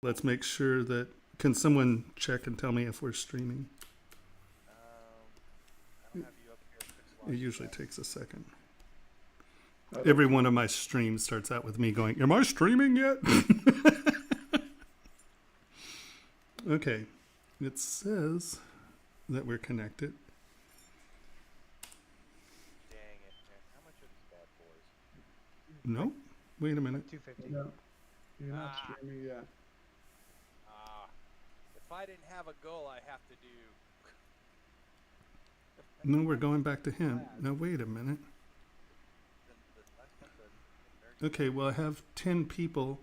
Let's make sure that, can someone check and tell me if we're streaming? I don't have you up here. It usually takes a second. Oh, Every one of my streams starts out with me going, am I streaming yet? Okay. It says that we're connected. Dang it, man. How much are these bad boys? No? Wait a minute. 250. no, you're not streaming yet. If I didn't have a goal, I have to do. No, we're going back to him. Now, wait a minute. Okay, well, I have 10 people.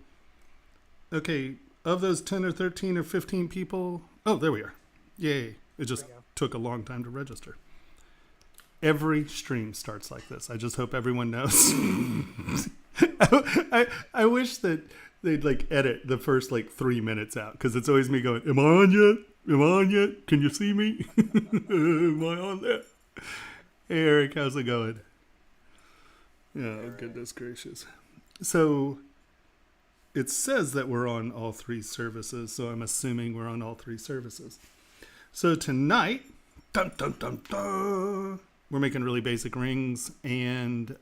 Okay, of those 10 or 13 or 15 people. Oh, there we are. Yay. It just took a long time to register. Every stream starts like this. I just hope everyone knows. I wish that they'd like edit the first like 3 minutes out, because it's always me going, am I on yet? Am I on yet? Can you see me? Am I on there? Hey, Eric, how's it going? Oh, goodness gracious. So it says that we're on all 3 services, so I'm assuming we're on all 3 services. So tonight, dun, dun, dun, dun, we're making really basic rings and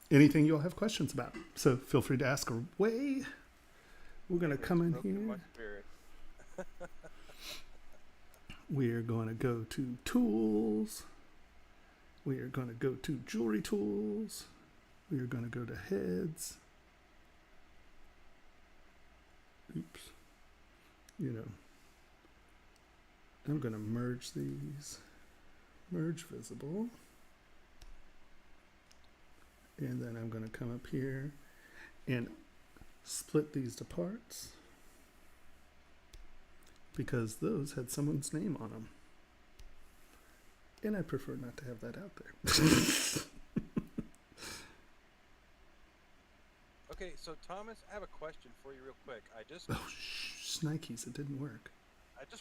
anything you'll have questions about. So feel free to ask away. We're going to come in here. We're going to go to tools. We are going to go to jewelry tools. We are going to go to heads. Oops. You know, I'm going to merge these. Merge visible. And then I'm going to come up here and split these to parts, because those had someone's name on them. And I prefer not to have that out there. Okay, so Thomas, I have a question for you real quick. I just Snikes, it didn't work.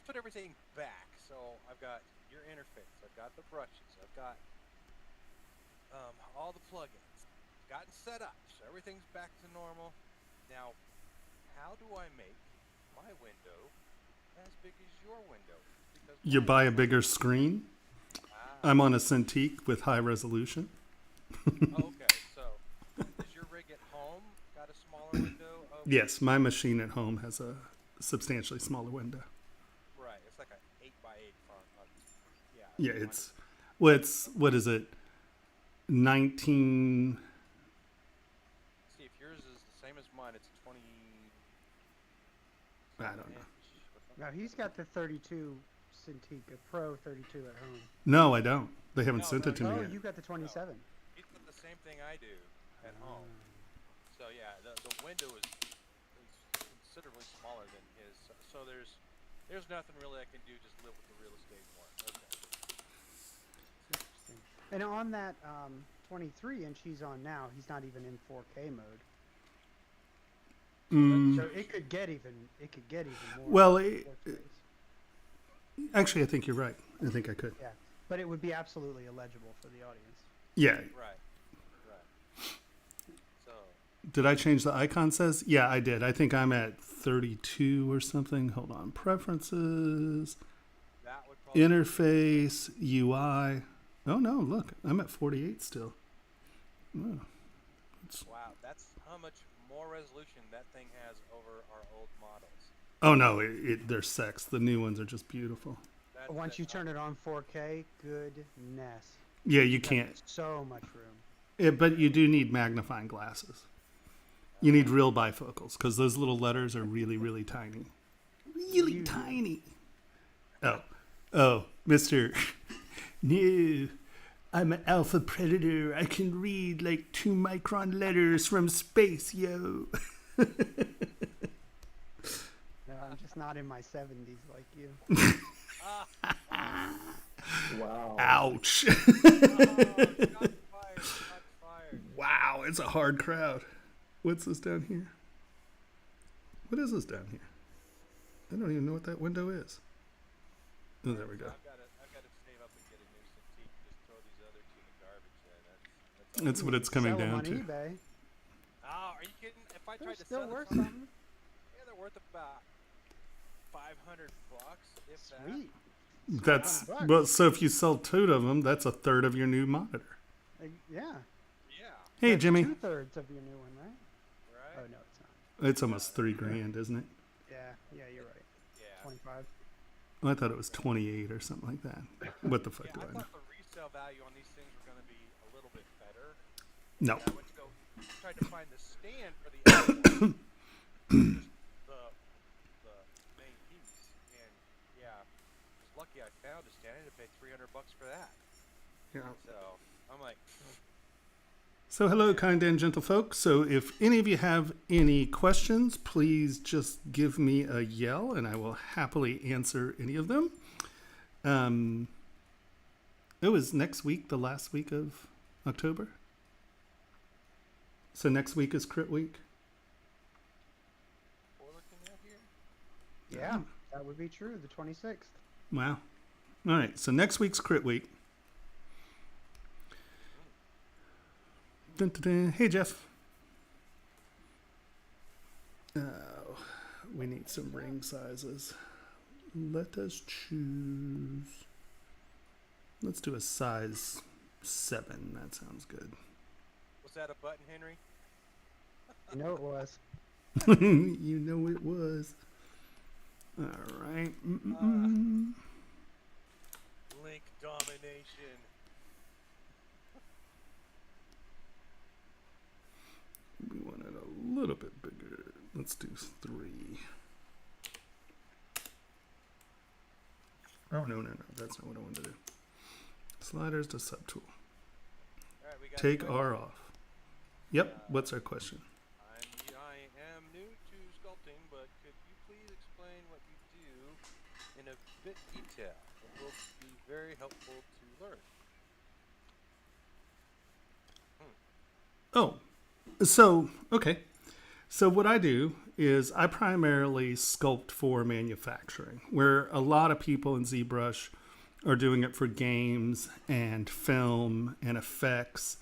put everything back. So I've got your interface, I've got the brushes, I've got all the plugins, gotten set up, so everything's back to normal. Now, how do I make my window as big as your window? Because You buy a bigger screen. I'm on a Cintiq with high resolution. Okay, so does your rig at home got a smaller window? Yes, my machine at home has a substantially smaller window. Right, it's like an 8x8 font. Yeah, it's what is it? 19. See, if yours is the same as mine, it's 20. I don't know. Now he's got the 32 Cintiq, a Pro 32 at home. No, I don't. They haven't No, sent no, it to Oh, me yet. you got the 27. He's got the same thing I do at home. So yeah, the window is considerably smaller than his. So there's nothing really I can do. Just live with the real estate more. Okay. Interesting. And on that 23 inch he's on now, he's not even in 4K mode. So it could get even more. Well, actually, I think you're right. I think I could. yeah, but it would be absolutely illegible for the audience. Yeah. Right. So Did I change the icon says? Yeah, I did. I think I'm at 32 or something. Hold on. Preferences, that would probably interface, UI. Oh, no, look. I'm at 48 still. Oh, wow. That's how much more resolution that thing has over our old models. oh no, they're sex. The new ones are just beautiful. Once you turn it on 4K, goodness. Yeah, you can't. So much room. But you do need magnifying glasses. You need real bifocals, because those little letters are really, really tiny. Really tiny. Oh, Mr. No, I'm an alpha predator. I can read like 2-micron letters from space, yo. No, I'm just not in my 70s like you. Wow. Ouch. Shots fired. Wow, it's a hard crowd. What's this down here? What is this down here? I don't even know what that window is. Oh, there we go. I've got to save up and get a new Cintiq and just throw these other two in the garbage. That's That's what it's coming Sell 'em down on to. eBay. Oh, are you kidding? If I They're tried to still sell worth it, something. yeah, they're worth about $500, if that. Sweet. That's $500. well. So if you sell 2 of them, that's a third of your new monitor. Yeah. Yeah. Hey, That's Jimmy. 2/3 of your new one, right? Right. Oh no, it's not. It's almost $3,000, isn't it? Yeah. Yeah, you're right. Yeah. 25. I thought it was 28 or something like that. What the fuck Yeah, do I I know? thought the resale value on these things were going to be a little bit better. No. I went to go tried to find the stand for the other one, just the main piece, and yeah, I was lucky I found a stand. I had to pay $300 for that. Yeah. So I'm like, So hello, kind and gentle folks. So if any of you have any questions, please just give me a yell and I will happily answer any of them. It was next week, the last week of October. So next week is Crit Week. we're looking at here. Yeah, that would be true. The 26th. Wow. All right. So next week's Crit Week. Dun, dun, dun. Hey, Jeff. We need some ring sizes. Let us choose. Let's do a size 7. That sounds good. Was that a button, Henry? You know it was. You know it was. All right. Link domination. We want it a little bit bigger. Let's do 3. Oh, no. That's not what I wanted to do. Sliders to subtool. All right, we got Take a R off. Yep. What's our question? I am new to sculpting, but could you please explain what you do in a bit detail? It will be very helpful to learn. Oh, so, okay. So what I do is I primarily sculpt for manufacturing, where a lot of people in ZBrush are doing it for games and film and effects.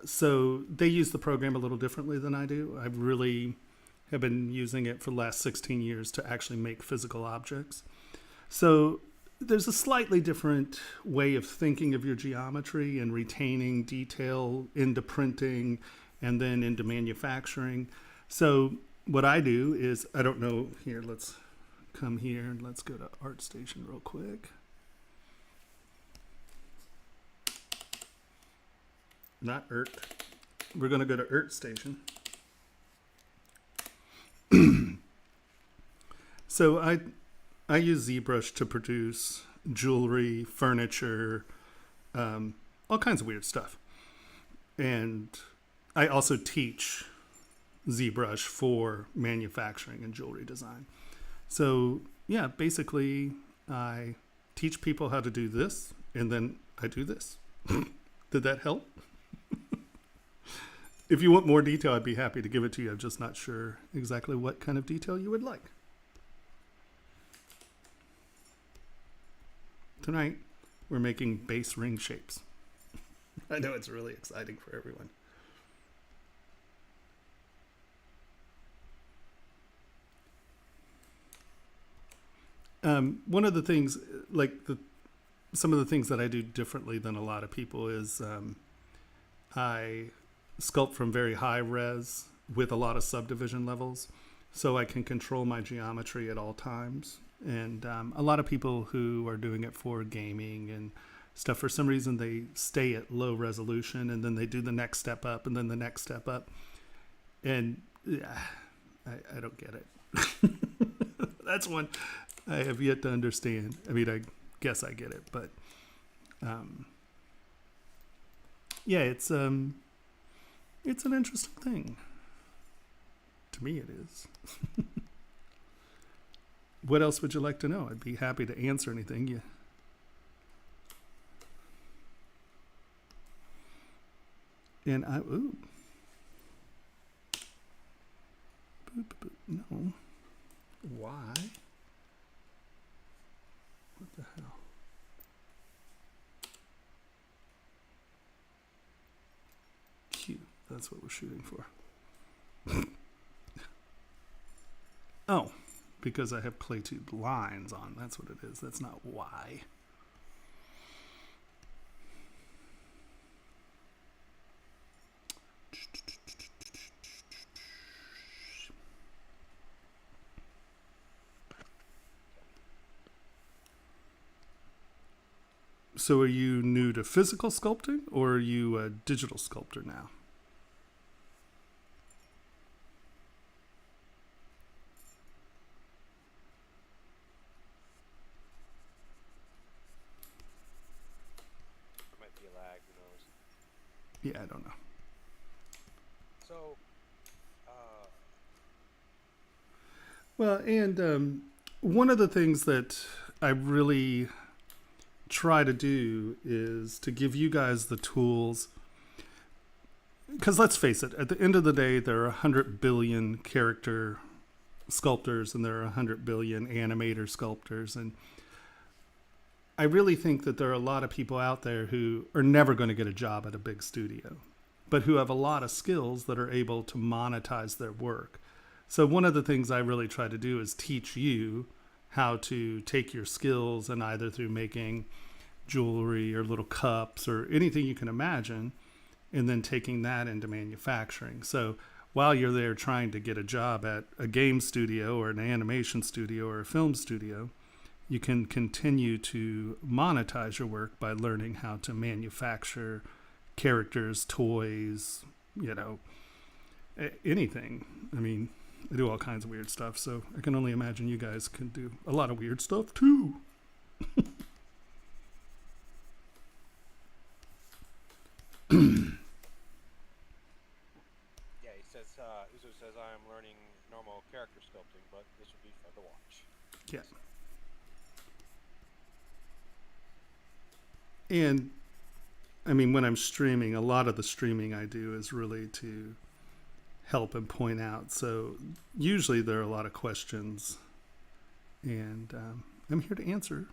So they use the program a little differently than I do. I really have been using it for the last 16 years to actually make physical objects. So there's a slightly different way of thinking of your geometry and retaining detail into printing and then into manufacturing. So what I do is, I don't know, here, let's come here and let's go to ArtStation real quick. Not Ert. We're going to go to ArtStation. So I use ZBrush to produce jewelry, furniture, all kinds of weird stuff. And I also teach ZBrush for manufacturing and jewelry design. So yeah, basically I teach people how to do this and then I do this. Did that help? If you want more detail, I'd be happy to give it to you. I'm just not sure exactly what kind of detail you would like. Tonight, we're making base ring shapes. I know it's really exciting for everyone. One of the things, some of the things that I do differently than a lot of people is I sculpt from very high res with a lot of subdivision levels, so I can control my geometry at all times. And a lot of people who are doing it for gaming and stuff, for some reason they stay at low resolution and then they do the next step up and then the next step up. And yeah, I don't get it. That's one I have yet to understand. I mean, I guess I get it, but yeah, it's an interesting thing. To me, it is. What else would you like to know? I'd be happy to answer anything. Yeah. And ooh. No. Why? What the hell? Q. That's what we're shooting for. Oh, because I have clay tube lines on. That's what it is. That's not why. So are you new to physical sculpting, or are you a digital sculptor now? There might be a lag, who knows. Yeah, I don't know. So, Well, and one of the things that I really try to do is to give you guys the tools. Because let's face it, at the end of the day, there are 100 billion character sculptors and there are 100 billion animator sculptors. And I really think that there are a lot of people out there who are never going to get a job at a big studio, but who have a lot of skills that are able to monetize their work. So one of the things I really try to do is teach you how to take your skills and either through making jewelry or little cups or anything you can imagine, and then taking that into manufacturing. So while you're there trying to get a job at a game studio or an animation studio or a film studio, you can continue to monetize your work by learning how to manufacture characters, toys, anything. I mean, I do all kinds of weird stuff, so I can only imagine you guys can do a lot of weird stuff too. yeah, he says, Uzo says, I am learning normal character sculpting, but this would be fun to watch. Yeah. And I mean, when I'm streaming, a lot of the streaming I do is really to help and point out. So usually there are a lot of questions, and I'm here to answer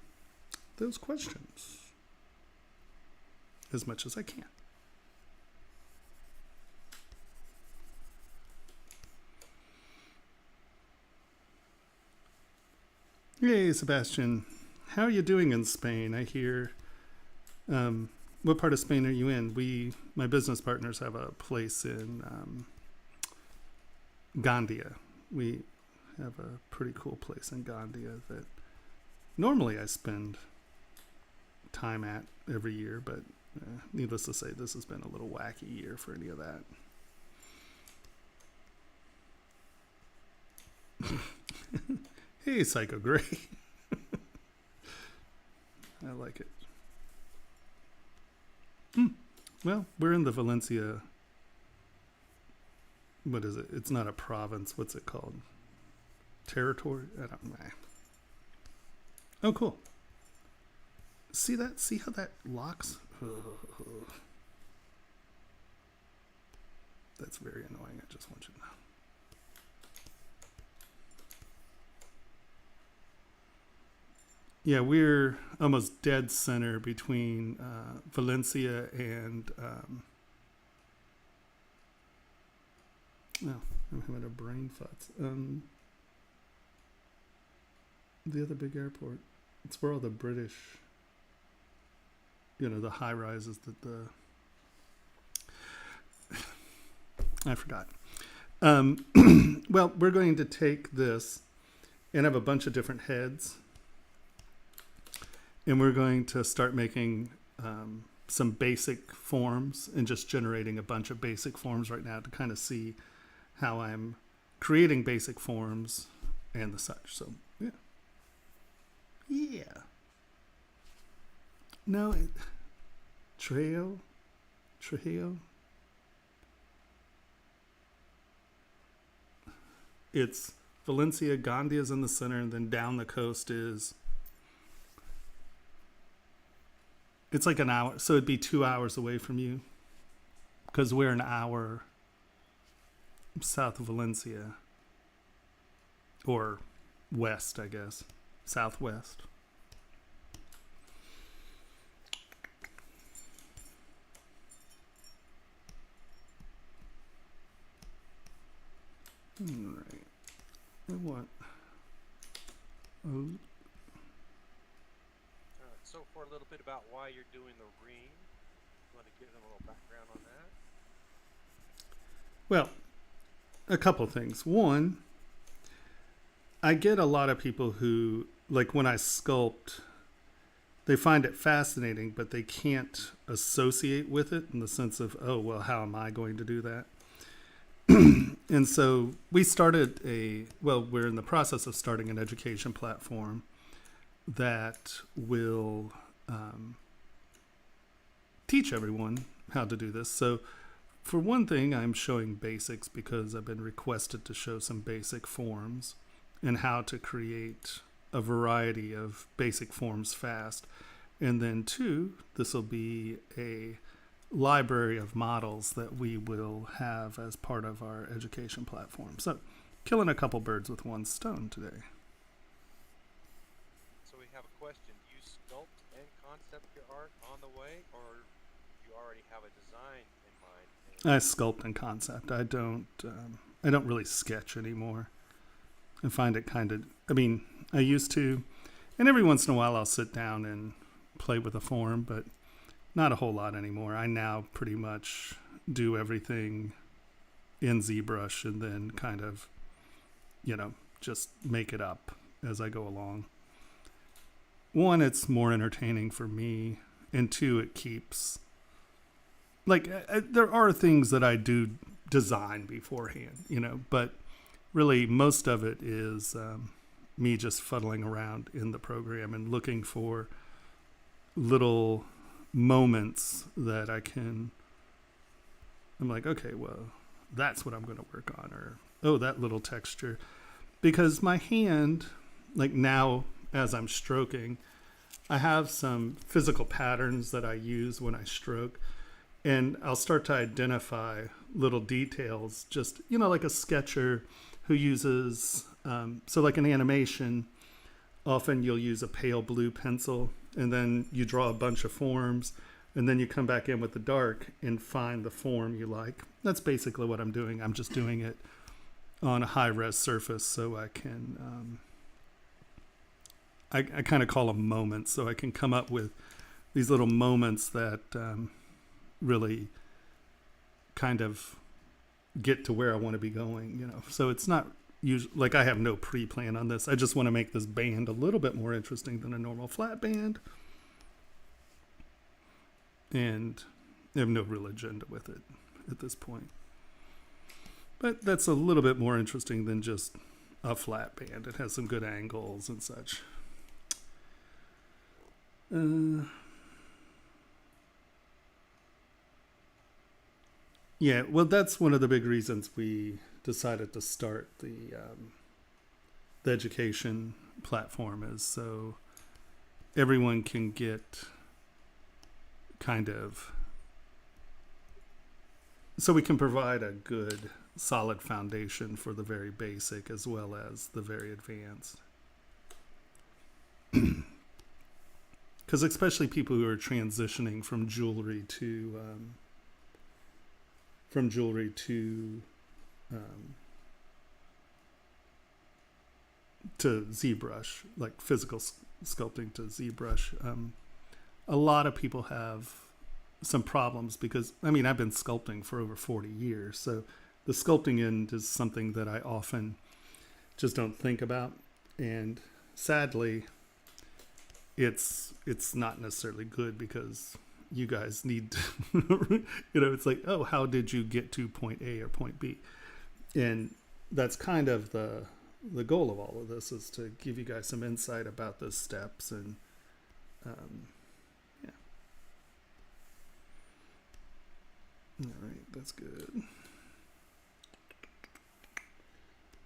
those questions as much as I can. Hey, Sebastian. How are you doing in Spain? I hear... what part of Spain are you in? My business partners have a place in Gandia. We have a pretty cool place in Gandia that normally I spend time at every year, but needless to say, this has been a little wacky year for any of that. Hey, Psycho Gray. I like it. Well, we're in the Valencia. What is it? It's not a province. What's it called? Territory? I don't know. Oh, cool. See that? See how that locks? That's very annoying. I just want you to know. Yeah, we're almost dead center between Valencia and... I'm having a brain futz. The other big airport. It's where all the British, the high rises that I forgot. Well, we're going to take this and have a bunch of different heads. And we're going to start making some basic forms and just generating a bunch of basic forms right now to kind of see how I'm creating basic forms and the such. So, yeah. Yeah. No, Trejo. It's Valencia, Gandia's in the center, and then down the coast is... It's like an hour, so it'd be 2 hours away from you, because we're an hour south of Valencia, or west, I guess, southwest. All right. What? Oh, All right, so for a little bit about why you're doing the ring, you want to give them a little background on that? well, a couple things. One, I get a lot of people who, like when I sculpt, they find it fascinating, but they can't associate with it in the sense of, oh, well, how am I going to do that? And so we started we're in the process of starting an education platform that will teach everyone how to do this. So for one thing, I'm showing basics because I've been requested to show some basic forms and how to create a variety of basic forms fast. And then two, this will be a library of models that we will have as part of our education platform. So killing a couple birds with one stone today. So we have a question. Do you sculpt and concept your art on the way, or you already have a design in mind? I sculpt and concept. I don't really sketch anymore. I find it I used to, and every once in a while I'll sit down and play with a form, but not a whole lot anymore. I now pretty much do everything in ZBrush and then kind of, just make it up as I go along. One, it's more entertaining for me, and two, it keeps, there are things that I do design beforehand, but really most of it is me just fuddling around in the program and looking for little moments that I'm like, okay, well, that's what I'm going to work on, or, oh, that little texture. Because my hand, like now as I'm stroking, I have some physical patterns that I use when I stroke, and I'll start to identify little details, just, like a sketcher who uses, so like an animation, often you'll use a pale blue pencil, and then you draw a bunch of forms, and then you come back in with the dark and find the form you like. That's basically what I'm doing. I'm just doing it on a high-res surface so I can, I kind of call them moments, so I can come up with these little moments that really kind of get to where I want to be going, So it's not usually, like I have no pre-plan on this. I just want to make this band a little bit more interesting than a normal flat band. And I have no real agenda with it at this point. But that's a little bit more interesting than just a flat band. It has some good angles and such. Yeah, well, that's one of the big reasons we decided to start the education platform, is so everyone can get kind of, so we can provide a good solid foundation for the very basic as well as the very advanced. Because especially people who are transitioning from jewelry to ZBrush, like physical sculpting to ZBrush. A lot of people have some problems because, I've been sculpting for over 40 years. So the sculpting end is something that I often just don't think about. And sadly, it's not necessarily good because you guys need to, it's like, oh, how did you get to point A or point B? And that's kind of the goal of all of this, is to give you guys some insight about those steps. And yeah. All right, that's good.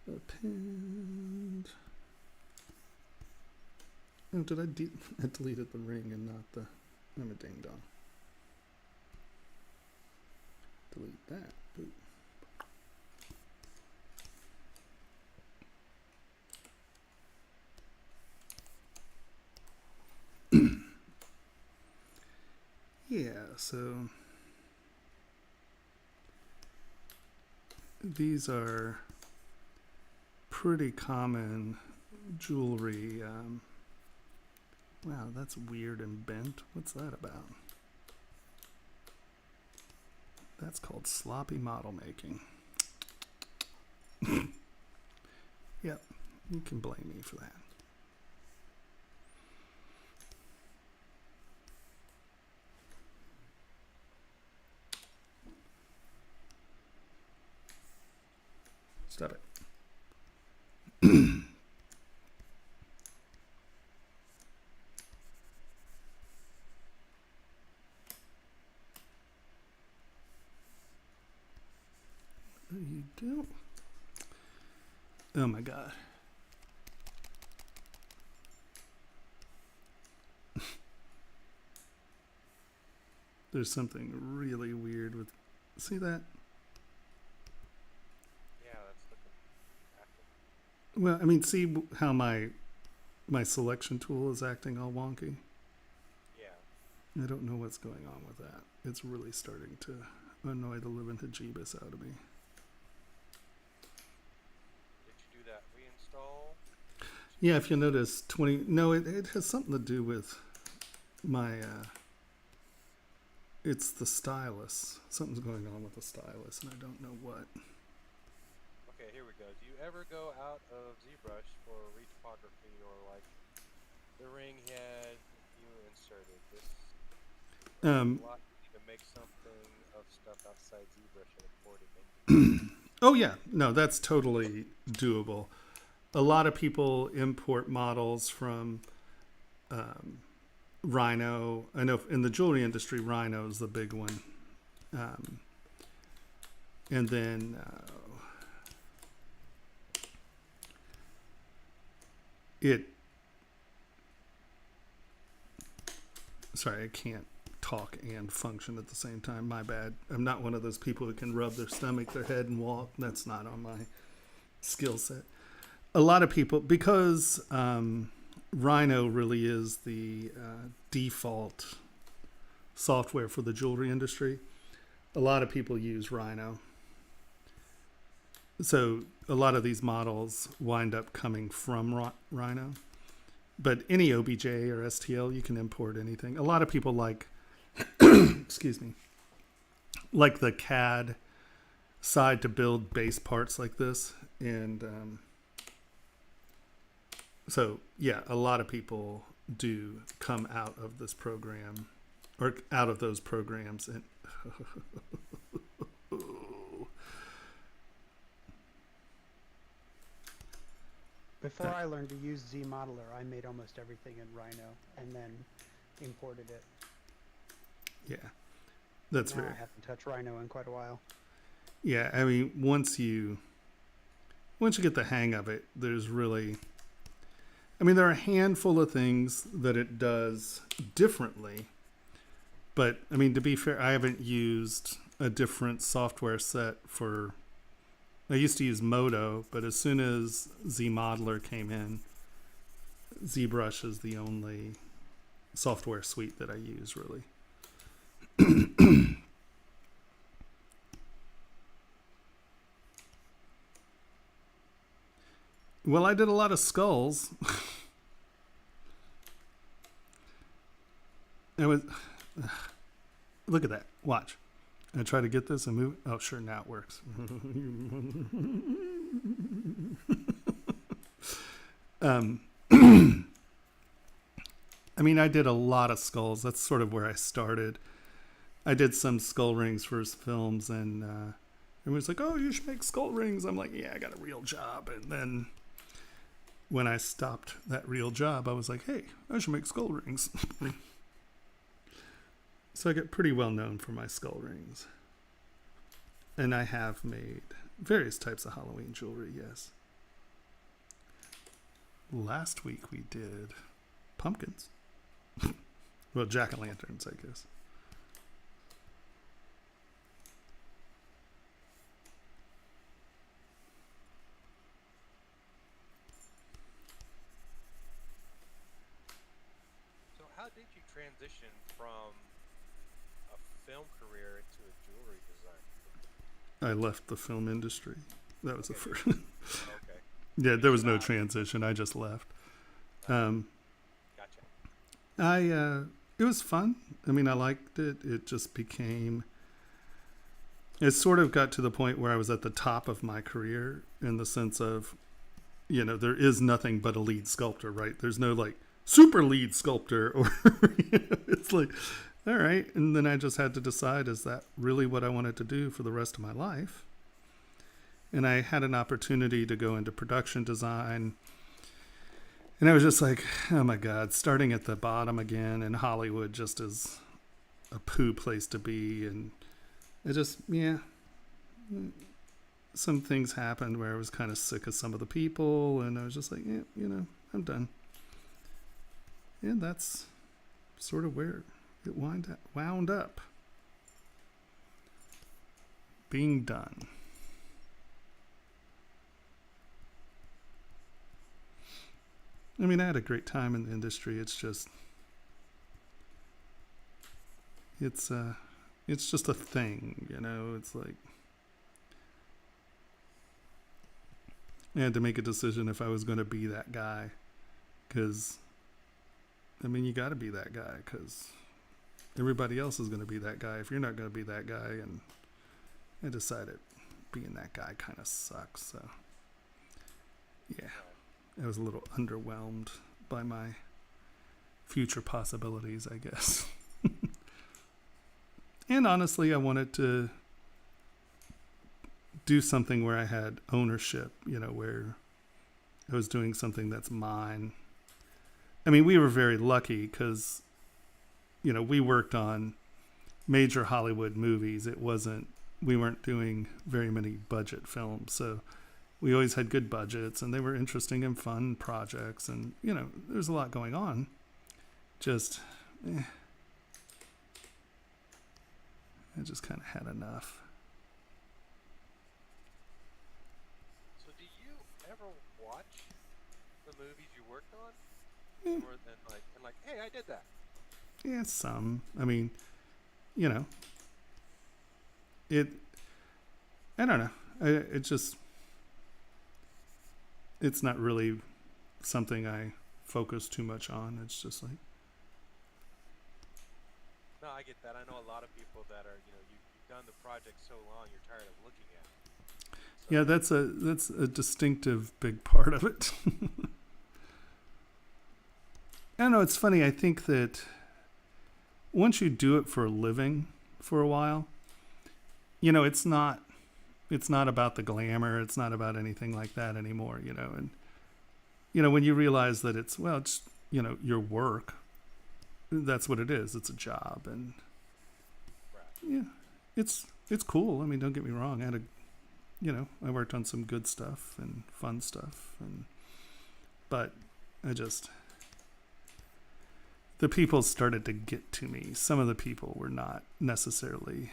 Append. Oh, did I deleted the ring and not the, I'm a ding dong. Delete that. Boop. Yeah, so these are pretty common jewelry. Wow, that's weird and bent. What's that about? That's called sloppy model making. Yep, you can blame me for that. Stop it. What do you do? Oh my God. There's something really weird with, see that? Yeah, that's looking active. Well, I mean, see how my selection tool is acting all wonky? Yeah. I don't know what's going on with that. It's really starting to annoy the living hajibus out of me. Did you do that reinstall? Yeah, if you notice, no, it has something to do with my, it's the stylus. Something's going on with the stylus, and I don't know what. Okay, here we go. Do you ever go out of ZBrush for retopography or like the ring head you inserted? This a lot to make something of stuff outside ZBrush and import it into. Oh yeah, no, that's totally doable. A lot of people import models from Rhino. I know in the jewelry industry, Rhino is the big one. And then sorry, I can't talk and function at the same time. My bad. I'm not one of those people who can rub their stomach, their head, and walk. That's not on my skill set. A lot of people, because Rhino really is the default software for the jewelry industry, a lot of people use Rhino. So a lot of these models wind up coming from Rhino. But any OBJ or STL, you can import anything. A lot of people like, excuse me, like the CAD side to build base parts like this. And so, yeah, a lot of people do come out of this program or out of those programs. And Before I learned to use ZModeler, I made almost everything in Rhino and then imported it. yeah, that's Now very. I haven't touched Rhino in quite a while. Yeah, I mean, once you get the hang of it, there's really, I mean, there are a handful of things that it does differently. But I mean, to be fair, I haven't used a different software set for. I used to use Modo, but as soon as ZModeler came in, ZBrush is the only software suite that I use, really. Well, I did a lot of skulls. It was. Look at that. Watch. I try to get this and move. Oh, sure, now it works. I mean, I did a lot of skulls. That's sort of where I started. I did some skull rings for his films, and everyone's like, "Oh, you should make skull rings." I'm like, "Yeah, I got a real job." And then when I stopped that real job, I was like, "Hey, I should make skull rings." So I get pretty well known for my skull rings. And I have made various types of Halloween jewelry, yes. Last week we did pumpkins. Well, jack-o'-lanterns, I guess. So how did you transition from a film career into a jewelry design? I left the film industry. That was the first. Okay. Yeah, there was no transition. I just left. Gotcha. It was fun. I mean, I liked it. It just became, it sort of got to the point where I was at the top of my career in the sense of, you know, there is nothing but a lead sculptor, right? There's no like super lead sculptor or, you know, it's like, all right. And then I just had to decide, is that really what I wanted to do for the rest of my life? And I had an opportunity to go into production design. And I was just like, oh my God, starting at the bottom again in Hollywood just is a poo place to be. And it just, yeah, some things happened where I was kind of sick of some of the people. And I was just like, yeah, you know, I'm done. And that's sort of where it wound up. Being done. I mean, I had a great time in the industry. It's just, it's just a thing, you know. It's like I had to make a decision if I was going to be that guy, because I mean, you got to be that guy because everybody else is going to be that guy if you're not going to be that guy. And I decided being that guy kind of sucks. So yeah. I was a little underwhelmed by my future possibilities, I guess. And honestly, I wanted to do something where I had ownership, you know, where I was doing something that's mine. I mean, we were very lucky because, you know, we worked on major Hollywood movies. We weren't doing very many budget films, so we always had good budgets and they were interesting and fun projects. And, you know, there's a lot going on. Just, I just kind of had enough. So do you ever watch the movies you worked on? Yeah. More than like, hey, I did that. Yeah, some. I mean, you know, I don't know. It's not really something I focus too much on. It's just like, No, I get that. I know a lot of people that are, you know, you've done the project so long, you're tired of looking at it. So, yeah, that's a distinctive big part of it. I don't know. It's funny. I think that once you do it for a living for a while, you know, it's not about the glamour. It's not about anything like that anymore, you know. And, you know, when you realize that it's, you know, your work, that's what it is. It's a job. And yeah, it's cool. I mean, don't get me wrong. I worked on some good stuff and fun stuff. But the people started to get to me. Some of the people were not necessarily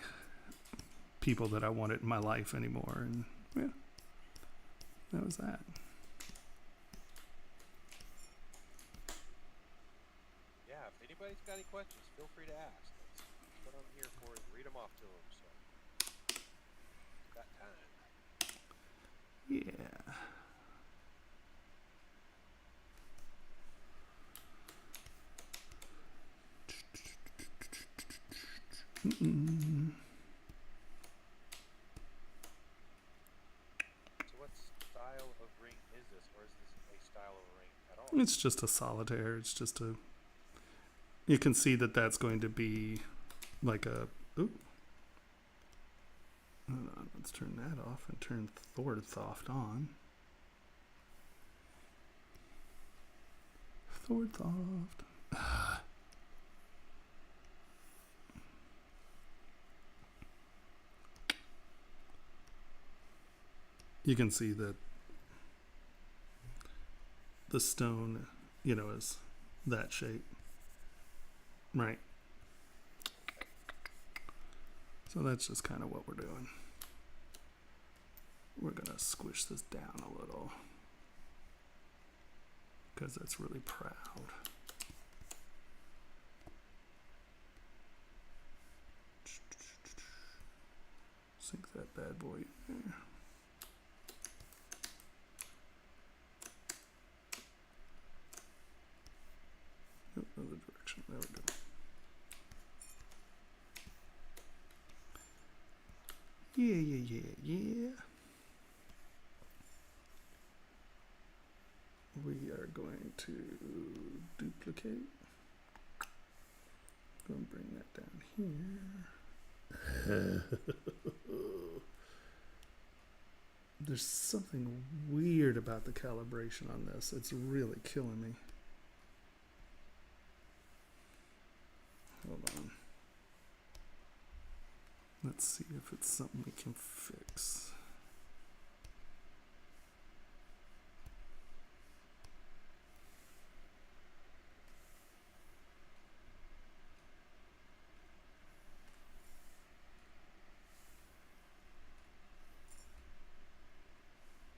people that I wanted in my life anymore. And yeah, that was that. yeah, if anybody's got any questions, feel free to ask. That's what I'm here for, is read them off to them. So, got time. Yeah. Mm-mm. So what style of ring is this? Or is this a style of ring at all? It's just a solitaire. It's just you can see that that's going to be like a, ooh. Hold on, let's turn that off and turn Thorthoft on. Thorthoft. You can see that the stone, you know, is that shape. Right. So that's just kind of what we're doing. We're going to squish this down a little because it's really proud. Sink that bad boy in there. There we go. Yeah. We are going to duplicate. Going to bring that down here. There's something weird about the calibration on this. It's really killing me. Hold on. Let's see if it's something we can fix.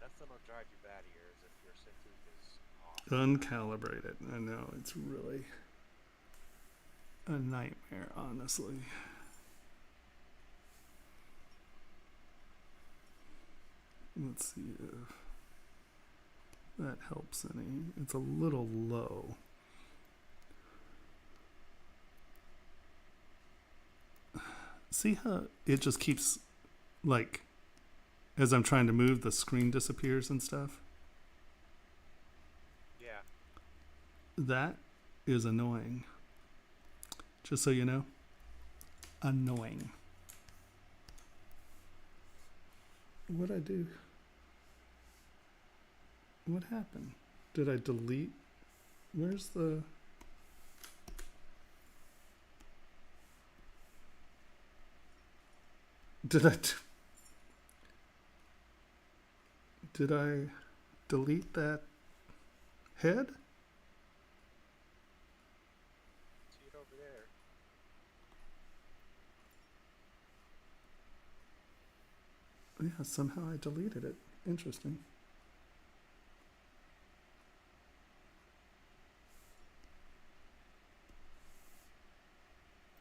Nothing will drive you bad here is if your synthetic is off. Uncalibrated. I know, it's really a nightmare, honestly. Let's see if that helps any. It's a little low. See how it just keeps, like, as I'm trying to move, the screen disappears and stuff? Yeah. That is annoying. Just so you know. Annoying. What'd I do? What happened? Did I delete? Where's the... Did I delete that head? See it over there. Yeah, somehow I deleted it. Interesting.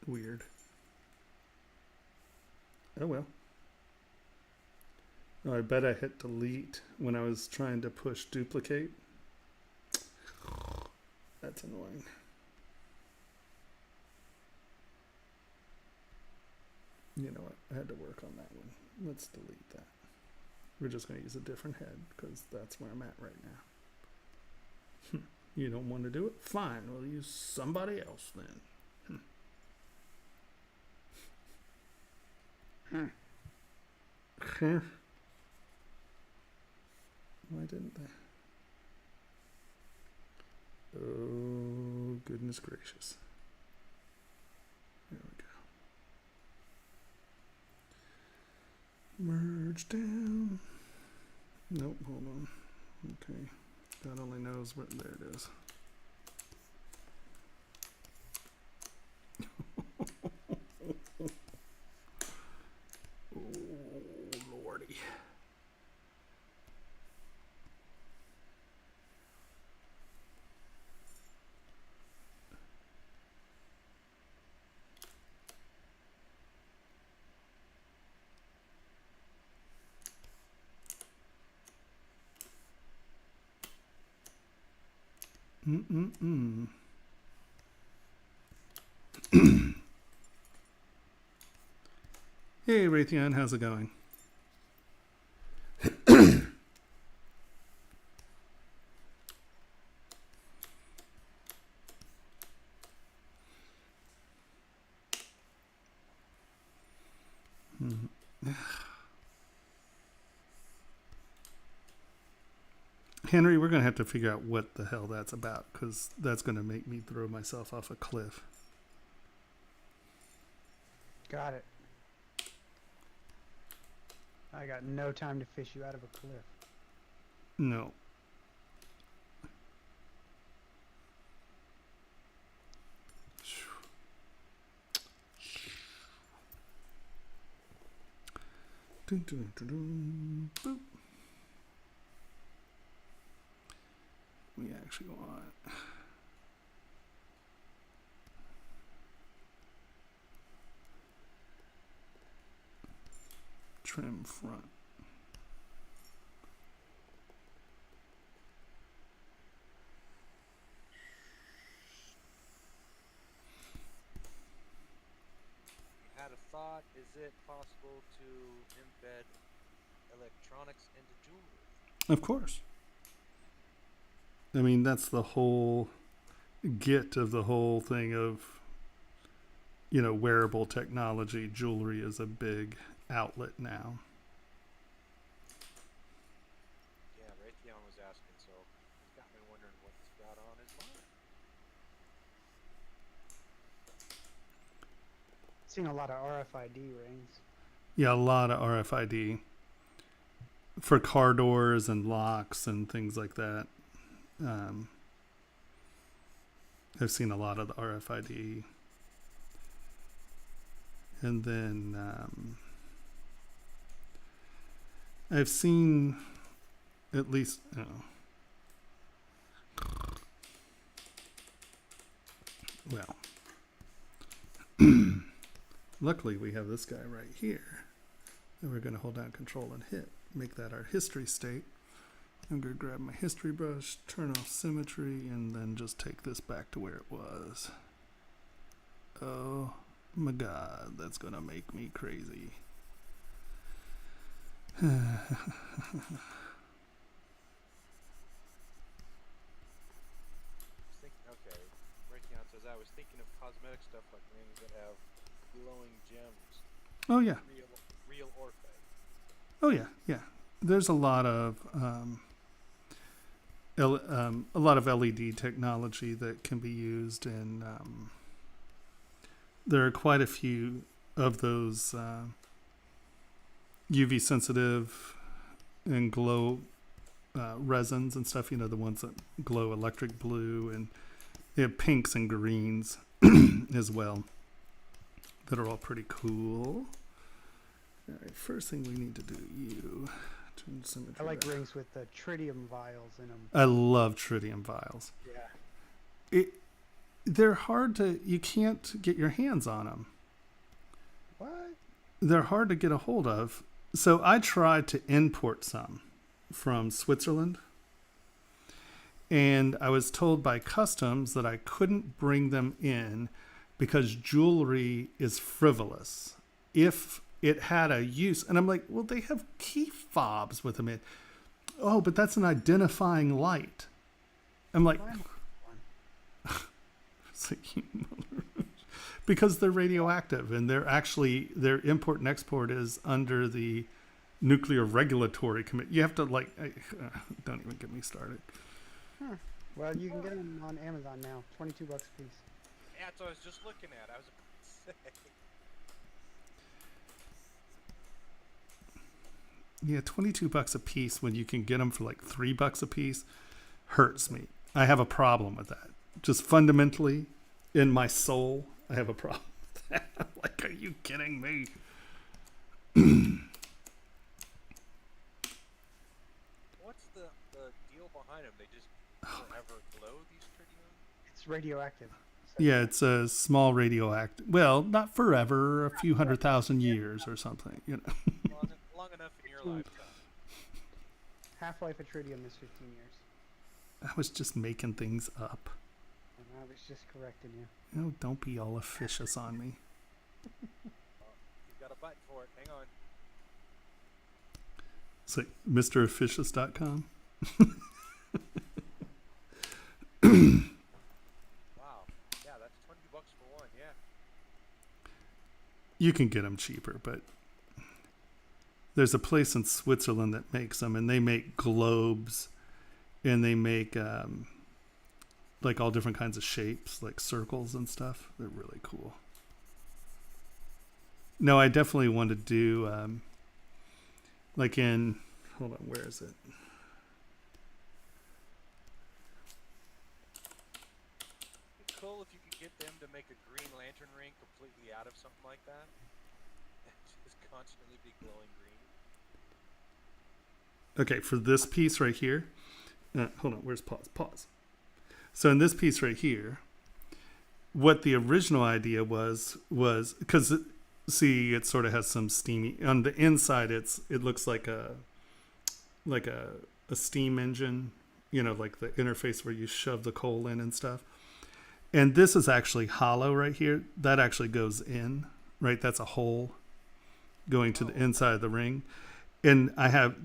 Weird. Oh well. Oh, I bet I hit delete when I was trying to push duplicate. That's annoying. You know what? I had to work on that one. Let's delete that. We're just going to use a different head because that's where I'm at right now. You don't want to do it? Fine. We'll use somebody else then. Why didn't they? Oh, goodness gracious. There we go. Merge down. Nope, hold on. Okay. God only knows what. There it is. Oh, lordy. Hey, Raytheon, how's it going? Henry, we're going to have to figure out what the hell that's about, because that's going to make me throw myself off a cliff. Got it. I got no time to fish you out of a cliff. No. Dun, dun, dun, dun, boop. We actually want trim front. thought, is it possible to embed electronics into jewelry? Of course. I mean, that's the whole get of the whole thing of, wearable technology. Jewelry is a big outlet now. Yeah, Raytheon was asking, so it's got me wondering what he's got on his mind. Seen a lot of RFID rings. Yeah, a lot of RFID for car doors and locks and things like that. I've seen a lot of the RFID. And then I've seen at least, well, luckily we have this guy right here. And we're going to hold down Control and hit. Make that our history state. I'm going to grab my history brush, turn off symmetry, and then just take this back to where it was. Oh my God, that's going to make me crazy. Okay, Raytheon says, I was thinking of cosmetic stuff like rings that have glowing gems, Oh yeah. real or fake. Oh yeah, yeah. There's a lot of LED technology that can be used, and there are quite a few of those UV sensitive and glow resins and stuff. The ones that glow electric blue, and they have pinks and greens as well that are all pretty cool. All right, first thing we need to do, turn symmetry I like back. rings with the tritium vials in them. I love tritium vials. Yeah. They're hard to, you can't get your hands on them. What? They're hard to get a hold of. So I tried to import some from Switzerland, and I was told by customs that I couldn't bring them in because jewelry is frivolous. If it had a use, and I'm like, well, they have key fobs with them in. Oh, but that's an identifying light. I'm like, it's like, because they're radioactive, and their import and export is under the Nuclear Regulatory Committee. You have to don't even get me started. Well, you can get them on Amazon now. $22 a piece. Yeah, that's what I was just looking at. I was about to say. Yeah, $22 a piece when you can get them for like $3 a piece hurts me. I have a problem with that. Just fundamentally, in my soul, I have a problem with that. I'm like, are you kidding me? What's the deal behind them? They just forever glow, these tritium? It's radioactive. So Yeah, it's a small radioactive. Well, not forever, a few 100,000 years or something. Long enough in your lifetime. half-life of tritium is 15 years. I was just making things up. And I was just correcting you. Don't be all officious on me. You've got a button for it. Hang on. It's like MrOfficious.com. Wow. Yeah, that's $20 for one. Yeah. You can get them cheaper, but there's a place in Switzerland that makes them, and they make globes, and they make like all different kinds of shapes, like circles and stuff. They're really cool. No, I definitely want to do hold on, where is it? It'd be cool if you could get them to make a Green Lantern ring completely out of something like that. Just constantly be glowing green. Okay, for this piece right here, hold on, where's pause? Pause. So in this piece right here, what the original idea was because see, it sort of has some steamy on the inside. It looks like a steam engine, like the interface where you shove the coal in and stuff. And this is actually hollow right here. That actually goes in, right? That's a hole going to the inside of the ring. And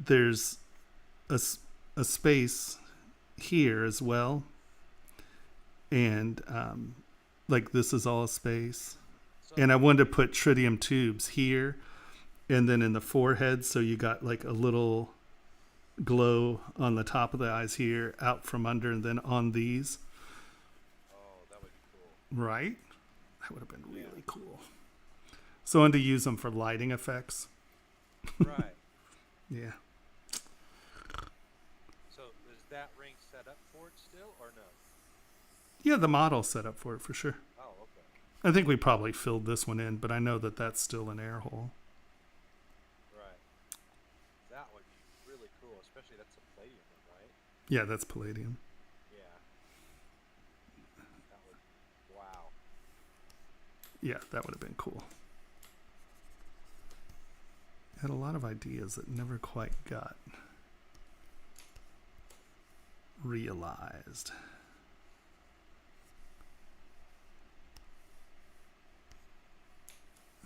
there's a space here as well. And like this is all a space. So, And I wanted to put tritium tubes here and then in the forehead. So you got like a little glow on the top of the eyes here, out from under, and then on these. oh, that would be cool. Right? That would have been really cool. So I wanted to use them for lighting effects. Right. Yeah. So is that ring set up for it still, or no? Yeah, the model's set up for it for sure. Oh, okay. I think we probably filled this one in, but I know that that's still an air hole. Right. That would be really cool, especially that's a palladium one, right? Yeah, that's palladium. Yeah. That would. Wow. Yeah, that would have been cool. Had a lot of ideas that never quite got realized.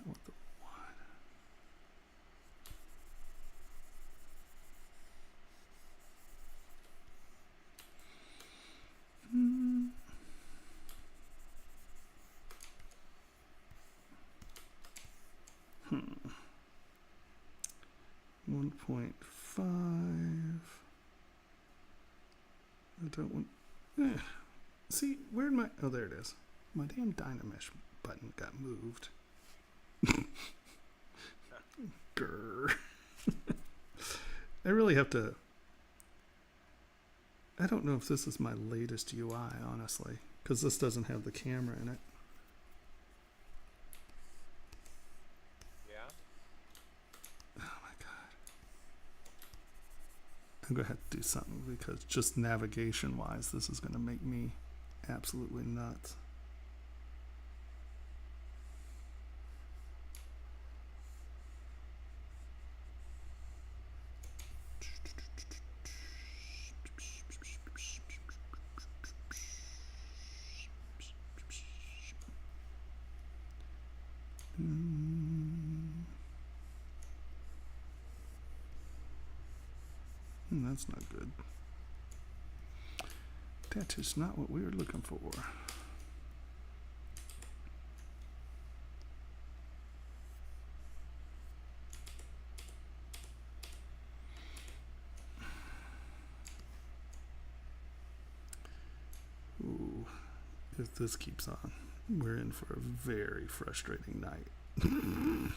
What the what? Hmm. 1.5. I don't want. See, where'd my. Oh, there it is. My damn Dynamesh button got moved. Grr. I really have to. I don't know if this is my latest UI, honestly, because this doesn't have the camera in it. Yeah. Oh my god. I'm going to have to do something because just navigation wise, this is going to make me absolutely nuts. That's not good. That is not what we were looking for. Ooh, if this keeps on, we're in for a very frustrating night. Yeah.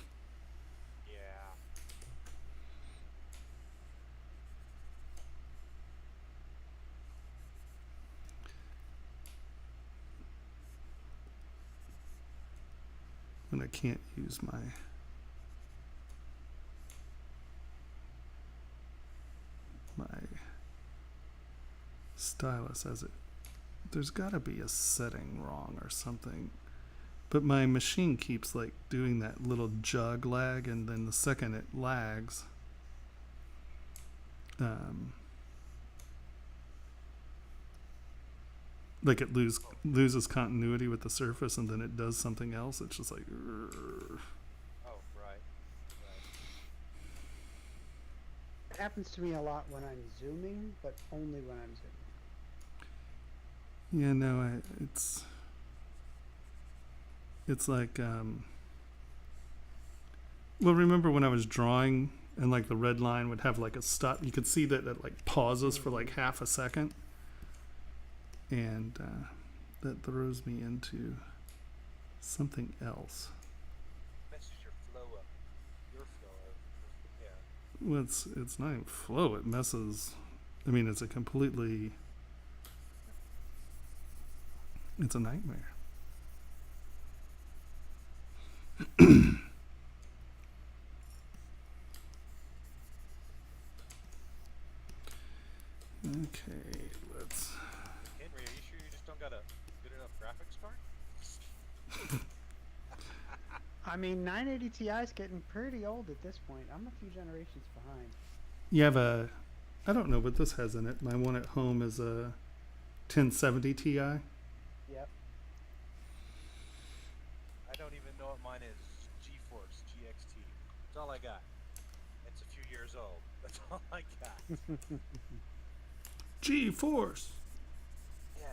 When I can't use my stylus as it. There's got to be a setting wrong or something. But my machine keeps like doing that little jug lag, and then the second it lags, like it loses continuity with the surface, and then it does something else. It's just like, Oh, right. It happens to me a lot when I'm zooming, but only when I'm zooming. yeah, no, it's like, well, remember when I was drawing and like the red line would have like a stop, you could see that it like pauses for like half a second, and that throws me into something else. Messes your flow up. Your flow up. Yeah. Well, it's not even flow, it messes. I mean, it's a nightmare. Okay, let's. Henry, are you sure you just don't got a good enough graphics card? I mean, 980 Ti is getting pretty old at this point. I'm a few generations behind. You have a. I don't know what this has in it. My one at home is a 1070 Ti. Yep. I don't even know what mine is. GeForce GXT. It's all I got. It's a few years old. That's all I got. G-Force. Yeah.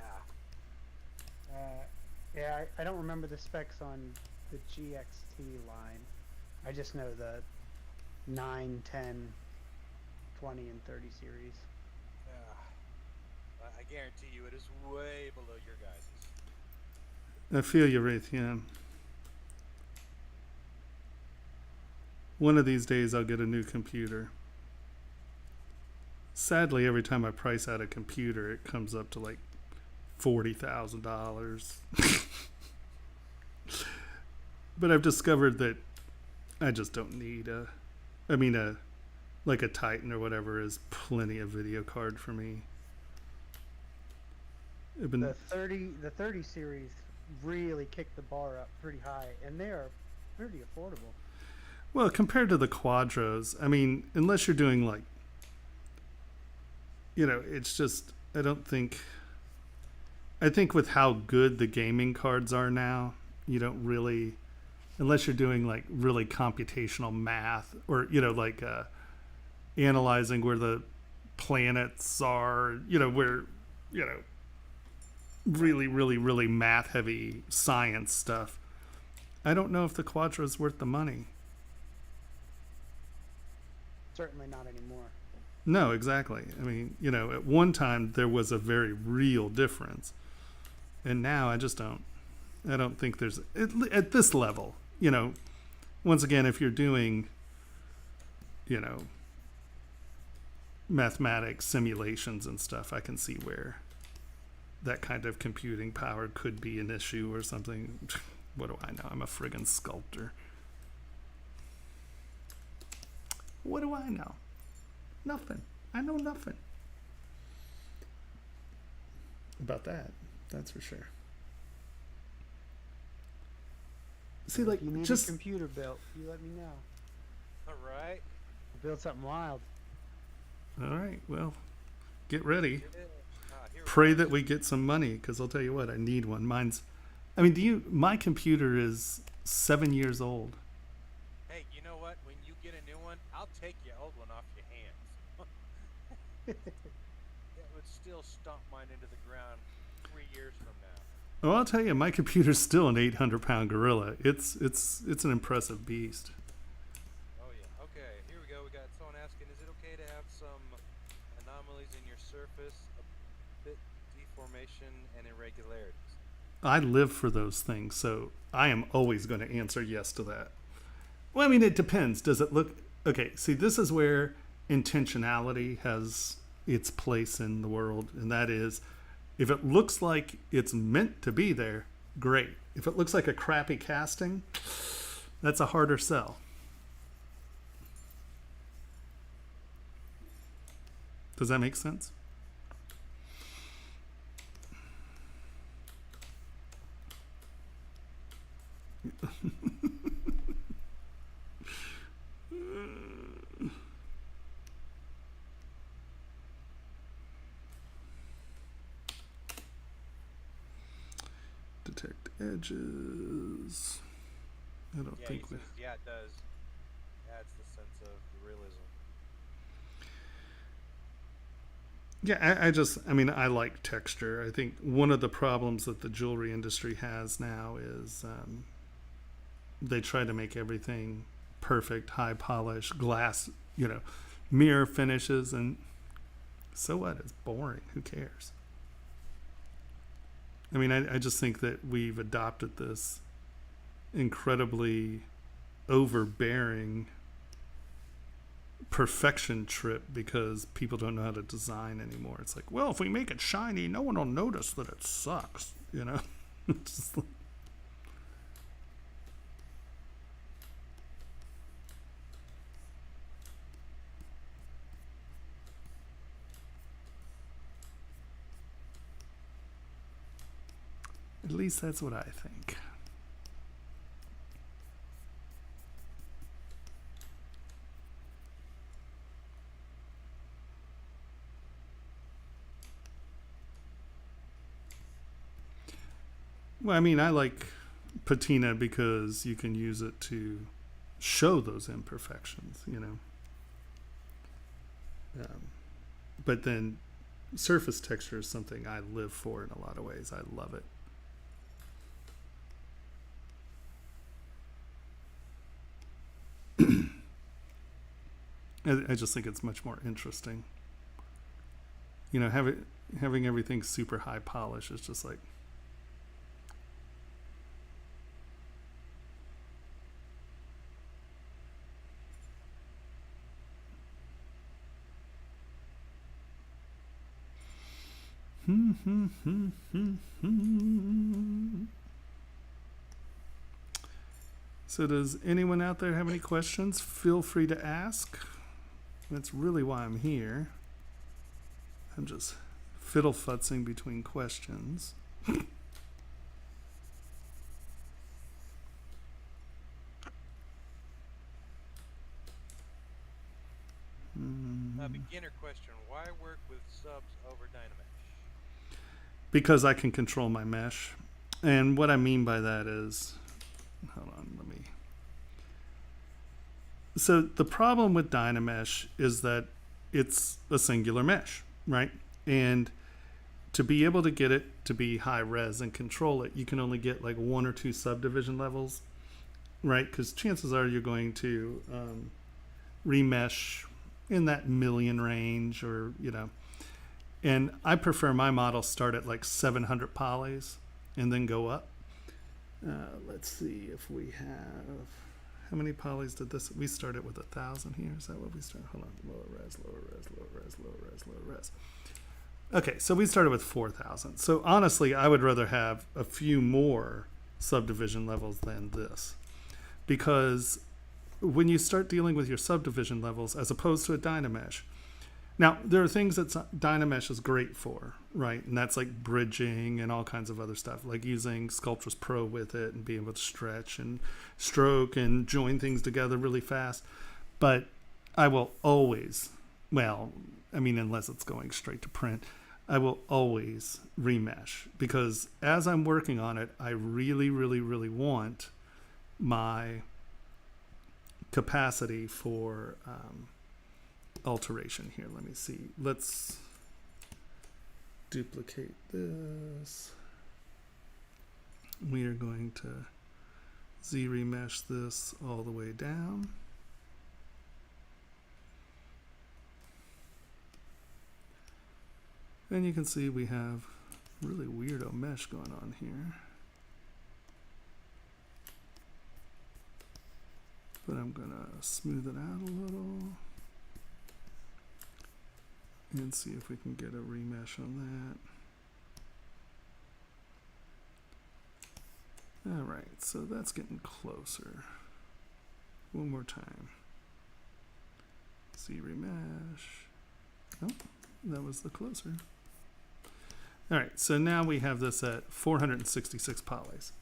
Yeah, I don't remember the specs on the GXT line. I just know the 9, 10, 20, and 30 series. I guarantee you it is way below your guys's. I feel you, Wraith, yeah. One of these days I'll get a new computer. Sadly, every time I price out a computer, it comes up to like $40,000. But I've discovered that I just don't need like a Titan or whatever is plenty of video card for me. The 30 series really kicked the bar up pretty high, and they are pretty affordable. Well, compared to the Quadros, I mean, unless you're doing like, it's just, I think with how good the gaming cards are now, you don't really, unless you're doing like really computational math or, like analyzing where the planets are, where, really, really, really math heavy science stuff. I don't know if the Quadro is worth the money. Certainly not anymore. No, exactly. I mean, at one time there was a very real difference. And now I don't think there's, at this level, once again, if you're doing, mathematics, simulations and stuff, I can see where that kind of computing power could be an issue or something. What do I know? I'm a friggin' sculptor. What do I know? Nothing. I know nothing about that. That's for sure. See, like, If you need just a computer built, you let me know. All right. We'll build something wild. all right. Well, get ready. Here we Pray go. that we get some money, because I'll tell you what, I need one. My computer is 7 years old. Hey, you know what? When you get a new one, I'll take your old one off your hands. It would still stomp mine into the ground 3 years from now. Well, I'll tell you, my computer's still an 800-pound gorilla. It's an impressive beast. Oh yeah. Okay, here we go. We got someone asking, is it okay to have some anomalies in your surface, a bit deformation and irregularities? I live for those things, so I am always going to answer yes to that. Well, I mean, it depends. Does it look... Okay, see, this is where intentionality has its place in the world, and that is, if it looks like it's meant to be there, great. If it looks like a crappy casting, that's a harder sell. Does that make sense? Detect edges. I don't Yeah, think he says, yeah, it does. Adds the sense of realism. Yeah, I like texture. I think one of the problems that the jewelry industry has now is they try to make everything perfect, high polish, glass, mirror finishes, and so what? It's boring. Who cares? I mean, I just think that we've adopted this incredibly overbearing perfection trip because people don't know how to design anymore. It's like, well, if we make it shiny, no one will notice that it sucks, It's just like, at least that's what I think. Well, I mean, I like patina because you can use it to show those imperfections, you know. But then surface texture is something I live for in a lot of ways. I love it. I just think it's much more interesting. You know, having everything super high polish is just like, So does anyone out there have any questions? Feel free to ask. That's really why I'm here. I'm just fiddle-futzing between questions. A beginner question: why work with subs over Dynamesh? Because I can control my mesh. And what I mean by that is, hold on, let me. So the problem with Dynamesh is that it's a singular mesh, right? And to be able to get it to be high res and control it, you can only get like 1 or 2 subdivision levels, right? Because chances are you're going to remesh in that million range, or, you know. And I prefer my model start at like 700 polys and then go up. Let's see if we have, how many polys did this? We started with 1,000 here. Is that what we started? Hold on. Lower res, lower res, lower res, lower res, lower res. Okay, so we started with 4,000. So honestly, I would rather have a few more subdivision levels than this, because when you start dealing with your subdivision levels as opposed to a Dynamesh, now there are things that Dynamesh is great for, right? And that's like bridging and all kinds of other stuff, like using Sculptress Pro with it and being able to stretch and stroke and join things together really fast. But I will always, well, I mean, unless it's going straight to print, I will always remesh, because as I'm working on it, I really, really, really want my capacity for alteration here. Let me see. Let's duplicate this. We are going to Z-remesh this all the way down. And you can see we have really weirdo mesh going on here. But I'm going to smooth it out a little and see if we can get a remesh on that. All right, so that's getting closer. One more time. See remesh. Oh, that was the closer. All right, so now we have this at 466 polys.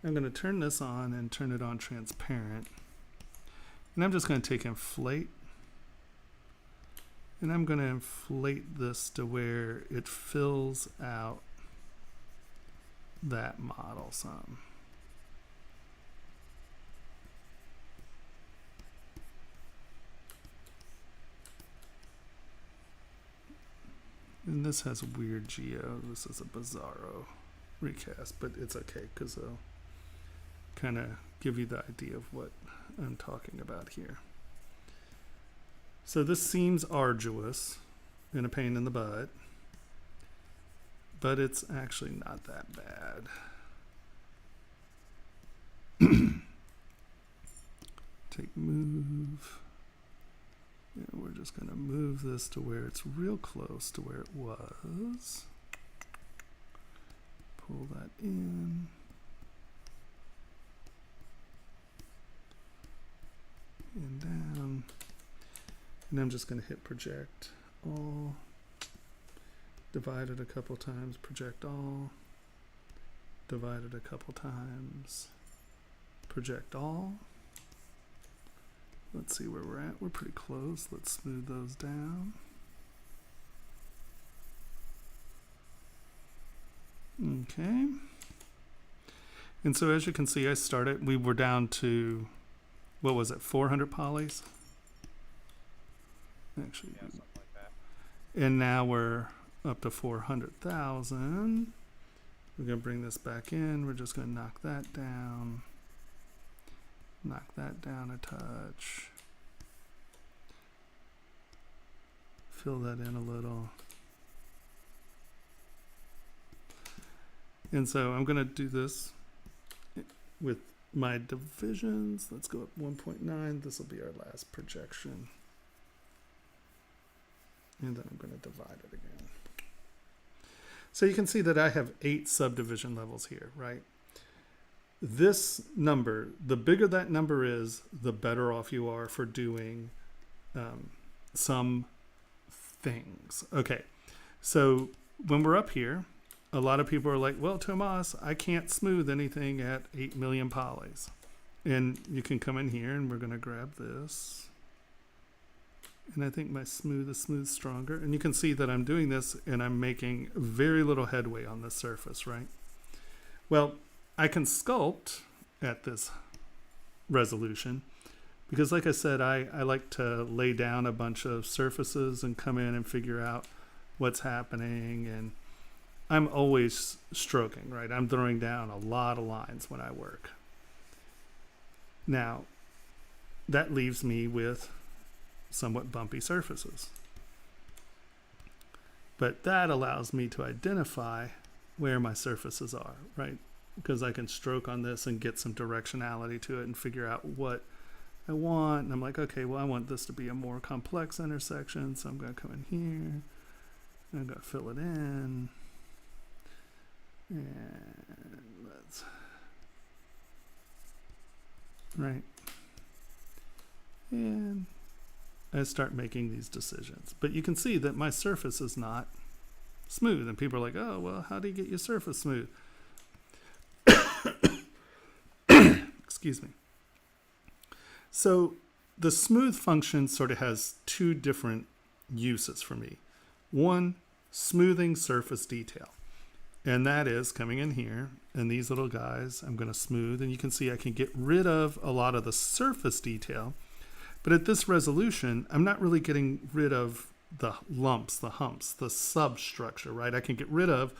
I'm going to turn this on and turn it on transparent. And I'm just going to take inflate. And I'm going to inflate this to where it fills out that model some. And this has weird geo. This is a bizarro recast, but it's okay because it'll kind of give you the idea of what I'm talking about here. So this seems arduous and a pain in the butt, but it's actually not that bad. Take move. And we're just going to move this to where it's real close to where it was. Pull that in. And down. And I'm just going to hit project all. Divide it a couple times, project all. Divide it a couple times, project all. Let's see where we're at. We're pretty close. Let's smooth those down. Okay. And so as you can see, we were down to what was it, 400 polys? Actually, Yeah, something like that. and now we're up to 400,000. We're going to bring this back in. We're just going to knock that down. Knock that down a touch. Fill that in a little. And so I'm going to do this with my divisions. Let's go up 1.9. This will be our last projection. And then I'm going to divide it again. So you can see that I have 8 subdivision levels here, right? This number, the bigger that number is, the better off you are for doing some things. Okay, so when we're up here, a lot of people are like, well, Tomas, I can't smooth anything at 8 million polys. And you can come in here and we're going to grab this. And I think my smooth is smooth stronger. And you can see that I'm doing this and I'm making very little headway on the surface, right? Well, I can sculpt at this resolution because, like I said, I like to lay down a bunch of surfaces and come in and figure out what's happening. And I'm always stroking, right? I'm throwing down a lot of lines when I work. Now, that leaves me with somewhat bumpy surfaces. But that allows me to identify where my surfaces are, right? Because I can stroke on this and get some directionality to it and figure out what I want. And I'm like, okay, well, I want this to be a more complex intersection. So I'm going to come in here. I'm going to fill it in. And let's, right. And I start making these decisions. But you can see that my surface is not smooth. And people are like, oh, well, how do you get your surface smooth? Excuse me. So the smooth function sort of has 2 different uses for me. One, smoothing surface detail. And that is coming in here, and these little guys I'm going to smooth. And you can see I can get rid of a lot of the surface detail. But at this resolution, I'm not really getting rid of the lumps, the humps, the substructure, right? I can get rid of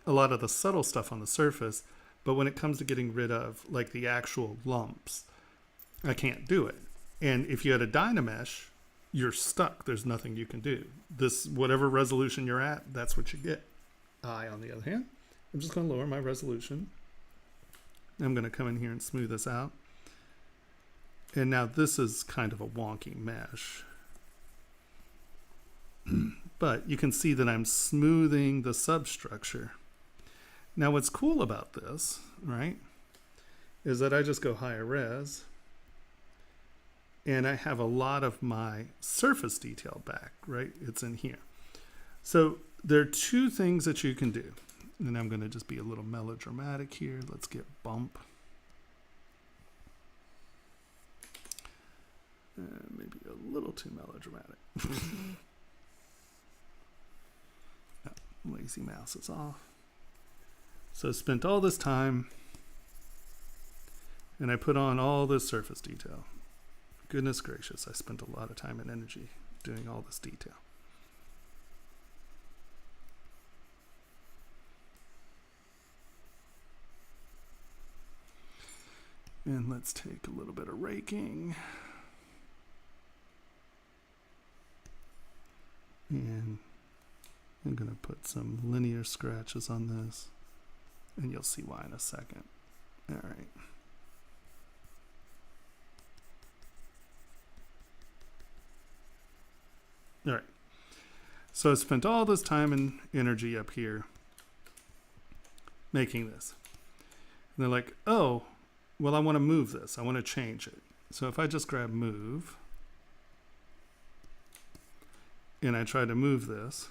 a lot of the subtle stuff on the surface. But when it comes to getting rid of like the actual lumps, I can't do it. And if you had a Dynamesh, you're stuck. There's nothing you can do. This, whatever resolution you're at, that's what you get. On the other hand, I'm just going to lower my resolution. I'm going to come in here and smooth this out. And now this is kind of a wonky mesh. But you can see that I'm smoothing the substructure. Now what's cool about this, right, is that I just go higher res and I have a lot of my surface detail back, right? It's in here. So there are 2 things that you can do. And I'm going to just be a little melodramatic here. Let's get bump. Maybe a little too melodramatic. Lazy mouse is off. So I spent all this time and I put on all this surface detail. Goodness gracious, I spent a lot of time and energy doing all this detail. And let's take a little bit of raking. And I'm going to put some linear scratches on this. And you'll see why in a second. All right. All right. So I spent all this time and energy up here making this. And they're like, oh, well, I want to move this. I want to change it. So if I just grab move and I try to move this,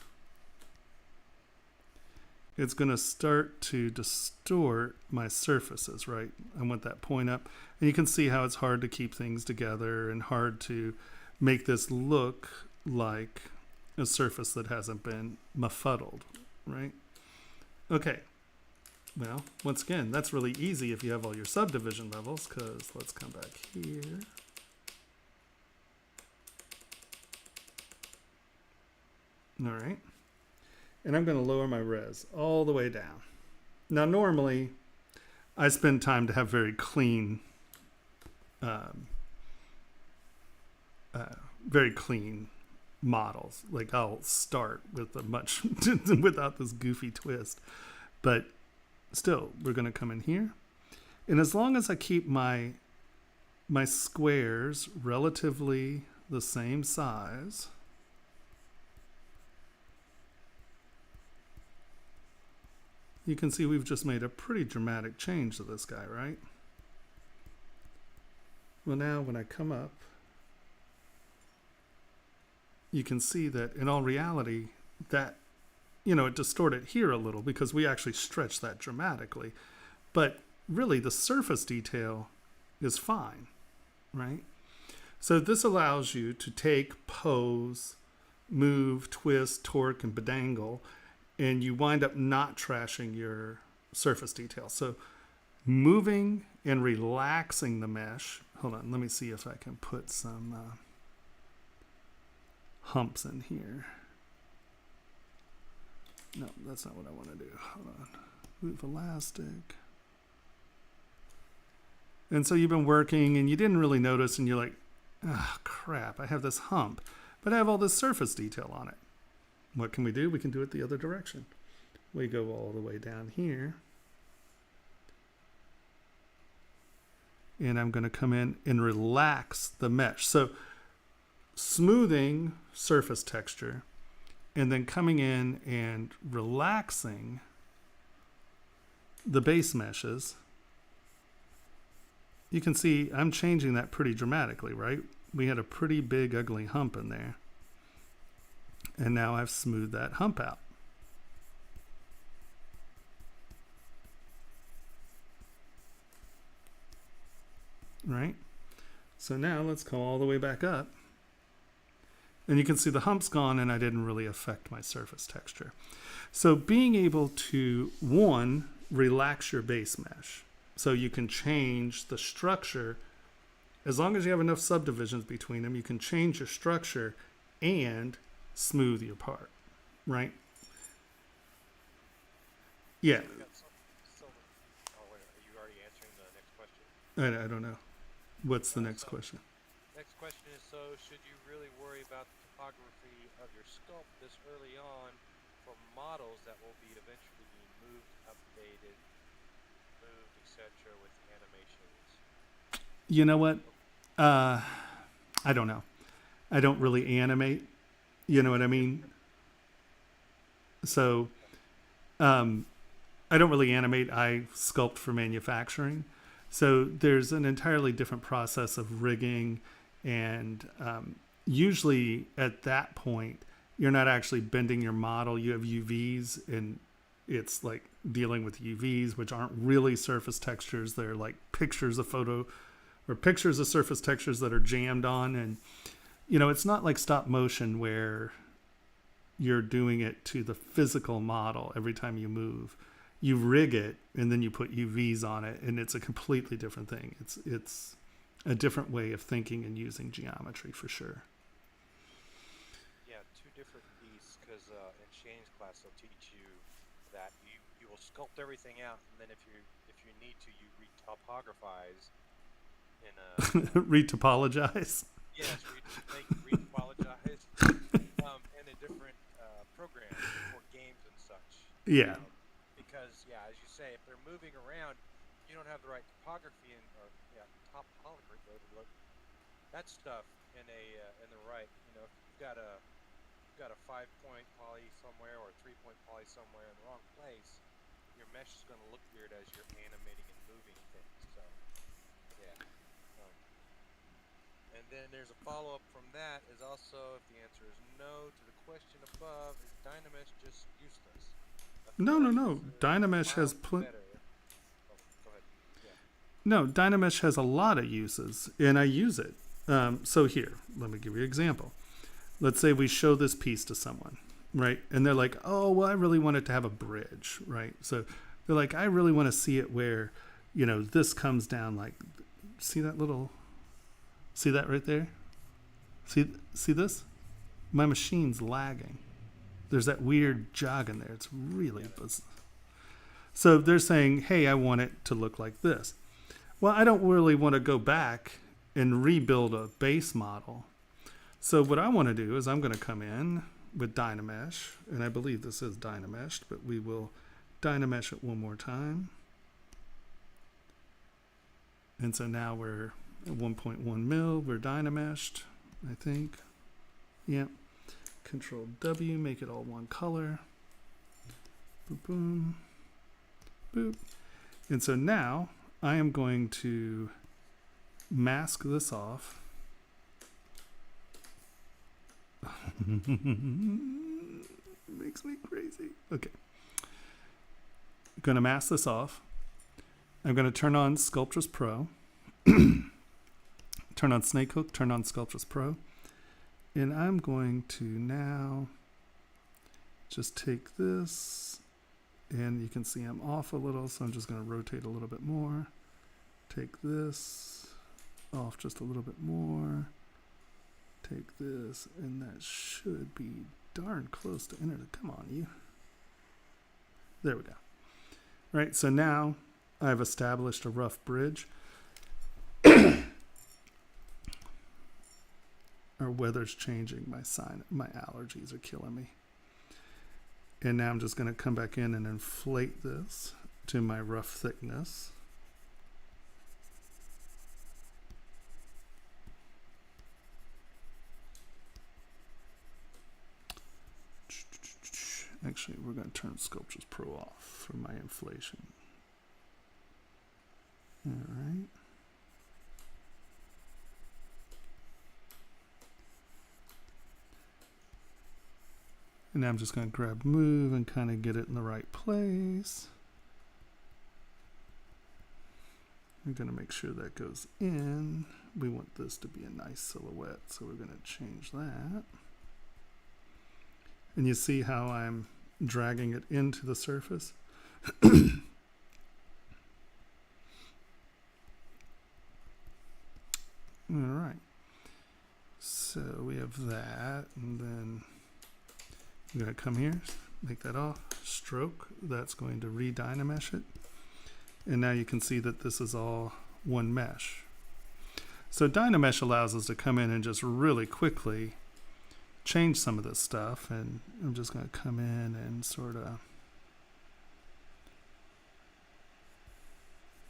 it's going to start to distort my surfaces, right? I want that point up. And you can see how it's hard to keep things together and hard to make this look like a surface that hasn't been befuddled, right? Okay. Well, once again, that's really easy if you have all your subdivision levels, because let's come back here. All right. And I'm going to lower my res all the way down. Now, normally, I spend time to have very clean, very clean models. Like I'll start with a much without this goofy twist. But still, we're going to come in here. And as long as I keep my squares relatively the same size, you can see we've just made a pretty dramatic change to this guy, right? Well, now when I come up, you can see that in all reality, that, it distorted here a little because we actually stretched that dramatically. But really, the surface detail is fine, right? So this allows you to take, pose, move, twist, torque, and bedangle, and you wind up not trashing your surface detail. So moving and relaxing the mesh. Hold on, let me see if I can put some humps in here. No, that's not what I want to do. Hold on. Move elastic. And so you've been working and you didn't really notice and you're like, oh, crap, I have this hump, but I have all this surface detail on it. What can we do? We can do it the other direction. We go all the way down here. And I'm going to come in and relax the mesh. So smoothing surface texture and then coming in and relaxing the base meshes. You can see I'm changing that pretty dramatically, right? We had a pretty big ugly hump in there. And now I've smoothed that hump out. Right? So now let's go all the way back up. And you can see the hump's gone and I didn't really affect my surface texture. So being able to, one, relax your base mesh. So you can change the structure. As long as you have enough subdivisions between them, you can change your structure and smooth your part, right? Yeah. Oh, wait, are you already answering the next question? I don't know. What's the next question? Next question is, so should you really worry about the topography of your sculpt this early on for models that will be eventually be moved, updated, moved, etc. with animations? You know what? I don't know. I don't really animate. You know what I mean? So, I don't really animate. I sculpt for manufacturing. So there's an entirely different process of rigging, and usually at that point, you're not actually bending your model. You have UVs, and it's like dealing with UVs, which aren't really surface textures. They're like pictures of pictures of surface textures that are jammed on. And, it's not like stop motion where you're doing it to the physical model every time you move. You rig it and then you put UVs on it, and it's a completely different thing. It's a different way of thinking and using geometry for sure. Yeah, two different beasts, because in Shane's class they'll teach you that you will sculpt everything out, and then if you need to, you retopographize in a Retopologize. yes, retopologize in a different program for games and such. Yeah. Because as you say, if they're moving around, you don't have the right topography topography. That stuff in the right. If you've got a 5-point poly somewhere or a 3-point poly somewhere in the wrong place, your mesh is going to look weird as you're animating and moving things. So, yeah. And then there's a follow-up from that is also, if the answer is no to the question above, is Dynamesh just useless? No. Dynamesh has Go ahead. Yeah. No, Dynamesh has a lot of uses, and I use it. So here, let me give you an example. Let's say we show this piece to someone, right? And they're like, oh, well, I really want it to have a bridge, right? So they're like, I really want to see it where, this comes down like, see that right there? See this? My machine's lagging. There's that weird jog in there. It's really bizarre. So they're saying, hey, I want it to look like this. Well, I don't really want to go back and rebuild a base model. So what I want to do is I'm going to come in with Dynamesh, and I believe this is Dynameshed, but we will Dynamesh it one more time. And so now we're at 1.1 mil, we're Dynameshed, I think. Yep. Control W, make it all one color. Boop, boom, boop. And so now I am going to mask this off. Makes me crazy. Okay. I'm going to mask this off. I'm going to turn on Sculptress Pro. Turn on Snakehook, turn on Sculptress Pro. And I'm going to now just take this, and you can see I'm off a little, so I'm just going to rotate a little bit more. Take this off just a little bit more. Take this, and that should be darn close to enter. Come on, you. There we go. Right, so now I've established a rough bridge. Our weather's changing. My allergies are killing me. And now I'm just going to come back in and inflate this to my rough thickness. Actually, we're going to turn Sculptures Pro off for my inflation. All right. And now I'm just going to grab move and kind of get it in the right place. I'm going to make sure that goes in. We want this to be a nice silhouette, so we're going to change that. And you see how I'm dragging it into the surface? All right. So we have that, and then I'm going to come here, make that off, stroke. That's going to re-Dynamesh it. And now you can see that this is all one mesh. So Dynamesh allows us to come in and just really quickly change some of this stuff. And I'm just going to come in and sort of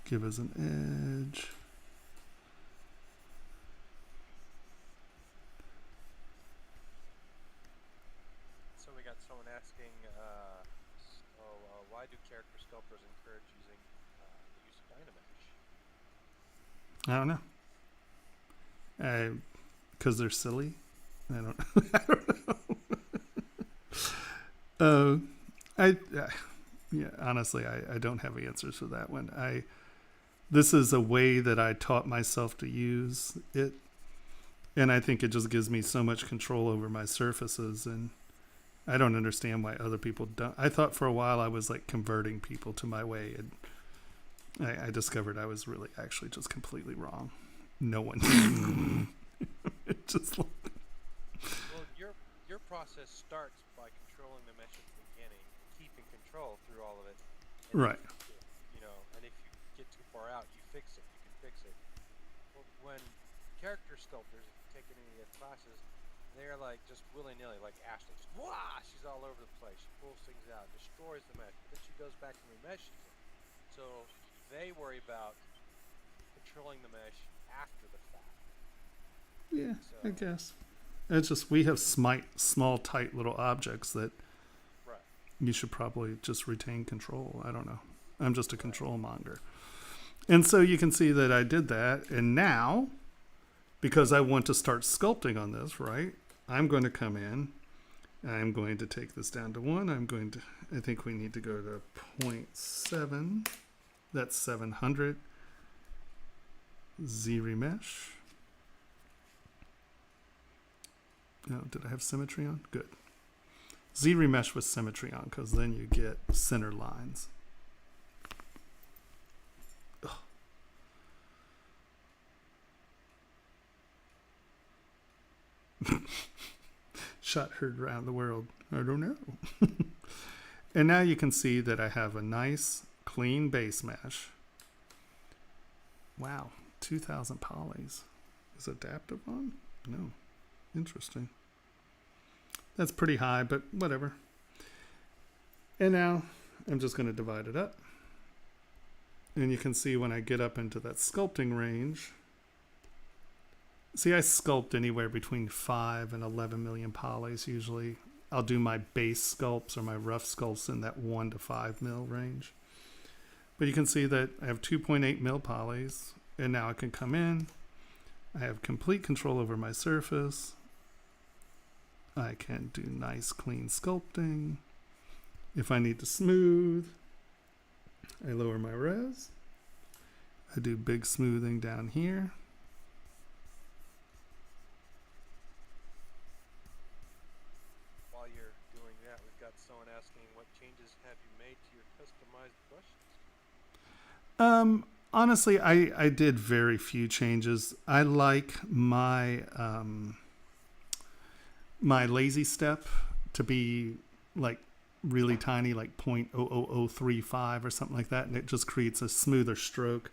give us an edge. Why do character sculptors encourage using the use of Dynamesh? I don't know. Because they're silly. I don't know. Yeah, honestly, I don't have answers for that one. This is a way that I taught myself to use it, and I think it just gives me so much control over my surfaces, and I don't understand why other people don't. I thought for a while I was like converting people to my way, and I discovered I was really actually just completely wrong. No one. It just. Well, your process starts by controlling the mesh at the beginning, keeping control through all of it. Right. You know, and if you get too far out, you fix it. You can fix it. Well, when character sculptors, if you take any of their classes, they're like just willy-nilly, like Ashley. Just, wah! She's all over the place. She pulls things out, destroys the mesh. Then she goes back and remeshes it. So they worry about controlling the mesh after the fact. Yeah, so, I guess. It's just we have small, tight little objects that you should probably just retain control. I don't know. I'm just a control monger. And so you can see that I did that. And now, because I want to start sculpting on this, right, I'm going to come in. I'm going to take this down to 1. I think we need to go to 0.7. That's 700. ZBrush. Oh, did I have symmetry on? Good. ZBrush with symmetry on, because then you get center lines. Ugh. shot heard around the world? I don't know. And now you can see that I have a nice clean base mesh. Wow, 2,000 polys. Is adaptive on? No. Interesting. That's pretty high, but whatever. And now I'm just going to divide it up. And you can see when I get up into that sculpting range, see, I sculpt anywhere between 5 and 11 million polys usually. I'll do my base sculpts or my rough sculpts in that 1 to 5 mil range. But you can see that I have 2.8 mil polys, and now I can come in. I have complete control over my surface. I can do nice clean sculpting. If I need to smooth, I lower my res. I do big smoothing down here. While you're doing that, we've got someone asking, what changes have you made to your customized brushes? Honestly, I did very few changes. I like my my lazy step to be like really tiny, like 0.00035 or something like that, and it just creates a smoother stroke.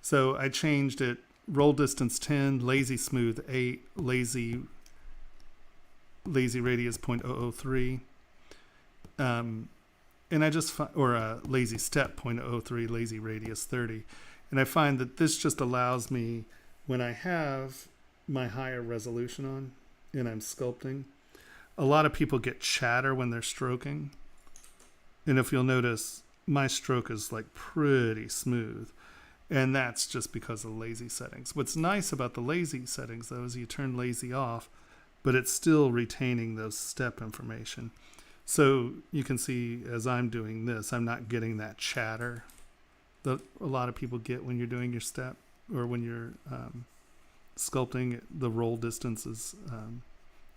So I changed it, roll distance 10, lazy smooth 8, lazy radius 0.003. And I just or lazy step 0.03, lazy radius 30. And I find that this just allows me, when I have my higher resolution on and I'm sculpting, a lot of people get chatter when they're stroking. And if you'll notice, my stroke is like pretty smooth. And that's just because of lazy settings. What's nice about the lazy settings, though, is you turn lazy off, but it's still retaining those step information. So you can see as I'm doing this, I'm not getting that chatter that a lot of people get when you're doing your step or when you're sculpting. The roll distance is,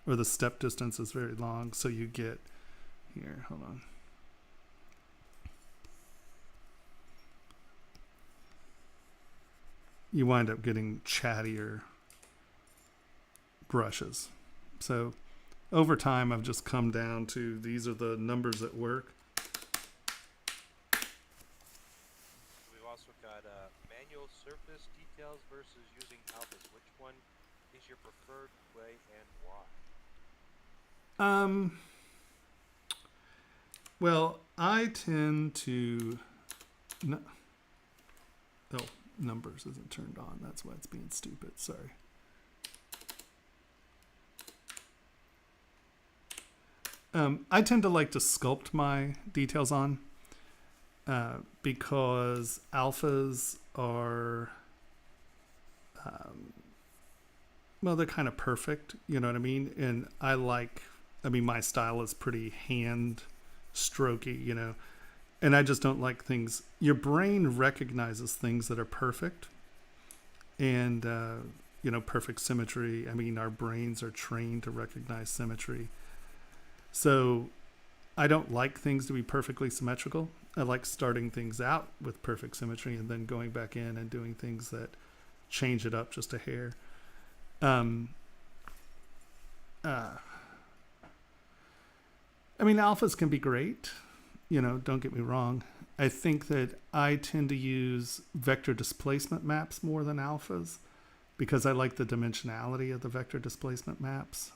or the step distance is very long. So you get, here, hold on. You wind up getting chattier brushes. So over time, I've just come down to these are the numbers that work. We've also got manual surface details versus using alphas. Which one is your preferred way and why? Well, I tend to numbers isn't turned on. That's why it's being stupid. Sorry. I tend to like to sculpt my details on because alphas are, well, they're kind of perfect. You know what I mean? And my style is pretty hand strokey, you know. And I just don't like things. Your brain recognizes things that are perfect and, perfect symmetry. I mean, our brains are trained to recognize symmetry. So I don't like things to be perfectly symmetrical. I like starting things out with perfect symmetry and then going back in and doing things that change it up just a hair. Alphas can be great. Don't get me wrong. I think that I tend to use vector displacement maps more than alphas because I like the dimensionality of the vector displacement maps.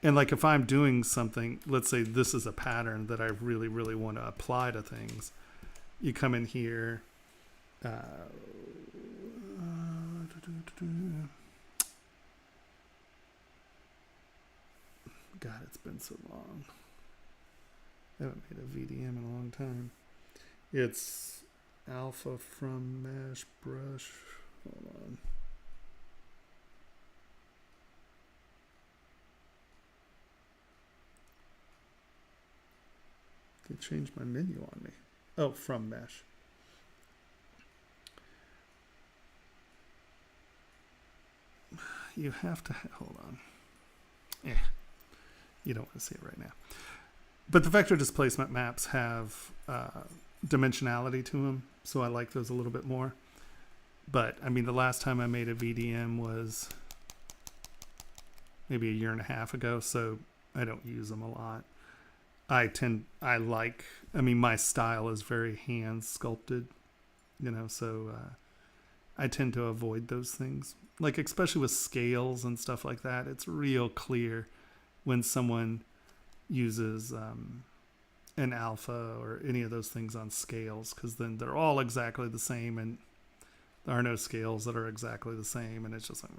And like if I'm doing something, let's say this is a pattern that I really, really want to apply to things. You come in here. God, it's been so long. I haven't made a VDM in a long time. It's alpha from mesh brush. Hold on. They changed my menu on me. Oh, from mesh. You have to hold on. You don't want to see it right now. But the vector displacement maps have dimensionality to them, so I like those a little bit more. But the last time I made a VDM was maybe a year and a half ago, so I don't use them a lot. My style is very hand sculpted, so I tend to avoid those things. Like, especially with scales and stuff like that, it's real clear when someone uses an alpha or any of those things on scales, because then they're all exactly the same, and there are no scales that are exactly the same, and it's just like,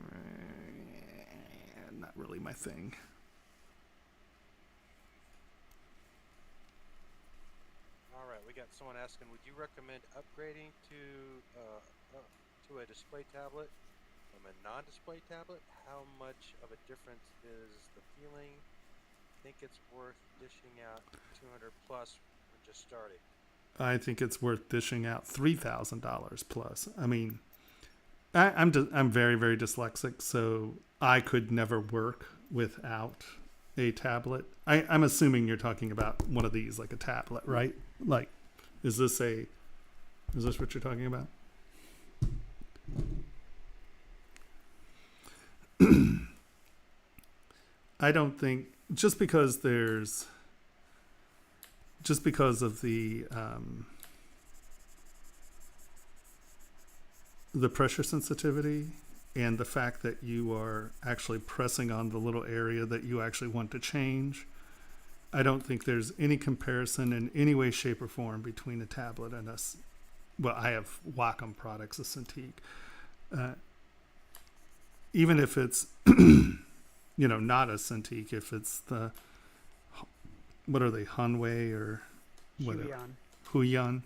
not really my thing. All right, we got someone asking, would you recommend upgrading to a display tablet from a non-display tablet? How much of a difference is the feeling? Think it's worth dishing out $200 plus for just starting? I think it's worth dishing out $3,000 plus. I mean, I'm very, very dyslexic, so I could never work without a tablet. I'm assuming you're talking about one of these, like a tablet, right? Like, is this what you're talking about? I don't think, just because of the pressure sensitivity and the fact that you are actually pressing on the little area that you actually want to change, I don't think there's any comparison in any way, shape, or form between a tablet and I have Wacom products, a Cintiq. Even if it's not a Cintiq, if it's the, what are they, Hanwei or whatever? Huion.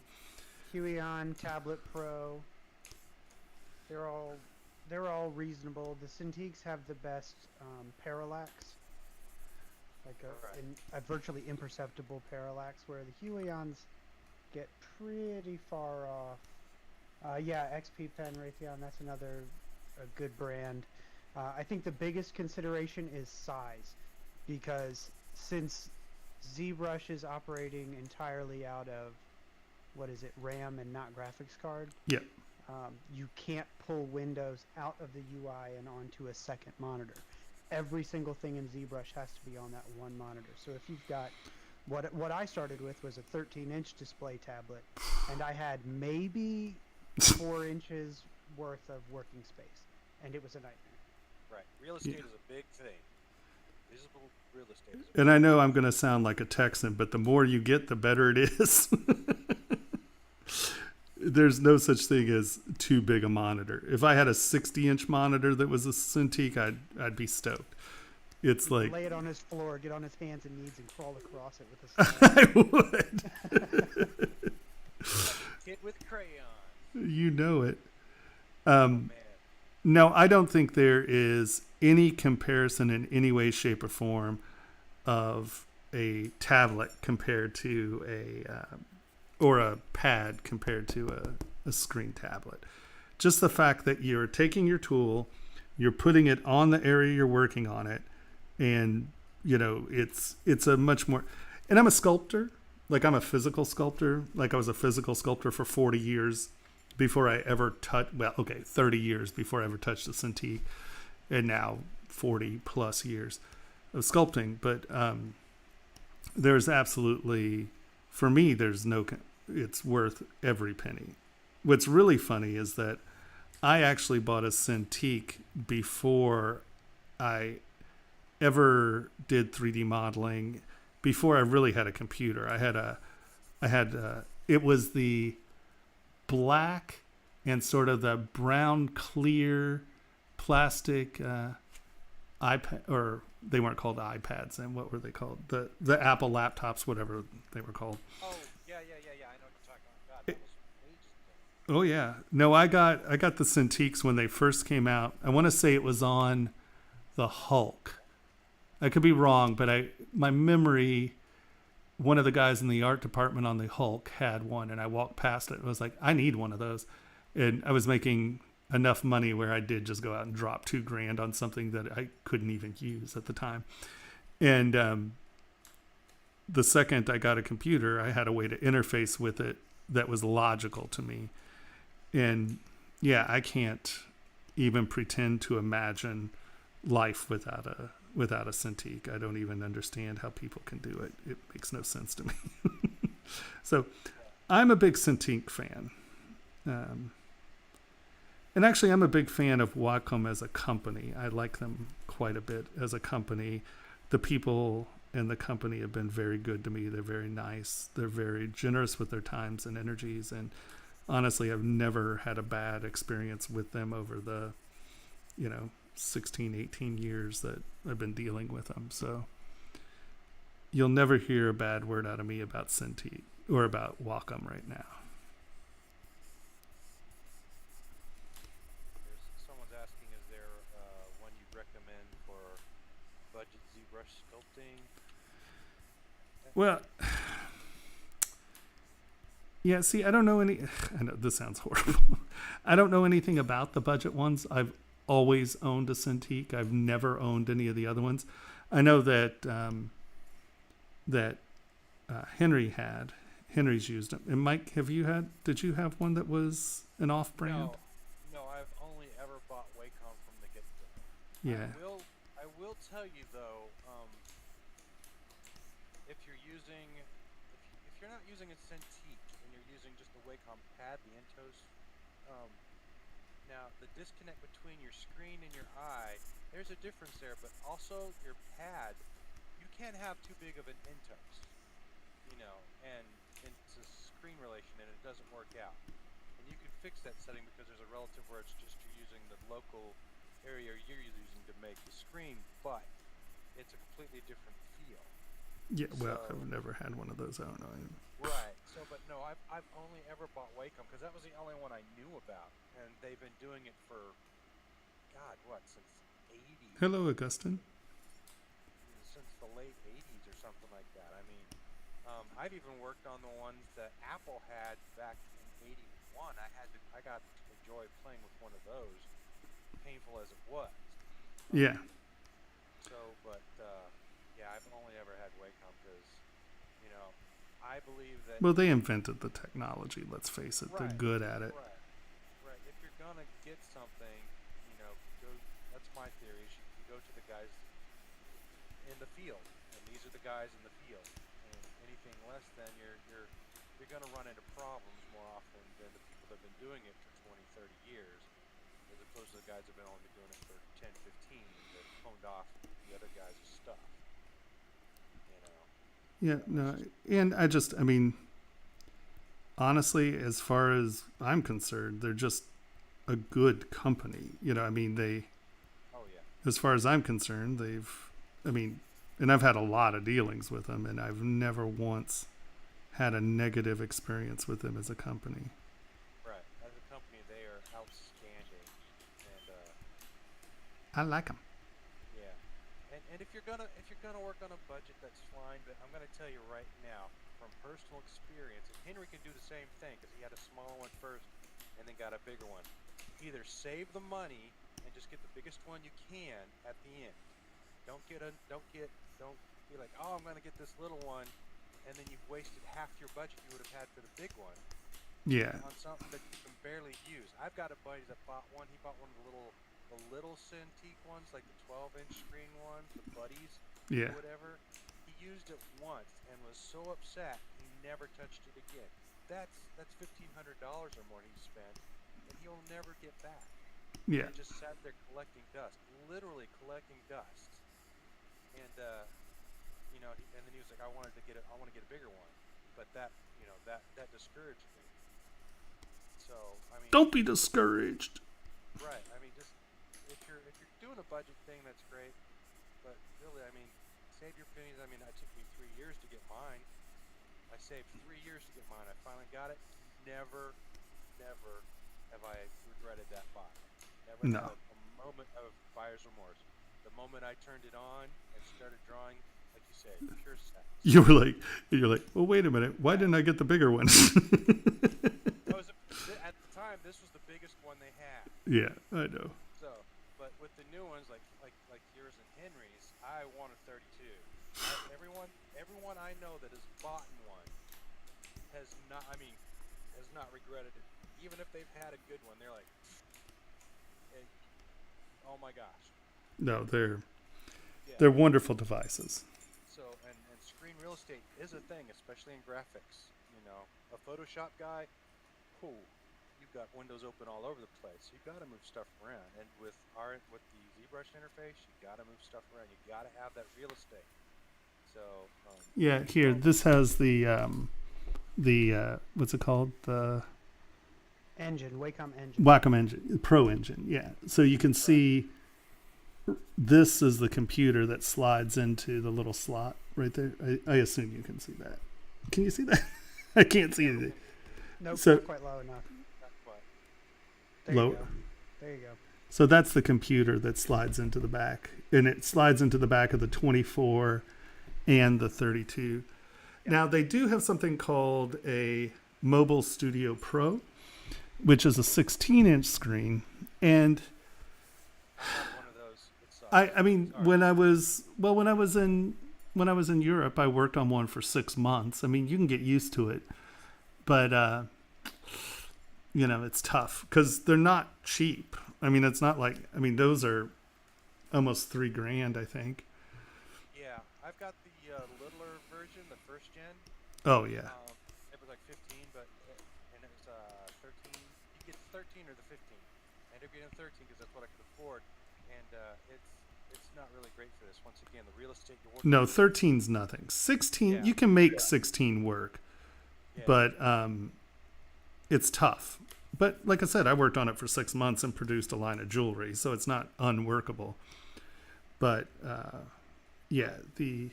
Huion, Tablet Pro. They're all reasonable. The Cintiqs have the best parallax, like a virtually imperceptible parallax, where the Huions get pretty far off. XP Pen, Raytheon, that's another a good brand. I think the biggest consideration is size, because since ZBrush is operating entirely out of, RAM and not graphics card. Yep. You can't pull windows out of the UI and onto a second monitor. Every single thing in ZBrush has to be on that one monitor. So if you've got, what I started with was a 13-inch display tablet, and I had maybe 4 inches worth of working space, and it was a nightmare. Right. Real estate is a big thing. Visible real estate. And I know I'm going to sound like a Texan, but the more you get, the better it is. There's no such thing as too big a monitor. If I had a 60-inch monitor that was a Cintiq, I'd be stoked. It's like, lay it on his floor, get on his hands and knees, and crawl across it with a I would. Kid with crayons. You know it. Man. No, I don't think there is any comparison in any way, shape, or form of a tablet compared to or a pad compared to a screen tablet. Just the fact that you're taking your tool, you're putting it on the area you're working on it, and it's a much more. And I'm a sculptor, like I'm a physical sculptor, like I was a physical sculptor for 40 years before I ever touched. 30 years before I ever touched a Cintiq, and now 40 plus years of sculpting. But there's absolutely, for me, it's worth every penny. What's really funny is that I actually bought a Cintiq before I ever did 3D modeling, before I really had a computer. It was the black and sort of the brown clear plastic iPad, or they weren't called iPads, and what were they called? The Apple laptops, whatever they were called. Oh, yeah. I know what you're talking about. God, that was ages ago. Oh yeah. No, I got the Cintiqs when they first came out. I want to say it was on the Hulk. I could be wrong, but my memory, one of the guys in the art department on the Hulk had one, and I walked past it and was like, I need one of those. And I was making enough money where I did just go out and drop $2,000 on something that I couldn't even use at the time. And the second I got a computer, I had a way to interface with it that was logical to me. And yeah, I can't even pretend to imagine life without without a Cintiq. I don't even understand how people can do it. It makes no sense to me. So I'm a big Cintiq fan. And actually, I'm a big fan of Wacom as a company. I like them quite a bit as a company. The people in the company have been very good to me. They're very nice. They're very generous with their times and energies. And honestly, I've never had a bad experience with them over the, 16, 18 years that I've been dealing with them. So you'll never hear a bad word out of me about Cintiq or about Wacom right now. Someone's asking, is there one you recommend for budget ZBrush sculpting? Well, yeah, see, I don't know any. I know this sounds horrible. I don't know anything about the budget ones. I've always owned a Cintiq. I've never owned any of the other ones. I know that Henry's used them. And Mike, did you have one that was an off-brand? No, I've only ever bought Wacom from the get-go. Yeah. I will tell you though, if you're not using a Cintiq and you're using just the Wacom pad, the Intos, now the disconnect between your screen and your eye, there's a difference there, but also your pad, you can't have too big of an Intos, and it's a screen relation and it doesn't work out. And you can fix that setting because there's a relative where it's just you're using the local area you're using to make the screen, but it's a completely different feel. Yeah, well, I've never had one of those. I don't know. Right. So, but no, I've only ever bought Wacom because that was the only one I knew about, and they've been doing it for, since '80s. Hello, Augustine. Since the late '80s or something like that. I mean, I've even worked on the ones that Apple had back in '81. I got to enjoy playing with one of those, painful as it was. Yeah. So, but yeah, I've only ever had Wacom because, I believe that. Well, they invented the technology. Let's face it; Right, they're good at it. Right. If you're gonna get something, go. That's my theory. Is you go to the guys in the field, and these are the guys in the field. And anything less than you're gonna run into problems more often than the people that have been doing it for 20, 30 years, as opposed to the guys that have been only doing it for 10, 15. They've honed off the other guys' stuff. Yeah, no, and honestly, as far as I'm concerned, they're just a good company. They, Oh yeah. as far as I'm concerned, and I've had a lot of dealings with them, and I've never once had a negative experience with them as a company. Right. As a company, they are outstanding, and I like them. yeah. And if you're gonna work on a budget, that's fine. But I'm gonna tell you right now, from personal experience, and Henry can do the same thing because he had a smaller one first, and then got a bigger one. Either save the money and just get the biggest one you can at the end. Don't be like, oh, I'm gonna get this little one, and then you've wasted half your budget you would have had for the big one. Yeah. On something that you can barely use. I've got a buddy that bought one. He bought one of the little Cintiq ones, like the 12-inch screen ones, the buddies, Yeah. or whatever. He used it once and was so upset he never touched it again. That's $1,500 or more he spent, and he'll never get back. Yeah. He just sat there collecting dust, literally collecting dust. And and then he was like, I want to get a bigger one, but that discouraged me. So I mean, Don't be discouraged. right? I mean, just if you're doing a budget thing, that's great, but really, I mean, save your pennies. I mean, it took me 3 years to get mine. I saved 3 years to get mine. I finally got it. Never have I regretted that buy. Never No. had a moment of buyer's remorse. The moment I turned it on and started drawing, like you say, pure sex. You're like, well, wait a minute. Why didn't I get the bigger one? At the time, this was the biggest one they had. Yeah, I know. So, but with the new ones, like yours and Henry's, I want a 32. Everyone I know that has bought one has not regretted it. Even if they've had a good one, they're like, oh my gosh. No, Yeah. They're wonderful devices. So, and screen real estate is a thing, especially in graphics. You know, a Photoshop guy, cool. You've got windows open all over the place. You got to move stuff around. And with the ZBrush interface, you got to move stuff around. You got to have that real estate. So. Yeah, here this has the what's it called, the Engine, Wacom engine. Wacom engine, Pro engine. Yeah, so you can see this is the computer that slides into the little slot right there. I assume you can see that. Can you see that? I can't see anything. Nope, So- not quite low enough. Not quite. There Low- you go. There you go. So that's the computer that slides into the back, and it slides into the back of the 24 and the 32. Now they do have something called a Mobile Studio Pro, which is a 16-inch screen, and Not one of those. It sucks. I mean Sorry. when I was in Europe, I worked on one for 6 months. I mean, you can get used to it, but you know, it's tough because they're not cheap. I mean, it's not like, I mean, those are almost $3,000, I think. Yeah, I've got the littler version, the first gen. Oh yeah. It was like 15, and it was 13. You get 13 or the 15. I ended up getting 13 because that's what I could afford, and it's not really great for this. Once again, the real estate you're working. No, 13's nothing. 16, Yeah. you can make 16 work, Yeah. but it's tough. But like I said, I worked on it for 6 months and produced a line of jewelry, so it's not unworkable. But yeah, the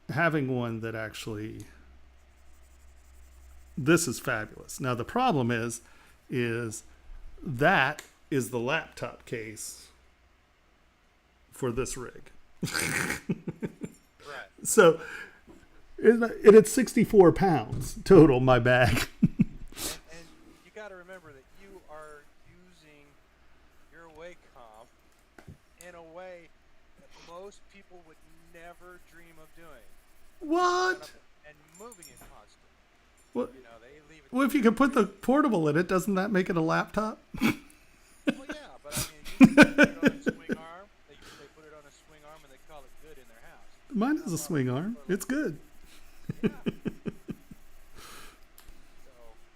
having one that actually, this is fabulous. Now the problem is that is the laptop case for this rig. Right. So it's 64 pounds total, my bag. And you got to remember that you are using your Wacom in a way that most people would never dream of doing. What? And moving it constantly. Well, You know, they leave it. well, if you can put the portable in it, doesn't that make it a laptop? Well, yeah, but I mean, you can put it on a swing arm. They put it on a swing arm and they call it good in their house. Mine is a swing arm. It's good. Yeah. So,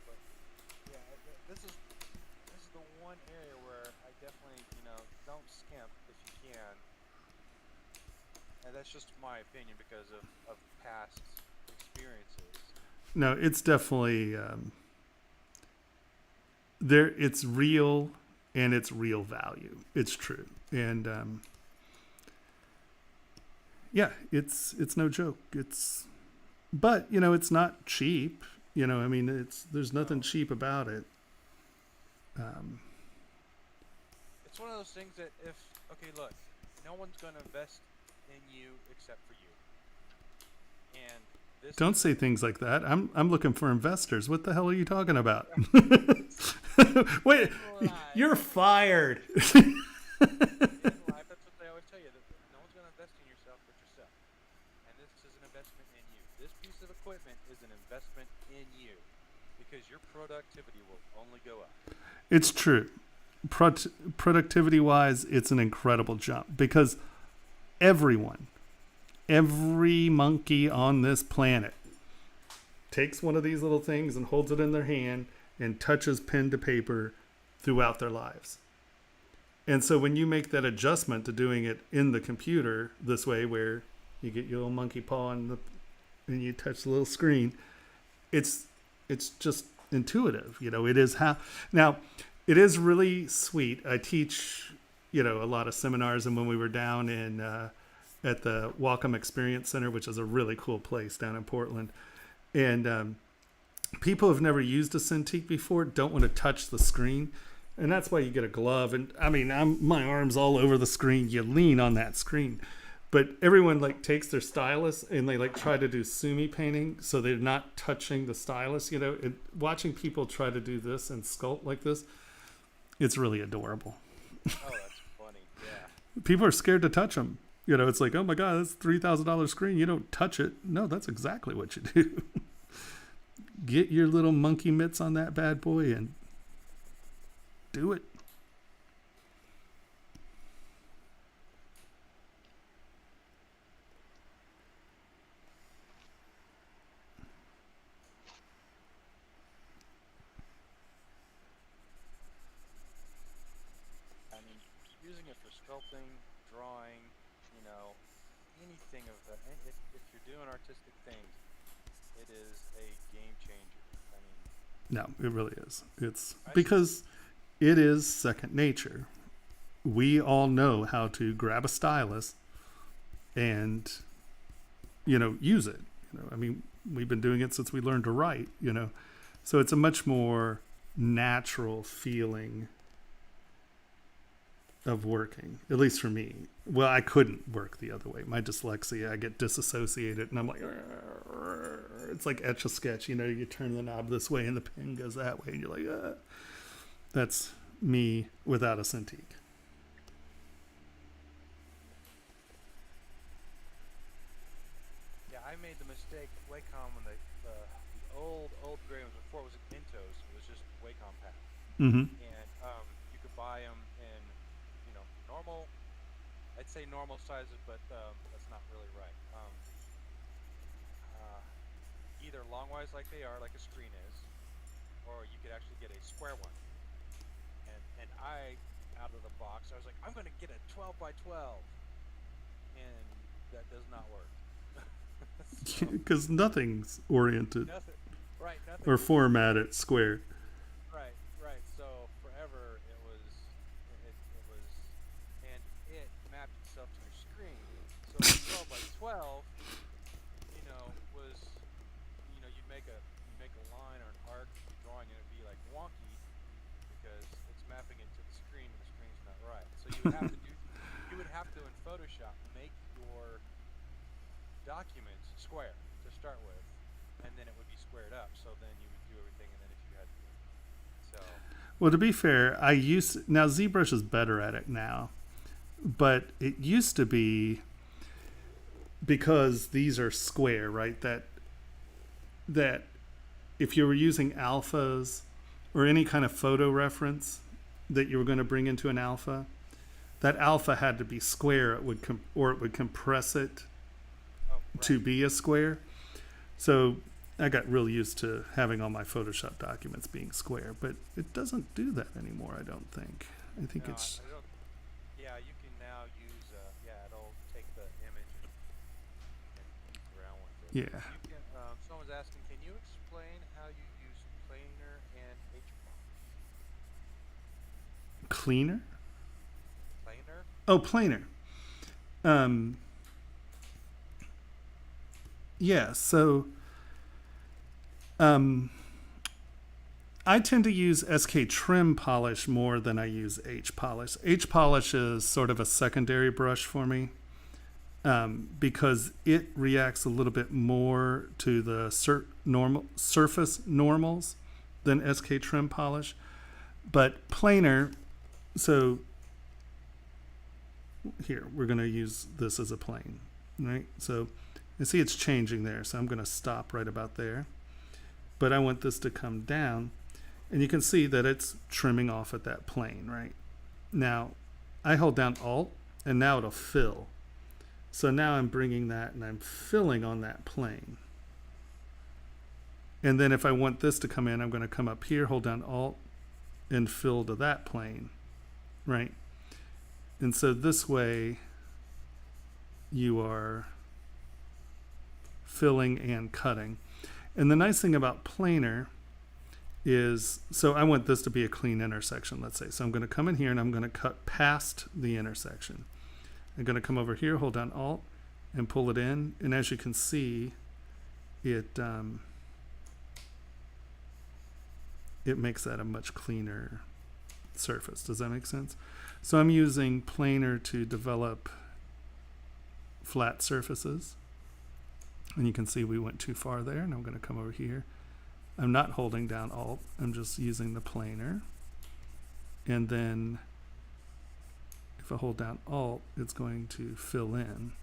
but yeah, this is the one area where I definitely, don't skimp if you can. And that's just my opinion because of past experiences. No, it's definitely there. It's real, and it's real value. It's true, and yeah, it's no joke. But it's not cheap. I mean, there's nothing cheap about it. It's one of those things that look, no one's going to invest in you except for you. And this Don't say things like that. I'm looking for investors. What the hell are you talking about? Wait, you're fired. in life, that's what they always tell you, that no one's going to invest in yourself but yourself. And this is an investment in you. This piece of equipment is an investment in you because your productivity will only go up. It's true. Productivity-wise, it's an incredible jump because every monkey on this planet takes one of these little things and holds it in their hand and touches pen to paper throughout their lives. And so when you make that adjustment to doing it in the computer this way, where you get your little monkey paw and you touch the little screen, it's just intuitive. It is how now. It is really sweet. I teach, a lot of seminars, and when we were down in at the Wacom Experience Center, which is a really cool place down in Portland, and people who've never used a Cintiq before don't want to touch the screen, and that's why you get a glove. And I mean, my arm's all over the screen. You lean on that screen, but everyone takes their stylus and they try to do sumi painting, so they're not touching the stylus. And watching people try to do this and sculpt like this. It's really adorable. Oh, that's funny. Yeah. People are scared to touch them. It's like, oh my God, that's $3,000 screen. You don't touch it. No, that's exactly what you do. Get your little monkey mitts on that bad boy and do it. sculpting, drawing, you know, anything of that. If you're doing artistic things, it is a game changer. I mean, No, it really is. It's I because it is second nature. We all know how to grab a stylus and, use it. I mean, we've been doing it since we learned to write, So it's a much more natural feeling of working, at least for me. Well, I couldn't work the other way. My dyslexia, I get disassociated and I'm like, it's like Etch a Sketch, you turn the knob this way and the pen goes that way and you're like, That's me without a Cintiq. Yeah, I made the mistake. Wacom when the old gray ones before it was Intos, it was just Wacom pack, Mm-hmm. and you could buy them in, normal. I'd say normal sizes, but that's not really right. Either longwise like they are, like a screen is, or you could actually get a square one. And I, out of the box, I was like, I'm going to get a 12 by 12, and that does not work. Because nothing's oriented Nothing, right? Nothing. or formatted square. Right. So forever it was, and it mapped itself to your screen. So the 12 by 12, was, you'd make a line or an arc drawing, and it'd be like wonky because it's mapping it to the screen, and the screen's not right. So you would have to in Photoshop make your documents square to start with, and then it would be squared up. So then you would do everything, and then if you had to, so. Well, to be fair, now ZBrush is better at it now, but it used to be, because these are square, right? That if you were using alphas or any kind of photo reference that you were going to bring into an alpha, that alpha had to be square. It would it would compress it to be a square. So I got real used to having all my Photoshop documents being square, but it doesn't do that anymore, I don't think. I think No, it's... I don't, yeah, you can now use, it'll take the image and move around with it. Yeah. You can, someone's asking, can you explain how you use planer and H-bomb? Cleaner? Planer? Oh, planar. Yeah, so I tend to use SK Trim Polish more than I use H Polish. H Polish is sort of a secondary brush for me because it reacts a little bit more to the surface normals than SK Trim Polish. But planar, so here, we're going to use this as a plane, right? So you see it's changing there, so I'm going to stop right about there. But I want this to come down, and you can see that it's trimming off at that plane, right? Now, I hold down Alt, and now it'll fill. So now I'm bringing that, and I'm filling on that plane. And then if I want this to come in, I'm going to come up here, hold down Alt, and fill to that plane, right? And so this way, you are filling and cutting. And the nice thing about planar is, so I want this to be a clean intersection, let's say. So I'm going to come in here and I'm going to cut past the intersection. I'm going to come over here, hold down Alt, and pull it in. And as you can see, it makes that a much cleaner surface. Does that make sense? So I'm using planar to develop flat surfaces. And you can see we went too far there, and I'm going to come over here. I'm not holding down Alt. I'm just using the planar. And then if I hold down Alt, it's going to fill in.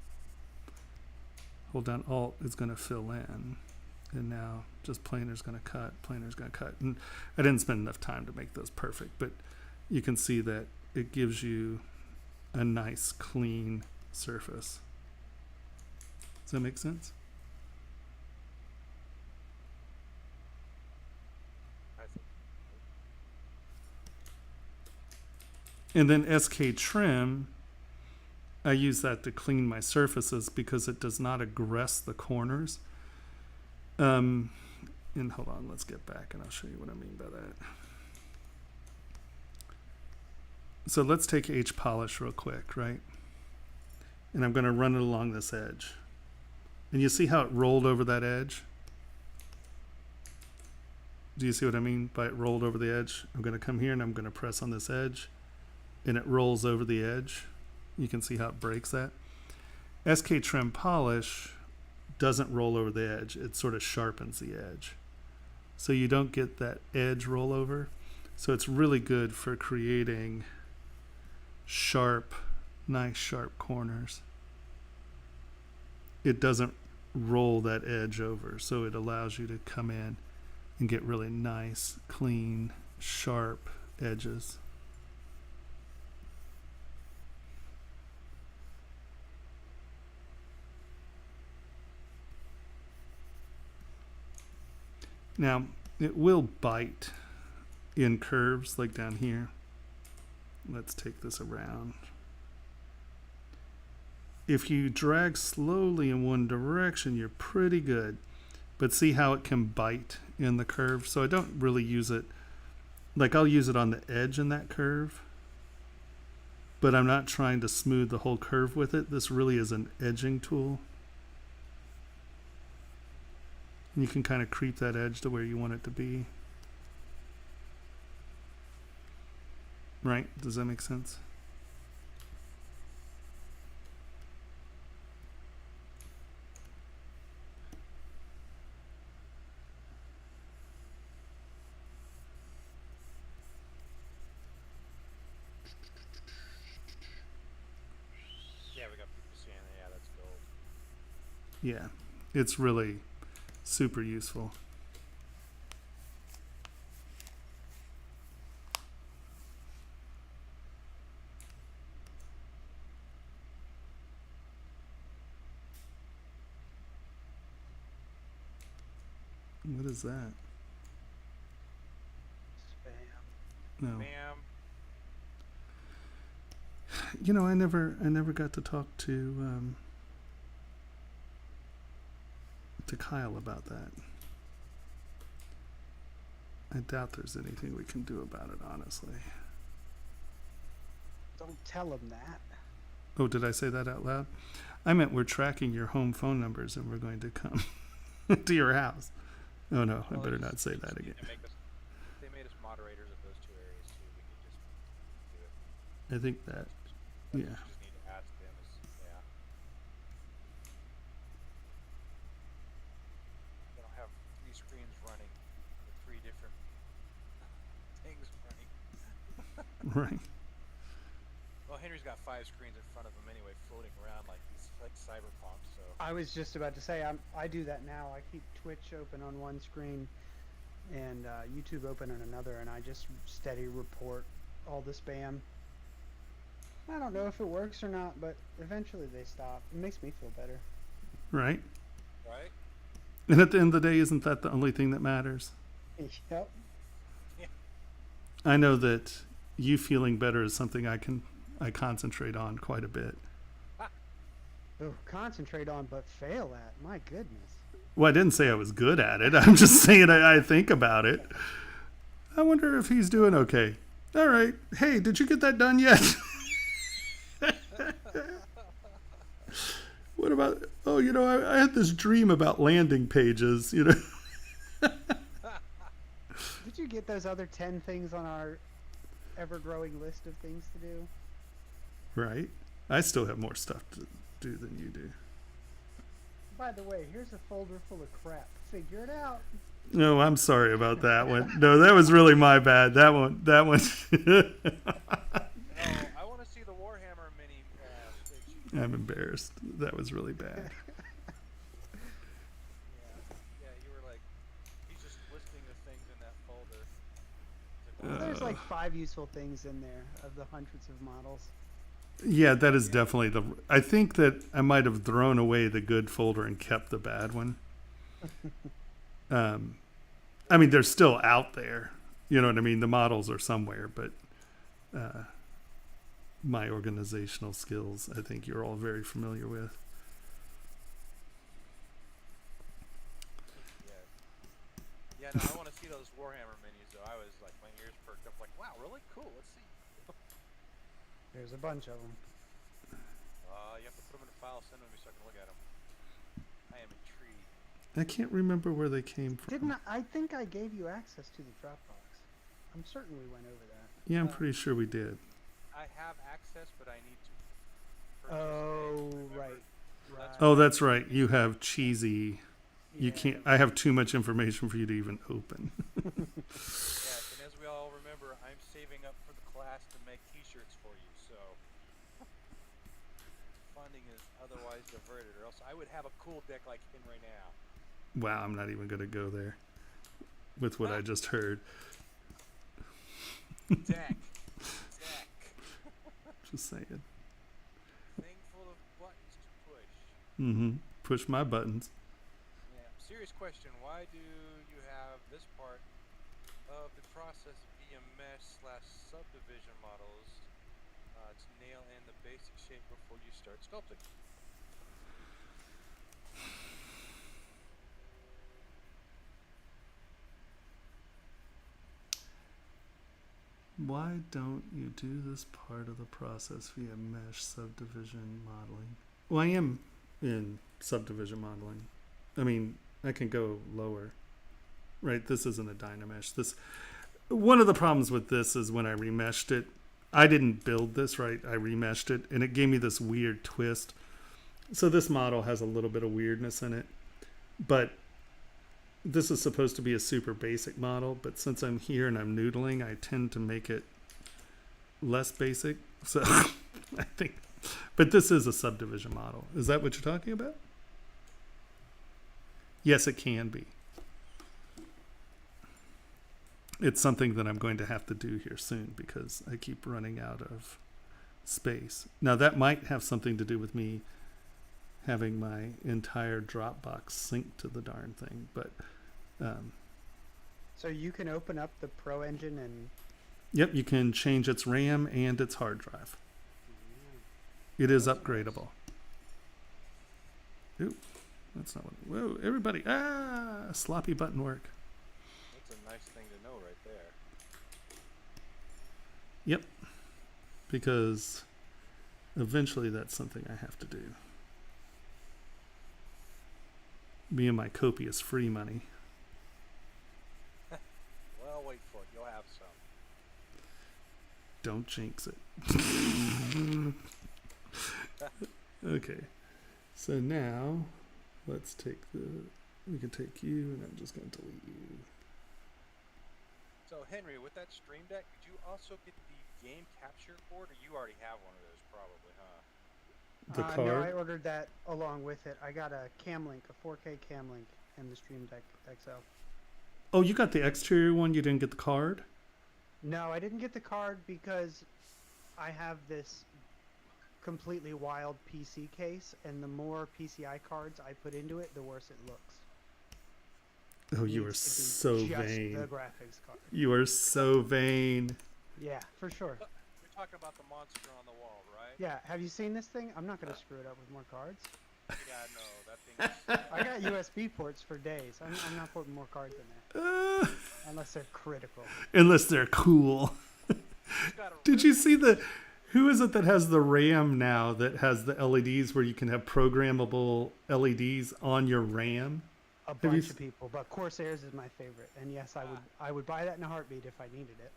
Hold down Alt, it's going to fill in. And now just planar's going to cut, planar's going to cut. And I didn't spend enough time to make those perfect, but you can see that it gives you a nice, clean surface. Does that make sense? And then SK Trim I use that to clean my surfaces because it does not aggress the corners. And hold on, let's get back and I'll show you what I mean by that. So let's take H polish real quick, right? And I'm going to run it along this edge. And you see how it rolled over that edge? Do you see what I mean by it rolled over the edge? I'm going to come here and I'm going to press on this edge and it rolls over the edge. You can see how it breaks that. SK Trim Polish doesn't roll over the edge. It sort of sharpens the edge. So you don't get that edge rollover. So it's really good for creating sharp, nice sharp corners. It doesn't roll that edge over. So it allows you to come in and get really nice, clean, sharp edges. Now, it will bite in curves like down here. Let's take this around. If you drag slowly in one direction, you're pretty good. But see how it can bite in the curve? So I don't really use it, like I'll use it on the edge in that curve, but I'm not trying to smooth the whole curve with it. This really is an edging tool. And you can kind of creep that edge to where you want it to be. Right? Does that make sense? Yeah, we got people saying, yeah, that's gold. Yeah, it's really super useful. What is that? Spam. No. Ma'am. You know, I never got to talk to Kyle about that. I doubt there's anything we can do about it, honestly. Don't tell him that. Oh, did I say that out loud? I meant we're tracking your home phone numbers and we're going to come to your house. Oh no, I Well, better they not just- say they that just need again. to make us- They made us moderators of those two areas too. We could just do it. I think that, We yeah. just need to ask them. Yeah. They don't have 3 screens running with 3 different things running. Right. Well, Henry's got 5 screens in front of him anyway, floating around like he's like cyberpunk. So I was just about to say I do that now. I keep Twitch open on one screen and YouTube open on another, and I just steady report all the spam. I don't know if it works or not, but eventually they stop. It makes me feel better. Right. right? And at the end of the day, isn't that the only thing that matters? Yep. I know that you feeling better is something I concentrate on quite a bit. Oh, concentrate on but fail at. My goodness. Well, I didn't say I was good at it. I'm just saying I think about it. I wonder if he's doing okay. All right. Hey, did you get that done yet? What about, oh, you know, I had this dream about landing pages, you know. Did you get those other 10 things on our ever-growing list of things to do? Right. I still have more stuff to do than you do. By the way, here's a folder full of crap. Figure it out. No, I'm sorry about that one. No, that was really my bad. That one. Oh, I want to see the Warhammer mini. Spreadsheet. I'm embarrassed. That was really bad. Yeah, you were like, he's just listing the things in that folder. Well, there's like 5 useful things in there of the hundreds of models. Yeah, that is definitely the. I think that I might have thrown away the good folder and kept the bad one. I mean, they're still out there. You know what I mean? The models are somewhere, but my organizational skills, I think you're all very familiar with. Yeah. Yeah, no, I want to see those Warhammer menus though. I was like, my ears perked up, like, wow, really cool. Let's see. There's a bunch of them. You have to put them in a file, send them to me so I can look at them. I am intrigued. I can't remember where they came from. Didn't I think I gave you access to the Dropbox? I'm certain we went over that. Yeah, I'm pretty sure we did. I have access, but I need to. Oh, remember. right. That's Oh, that's right. You have cheesy. You Yeah. can't. I have too much information for you to even open. Yes, and as we all remember, I'm saving up for the class to make T-shirts for you, so funding is otherwise diverted, or else I would have a cool deck like him right now. Wow, I'm not even going to go there with what I just heard. Deck. Just saying. Thing full of buttons to push. Mm-hmm. Push my buttons. Yeah. Serious question. Why do you have this part of the process via mesh/subdivision models to nail in the basic shape before you start sculpting? Why don't you do this part of the process via mesh subdivision modeling? Well, I am in subdivision modeling. I mean, I can go lower. Right, this isn't a Dynamesh. One of the problems with this is when I remeshed it, I didn't build this, right? I remeshed it, and it gave me this weird twist. So this model has a little bit of weirdness in it. But this is supposed to be a super basic model, but since I'm here and I'm noodling, I tend to make it less basic. So I think, but this is a subdivision model. Is that what you're talking about? Yes, it can be. It's something that I'm going to have to do here soon because I keep running out of space. Now that might have something to do with me having my entire Dropbox sync to the darn thing, but So you can open up the Pro Engine and... Yep, you can change its RAM and its hard drive. It is upgradable. Ooh, that's not what... Whoa, everybody. Sloppy button work. That's a nice thing to know right there. Yep, because eventually that's something I have to do. Me and my copious free money. Well, wait for it. You'll have some. Don't jinx it. Okay, so now let's take we can take you, and I'm just going to delete you. So Henry, with that Stream Deck, did you also get the game capture cord, or you already have one of those probably, huh? The No, card? I ordered that along with it. I got a cam link, a 4K cam link, and the Stream Deck XL. Oh, you got the exterior one, you didn't get the card? No, I didn't get the card because I have this completely wild PC case, and the more PCI cards I put into it, the worse it looks. Oh, you are Needs to be so just vain. the graphics card. You are so vain. Yeah, for sure. You're talking about the monster on the wall, right? Yeah, have you seen this thing? I'm not going to screw it up with more cards. Yeah, no, that thing is... I got USB ports for days. I'm not putting more cards in there. Unless they're critical. Unless they're cool. got a Did you see who is it that has the RAM now that has the LEDs where you can have programmable LEDs on your RAM? A you bunch s- of people, but Corsairs is my favorite. And yes, I would buy that in a heartbeat if I needed it.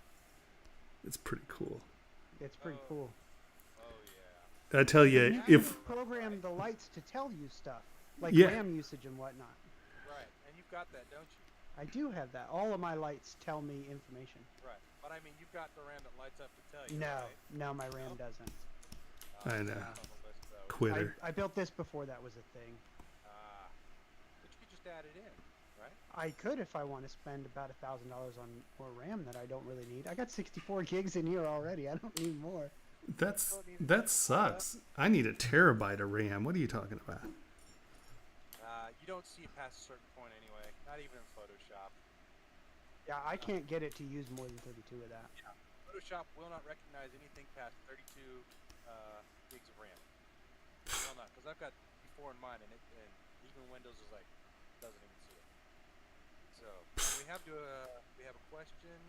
It's pretty cool. It's pretty cool. Oh, yeah. I tell You you, can if program the lights to tell you stuff, like Yeah. RAM usage and whatnot. Right, and you've got that, don't you? I do have that. All of my lights tell me information. Right. But I mean, you've got the RAM that lights up to tell you, No, right? no, my RAM doesn't. I know. That's on the list, though. quitter. I built this before that was a thing. But you could just add it in, right? I could if I want to spend about $1,000 on more RAM that I don't really need. I got 64 gigs in here already. I don't need more. That sucks. I need a terabyte of RAM. What are you talking about? You don't see it past a certain point anyway. Not even in Photoshop. Yeah, I can't get it to use more than 32 of that. Photoshop will not recognize anything past 32 gigs of RAM. It will not, because I've got before in mind, and even Windows is like doesn't even see it. So we have a question.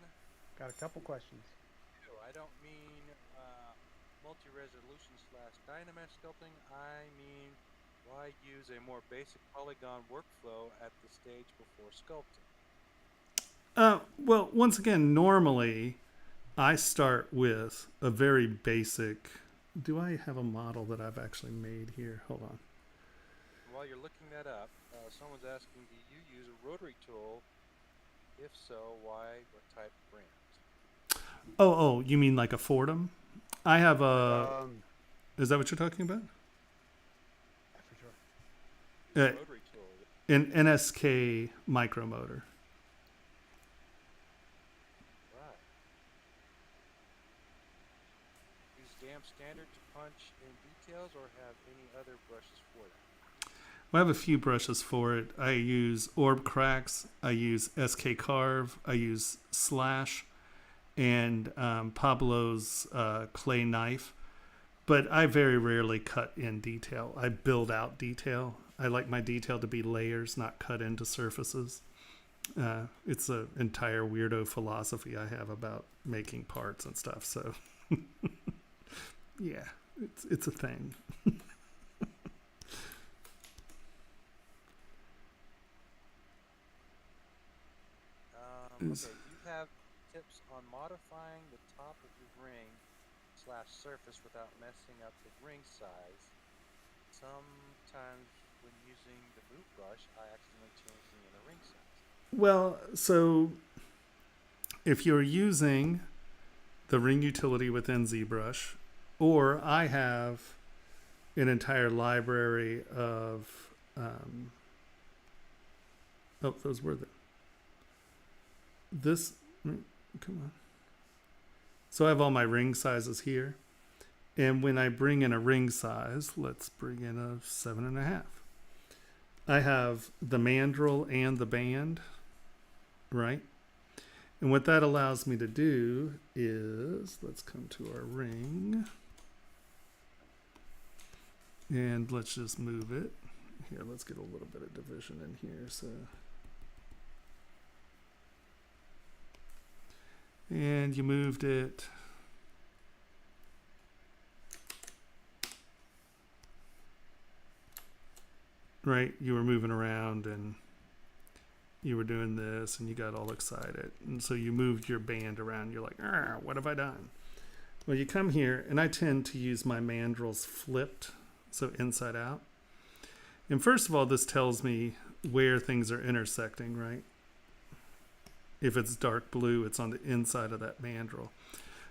Got a couple questions. No, I don't mean multi-resolution / Dynamesh sculpting. I mean, why use a more basic polygon workflow at the stage before sculpting? Well, once again, normally I start with a very basic. Do I have a model that I've actually made here? Hold on. While you're looking that up, someone's asking, do you use a rotary tool? If so, why? What type of brand? Oh, you mean like a Fordham? I have a. Is that what you're talking about? For sure. Rotary tool. An NSK micromotor. Right. Use GAM standard to punch in details, or have any other brushes for that? I have a few brushes for it. I use Orb Cracks. I use SK Carve. I use Slash, and Pablo's clay knife. But I very rarely cut in detail. I build out detail. I like my detail to be layers, not cut into surfaces. It's an entire weirdo philosophy I have about making parts and stuff. So, yeah, it's a thing. Okay, you have tips on modifying the top of your ring / surface without messing up the ring size. Sometimes when using the move brush, I accidentally change the inner ring size. Well, so if you're using the ring utility within ZBrush, or I have an entire library of, those were come on. So I have all my ring sizes here. And when I bring in a ring size, let's bring in a 7.5. I have the mandrel and the band, right? And what that allows me to do is, let's come to our ring. And let's just move it. Here, let's get a little bit of division in here. And you moved it. Right, you were moving around and you were doing this and you got all excited. And so you moved your band around. You're like, what have I done? Well, you come here, and I tend to use my mandrels flipped, so inside out. And first of all, this tells me where things are intersecting, right? If it's dark blue, it's on the inside of that mandrel.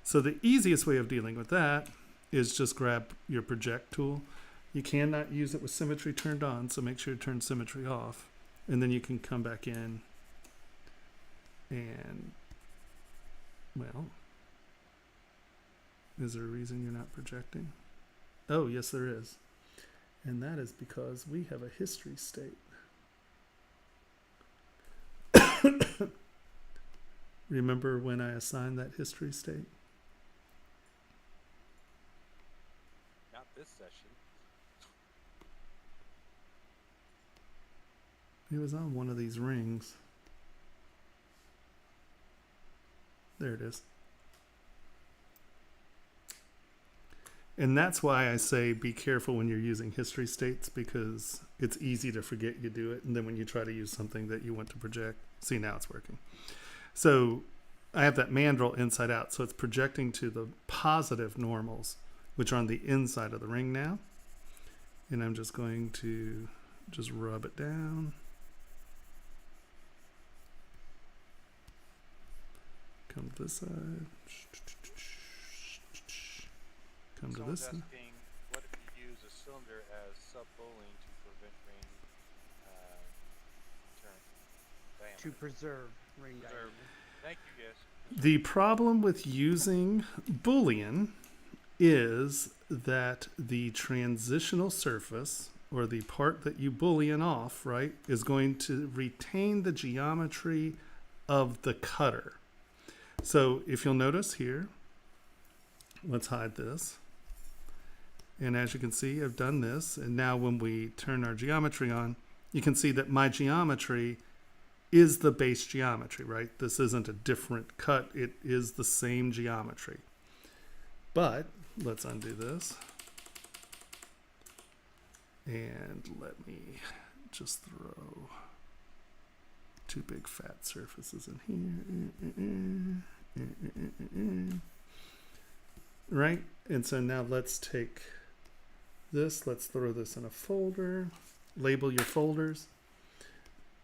So the easiest way of dealing with that is just grab your project tool. You cannot use it with symmetry turned on, so make sure you turn symmetry off. And then you can come back in and, well, is there a reason you're not projecting? Oh, yes, there is. And that is because we have a history state. Remember when I assigned that history state? Not this session. It was on one of these rings. There it is. And that's why I say be careful when you're using history states, because it's easy to forget you do it. And then when you try to use something that you want to project, see, now it's working. So I have that mandrel inside out. So it's projecting to the positive normals, which are on the inside of the ring now. And I'm just going to just rub it down. Come to this side. Come to this side. Asking, what if you use a cylinder as sub-bowling to prevent ring turn diameter? To preserve ring Preserve. diameter. Thank you, guys. The problem with using Boolean is that the transitional surface, or the part that you Boolean off, right, is going to retain the geometry of the cutter. So if you'll notice here, let's hide this. And as you can see, I've done this. And now when we turn our geometry on, you can see that my geometry is the base geometry, right? This isn't a different cut. It is the same geometry. But let's undo this. And let me just throw two big fat surfaces in here. Right? And so now let's take this, let's throw this in a folder. Label your folders.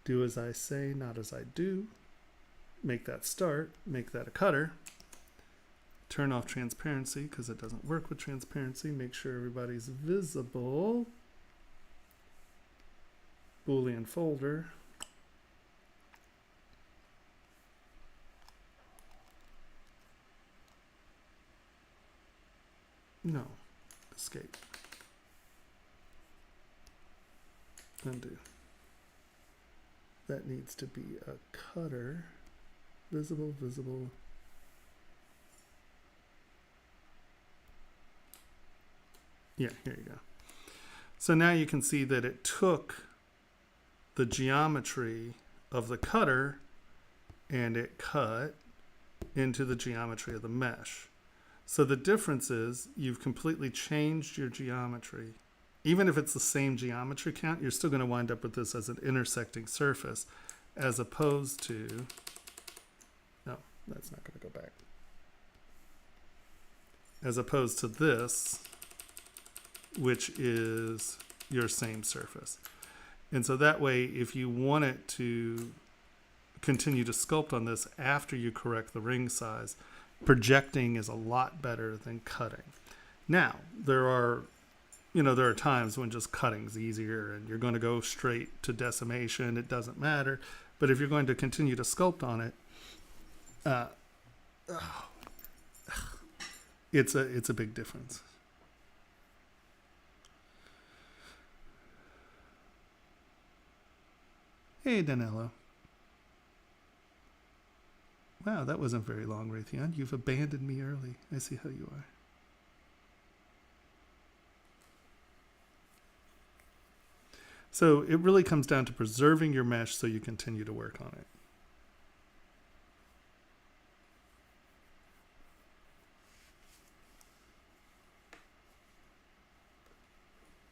Do as I say, not as I do. Make that start, make that a cutter. Turn off transparency because it doesn't work with transparency. Make sure everybody's visible. Boolean folder. No, escape. Undo. That needs to be a cutter. Visible, visible. Yeah, here you go. So now you can see that it took the geometry of the cutter and it cut into the geometry of the mesh. So the difference is you've completely changed your geometry. Even if it's the same geometry count, you're still going to wind up with this as an intersecting surface, as opposed to, no, that's not going to go back. As opposed to this, which is your same surface. And so that way, if you want it to continue to sculpt on this after you correct the ring size, projecting is a lot better than cutting. Now, there are times when just cutting's easier and you're going to go straight to decimation. It doesn't matter. But if you're going to continue to sculpt on it, it's a big difference. Hey, Danilo. Wow, that wasn't very long, Raytheon. You've abandoned me early. I see how you are. So it really comes down to preserving your mesh so you continue to work on it.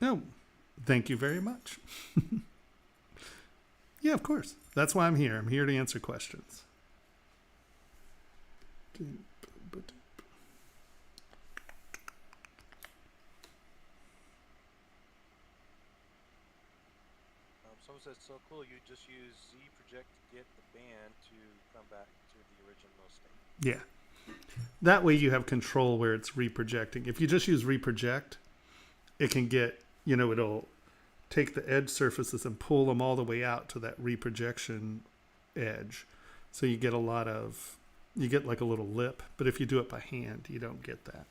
No, thank you very much. Yeah, of course. That's why I'm here. I'm here to answer questions. Someone said, so cool, you just use ZBrush to get the band to come back to the original state. Yeah. That way you have control where it's reprojecting. If you just use reproject, it can get, it'll take the edge surfaces and pull them all the way out to that reprojection edge. So you get like a little lip, but if you do it by hand, you don't get that.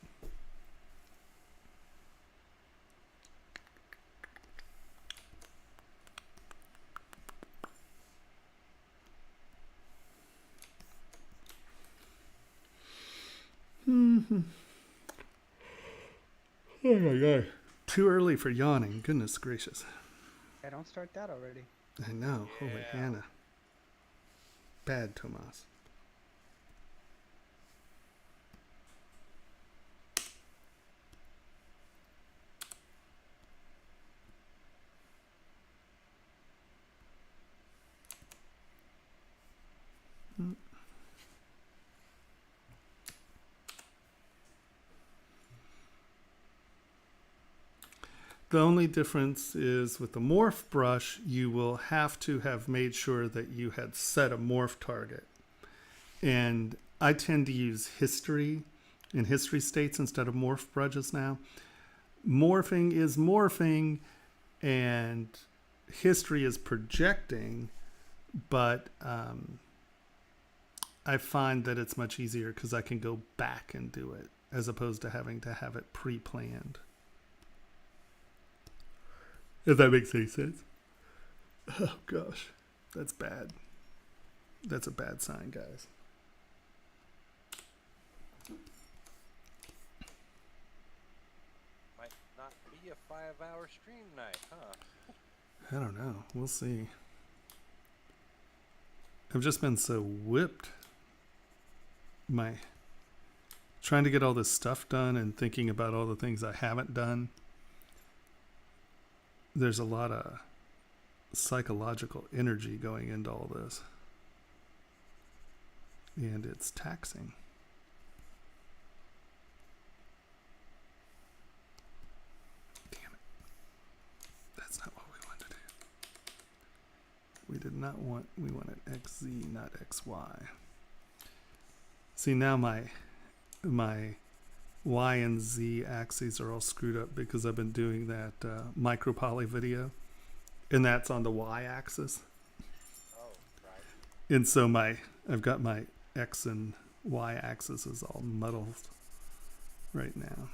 Oh my God. Too early for yawning. Goodness gracious. Yeah, don't start that already. I know. Yeah. Holy Hannah. Bad Tomas. The only difference is with the morph brush, you will have to have made sure that you had set a morph target. And I tend to use history in history states instead of morph brushes now. Morphing is morphing and history is projecting, but I find that it's much easier because I can go back and do it as opposed to having to have it pre-planned. If that makes any sense. Oh gosh, that's bad. That's a bad sign, guys. be a 5-hour stream night, huh? I don't know. We'll see. I've just been so whipped. Trying to get all this stuff done and thinking about all the things I haven't done. There's a lot of psychological energy going into all this. And it's taxing. Damn it. That's not what we wanted to do. We did not want, we wanted XZ, not XY. See, now my Y and Z axes are all screwed up because I've been doing that micro poly video, and that's on the Y axis. Oh, right. And so I've got my X and Y axis is all muddled right now.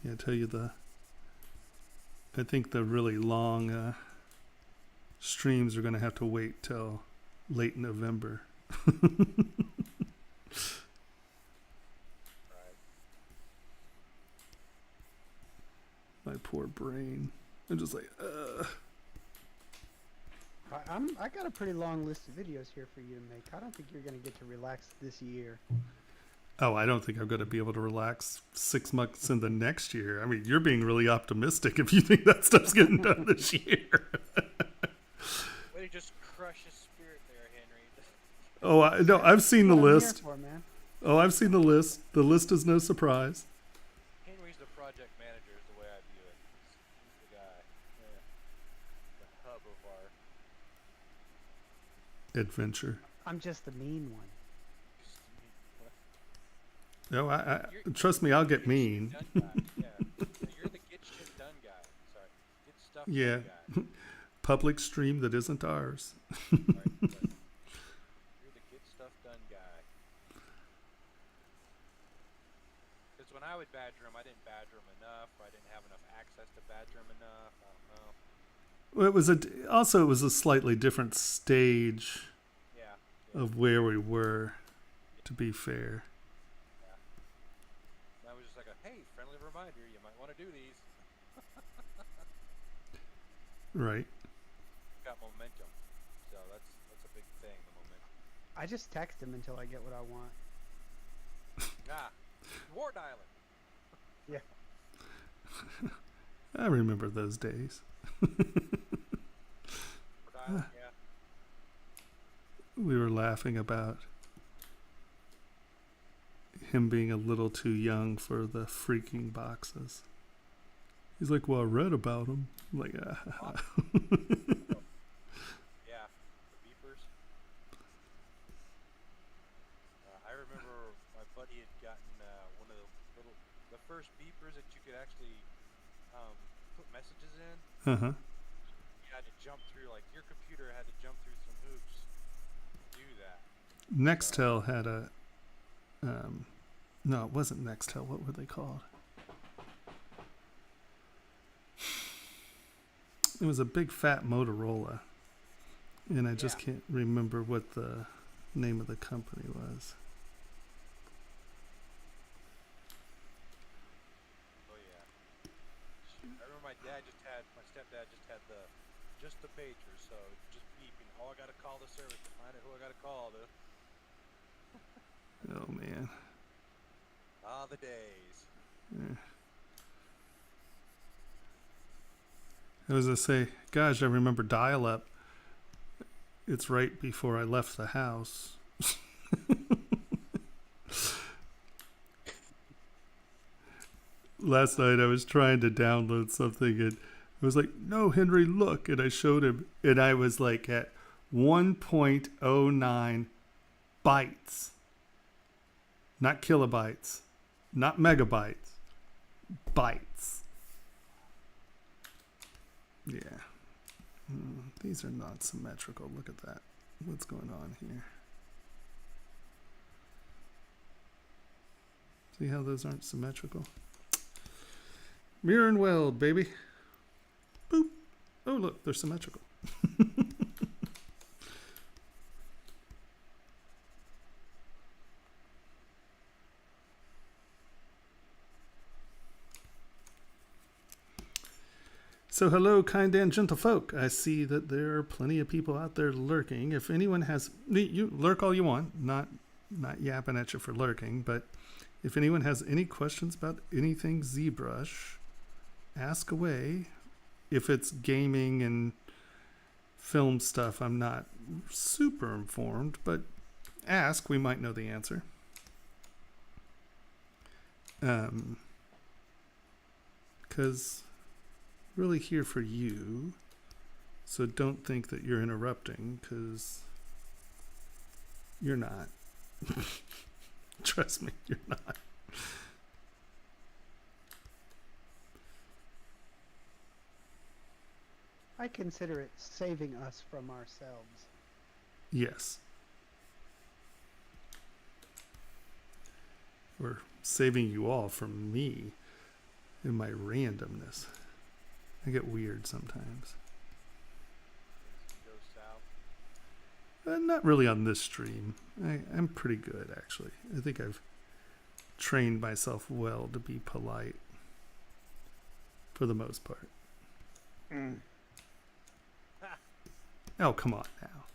Yeah, I tell you I think the really long streams are going to have to wait till late November. Right. My poor brain. I'm just like, I got a pretty long list of videos here for you to make. I don't think you're going to get to relax this year. oh, I don't think I'm going to be able to relax 6 months in the next year. I mean, you're being really optimistic if you think that stuff's getting done this year. Way to just crush his spirit there, Henry. Oh, no, I've seen the That's what I'm here list. for, man. Oh, I've seen the list. The list is no surprise. Henry's the project manager is the way I view it. He's the guy. Yeah. The hub of our... Adventure. I'm just the mean one. No, trust me, I'll get mean. Done guy. Yeah. You're the get shit done guy. Sorry. Get stuff Yeah. done guy. Public stream that isn't ours. Sorry, but you're the get stuff done guy. Because when I would badger him, I didn't badger him enough. Or I didn't have enough access to badger him enough. I don't know. Well, it was a slightly different stage Yeah. of where we were, to be fair. I was just like, hey, friendly reminder, you might want to do these. Right. Got momentum. So that's a big thing, the momentum. I just text him until I get what I want. Ah, war dialing. Yeah. I remember those days. War dialing, yeah. We were laughing about him being a little too young for the freaking boxes. He's like, well, I read about them. I'm like, Yeah, the beepers. I remember my buddy had gotten one of the first beepers that you could actually put messages in. uh-huh. You had to jump through, like your computer had to jump through some hoops to do that. Nextel had a, no, it wasn't Nextel. What were they called? It was a big fat Motorola, and I just can't remember what the name of the company was. Oh yeah. I remember my stepdad just had the pager, so just beeping. Oh, I gotta call the service to find out who I gotta call to. Oh man. Ah, the days. Yeah. I was gonna say, gosh, I remember dial-up. It's right before I left the house. Last night I was trying to download something and I was like, no, Henry, look. And I showed him and I was like at 1.09 bytes. Not kilobytes. Not megabytes. Bytes. Yeah. These are not symmetrical. Look at that. What's going on here? See how those aren't symmetrical? Mirror and weld, baby. Boop. Oh, look, they're symmetrical. So hello, kind and gentle folk. I see that there are plenty of people out there lurking. If anyone has, you lurk all you want, not yapping at you for lurking, but if anyone has any questions about anything ZBrush, ask away. If it's gaming and film stuff, I'm not super informed, but ask, we might know the answer. Because really here for you, so don't think that you're interrupting, because you're not. Trust me, you're not. I consider it saving us from ourselves. Yes. We're saving you all from me and my randomness. I get weird sometimes. Go south. Not really on this stream. I'm pretty good, actually. I think I've trained myself well to be polite for the most part. Oh, come on now.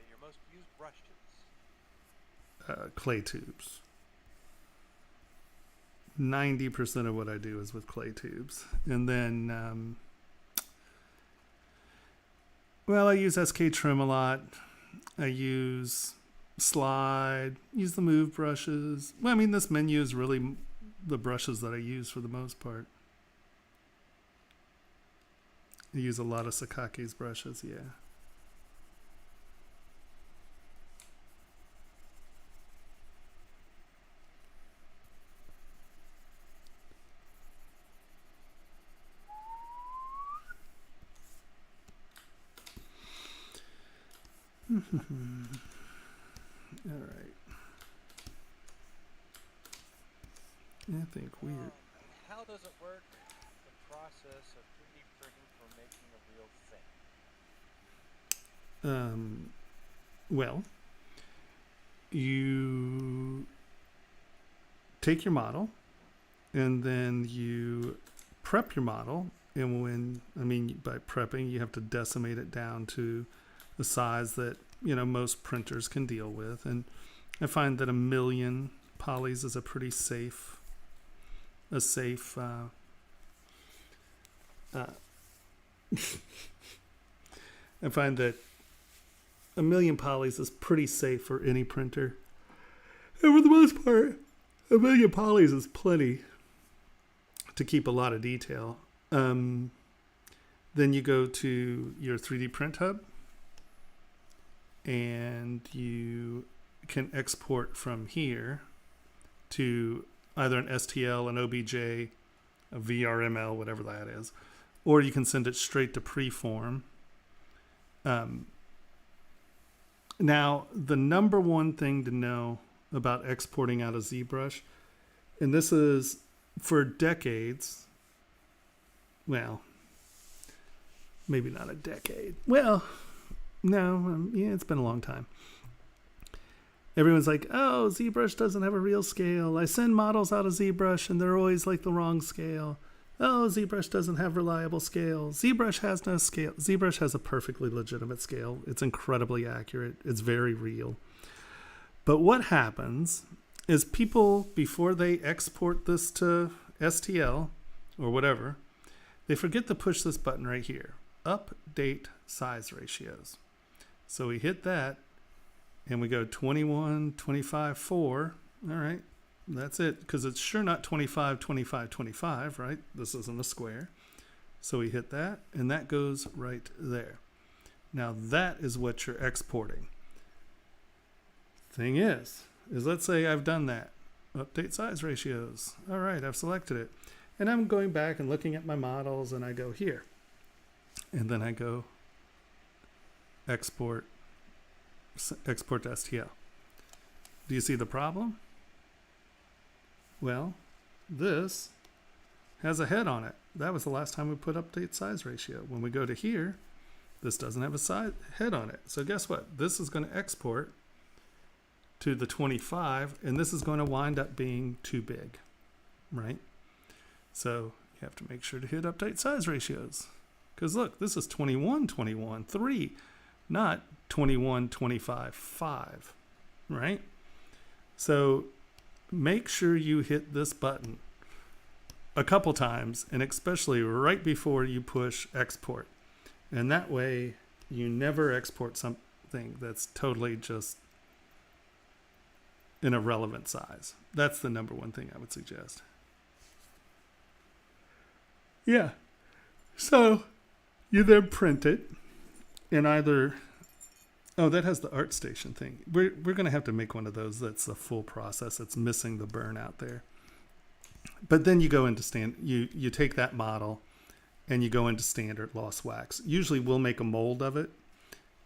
Your most used brushes. Clay tubes. 90% of what I do is with clay tubes. And then, well, I use SK Trim a lot. I use Slide, use the Move brushes. Well, I mean, this menu is really the brushes that I use for the most part. I use a lot of Sakake's brushes, yeah. All right. I think weird. How does it work? The process of 3D printing for making a real thing. Well, you take your model and then you prep your model. And when, I mean, by prepping, you have to decimate it down to the size that, you know, most printers can deal with. And I find that 1 million polys is a pretty safe, I find that 1 million polys is pretty safe for any printer. And for the most part, 1 million polys is plenty to keep a lot of detail. Then you go to your 3D print hub and you can export from here to either an STL, an OBJ, a VRML, whatever that is, or you can send it straight to preform. Now, the number one thing to know about exporting out of ZBrush, and this is for decades, well, maybe not a decade. Well, no, yeah, it's been a long time. Everyone's like, oh, ZBrush doesn't have a real scale. I send models out of ZBrush and they're always like the wrong scale. Oh, ZBrush doesn't have reliable scale. ZBrush has no scale. ZBrush has a perfectly legitimate scale. It's incredibly accurate. It's very real. But what happens is people, before they export this to STL or whatever, they forget to push this button right here. Update size ratios. So we hit that and we go 21, 25, 4. All right. That's it, because it's sure not 25, 25, 25, right? This isn't a square. So we hit that, and that goes right there. Now that is what you're exporting. Thing is let's say I've done that. Update size ratios. All right, I've selected it. And I'm going back and looking at my models, and I go here. And then I go export to STL. Do you see the problem? Well, this has a head on it. That was the last time we put update size ratio. When we go to here, this doesn't have a head on it. So guess what? This is going to export to the 25, and this is going to wind up being too big, right? So you have to make sure to hit update size ratios. Because look, this is 21, 21, 3, not 21, 25, 5, right? So make sure you hit this button a couple times, and especially right before you push export. And that way you never export something that's totally just an irrelevant size. That's the number one thing I would suggest. Yeah. So you then print it in either... Oh, that has the ArtStation thing. We're going to have to make one of those that's a full process. It's missing the burn out there. But then you go into you take that model and you go into standard loss wax. Usually we'll make a mold of it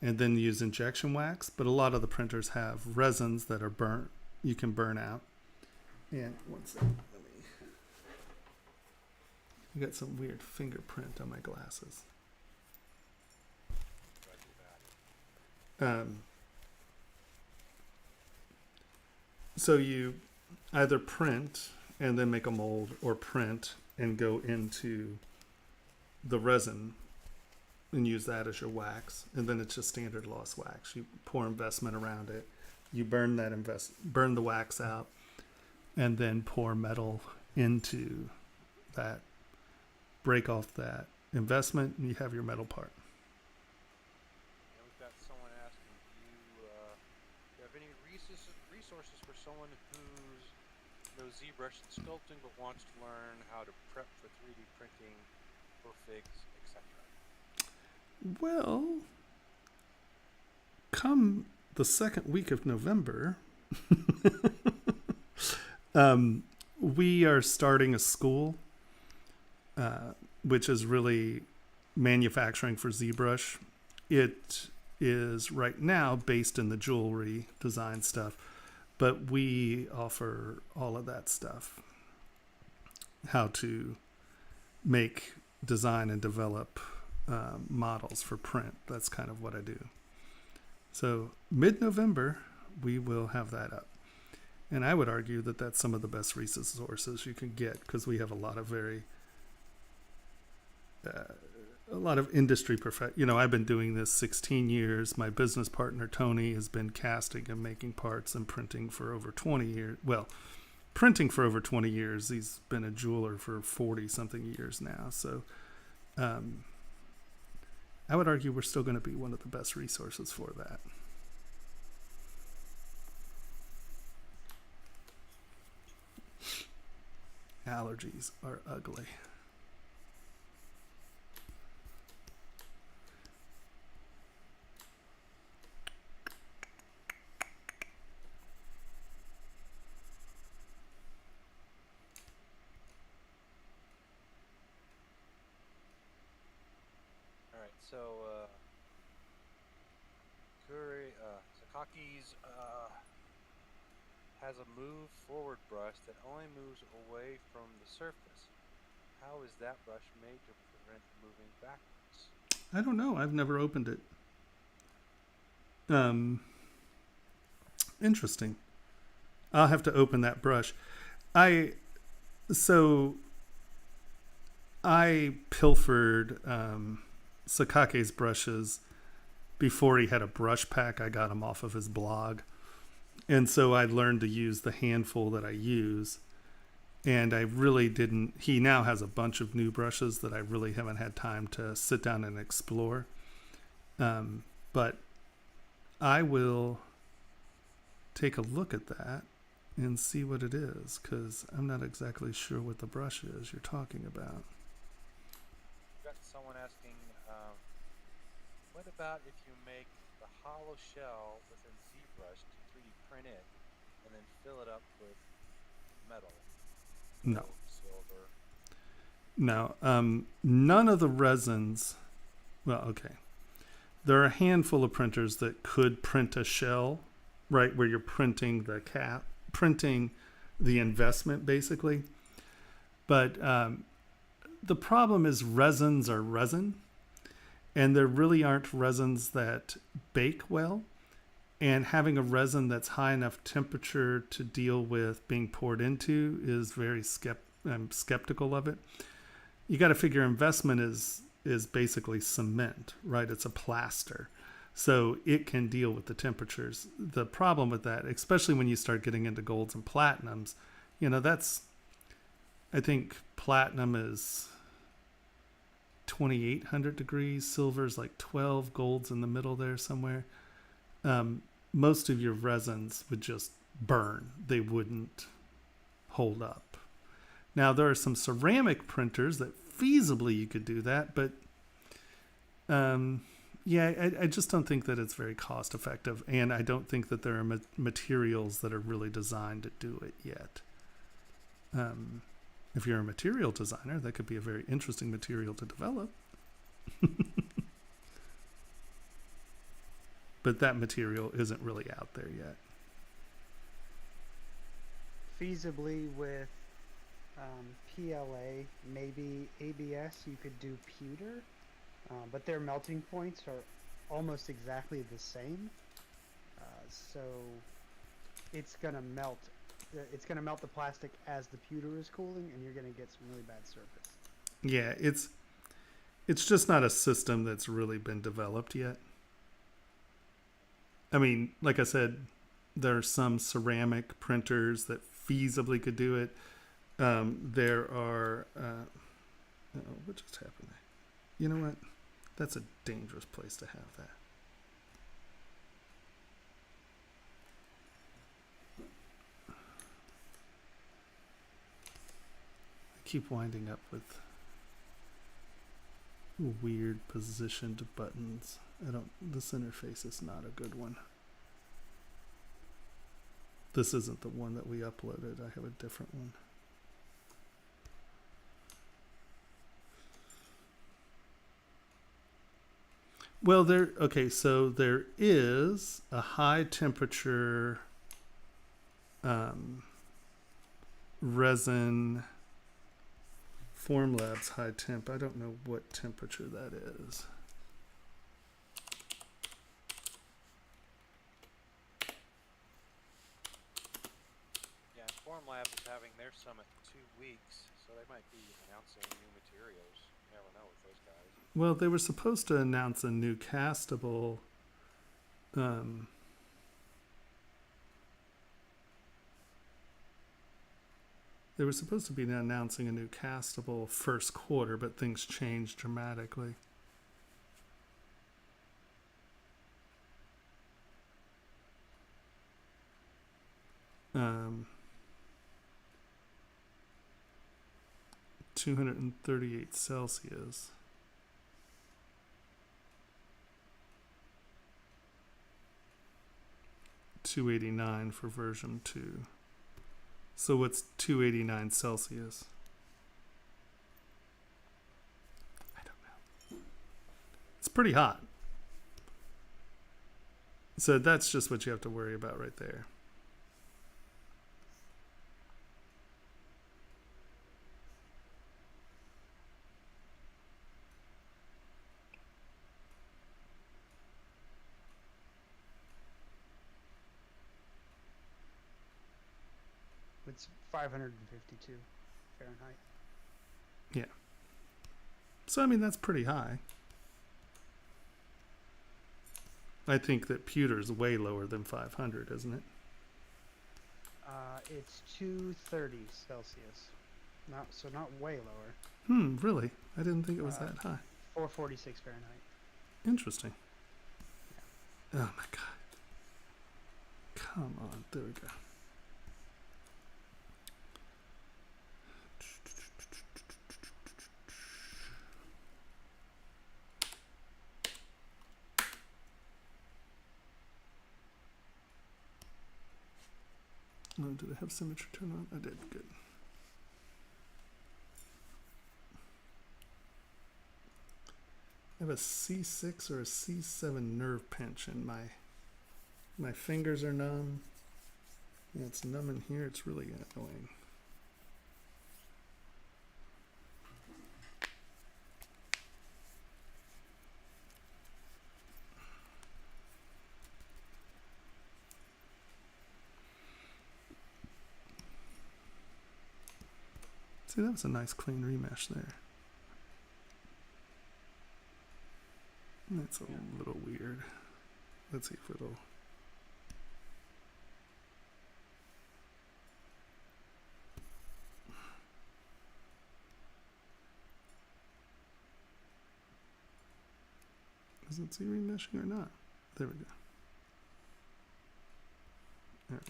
and then use injection wax, but a lot of the printers have resins that are burnt. You can burn out. And one second, I got some weird fingerprint on my glasses. So you either print and then make a mold, or print and go into the resin and use that as your wax, and then it's just standard loss wax. You pour investment around it, you burn the wax out, and then pour metal into that, break off that investment, and you have your metal part. We've got someone asking, do you have any resources for someone who's knows ZBrush and sculpting but wants to learn how to prep for 3D printing for figs, etc.? Well, come the second week of November, we are starting a school, which is really manufacturing for ZBrush. It is right now based in the jewelry design stuff, but we offer all of that stuff. How to make, design, and develop models for print. That's kind of what I do. So mid-November, we will have that up. And I would argue that that's some of the best resources you can get, because we have a lot of industry I've been doing this 16 years. My business partner, Tony, has been casting and making parts and printing for over 20 years. Well, printing for over 20 years. He's been a jeweler for 40 something years now. So, I would argue we're still going to be one of the best resources for that. Allergies are ugly. So, Sakaki's has a move forward brush that only moves away from the surface. How is that brush made to prevent moving backwards? I don't know. I've never opened it. Interesting. I'll have to open that brush. I pilfered Sakake's brushes before he had a brush pack. I got him off of his blog. And so I learned to use the handful that I use. And I really didn't. He now has a bunch of new brushes that I really haven't had time to sit down and explore. But I will take a look at that and see what it is, because I'm not exactly sure what the brush is you're talking about. Got someone asking, what about if you make the hollow shell within ZBrush to 3D print it and then fill it up with metal? No. Silver. No. None of the resins. Well, okay. There are a handful of printers that could print a shell, right, where you're printing the cap, printing the investment basically. But the problem is resins are resin, and there really aren't resins that bake well. And having a resin that's high enough temperature to deal with being poured into is very I'm skeptical of it. You got to figure investment is basically cement, right? It's a plaster. So it can deal with the temperatures. The problem with that, especially when you start getting into golds and platinums, I think platinum is 2,800 degrees, silver's like 12, gold's in the middle there somewhere. Most of your resins would just burn. They wouldn't hold up. Now, there are some ceramic printers that feasibly you could do that, but I just don't think that it's very cost effective, and I don't think that there are materials that are really designed to do it yet. If you're a material designer, that could be a very interesting material to develop. But that material isn't really out there yet. Feasibly with PLA, maybe ABS, you could do pewter, but their melting points are almost exactly the same. So it's gonna melt. It's gonna melt the plastic as the pewter is cooling, and you're gonna get some really bad surface. Yeah, it's just not a system that's really been developed yet. I mean, like I said, there are some ceramic printers that feasibly could do it. There are... what just happened there? You know what? That's a dangerous place to have that. I keep winding up with weird positioned buttons. This interface is not a good one. This isn't the one that we uploaded. I have a different one. Well, so there is a high temperature resin, Formlabs high temp. I don't know what temperature that is. Yeah, Formlabs is having their summit in 2 weeks, so they might be announcing new materials. You never know with those guys. Well, they were supposed to announce a new castable. They were supposed to be announcing a new castable first quarter, but things changed dramatically. Um, 238 Celsius. $289 for version 2. So what's 289 Celsius? I don't know. It's pretty hot. So that's just what you have to worry about right there. It's 552 Fahrenheit. Yeah. So, I mean, that's pretty high. I think that pewter's way lower than 500, isn't it? It's 230 Celsius. Not way lower. Really? I didn't think it was that high. 446 Fahrenheit. Interesting. Yeah. Oh my god. Come on. There we go. Oh, did I have symmetry turned on? I did. Good. I have a C6 or a C7 nerve pinch, and my fingers are numb. Yeah, it's numb in here. It's really annoying. See, that was a nice clean remesh there. That's a little weird. Let's see if it'll... Does it see remeshing or not? There we go. All right.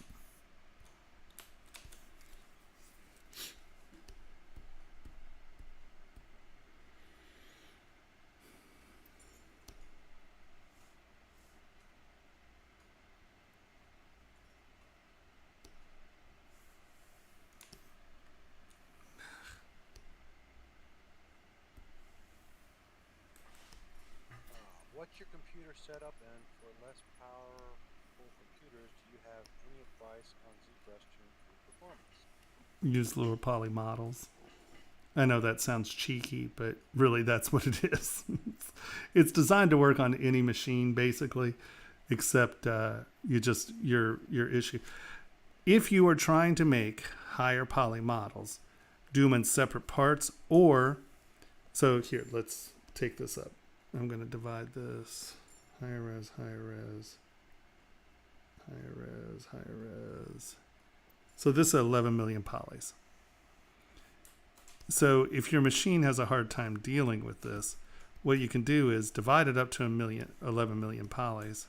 What's your computer setup, and for less powerful computers, do you have any advice on ZBrush to improve performance? Use lower poly models. I know that sounds cheeky, but really that's what it is. It's designed to work on any machine basically, except your issue. If you are trying to make higher poly models, do them in separate parts, or so here, let's take this up. I'm going to divide this higher res, higher res, higher res, higher res. So this is 11 million polys. So if your machine has a hard time dealing with this, what you can do is divide it up to 11 million polys.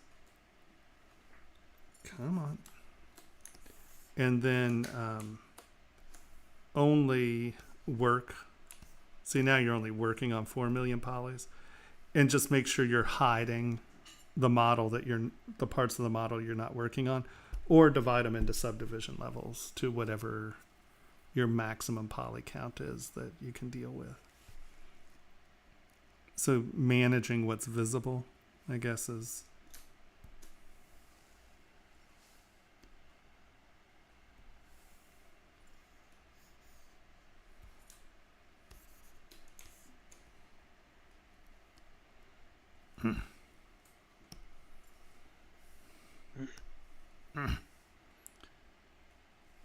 Come on. And then only work. See, now you're only working on 4 million polys. And just make sure you're hiding the model the parts of the model you're not working on, or divide them into subdivision levels to whatever your maximum poly count is that you can deal with. So managing what's visible, I guess, is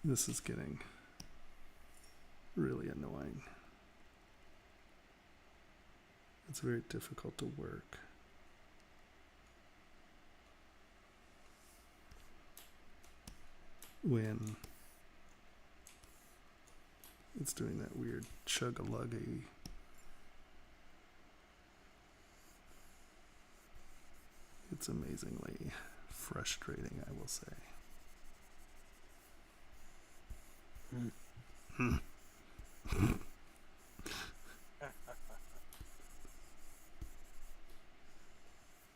this is getting really annoying. It's very difficult to work. When it's doing that weird chug-a-luggy. It's amazingly frustrating, I will say.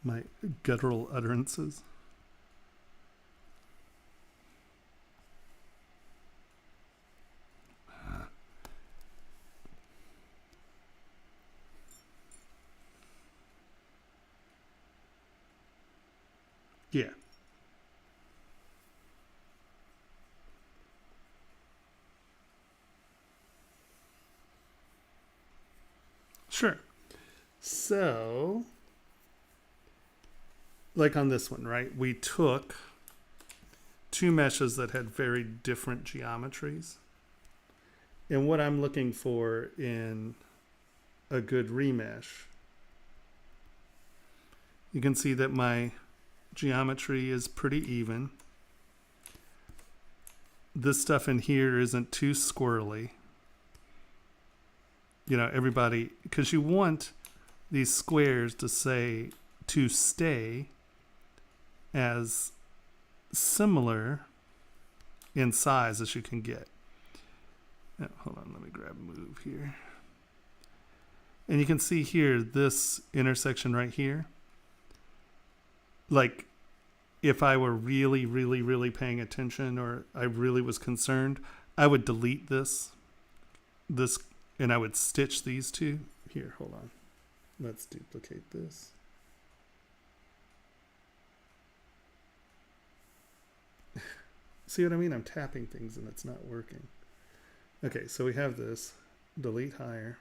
My guttural utterances. Yeah. Sure. So, like on this one, right? We took two meshes that had very different geometries. And what I'm looking for in a good remesh, you can see that my geometry is pretty even. This stuff in here isn't too squirrely. You know, everybody, because you want these squares to stay as similar in size as you can get. Oh, hold on, let me grab move here. And you can see here, this intersection right here. Like, if I were really, really, really paying attention, or I really was concerned, I would delete this, and I would stitch these two. Here, hold on. Let's duplicate this. See what I mean? I'm tapping things and it's not working. Okay, so we have this. Delete higher.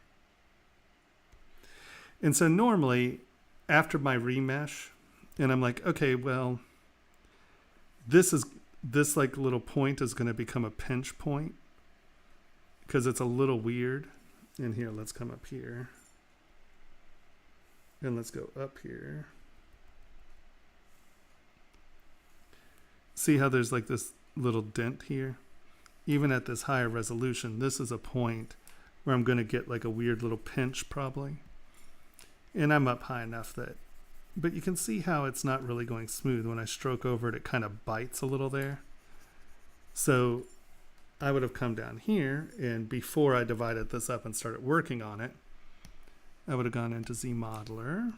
And so normally, after my remesh, and I'm like, okay, well, this like little point is going to become a pinch point because it's a little weird. And here, let's come up here. And let's go up here. See how there's like this little dent here? Even at this higher resolution, this is a point where I'm going to get like a weird little pinch probably. And I'm up high enough that, but you can see how it's not really going smooth. When I stroke over it, it kind of bites a little there. So I would have come down here, and before I divided this up and started working on it, I would have gone into ZModeler,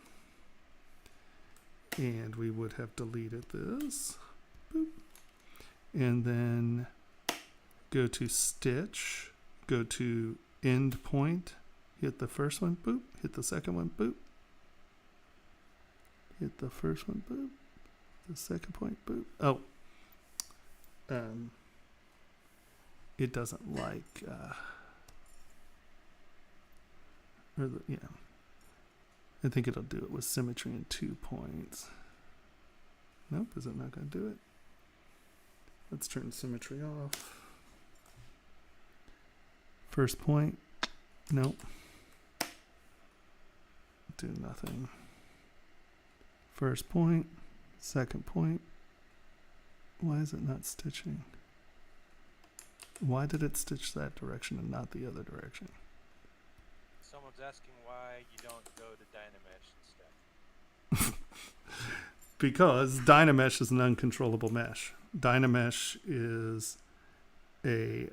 and we would have deleted this. Boop. And then go to stitch, go to end point, hit the first one, boop, hit the second one, boop. Hit the first one, boop. The second point, boop. Oh. It doesn't like, yeah. I think it'll do it with symmetry in 2 points. Nope, is it not going to do it? Let's turn symmetry off. First point, nope. Do nothing. First point, second point. Why is it not stitching? Why did it stitch that direction and not the other direction? Someone's asking why you don't go to Dynamesh instead. Because Dynamesh is an uncontrollable mesh. Dynamesh is a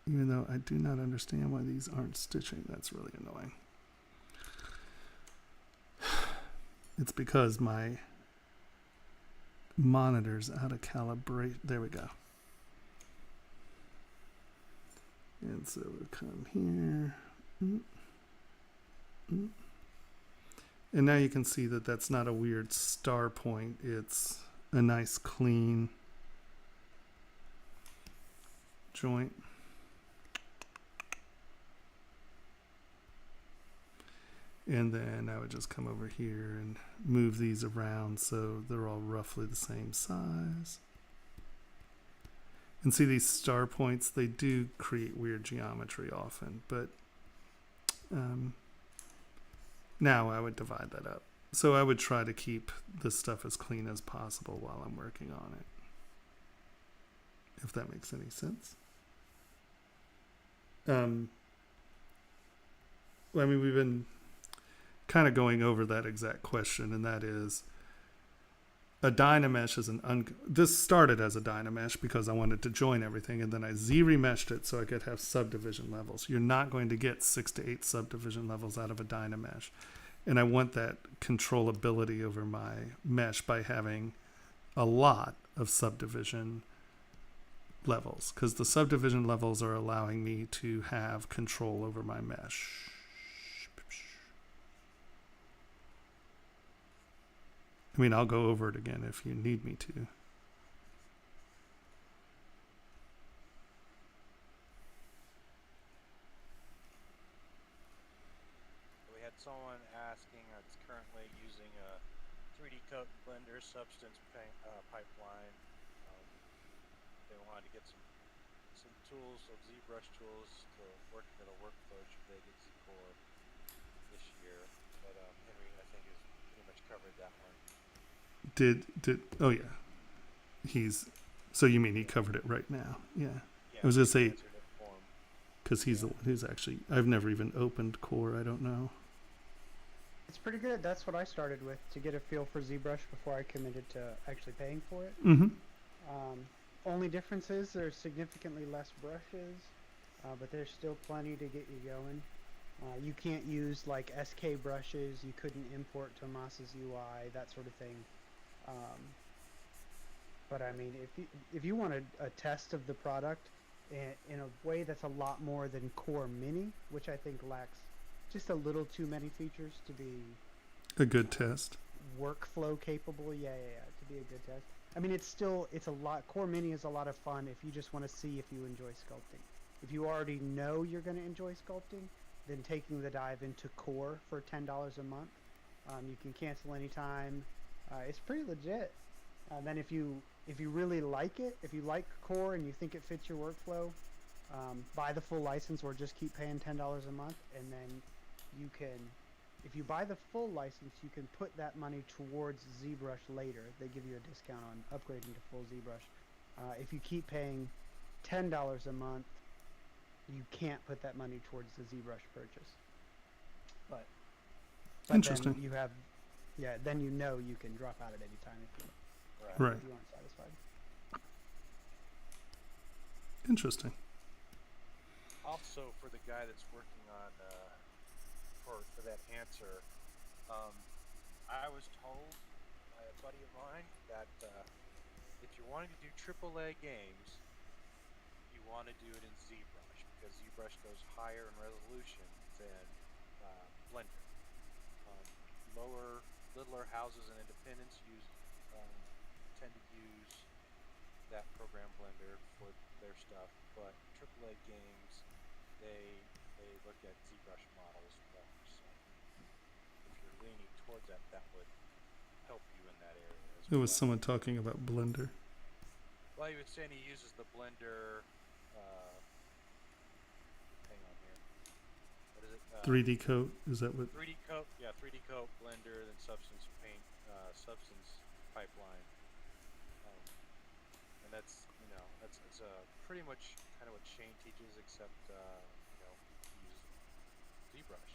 even though I do not understand why these aren't stitching, that's really annoying. It's because my monitor's out of calibration. There we go. And so we'll come here. And now you can see that that's not a weird star point. It's a nice clean joint. And then I would just come over here and move these around so they're all roughly the same size. And see these star points, they do create weird geometry often, but now I would divide that up. So I would try to keep this stuff as clean as possible while I'm working on it. If that makes any sense. Well, I mean, we've been kind of going over that exact question, and that is a Dynamesh is this started as a Dynamesh because I wanted to join everything, and then I Z-remeshed it so I could have subdivision levels. You're not going to get 6 to 8 subdivision levels out of a Dynamesh, and I want that controllability over my mesh by having a lot of subdivision levels, because the subdivision levels are allowing me to have control over my mesh. I mean, I'll go over it again if you need me to. We had someone asking that's currently using a 3D Coat Blender substance pipeline. They wanted to get some tools, some ZBrush tools to work in a workflow should they get some core this year. But Henry, I think, has pretty much covered that one. Oh yeah, so you mean he covered it right now? Yeah, I was gonna say, because he's the one who's actually, I've never even opened core. I don't know. It's pretty good. That's what I started with to get a feel for ZBrush before I committed to actually paying for it. Only difference is there's significantly less brushes, but there's still plenty to get you going. You can't use like SK brushes. You couldn't import Tomas's UI, that sort of thing. But I mean, if you want a test of the product in a way that's a lot more than Core Mini, which I think lacks just a little too many features to be a good test. workflow capable. Yeah. To be a good test. I mean, it's a lot. Core Mini is a lot of fun if you just want to see if you enjoy sculpting. If you already know you're going to enjoy sculpting, then taking the dive into Core for $10 a month, you can cancel anytime. It's pretty legit. Then if you really like it, if you like Core and you think it fits your workflow, buy the full license or just keep paying $10 a month, and then you can. If you buy the full license, you can put that money towards ZBrush later. They give you a discount on upgrading to full ZBrush. If you keep paying $10 a month, you can't put that money towards the ZBrush purchase. But Interesting. Then you have, then you know you can drop out at any time Right. if you aren't satisfied. Interesting. Also, for the guy that's working on for that answer, I was told by a buddy of mine that if you're wanting to do AAA games, you want to do it in ZBrush because ZBrush goes higher in resolution than Blender. Littler houses and independents tend to use that program Blender for their stuff, but AAA games they look at ZBrush models more. So if you're leaning towards that, that would help you in that area. There was someone talking about Blender. Well, he was saying he uses the Blender. Hang on here. What is it? 3D coat, is that what? 3D Coat. Yeah, 3D Coat, Blender, then Substance Paint, Substance Pipeline. And that's it's pretty much kind of what Shane teaches, except he uses ZBrush.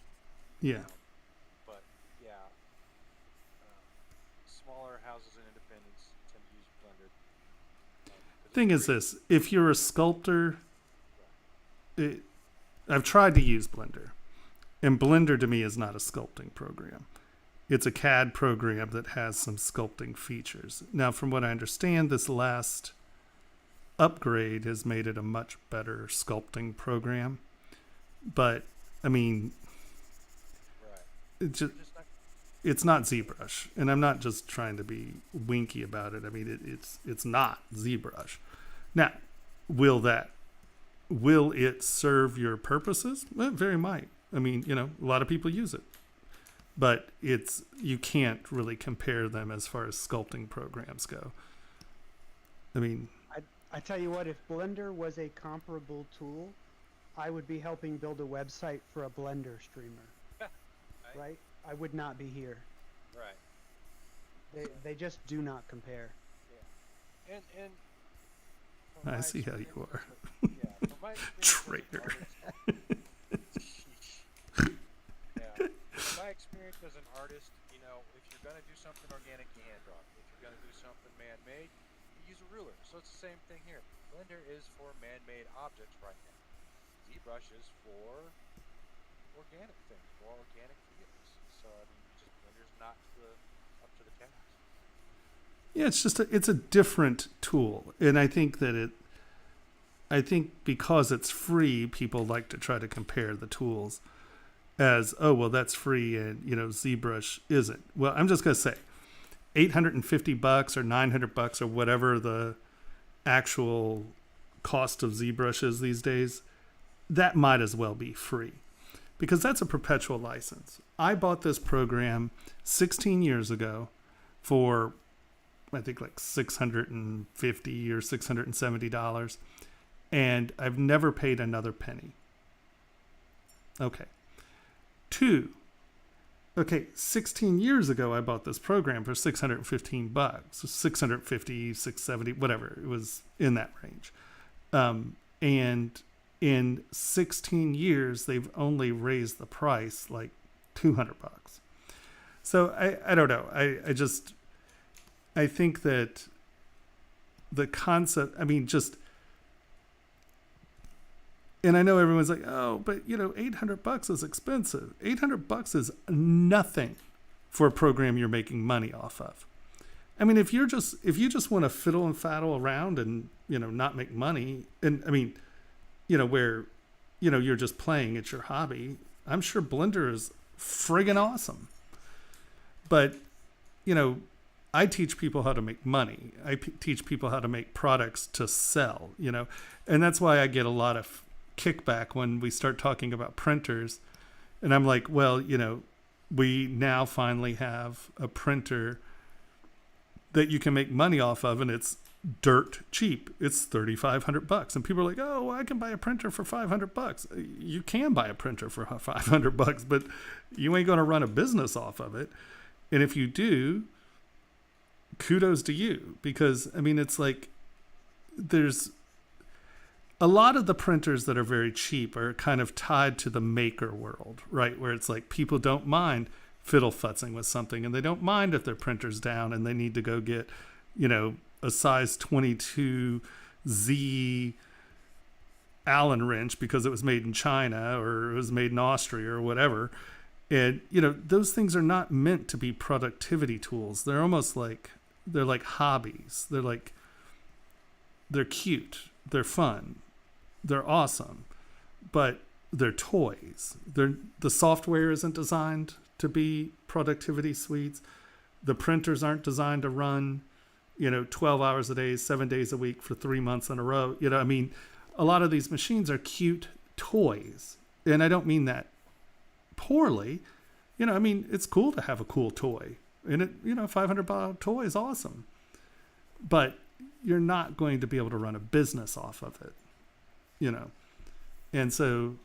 Yeah. But yeah, smaller houses and independents tend to use Blender. Thing is this, if you're a sculptor, I've tried to use Blender, and Blender to me is not a sculpting program. It's a CAD program that has some sculpting features. Now, from what I understand, this last upgrade has made it a much better sculpting program. But, I mean, it's not ZBrush. And I'm not just trying to be winky about it. I mean, it's not ZBrush. Now, will it serve your purposes? Well, it very might. I mean, a lot of people use it. But you can't really compare them as far as sculpting programs go. I mean, I tell you what, if Blender was a comparable tool, I would be helping build a website for a Blender streamer. Right? I would not be here. Right. They just do not compare. Yeah. And I see how you are. Yeah, from my Traitor. From my experience as an artist, if you're going to do something organic, you hand draw it. If you're going to do something man-made, you use a ruler. So it's the same thing here. Blender is for man-made objects right now. ZBrush is for organic things, for organic fields. So Blender's not up to the task. Yeah, it's a different tool, and I think because it's free, people like to try to compare the tools as, oh well, that's free, and ZBrush isn't. Well, I'm just gonna say, $850 or $900 or whatever the actual cost of ZBrush is these days, that might as well be free, because that's a perpetual license. I bought this program 16 years ago for, I think, like $650 or $670, and I've never paid another penny. Okay. 16 years ago, I bought this program for $615, $650, $670, whatever. It was in that range. And in 16 years, they've only raised the price like $200. So I don't know. I think that the concept, and I know everyone's like, oh, but $800 is expensive. $800 is nothing for a program you're making money off of. I mean, if you just want to fiddle and faddle around and, not make money, and where, you're just playing, it's your hobby, I'm sure Blender is friggin' awesome. But I teach people how to make money. Teach people how to make products to sell, and that's why I get a lot of kickback when we start talking about printers. And I'm like, well, we now finally have a printer that you can make money off of, and it's dirt cheap. It's $3,500, and people are like, oh, well, I can buy a printer for $500. You can buy a printer for $500, but you ain't going to run a business off of it. And if you do, kudos to you, because it's like there's a lot of the printers that are very cheap are kind of tied to the maker world, right? Where it's like people don't mind fiddle-futzing with something, and they don't mind if their printer's down and they need to go get, a size 22 Z Allen wrench because it was made in China or it was made in Austria or whatever. And, those things are not meant to be productivity tools. They're almost like, they're like hobbies. They're cute. They're fun. They're awesome. But they're toys. The software isn't designed to be productivity suites. The printers aren't designed to run, 12 hours a day, 7 days a week for 3 months in a row. A lot of these machines are cute toys. And I don't mean that poorly. It's cool to have a cool toy. And it, $500 toy is awesome. But you're not going to be able to run a business off of it. And so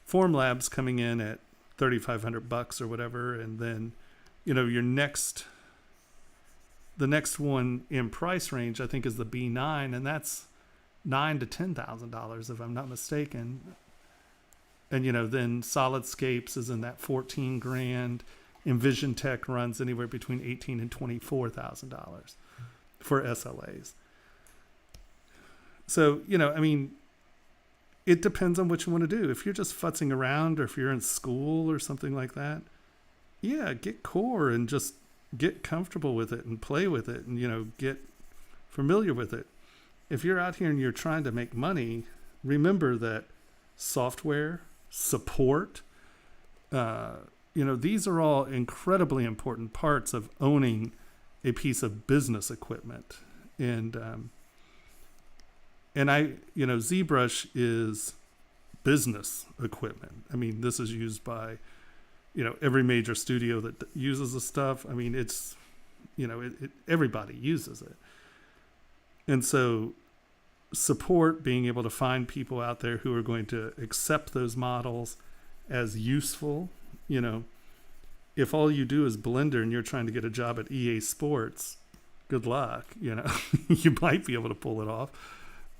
Formlab's coming in at $3,500 or whatever, and then the next one in price range I think is the B9, and that's $9,000 to $10,000 if I'm not mistaken. And then Solidscapes is in that 14 grand. Envision Tech runs anywhere between $18,000 and $24,000 for SLAs. So it depends on what you want to do. If you're just futzing around, or if you're in school or something like that, yeah, get core and just get comfortable with it and play with it and, get familiar with it. If you're out here and you're trying to make money, remember that software, support, these are all incredibly important parts of owning a piece of business equipment. And ZBrush is business equipment. This is used by, every major studio that uses the stuff. It's, everybody uses it. And so support, being able to find people out there who are going to accept those models as useful. If all you do is Blender and you're trying to get a job at EA Sports, good luck. You might be able to pull it off.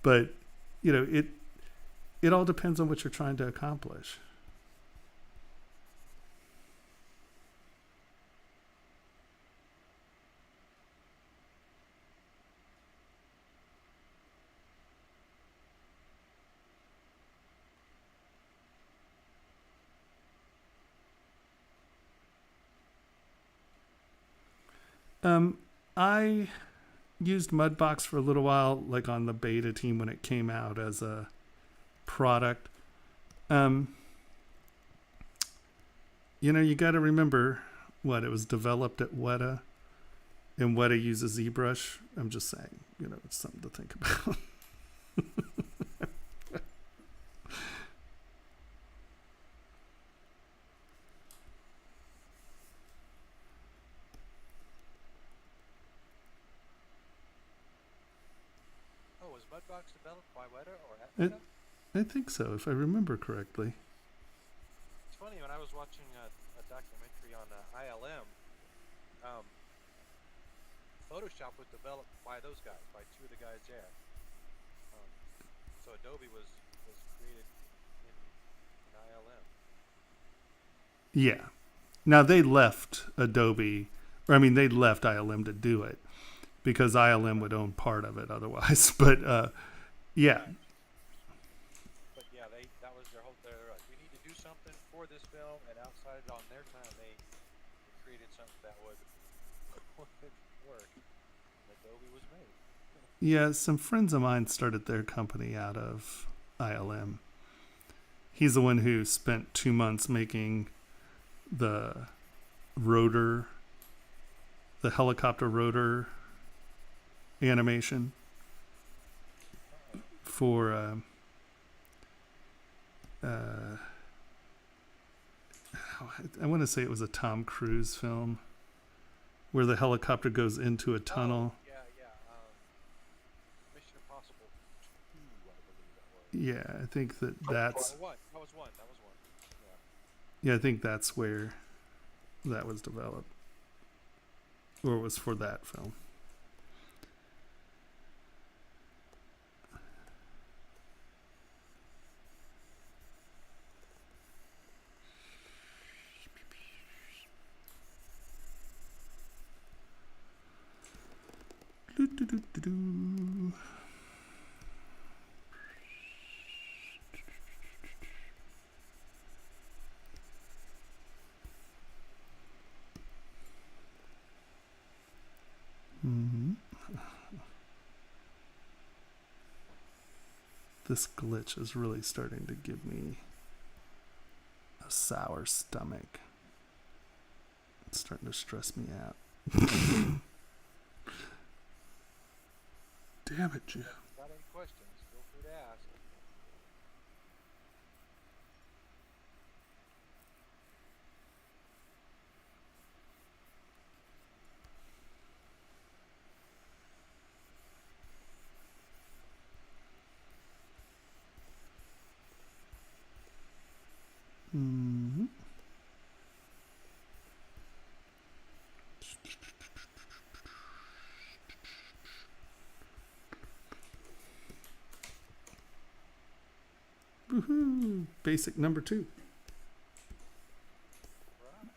But, it all depends on what you're trying to accomplish. I used Mudbox for a little while, like on the beta team when it came out as a product. You got to remember it was developed at Weta, and Weta uses ZBrush. I'm just saying, it's something to think about. Mudbox developed by Weta or at Weta? I think so, if I remember correctly. It's funny, when I was watching a documentary on ILM, Photoshop was developed by those guys, by two of the guys there. So Adobe was created in ILM. Yeah. Now they left Adobe, they left ILM to do it, because ILM would own part of it otherwise. But yeah. But yeah, that was their whole. They're like, we need to do something for this film, and outside on their time, they created something that would work. And Adobe was made. Yeah, some friends of mine started their company out of ILM. He's the one who spent 2 months making the rotor the helicopter rotor animation for I want to say it was a Tom Cruise film where the helicopter goes into a tunnel. Oh, yeah. Mission Impossible 2, I believe that was. Yeah, I think that's Or what? That was one. yeah, I think that's where that was developed, or it was for that film. Do-do-do-do-do. Mhm. This glitch is really starting to give me a sour stomach. It's starting to stress me out. Damn it, Jeff. Got any questions? Feel free to ask. Mm-hmm. Woohoo! Basic number 2. Right.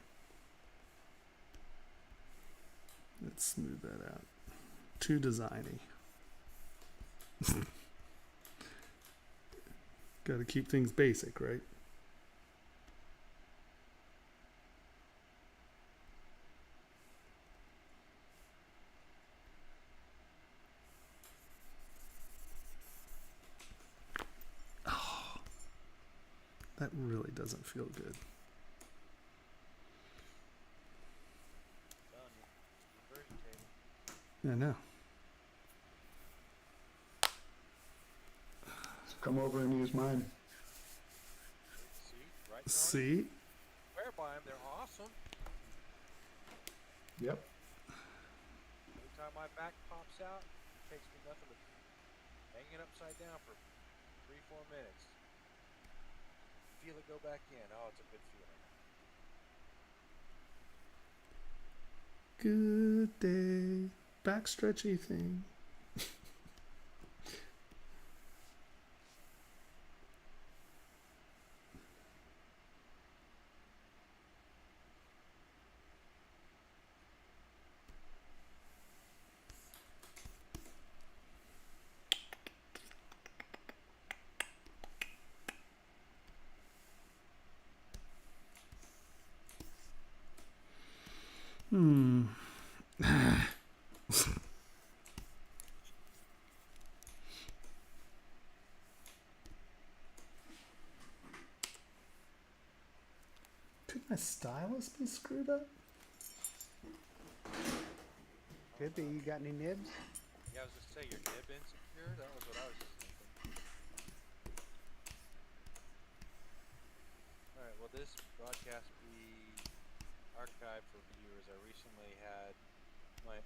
Let's smooth that out. Too designy. Got to keep things basic, right? Oh, that really doesn't feel good. Done. Regurgitating. I know. So come over and use mine. See? Right, Tony? See? Swear by them. They're awesome. Yep. Every time my back pops out, it takes me nothing but hang it upside down for 3-4 minutes. Feel it go back in. Oh, it's a good feeling. Good day. Back stretchy thing. Could my stylus be screwed up? Could be. You got any nibs? Yeah, I was just saying, your nib insecure? That was what I was just thinking. Alright, will this broadcast be archived for viewers? I recently had my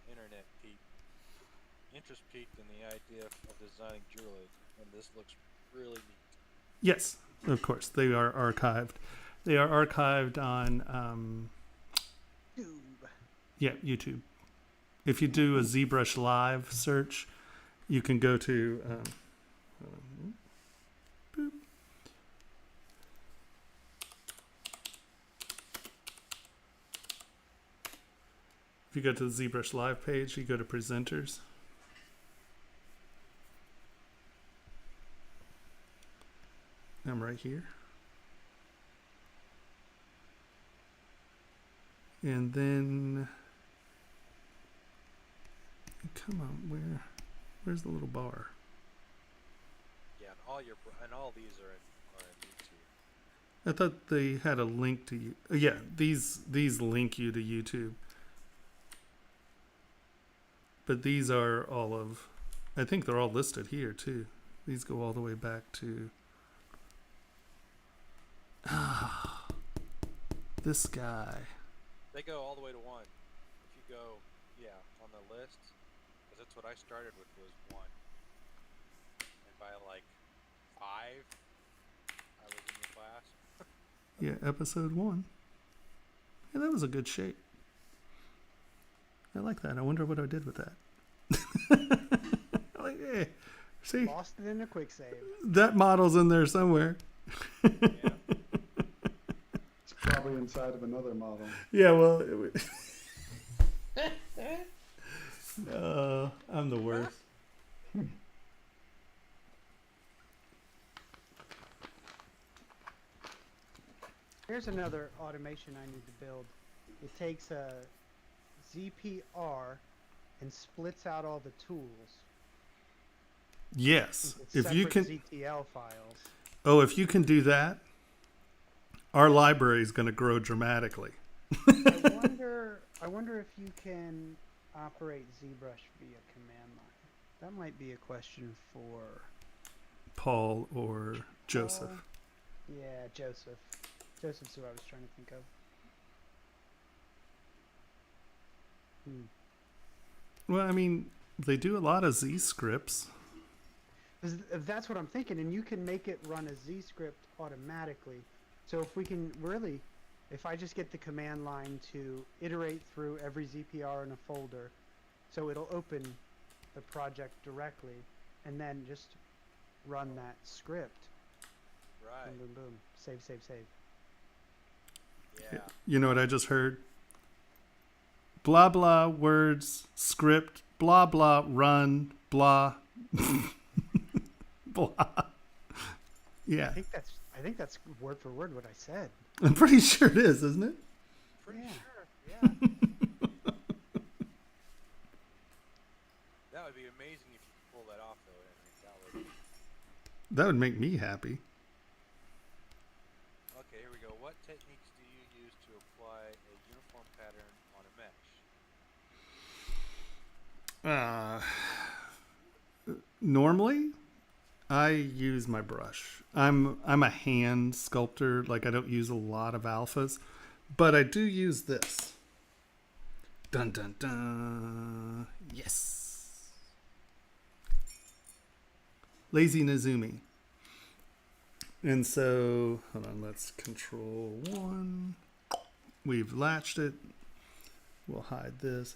interest peaked in the idea of designing jewelry, and this looks really neat. Yes, of course. They are archived. They are archived on, YouTube. If you do a ZBrush Live search, you can go to, boop. If you go to the ZBrush Live page, you go to Presenters. I'm right here. And then, come on, where's the little bar? Yeah, and all these are in YouTube. I thought they had a link to you. Yeah, these link you to YouTube. But these are all of, I think they're all listed here too. These go all the way back to this guy. They go all the way to 1. If you go, yeah, on the list, because that's what I started with was 1. And by like 5, I was in the class. Yeah, episode 1. Yeah, that was a good shape. I like that. I wonder what I did with that. Like, hey, see, Lost it in a quick save. that model's in there somewhere. Yeah. It's probably inside of another model. Yeah, well, I'm the worst. Here's another automation I need to build. It takes a ZPR and splits out all the tools. Yes, into if you separate can. ZTL files. Oh, if you can do that, our library is going to grow dramatically. I wonder if you can operate ZBrush via command line. That might be a question for Paul or Joseph. Yeah, Joseph. Joseph's who I was trying to think of. Well, I mean, they do a lot of Z scripts. That's what I'm thinking, and you can make it run a Z script automatically. So if we can really, if I just get the command line to iterate through every ZPR in a folder, so it'll open the project directly, and then just run that script. Right. Boom, boom, boom. Save, save, save. Yeah. You know what I just heard? Blah, blah, words, script, blah, blah, run, blah, blah. Yeah, I think that's word for word what I said. I'm pretty sure it is, isn't it? Pretty Yeah. sure. Yeah. That would be amazing if you could pull that off, though. I mean, That would make me happy. okay, here we go. What techniques do you use to apply a uniform pattern on a mesh? Normally, I use my brush. I'm a hand sculptor. Like, I don't use a lot of alphas, but I do use this. Dun dun dun. Yes. Lazy Nezumi. And so, hold on, let's control 1. We've latched it. We'll hide this.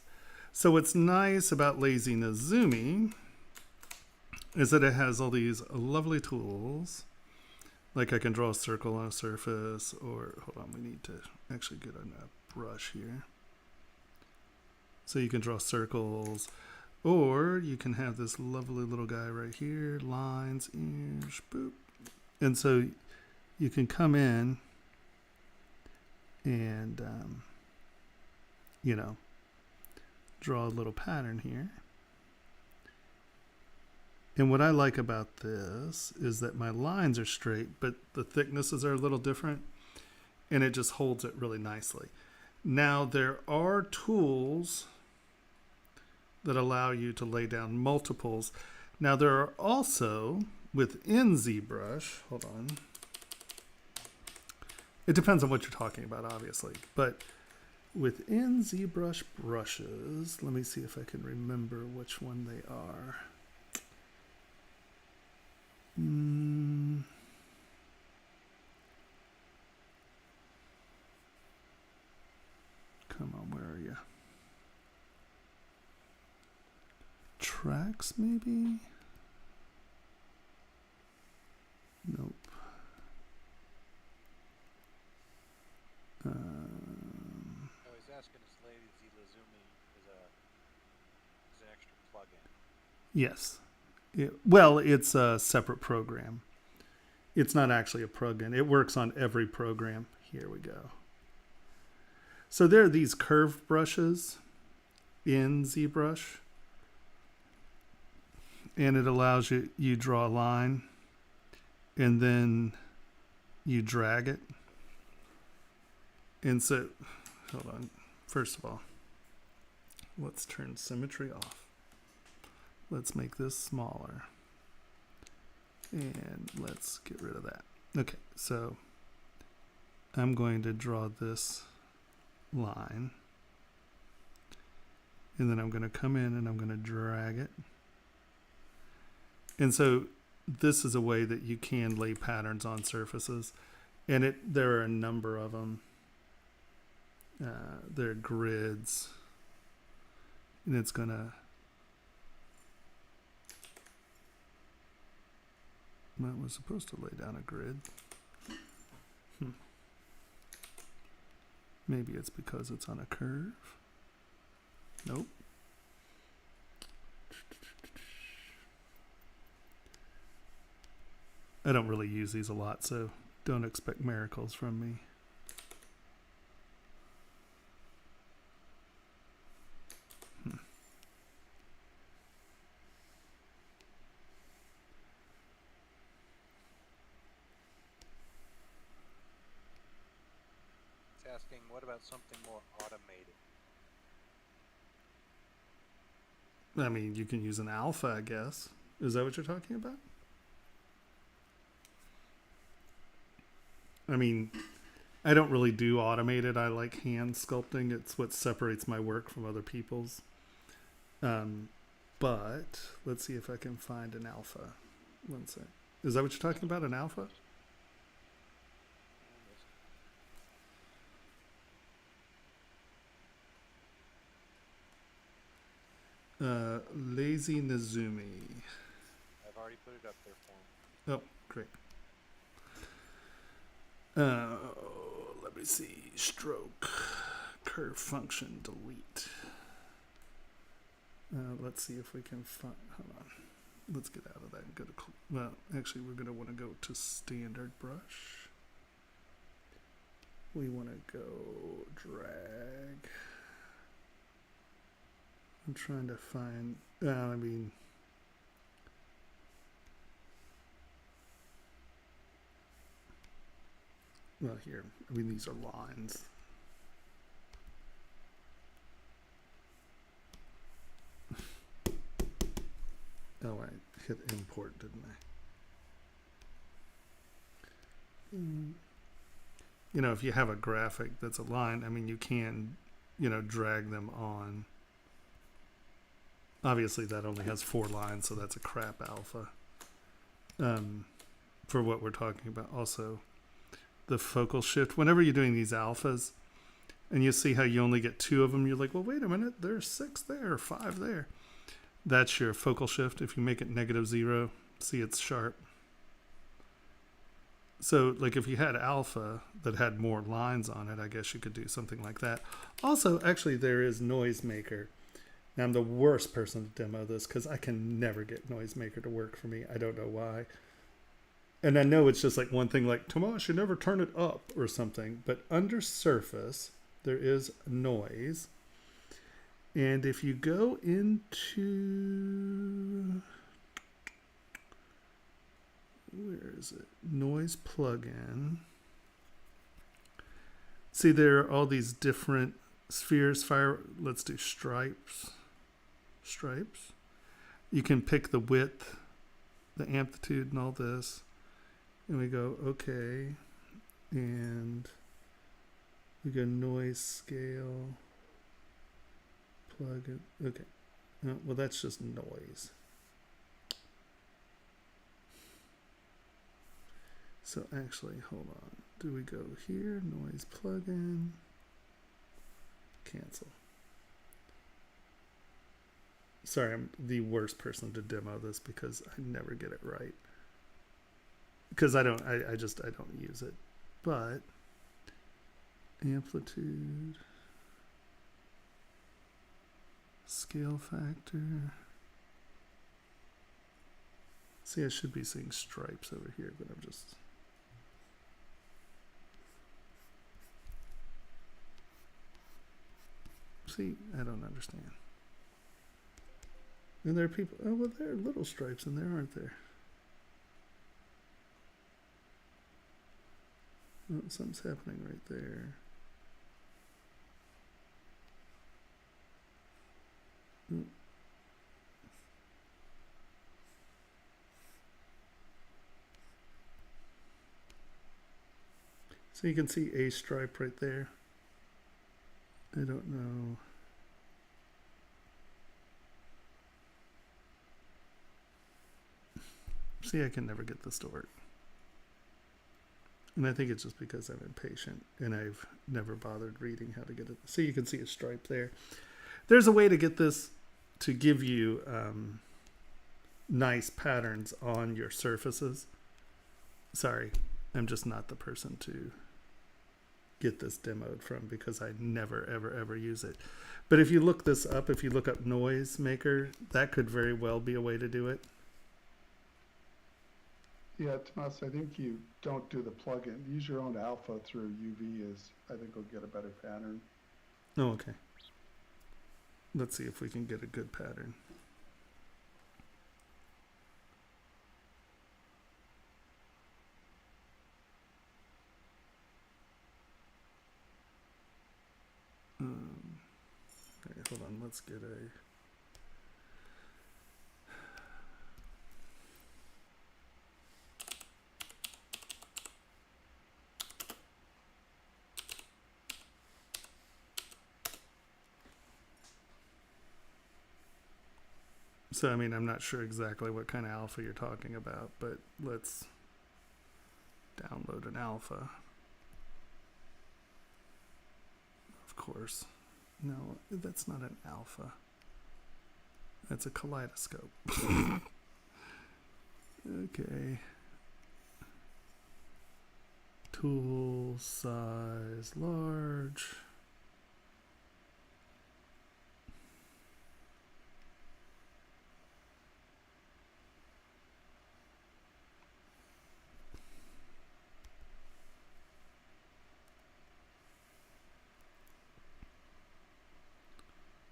So what's nice about Lazy Nezumi is that it has all these lovely tools. Like I can draw a circle on a surface, or hold on, we need to actually get on a brush here. So you can draw circles, or you can have this lovely little guy right here, lines, ears, boop. And so you can come in and, you know, draw a little pattern here. And what I like about this is that my lines are straight, but the thicknesses are a little different, and it just holds it really nicely. Now, there are tools that allow you to lay down multiples. Now, there are also, within ZBrush, hold on. It depends on what you're talking about, obviously, but within ZBrush brushes, let me see if I can remember which one they are. Come on, where are you? Tracks, maybe? Nope. Oh, he's asking if Lady Zilazumi is an extra plugin. Yes. Well, it's a separate program. It's not actually a plugin. It works on every program. Here we go. So there are these curved brushes in ZBrush. And it allows you draw a line. And then you drag it. And so, hold on. First of all, let's turn symmetry off. let's make this smaller. And let's get rid of that. Okay, so I'm going to draw this line. And then I'm going to come in and I'm going to drag it. And so this is a way that you can lay patterns on surfaces. And there are a number of them. There are grids. And it's going to... Well, it was supposed to lay down a grid. Maybe it's because it's on a curve. Nope. I don't really use these a lot, so don't expect miracles from me. It's asking, what about something more automated? I mean, you can use an alpha, I guess. Is that what you're talking about? I mean, I don't really do automated. I like hand sculpting. It's what separates my work from other people's. But let's see if I can find an alpha. One sec. Is that what you're talking about, an alpha? Lazy Nazumi. I've already put it up there for him. Oh, great. Let me see. Stroke. Curve function. Delete. Let's see if we can find... Hold on. Let's get out of that and go to... Well, actually, we're going to want to go to standard brush. We want to go drag. I'm trying to find... I mean... Well, here. I mean, these are lines. Oh, I hit import, didn't I? You know, if you have a graphic that's a line, I mean, you can, you know, drag them on. Obviously, that only has 4 lines, so that's a crap alpha. For what we're talking about. Also, the focal shift. Whenever you're doing these alphas, and you see how you only get 2 of them, you're like, well, wait a minute, there's 6 there, 5 there. That's your focal shift. If you make it -0, see it's sharp. So, like, if you had alpha that had more lines on it, I guess you could do something like that. Also, actually, there is Noisemaker. Now, I'm the worst person to demo this because I can never get Noisemaker to work for me. I don't know why. And I know it's just like one thing like, Tomas, you never turn it up or something. But under surface, there is noise. And if you go into... Where is it? Noise plugin. See, there are all these different spheres. Let's do stripes. Stripes. You can pick the width, the amplitude, and all this. And we go, okay. And we go noise scale. Plugin. Okay. Well, that's just noise. So actually, hold on. Do we go here? Noise plugin. Cancel. Sorry, I'm the worst person to demo this because I never get it right. Because I don't use it. But amplitude, scale factor. See, I should be seeing stripes over here, but I'm just... See, I don't understand. And there are people... Oh, well, there are little stripes in there, aren't there? Oh, something's happening right there. So you can see a stripe right there. I don't know. See, I can never get this to work. And I think it's just because I'm impatient and I've never bothered reading how to get it. So you can see a stripe there. There's a way to get this to give you nice patterns on your surfaces. Sorry, I'm just not the person to get this demoed from because I never, ever, ever use it. But if you look this up, if you look up noise maker, that could very well be a way to do it. Yeah, Tomas, I think you don't do the plugin. Use your own alpha through UV I think will get a better pattern. Oh, okay. Let's see if we can get a good pattern. Okay, hold on. Let's get a... So, I mean, I'm not sure exactly what kind of alpha you're talking about, but let's download an alpha. Of course. No, that's not an alpha. That's a kaleidoscope. Okay. Tool size large.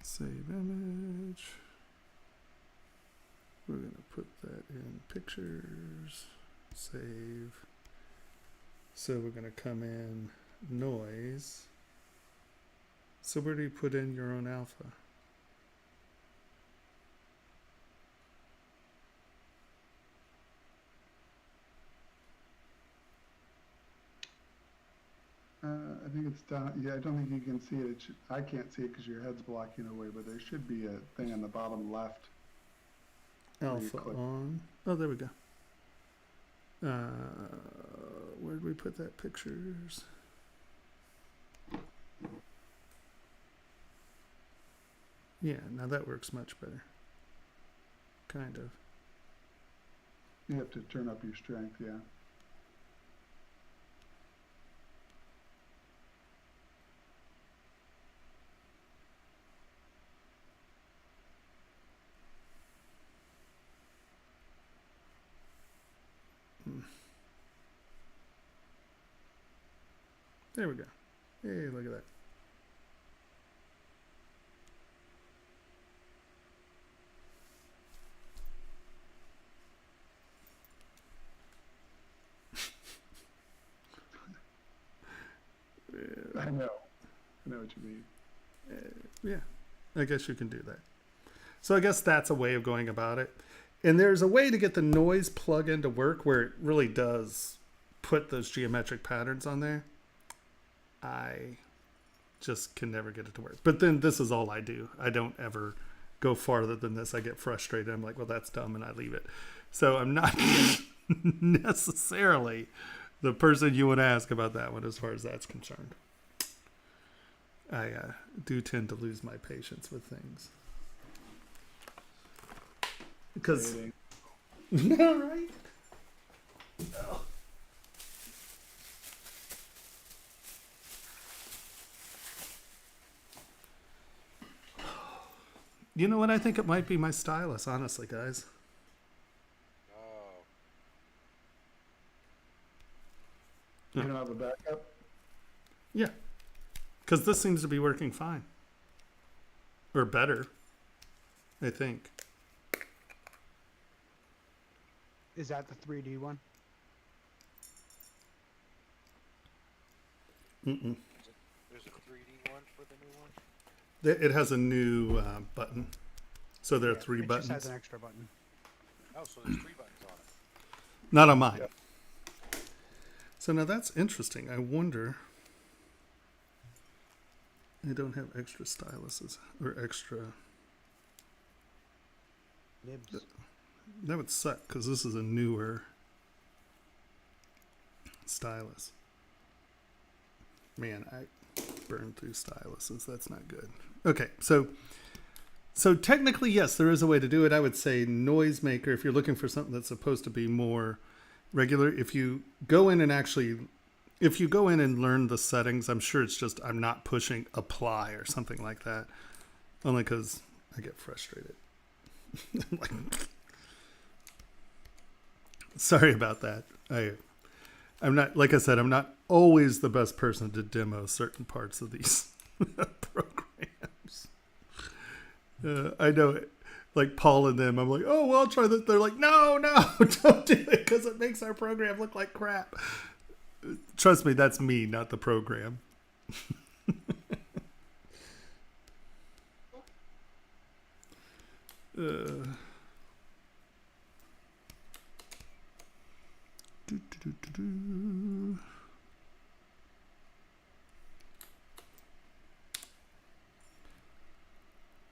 Save image. We're going to put that in pictures. Save. So we're going to come in noise. So where do you put in your own alpha? I think it's down. Yeah, I don't think you can see it. I can't see it because your head's blocking it away, but there should be a thing on the bottom left. Alpha on. Oh, there we go. Where did we put that? Pictures. Yeah, now that works much better. Kind of. You have to turn up your strength, yeah. There we go. Hey, look at that. I know what you mean. Yeah, I guess you can do that. So I guess that's a way of going about it. And there's a way to get the noise plugin to work where it really does put those geometric patterns on there. I just can never get it to work. But then this is all I do. I don't ever go farther than this. I get frustrated. I'm like, well, that's dumb, and I leave it. So I'm not necessarily the person you would ask about that one as far as that's concerned. I do tend to lose my patience with things. Because... All right. Oh. You know what? I think it might be my stylus, honestly, guys. Oh. You don't have a backup? Yeah. Because this seems to be working fine. Or better, I think. Is that the 3D one? Mm-mm. There's a 3D one for the new one? It has a new button. So there are three it buttons. Just has an extra button. Oh, so there's 3 buttons on it. Not on mine. Yep. So now that's interesting. I wonder. I don't have extra styluses or extra. Nibs. That would suck because this is a newer stylus. Man, I burned through styluses. That's not good. Okay, so technically, yes, there is a way to do it. I would say Noisemaker, if you're looking for something that's supposed to be more regular, if you go in and learn the settings, I'm sure it's just I'm not pushing apply or something like that. Only because I get frustrated. I'm like, sorry about that. I'm not, like I said, I'm not always the best person to demo certain parts of these programs. I know it. Like Paul and them, I'm like, oh, well, I'll try that. They're like, no, don't do it because it makes our program look like crap. Trust me, that's me, not the program.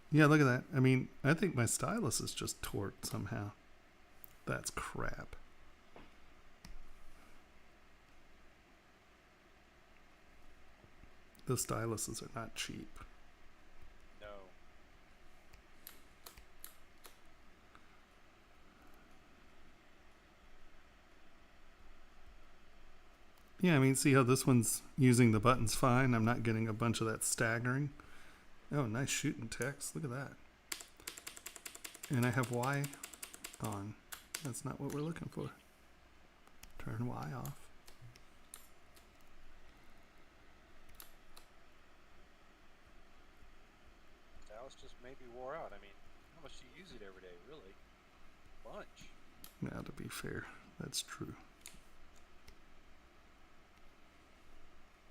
Yeah, look at that. I mean, I think my stylus is just torqued somehow. That's crap. Those styluses are not cheap. No. Yeah, I mean, see how this one's using the buttons fine? I'm not getting a bunch of that staggering. Oh, nice shooting text. Look at that. And I have Y on. That's not what we're looking for. Turn Y off. Stylus just maybe wore out. I mean, how much do you use it every day? Really? Bunch. Now, to be fair, that's true.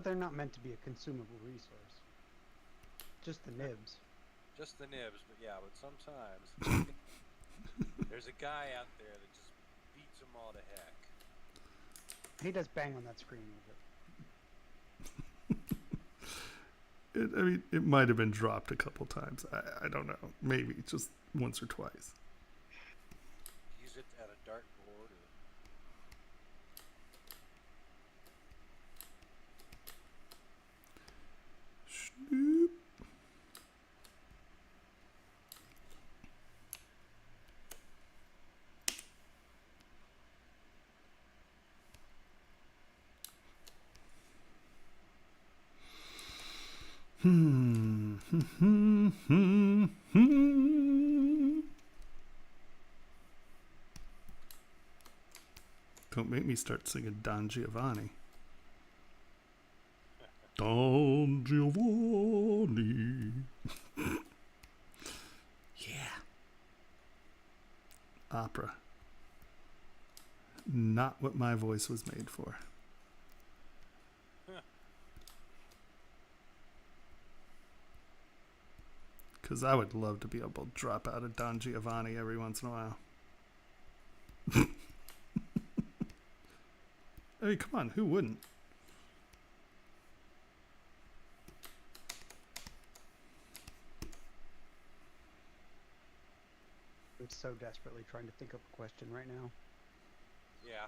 They're not meant to be a consumable resource. Just the nibs. Just the nibs, but yeah, but sometimes there's a guy out there that just beats them all to heck. He does bang on that screen with it. I mean, it might have been dropped a couple times. I don't know. Maybe just once or twice. Use it at a dartboard or... Snoop. Don't make me start singing Don Giovanni. Don Giovanni. Yeah. Opera. Not what my voice was made for. Because I would love to be able to drop out a Don Giovanni every once in a while. I mean, come on, who wouldn't? I'm so desperately trying to think of a question right now. Yeah.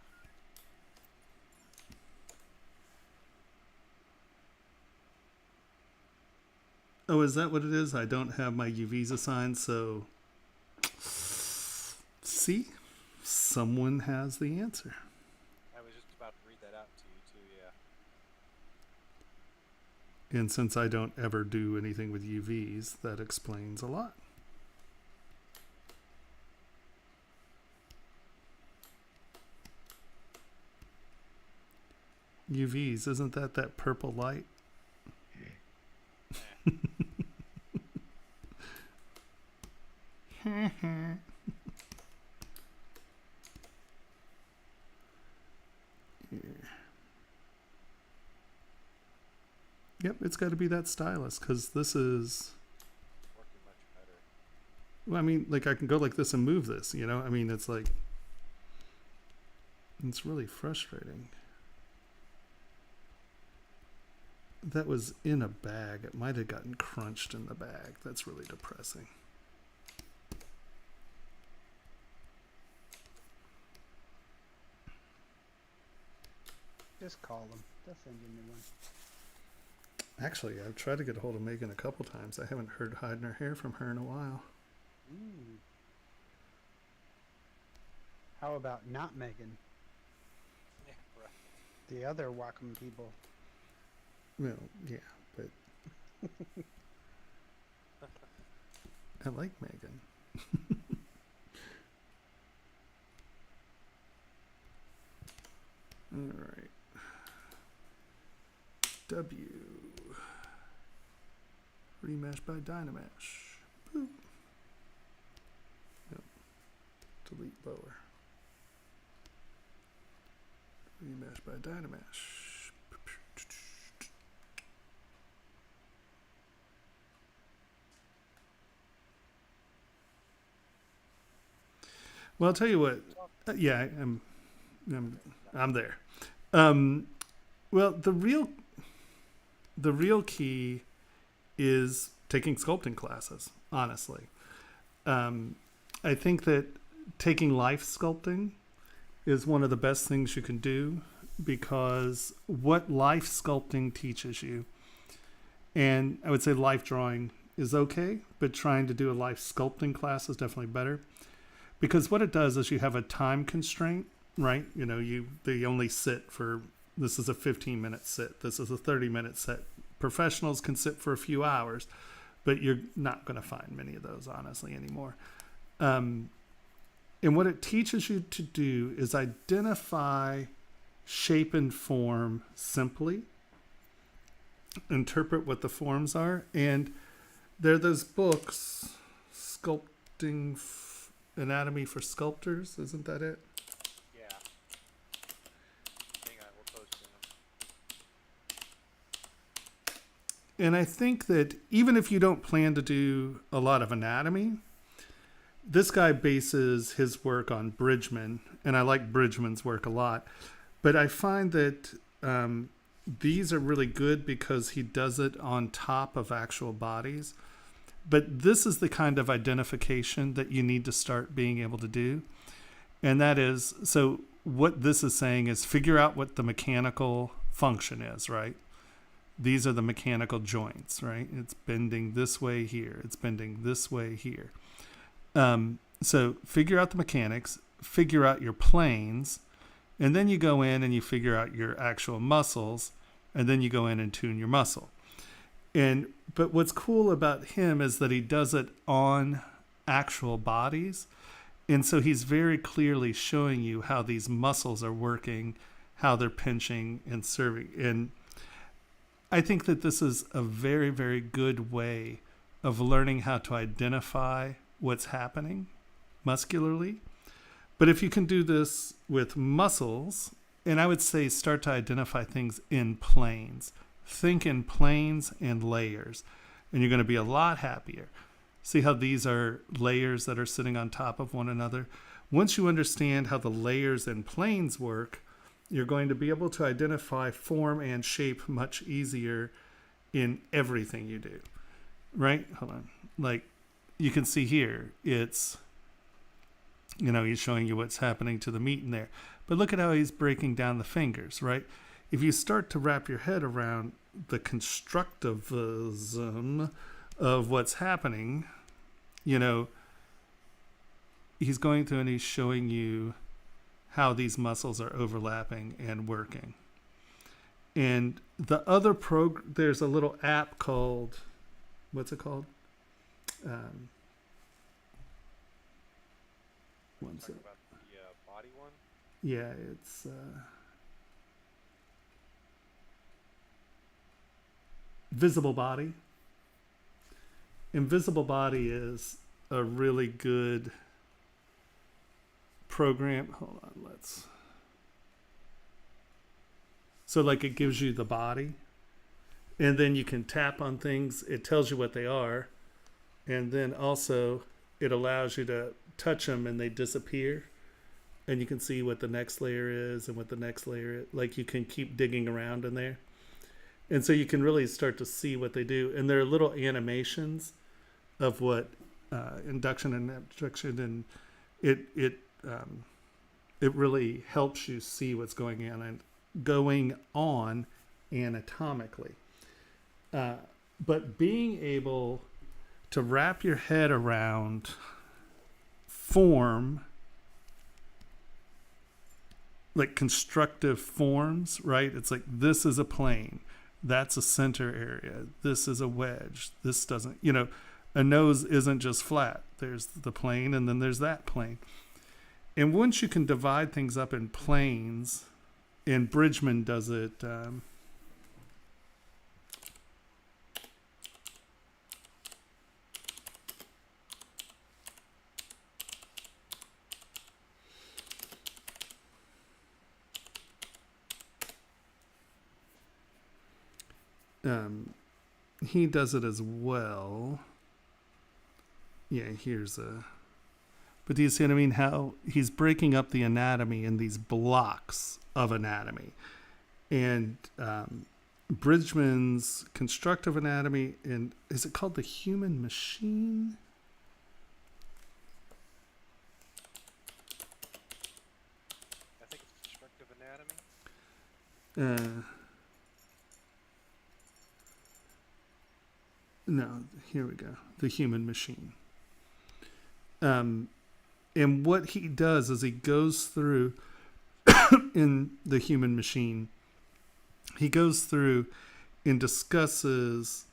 Oh, is that what it is? I don't have my UVs assigned, so... See? Someone has the answer. I was just about to read that out to you too, yeah. And since I don't ever do anything with UVs, that explains a lot. UVs, isn't that purple light? Yep, it's got to be that stylus because this is. Working much better. Well, I mean, like I can go like this and move this, you know? I mean, it's like. It's really frustrating. that was in a bag. It might have gotten crunched in the bag. That's really depressing. Just call them. They'll send you a new one. Actually, I've tried to get a hold of Megan a couple times. I haven't heard hiding her hair from her in a while. Ooh. How about not Megan? Yeah, right. The other Wacom people. Well, yeah, but I like Megan. All right. W. Remesh by Dynamesh. Boop. Yep. Delete lower. Remesh by Dynamesh. Well, I'll tell you what. Yeah, I'm there. Well, the real key is taking sculpting classes. Honestly, I think that taking life sculpting is one of the best things you can do, because what life sculpting teaches you, and I would say life drawing is okay, but trying to do a life sculpting class is definitely better, because what it does is you have a time constraint, right? You know, they only sit for, this is a 15-minute sit, this is a 30-minute sit. Professionals can sit for a few hours, but you're not going to find many of those, honestly, anymore. And what it teaches you to do is identify shape and form simply, interpret what the forms are, and there are those books, Sculpting, Anatomy for Sculptors, isn't that it? Yeah. Hang on, we're posting them. And I think that even if you don't plan to do a lot of anatomy, this guy bases his work on Bridgman, and I like Bridgman's work a lot. But I find that these are really good because he does it on top of actual bodies. But this is the kind of identification that you need to start being able to do. And that is, so what this is saying is figure out what the mechanical function is, right? These are the mechanical joints, right? It's bending this way here. It's bending this way here. So figure out the mechanics, figure out your planes, and then you go in and you figure out your actual muscles, and then you go in and tune your muscle. But what's cool about him is that he does it on actual bodies. And so he's very clearly showing you how these muscles are working, how they're pinching and serving. And I think that this is a very, very good way of learning how to identify what's happening muscularly. But if you can do this with muscles, and I would say start to identify things in planes. Think in planes and layers, and you're going to be a lot happier. See how these are layers that are sitting on top of one another? Once you understand how the layers and planes work, you're going to be able to identify form and shape much easier in everything you do. Right? Hold on. Like, you can see here, it's, you know, he's showing you what's happening to the meat in there. But look at how he's breaking down the fingers, right? If you start to wrap your head around the constructivism of what's happening, you know, he's going through and he's showing you how these muscles are overlapping and working. And the other there's a little app called, what's it called? One Talking sec. about the body one? Yeah, it's Visible Body. Invisible Body is a really good program. Hold on, so like it gives you the body, and then you can tap on things. It tells you what they are, and then also it allows you to touch them and they disappear, and you can see what the next layer is and what the next layer is. Like you can keep digging around in there. And so you can really start to see what they do. And there are little animations of what induction and abduction, and it really helps you see what's going on anatomically. But being able to wrap your head around form, like constructive forms, right? It's like, this is a plane, that's a center area, this is a wedge, this doesn't, a nose isn't just flat. There's the plane, and then there's that plane. And once you can divide things up in planes, and Bridgman does it, he does it as well. Yeah, but do you see what I mean? How he's breaking up the anatomy in these blocks of anatomy. And Bridgman's constructive anatomy, and is it called the human machine? I think it's constructive anatomy. No, here we go. The human machine. And what he does is he goes through in the human machine, he goes through and discusses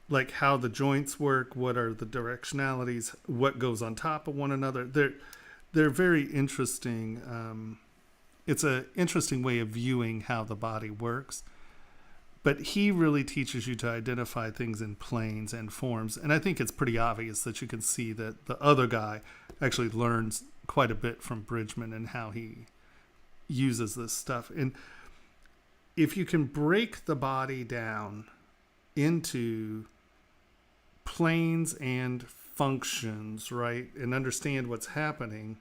like how the joints work, what are the directionalities, what goes on top of one another. They're very interesting. It's an interesting way of viewing how the body works. But he really teaches you to identify things in planes and forms. And I think it's pretty obvious that you can see that the other guy actually learns quite a bit from Bridgman and how he uses this stuff. And if you can break the body down into planes and functions, right, and understand what's happening,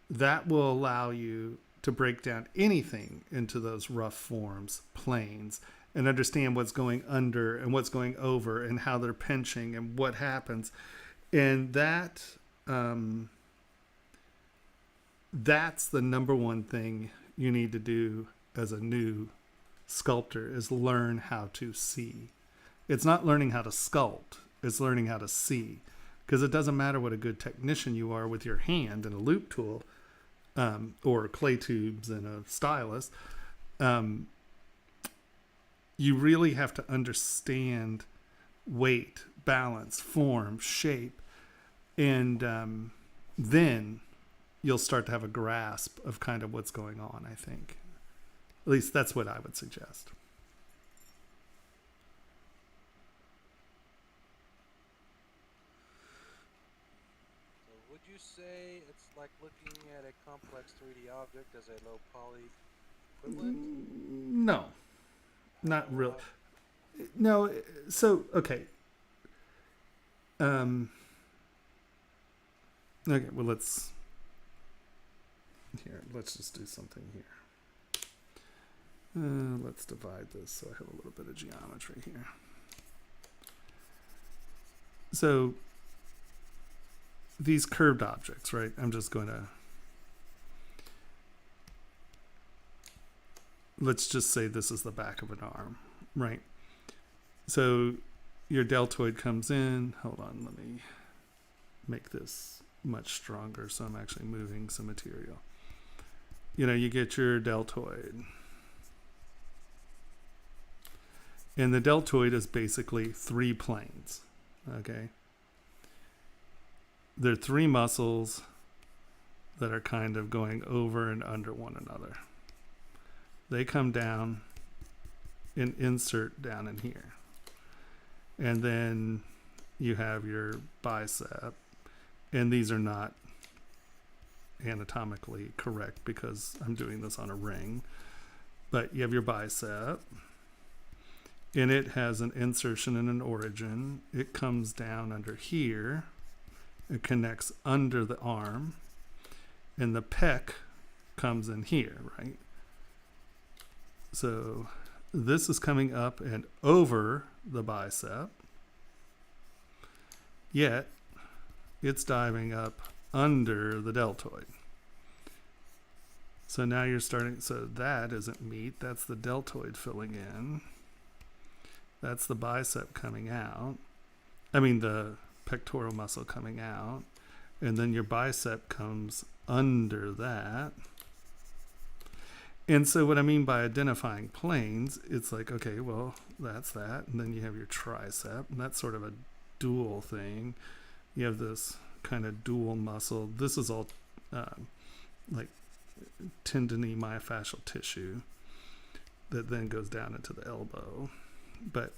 that will allow you to break down anything into those rough forms, planes, and understand what's going under and what's going over and how they're pinching and what happens. And that's the number one thing you need to do as a new sculptor, is learn how to see. It's not learning how to sculpt, it's learning how to see. Because it doesn't matter what a good technician you are with your hand and a loop tool, or clay tubes and a stylus, you really have to understand weight, balance, form, shape, and then you'll start to have a grasp of kind of what's going on, I think. At least that's what I would suggest. Would you say it's like looking at a complex 3D object as a low poly equivalent? No, not really. No, so, okay. Okay, well, let's just do something here. Let's divide this so I have a little bit of geometry here. So, these curved objects, right? I'm just going to, let's just say this is the back of an arm, right? So your deltoid comes in. Hold on, let me make this much stronger so I'm actually moving some material. You get your deltoid. And the deltoid is basically 3 planes, okay? There are 3 muscles that are kind of going over and under one another. They come down and insert down in here. And then you have your bicep. And these are not anatomically correct because I'm doing this on a ring. But you have your bicep. And it has an insertion and an origin. It comes down under here. It connects under the arm, and the pec comes in here, right? So this is coming up and over the bicep, yet it's diving up under the deltoid. So now you're starting, so that isn't meat, that's the deltoid filling in. That's the bicep coming out. I mean the pectoral muscle coming out. And then your bicep comes under that. And so what I mean by identifying planes, it's like, okay, well, that's that. And then you have your tricep, and that's sort of a dual thing. You have this kind of dual muscle. This is all like tendony myofascial tissue that then goes down into the elbow. But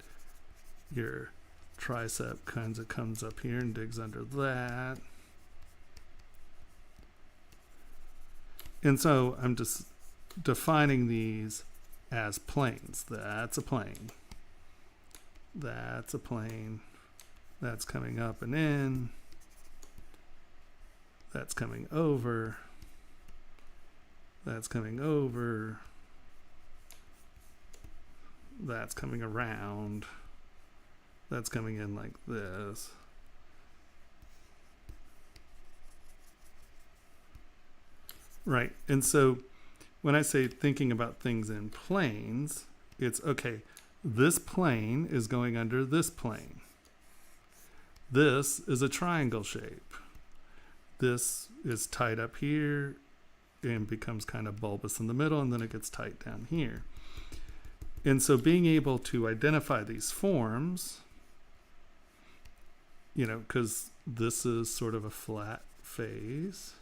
your tricep kind of comes up here and digs under that. And so I'm just defining these as planes. That's a plane. That's a plane. That's coming up and in. That's coming over. That's coming over. That's coming around. That's coming in like this. Right. And so when I say thinking about things in planes, it's okay, this plane is going under this plane. This is a triangle shape. This is tight up here and becomes kind of bulbous in the middle, and then it gets tight down here. And so being able to identify these forms, you know, because this is sort of a flat face,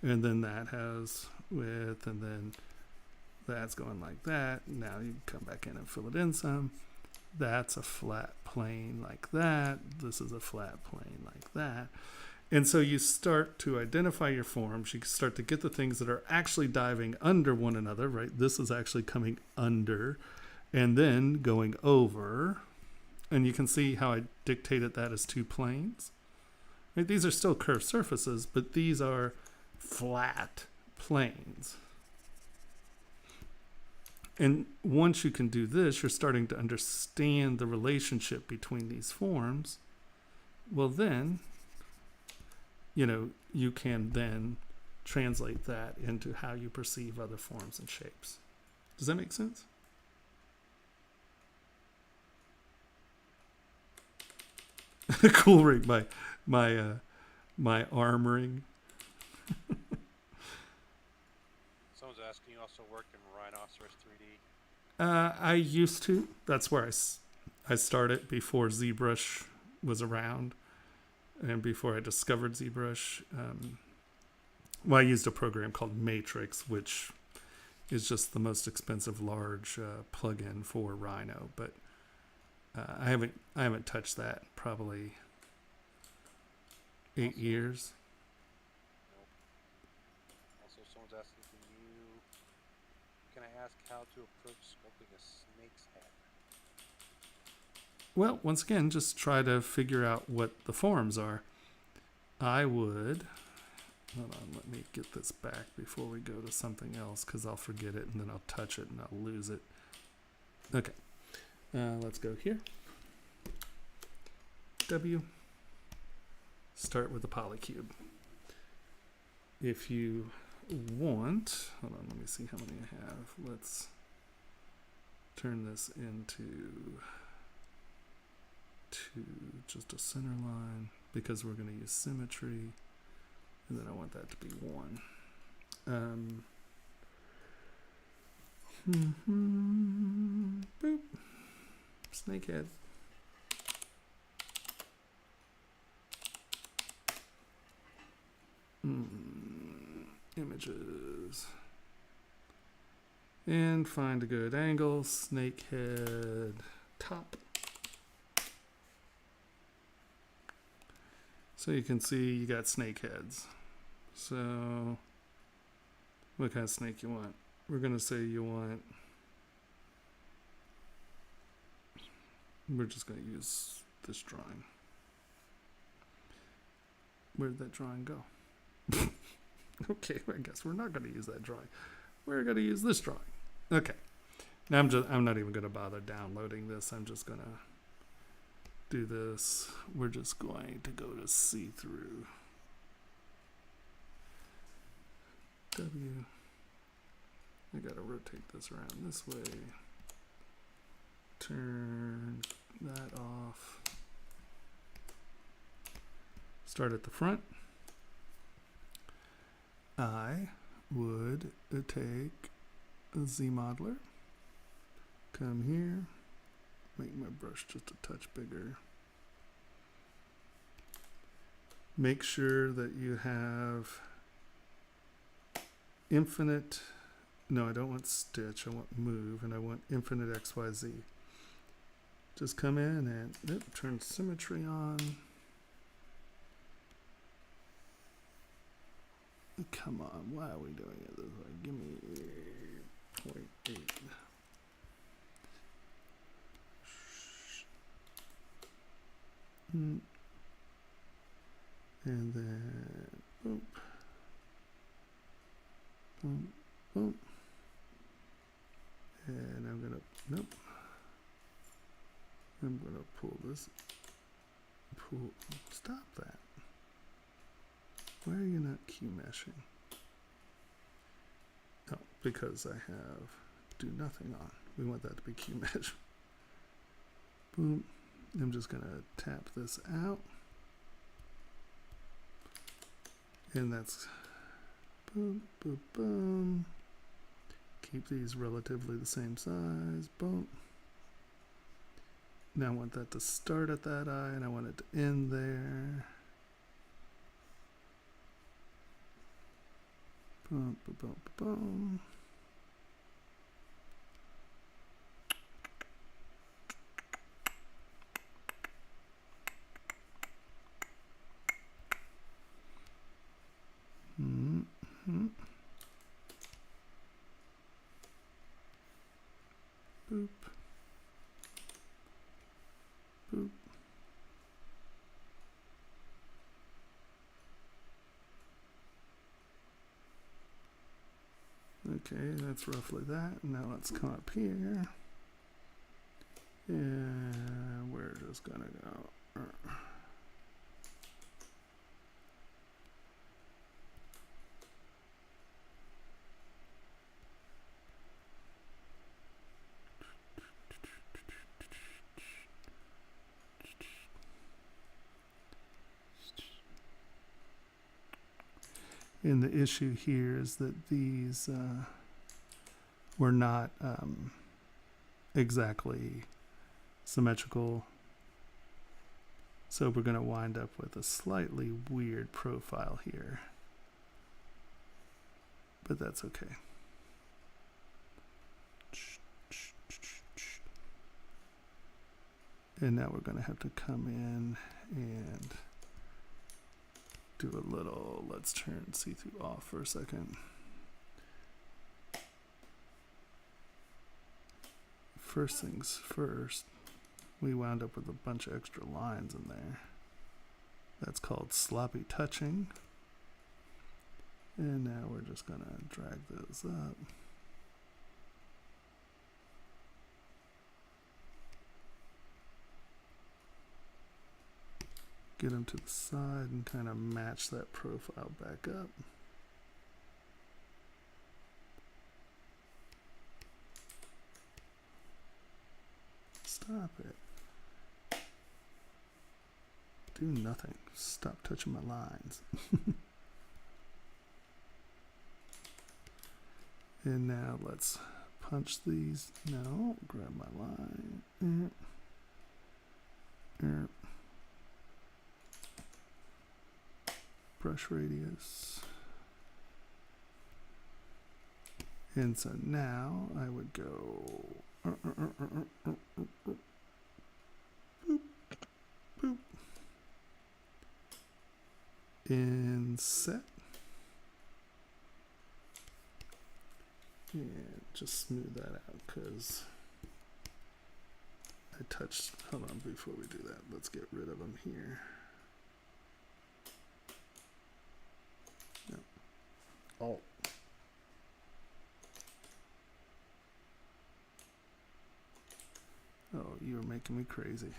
and then that has width, and then that's going like that. Now you come back in and fill it in some. That's a flat plane like that. This is a flat plane like that. And so you start to identify your forms. You start to get the things that are actually diving under one another, right? This is actually coming under and then going over. And you can see how I dictated that as two planes. Right? These are still curved surfaces, but these are flat planes. And once you can do this, you're starting to understand the relationship between these forms. Well, then, you know, you can then translate that into how you perceive other forms and shapes. Does that make sense? Cool ring, my arm ring. Someone's asking, you also work in Rhinoceros 3D? I used to. That's where I started before ZBrush was around, and before I discovered ZBrush. Well, I used a program called Matrix, which is just the most expensive large plugin for Rhino. But I haven't touched that in probably 8 years. Nope. Also, someone's asking, can I ask how to approach sculpting a snake's head? Well, once again, just try to figure out what the forms are. I would, hold on, let me get this back before we go to something else, because I'll forget it and then I'll touch it and I'll lose it. Okay, let's go here. W. Start with the polycube. If you want, hold on, let me see how many I have. Let's turn this into just a center line, because we're going to use symmetry, and then I want that to be 1. Boop. Snakehead. Images. And find a good angle. Snakehead top. So you can see you got snake heads. So what kind of snake you want? We're going to say you want, we're just going to use this drawing. Where did that drawing go? Okay, I guess we're not going to use that drawing. We're going to use this drawing. Okay. I'm not even gonna bother downloading this. I'm just gonna do this. We're just going to go to see through. W. I gotta rotate this around this way. Turn that off. Start at the front. I would take a Z modeler. Come here. Make my brush just a touch bigger. Make sure that you have infinite, no, I don't want stitch, I want move, and I want infinite XYZ. Just come in and turn symmetry on. Come on, why are we doing it this way? Give me 0.8. And then boom, boom, boom. And I'm gonna, nope. I'm gonna pull this, stop that. Why are you not key meshing? Oh, because I have do nothing on. We want that to be key mesh. Boom. I'm just gonna tap this out. And that's boom, boom, boom. Keep these relatively the same size. Boom. Now I want that to start at that eye and I want it to end there. Boom, boom, boom, boom. Mm-hmm. Boop. Boop. Okay, that's roughly that. Now let's come up here. And we're just gonna go. And the issue here is that these were not exactly symmetrical. So we're going to wind up with a slightly weird profile here. But that's okay. And now we're going to have to come in and do a little, let's turn see-through off for a second. First things first, we wound up with a bunch of extra lines in there. That's called sloppy touching. And now we're just gonna drag those up. Get them to the side and kind of match that profile back up. Stop it. Do nothing. Stop touching my lines. And now let's punch these. No, grab my line. Brush radius. And so now I would go boop, boop. Inset. And just smooth that out because I touched, hold on, before we do that, let's get rid of them here. No. Alt. making me crazy.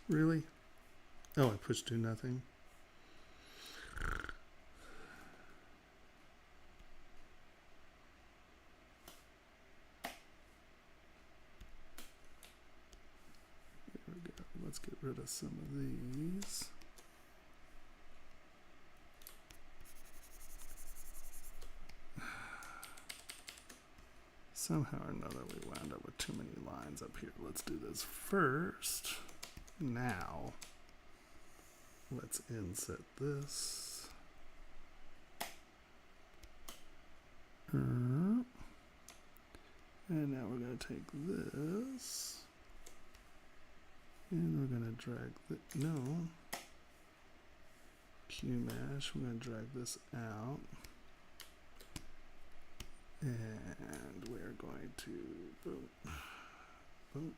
Really? Oh, I pushed do nothing. There we go. Let's get rid of some of these. Somehow or another we wound up with too many lines up here. Let's do this first. Now, let's inset this. And now we're going to take this. And we're going to drag the, no. Q-mash, we're going to drag this out. And we're going to boom, boom,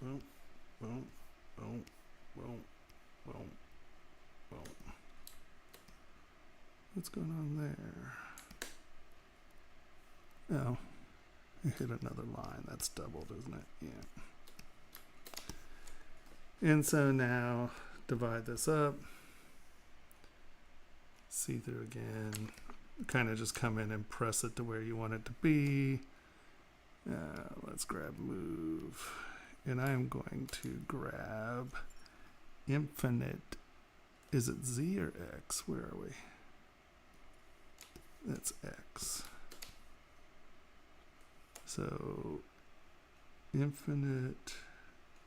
boom, boom, boom, boom, boom, boom. What's going on there? Oh, I hit another line. That's doubled, isn't it? Yeah. And so now divide this up. See through again. Kind of just come in and press it to where you want it to be. Let's grab move. And I'm going to grab infinite. Is it Z or X? Where are we? That's X. So infinite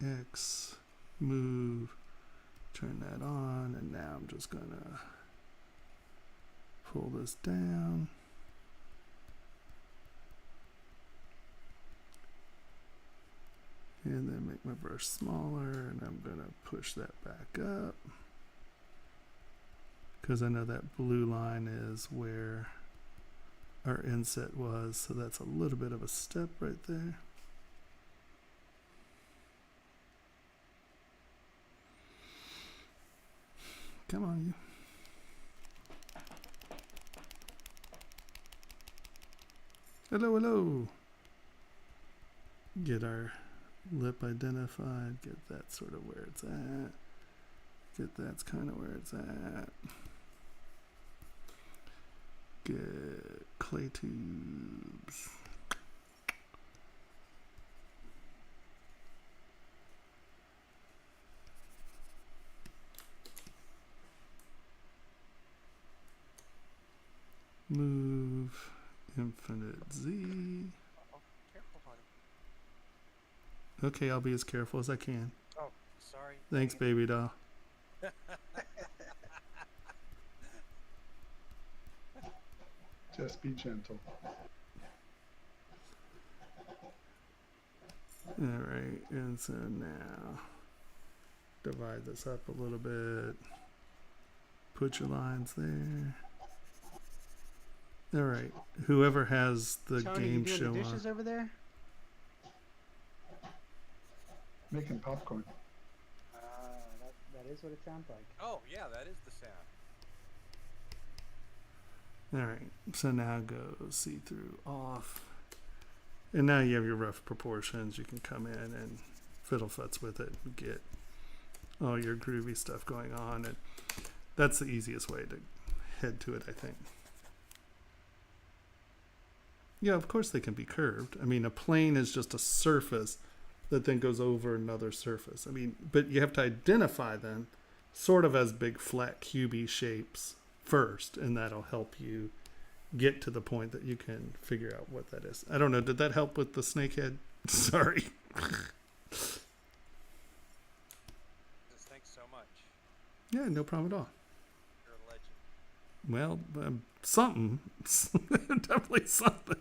X move. Turn that on. And now I'm just going to pull this down. And then make my brush smaller, and I'm going to push that back up. Because I know that blue line is where our inset was, so that's a little bit of a step right there. Come on, you. Hello, hello. Get our lip identified. Get that sort of where it's at. Get that's kind of where it's at. Get clay tubes. Move. Infinite Z. Oh, careful, honey. Okay, I'll be as careful as I can. Oh, sorry. Thanks, Dang it. baby doll. Just be gentle. Alright, and so now divide this up a little bit. Put your lines there. Alright, whoever has the Tony, game you doing show the on. dishes over there? Making popcorn. That is what it sounds like. Oh, yeah, that is the sound. Alright, so now go see through off. And now you have your rough proportions. You can come in and fiddle futz with it and get all your groovy stuff going on. And that's the easiest way to head to it, I think. Yeah, of course they can be curved. I mean, a plane is just a surface that then goes over another surface. I mean, but you have to identify them sort of as big flat cubey shapes first, and that'll help you get to the point that you can figure out what that is. I don't know. Did that help with the snakehead? Sorry. Thanks so much. Yeah, no problem at all. You're a legend. Well, something. Definitely something.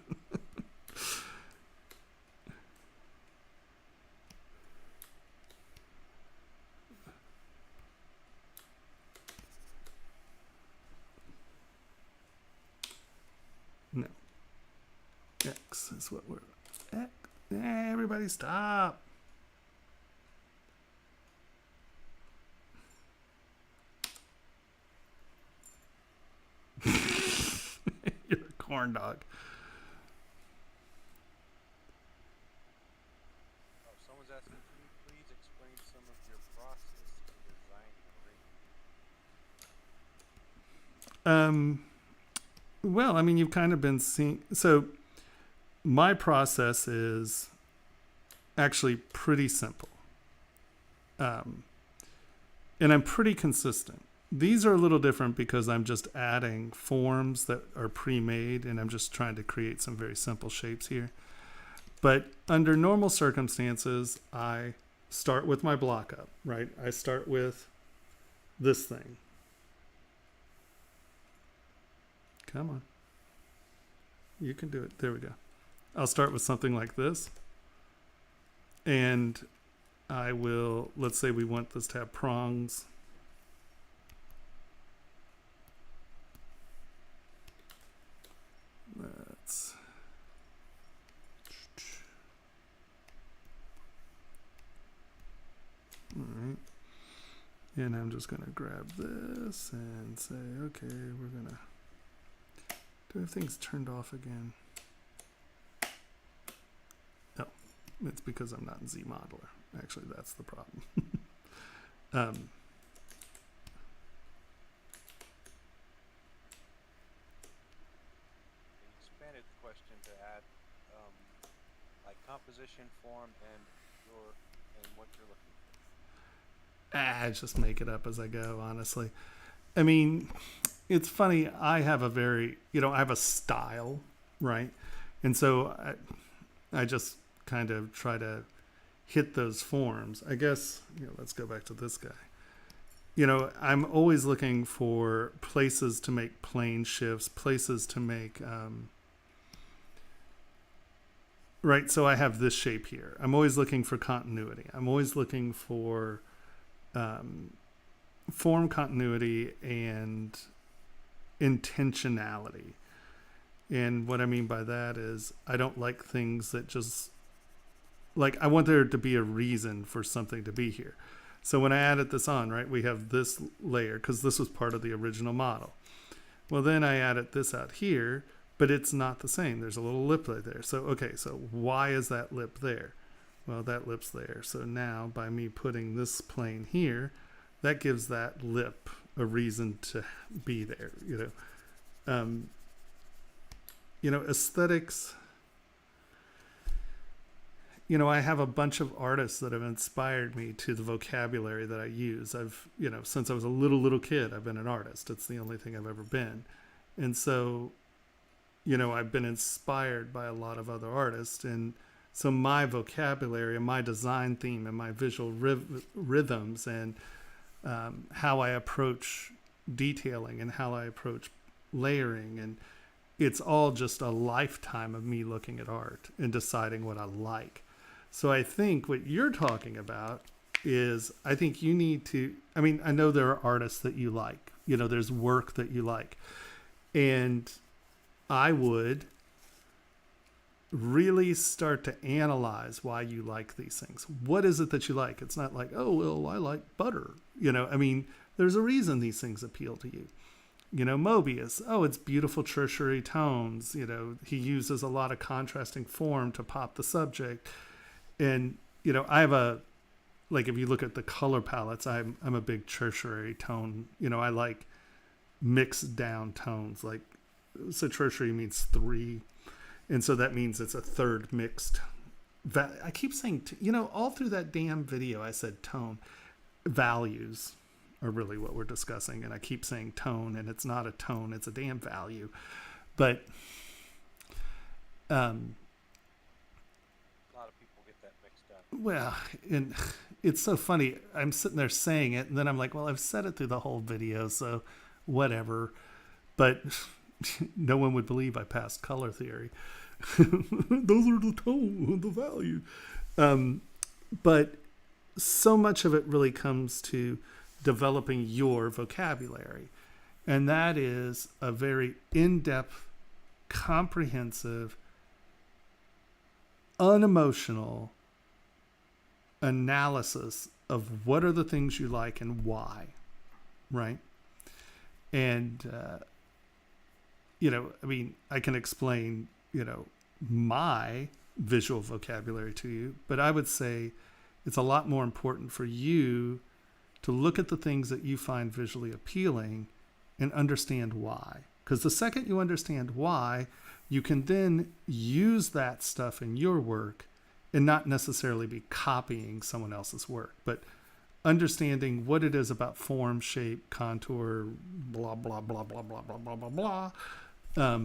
No. X is what we're... X. Everybody stop. You're a corn dog. Well, I mean, you've kind of been seeing. So my process is actually pretty simple. And I'm pretty consistent. These are a little different because I'm just adding forms that are pre-made, and I'm just trying to create some very simple shapes here. But under normal circumstances, I start with my block up, right? I start with this thing. Come on. You can do it. There we go. I'll start with something like this. And I will, let's say we want this to have prongs. Let's, all right. And I'm just going to grab this and say, okay, we're going to, do have things turned off again? No, it's because I'm not in ZModeler. Actually, that's the problem. Expanded the question to add like composition, form, and what you're looking for. I just make it up as I go, honestly. I mean, it's funny. I have a very, I have a style, right? And so I just kind of try to hit those forms. I guess, let's go back to this guy. I'm always looking for places to make plane shifts, places to make, right? So I have this shape here. I'm always looking for continuity. I'm always looking for form continuity and intentionality. And what I mean by that is I don't like things that just, like, I want there to be a reason for something to be here. So when I added this on, right, we have this layer because this was part of the original model. Well, then I added this out here, but it's not the same. There's a little lip right there. So, okay, so why is that lip there? Well, that lip's there. So now by me putting this plane here, that gives that lip a reason to be there, aesthetics. I have a bunch of artists that have inspired me to the vocabulary that I use. I've, since I was a little kid, I've been an artist. It's the only thing I've ever been. And so, I've been inspired by a lot of other artists. And so my vocabulary and my design theme and my visual rhythms and how I approach detailing and how I approach layering, and it's all just a lifetime of me looking at art and deciding what I like. So I think what you're talking about is, I think you need to, I know there are artists that you like, there's work that you like. And I would really start to analyze why you like these things. What is it that you like? It's not like, oh, well, I like butter. There's a reason these things appeal to you. Mobius, oh, it's beautiful tertiary tones. He uses a lot of contrasting form to pop the subject. And, I have if you look at the color palettes, I'm a big tertiary tone. I like mixed down tones. So tertiary means 3. And so that means it's a third mixed. I keep saying, all through that damn video, I said tone. Values are really what we're discussing. And I keep saying tone, and it's not a tone, it's a damn value. But, a lot of people get that mixed up. Well, and it's so funny. I'm sitting there saying it, and then I'm like, well, I've said it through the whole video, so whatever. But no one would believe I passed color theory. Those are the tone, the value. But so much of it really comes to developing your vocabulary. And that is a very in-depth, comprehensive, unemotional analysis of what are the things you like and why, right? And, I can explain, my visual vocabulary to you, but I would say it's a lot more important for you to look at the things that you find visually appealing and understand why. Because the second you understand why, you can then use that stuff in your work and not necessarily be copying someone else's work, but understanding what it is about form, shape, contour, blah, blah, blah, blah, blah, blah, blah, blah, blah.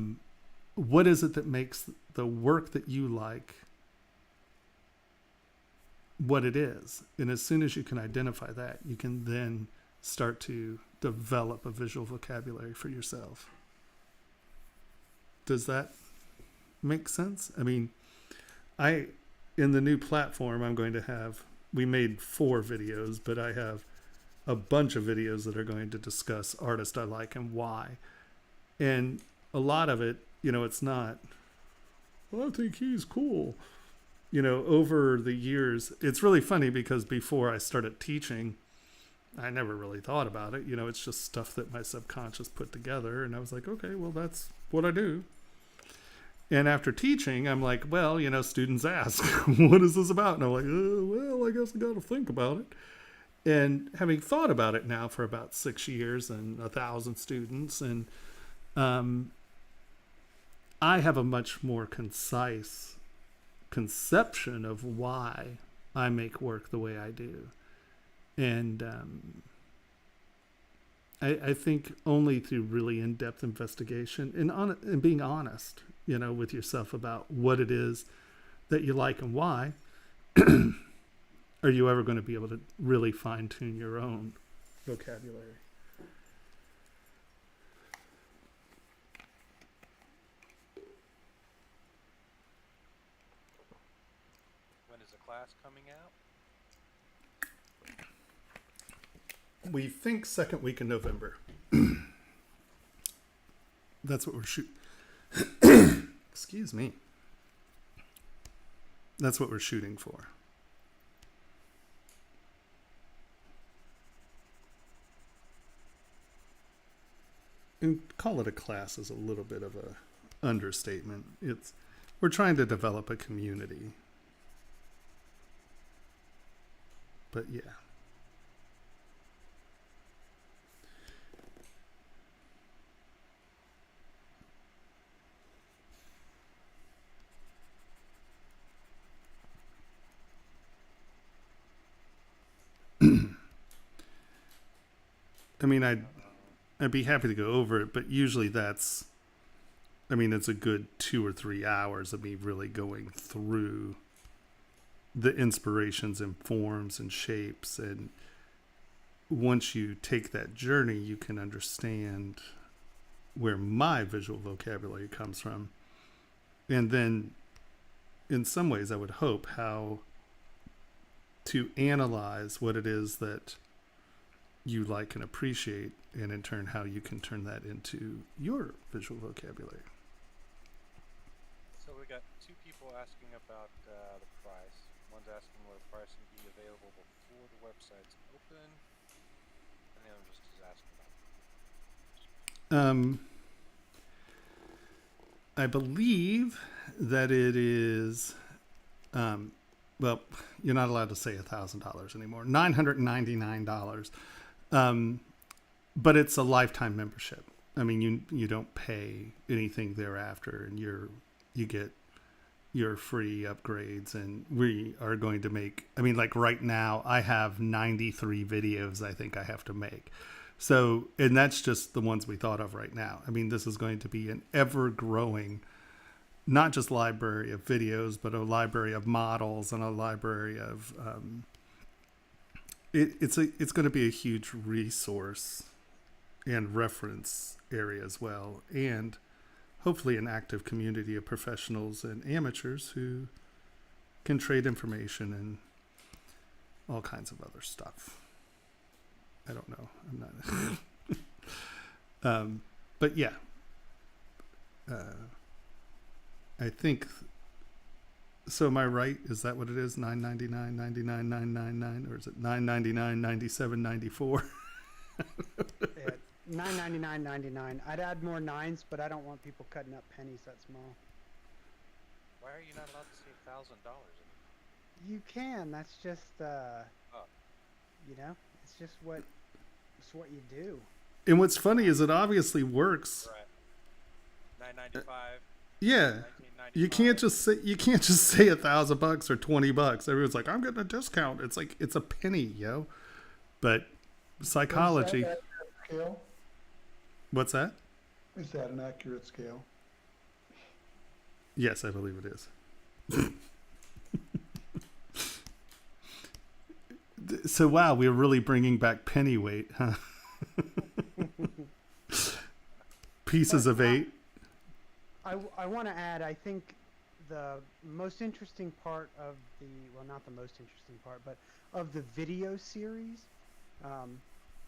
What is it that makes the work that you like what it is? And as soon as you can identify that, you can then start to develop a visual vocabulary for yourself. Does that make sense? I mean, in the new platform, I'm going to have, we made 4 videos, but I have a bunch of videos that are going to discuss artists I like and why. And a lot of it, you know, it's not, well, I think he's cool. You know, over the years, it's really funny because before I started teaching, I never really thought about it. You know, it's just stuff that my subconscious put together. And I was like, okay, well, that's what I do. And after teaching, I'm like, well, you know, students ask, what is this about? And I'm like, well, I guess I got to think about it. And having thought about it now for about 6 years and 1,000 students, and I have a much more concise conception of why I make work the way I do. And I think only through really in-depth investigation and being honest, you know, with yourself about what it is that you like and why, are you ever going to be able to really fine-tune your own vocabulary. When is the class coming out? We think second week in November. That's what we're shooting. Excuse me. That's what we're shooting for. And call it a class is a little bit of a understatement. We're trying to develop a community. But yeah. I mean, I'd be happy to go over it, but usually it's a good 2 or 3 hours of me really going through the inspirations and forms and shapes. And once you take that journey, you can understand where my visual vocabulary comes from. And then in some ways, I would hope how to analyze what it is that you like and appreciate, and in turn how you can turn that into your visual vocabulary. So we got 2 people asking about the price. One's asking will the pricing be available before the website's open, and the other just is asking about I believe that it is well, you're not allowed to say $1,000 anymore. $999. But it's a lifetime membership. I mean, you don't pay anything thereafter, and you get your free upgrades. And we are going to make, I mean, like right now, I have 93 videos I think I have to make. So, and that's just the ones we thought of right now. I mean, this is going to be an ever-growing, not just library of videos, but a library of models and a library of it's going to be a huge resource and reference area as well, and hopefully an active community of professionals and amateurs who can trade information and all kinds of other stuff. I don't know. I'm not. But yeah. I think. So am I right? Is that what it is? $9.99, $99, $9.99, or is it $9.99, $97, $94? Yeah, $9.99.99. I'd add more nines, but I don't want people cutting up pennies that small. Why are you not allowed to say $1,000 anymore? You can. That's just Oh. you know, it's just what you do. And what's funny is it obviously works. Right. $9.95. Yeah. You can't just say $1,000 or $20. Everyone's like, I'm getting a discount. It's like it's a penny, yo. But psychology. Is that an accurate scale? What's that? Is that an accurate scale? Yes, I believe it is. So wow, we're really bringing back penny weight, huh? Pieces of 8. I want to add, I think the most interesting part of the, well, not the most interesting part, but of the video series,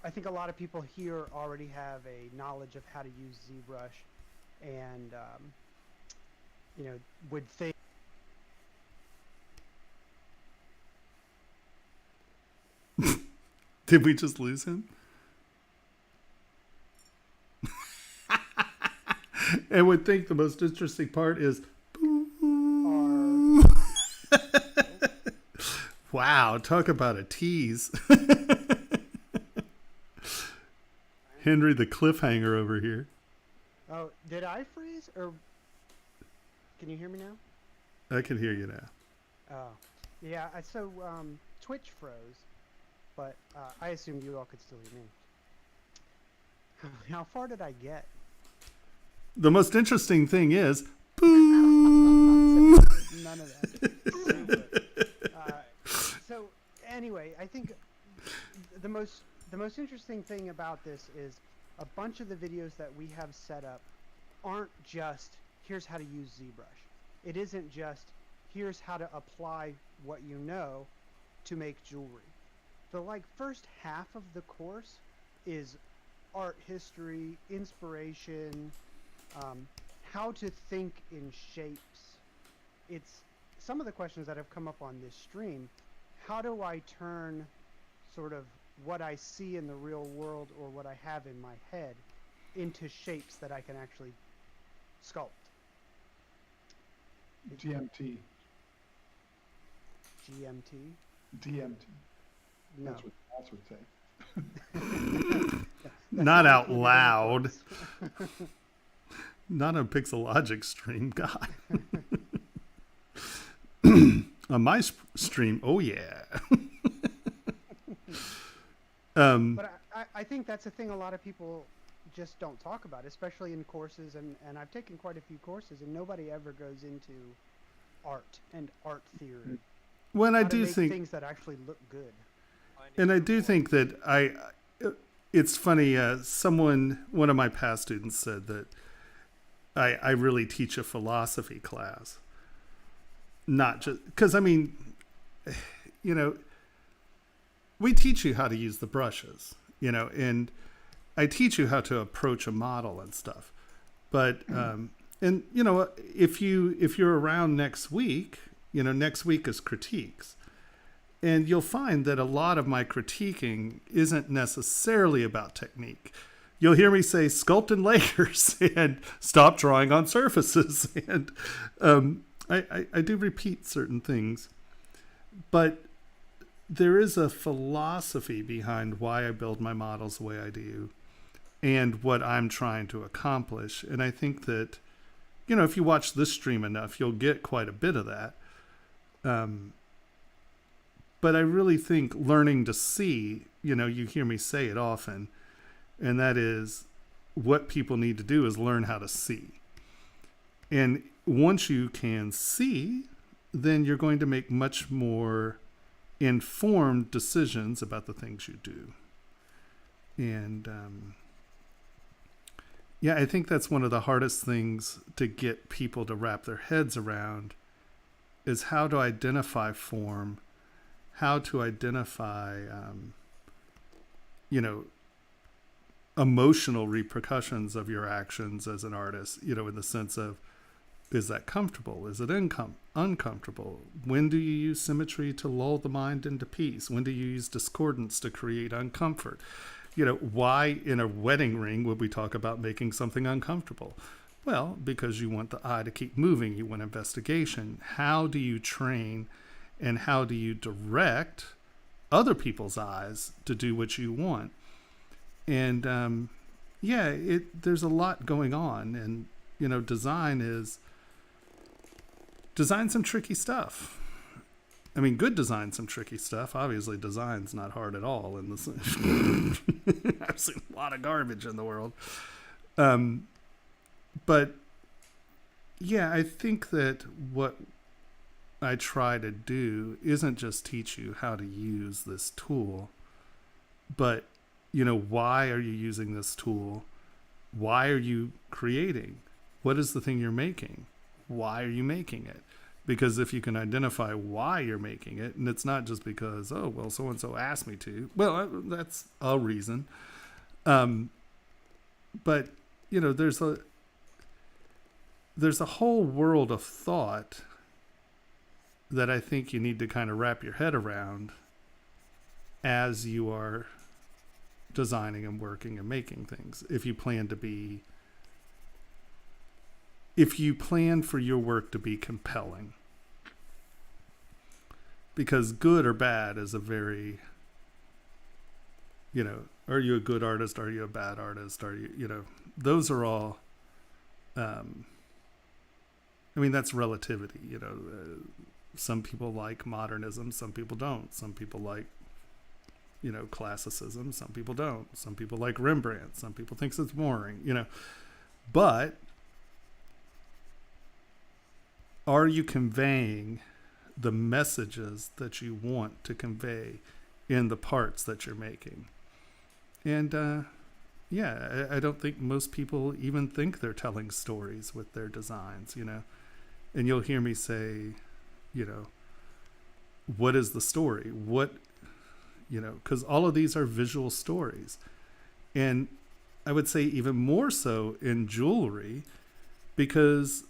I think a lot of people here already have a knowledge of how to use ZBrush and, you know, would think. Did we just lose him? And would think the most interesting part is wow, talk about a tease. Henry the cliffhanger over here. Oh, did I freeze? Or can you hear me now? I can hear you now. Oh, yeah. So Twitch froze, but I assumed you all could still hear me. How far did I get? The most interesting thing is None of that. So anyway, I think the most interesting thing about this is a bunch of the videos that we have set up aren't just here's how to use ZBrush. It isn't just here's how to apply what you know to make jewelry. The first half of the course is art history, inspiration, how to think in shapes. It's some of the questions that have come up on this stream. How do I turn sort of what I see in the real world or what I have in my head into shapes that I can actually sculpt? GMT. GMT? DMT. No. That's what Tomas would say. not out loud. Not a Pixologic stream, God. On my stream, oh yeah. But I think that's a thing a lot of people just don't talk about, especially in courses, and I've taken quite a few courses, and nobody ever goes into art and art theory. When I How to do make think things that actually look good. And I do think that it's funny, one of my past students said that I really teach a philosophy class. Not just, because I mean, you know, we teach you how to use the brushes, you know, and I teach you how to approach a model and stuff. But, and you know, if you're around next week, you know, next week is critiques. And you'll find that a lot of my critiquing isn't necessarily about technique. You'll hear me say sculpt in layers and stop drawing on surfaces. And I do repeat certain things. But there is a philosophy behind why I build my models the way I do and what I'm trying to accomplish. And I think that, you know, if you watch this stream enough, you'll get quite a bit of that. But I really think learning to see, you know, you hear me say it often, and that is what people need to do is learn how to see. And once you can see, then you're going to make much more informed decisions about the things you do. And yeah, I think that's one of the hardest things to get people to wrap their heads around is how to identify form, how to identify, you know, emotional repercussions of your actions as an artist, you know, in the sense of, is that comfortable? Is it uncomfortable? When do you use symmetry to lull the mind into peace? When do you use discordance to create uncomfort? You know, why in a wedding ring would we talk about making something uncomfortable? Well, because you want the eye to keep moving. You want investigation. How do you train and how do you direct other people's eyes to do what you want? And yeah, there's a lot going on, and you know, design some tricky stuff. I mean, good design some tricky stuff. Obviously, design's not hard at all. In this, I've seen a lot of garbage in the world, but yeah, I think that what I try to do isn't just teach you how to use this tool, but you know, why are you using this tool? Why are you creating? What is the thing you're making? Why are you making it? Because if you can identify why you're making it, and it's not just because, oh, well, so-and-so asked me to. Well, that's a reason. But, you know, there's a whole world of thought that I think you need to kind of wrap your head around as you are designing and working and making things. If you plan for your work to be compelling, because good or bad is a very, you know, are you a good artist? Are you a bad artist? Are you, you know, those are all, I mean, that's relativity, you know, some people like modernism, some people don't. Some people like, you know, classicism, some people don't. Some people like Rembrandt, some people thinks it's boring, you know, but are you conveying the messages that you want to convey in the parts that you're making? And yeah, I don't think most people even think they're telling stories with their designs, you know. And you'll hear me say, you know, what is the story? What, you know, because all of these are visual stories. And I would say even more so in jewelry, because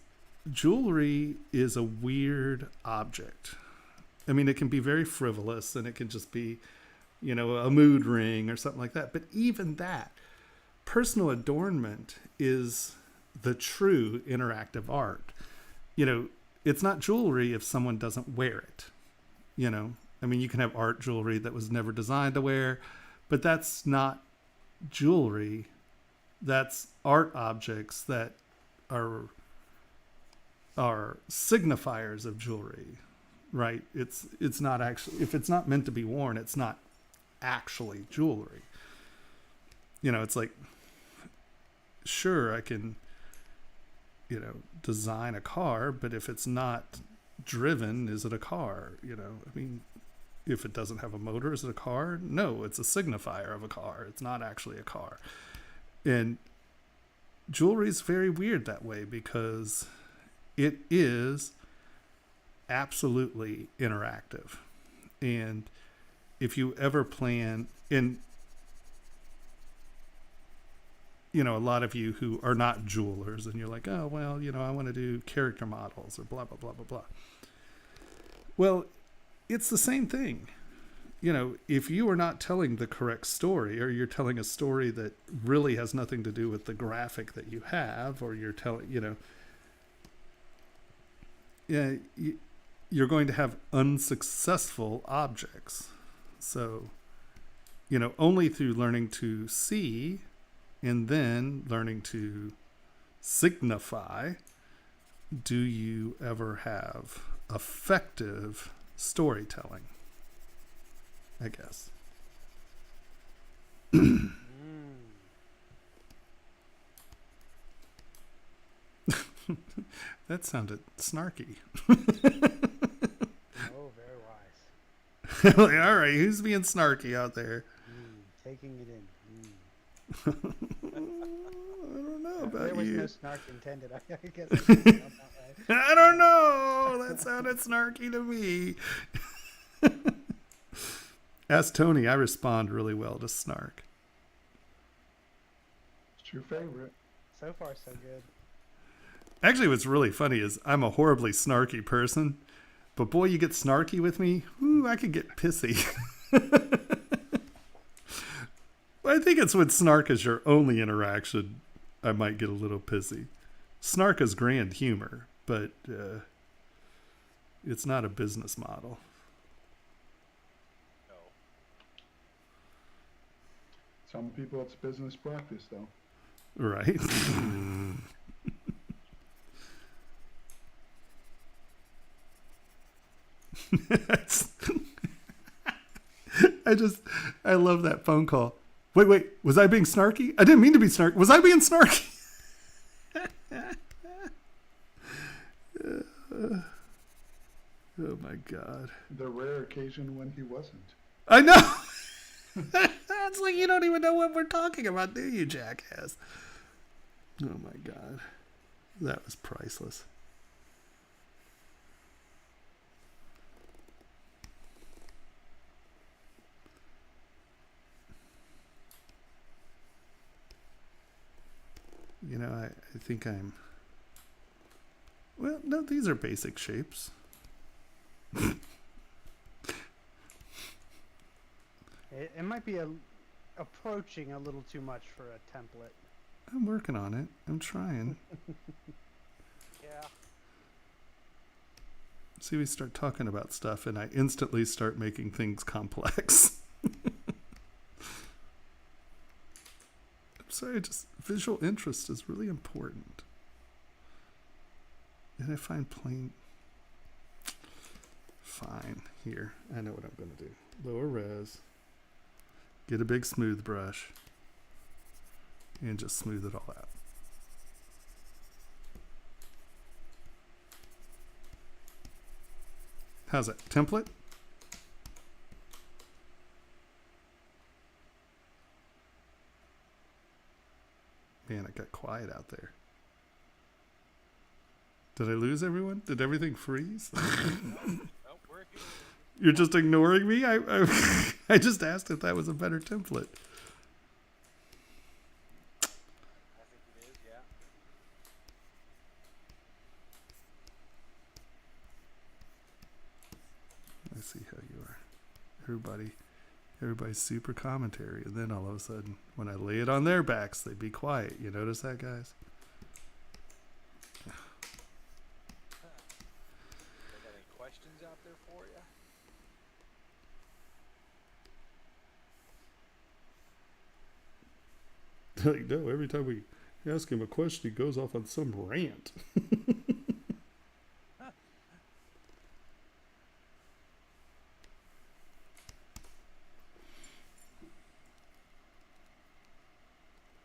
jewelry is a weird object. I mean, it can be very frivolous, and it can just be, you know, a mood ring or something like that. But even that, personal adornment is the true interactive art. You know, it's not jewelry if someone doesn't wear it. You know, I mean, you can have art jewelry that was never designed to wear, but that's not jewelry. That's art objects that are signifiers of jewelry, right? It's not actually, if it's not meant to be worn, it's not actually jewelry. You know, it's like, sure, I can, you know, design a car, but if it's not driven, is it a car? You know, I mean, if it doesn't have a motor, is it a car? No, it's a signifier of a car. It's not actually a car. And jewelry is very weird that way, because it is absolutely interactive. And if you ever plan, and you know, a lot of you who are not jewelers, and you're like, oh, well, you know, I want to do character models or blah, blah, blah, blah, blah. Well, it's the same thing. You know, if you are not telling the correct story, or you're telling a story that really has nothing to do with the graphic that you have, or you're telling, you know, yeah, you're going to have unsuccessful objects. So, you know, only through learning to see and then learning to signify do you ever have effective storytelling, I guess. That sounded snarky. Oh, very wise. Like, all right, who's being snarky out there? Taking it in. I don't know about there was you. no snark intended. I guess I felt that way. I don't know. That sounded snarky to me. Ask Tony. I respond really well to snark. It's your favorite. So far, so good. Actually, what's really funny is I'm a horribly snarky person, but boy, you get snarky with me, ooh, I could get pissy. I think it's when snark is your only interaction, I might get a little pissy. Snark is grand humor, but it's not a business model. No. Some people it's business practice, though. Right. I love that phone call. Wait, was I being snarky? I didn't mean to be snarky. Was I being snarky? Oh my God. The rare occasion when he wasn't. I know. It's like you don't even know what we're talking about, do you, jackass? Oh my God. That was priceless. You know, I think I'm... Well, no, these are basic shapes. It might be approaching a little too much for a template. I'm working on it. I'm trying. Yeah. See, we start talking about stuff and I instantly start making things complex. I'm sorry, just visual interest is really important. And I find plain... Fine. Here, I know what I'm going to do. Lower res. Get a big smooth brush. And just smooth it all out. How's that? Template? Man, it got quiet out there. Did I lose everyone? Did everything freeze? Nope, we're here. You're just ignoring me? I just asked if that was a better template. I think it is, yeah. I see how you are. Everybody's super commentary, and then all of a sudden, when I lay it on their backs, they be quiet. You notice that, guys? They got any questions out there for you? Like, no, every time we ask him a question, he goes off on some rant.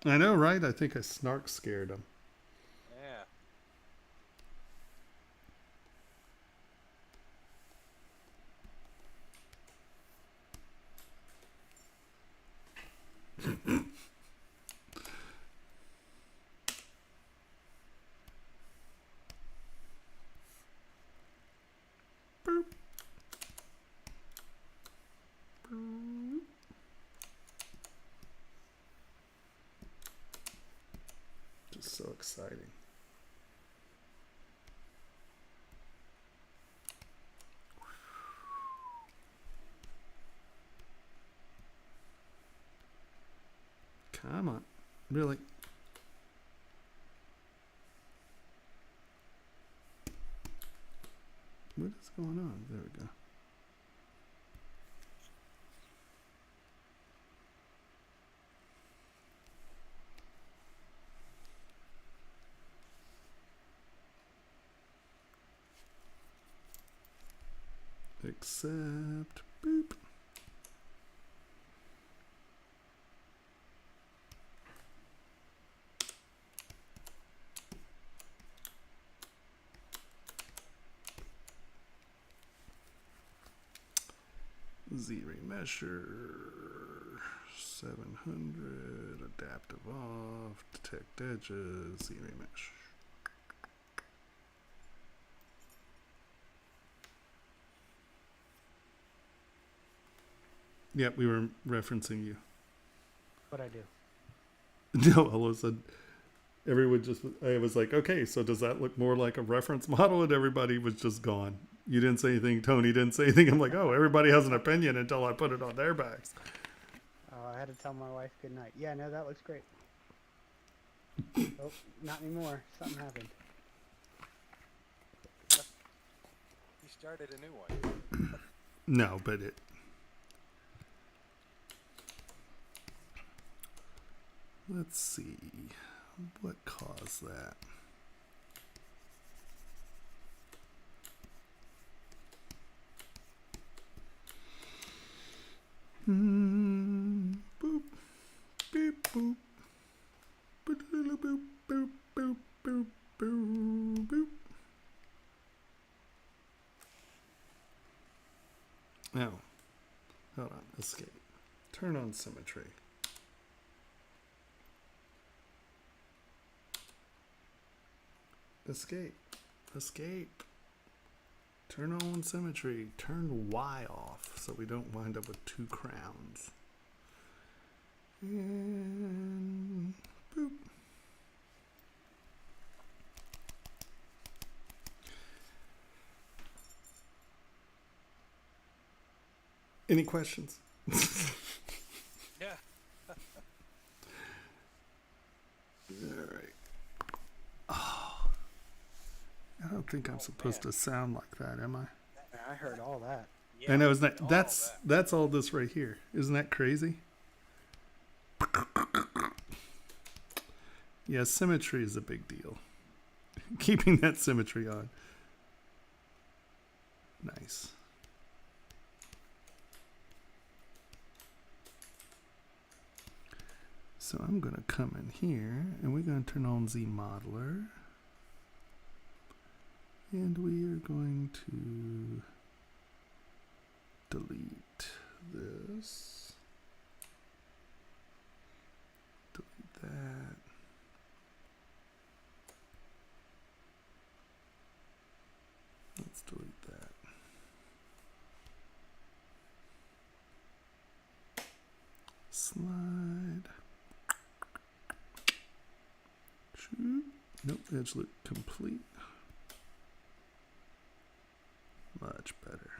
I know, right? I think I snark scared him. Yeah. Boop. Boop. Just so exciting. Come on. Really? What is going on? There we go. Accept. Boop. ZRemesher 700 adaptive off, detect edges, ZRemesh. Yeah, we were referencing you. What I do? No, all of a sudden, everyone just, I was like, okay, so does that look more like a reference model? And everybody was just gone. You didn't say anything. Tony didn't say anything. I'm like, oh, everybody has an opinion until I put it on their backs. Oh, I had to tell my wife good night. Yeah, no, that looks great. Oh, not anymore. Something happened. He started a new one. No, but it. Let's see. What caused that? Boop, beep, boop, boop, boop, boop, boop, boop, boop, boop. Oh, hold on, escape. Turn on symmetry. Escape. Escape. Turn on symmetry. Turn Y off so we don't wind up with two crowns. And boop. Any questions? Yeah. All right. Oh, I don't think I'm supposed to sound like that, am I? I heard all that. Yeah, I know, isn't that all that's all this right here. Isn't that crazy? Yeah, symmetry is a big deal. Keeping that symmetry on. Nice. So I'm going to come in here and we're going to turn on Z Modeler. And we are going to delete this. Delete that. Let's delete that. Slide. Shoot. Nope, edge loop complete. Much better.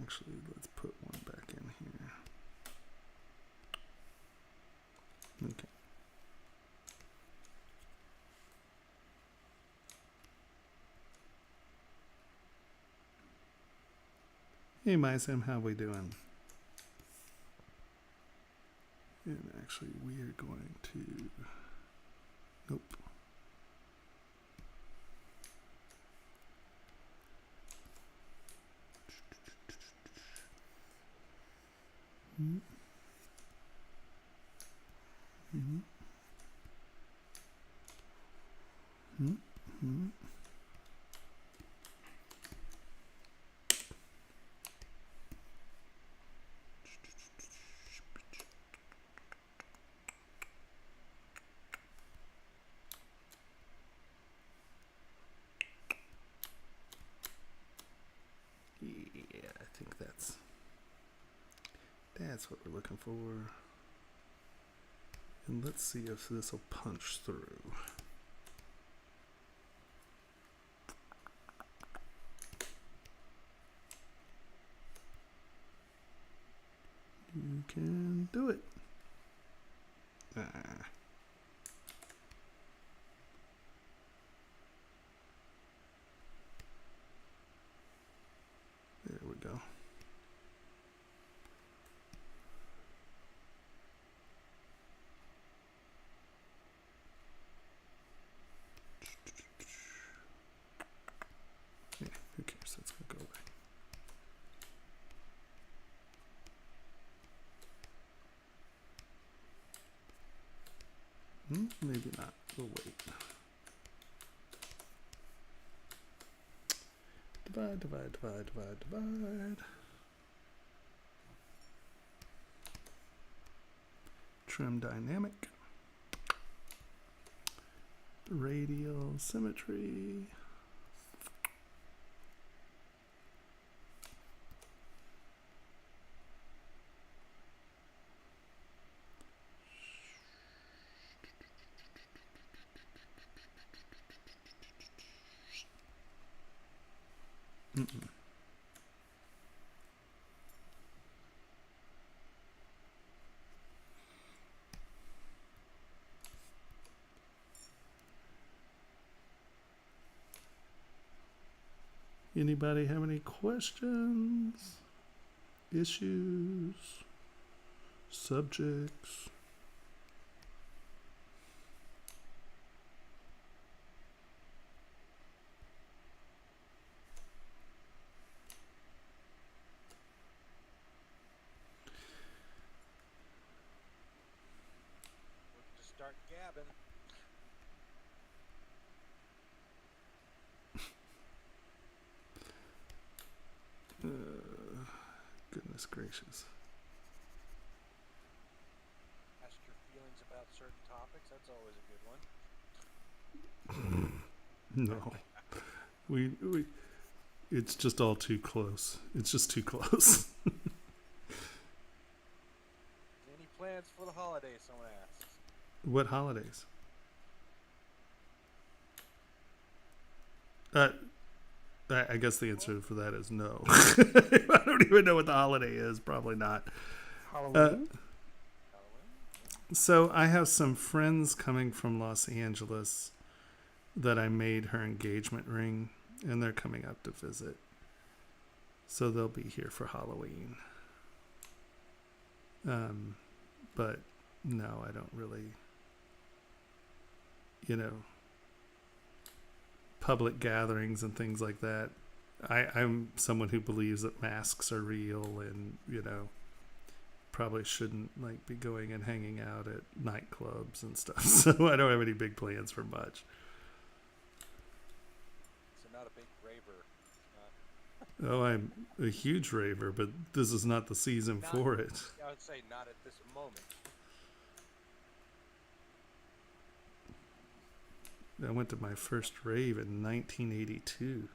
Actually, let's put one back in here. Okay. Hey, MySim, how we doing? And actually, we are going to. Nope. Yeah, I think that's what we're looking for. And let's see if this will punch through. You can do it. Ah. There we go. Yeah, who cares? That's gonna go away. Maybe not. We'll wait. Divide, divide, divide, divide, divide. Trim dynamic. Radial symmetry. Anybody have any questions, issues, subjects? We can just start gabbing. Goodness gracious. Ask your feelings about certain topics. That's always a good one. No. We it's just all too close. It's just too close. Any plans for the holidays? Someone asks. What holidays? I guess the answer for that is no. I don't even know what the holiday is. Probably not. Halloween. Halloween? So I have some friends coming from Los Angeles that I made her engagement ring, and they're coming up to visit. So they'll be here for Halloween. But no, I don't really, public gatherings and things like that. I'm someone who believes that masks are real and, probably shouldn't be going and hanging out at nightclubs and stuff. So I don't have any big plans for much. So not a big raver. Oh, I'm a huge raver, but this is not the season for it. I would say not at this moment. I went to my first rave in 1982.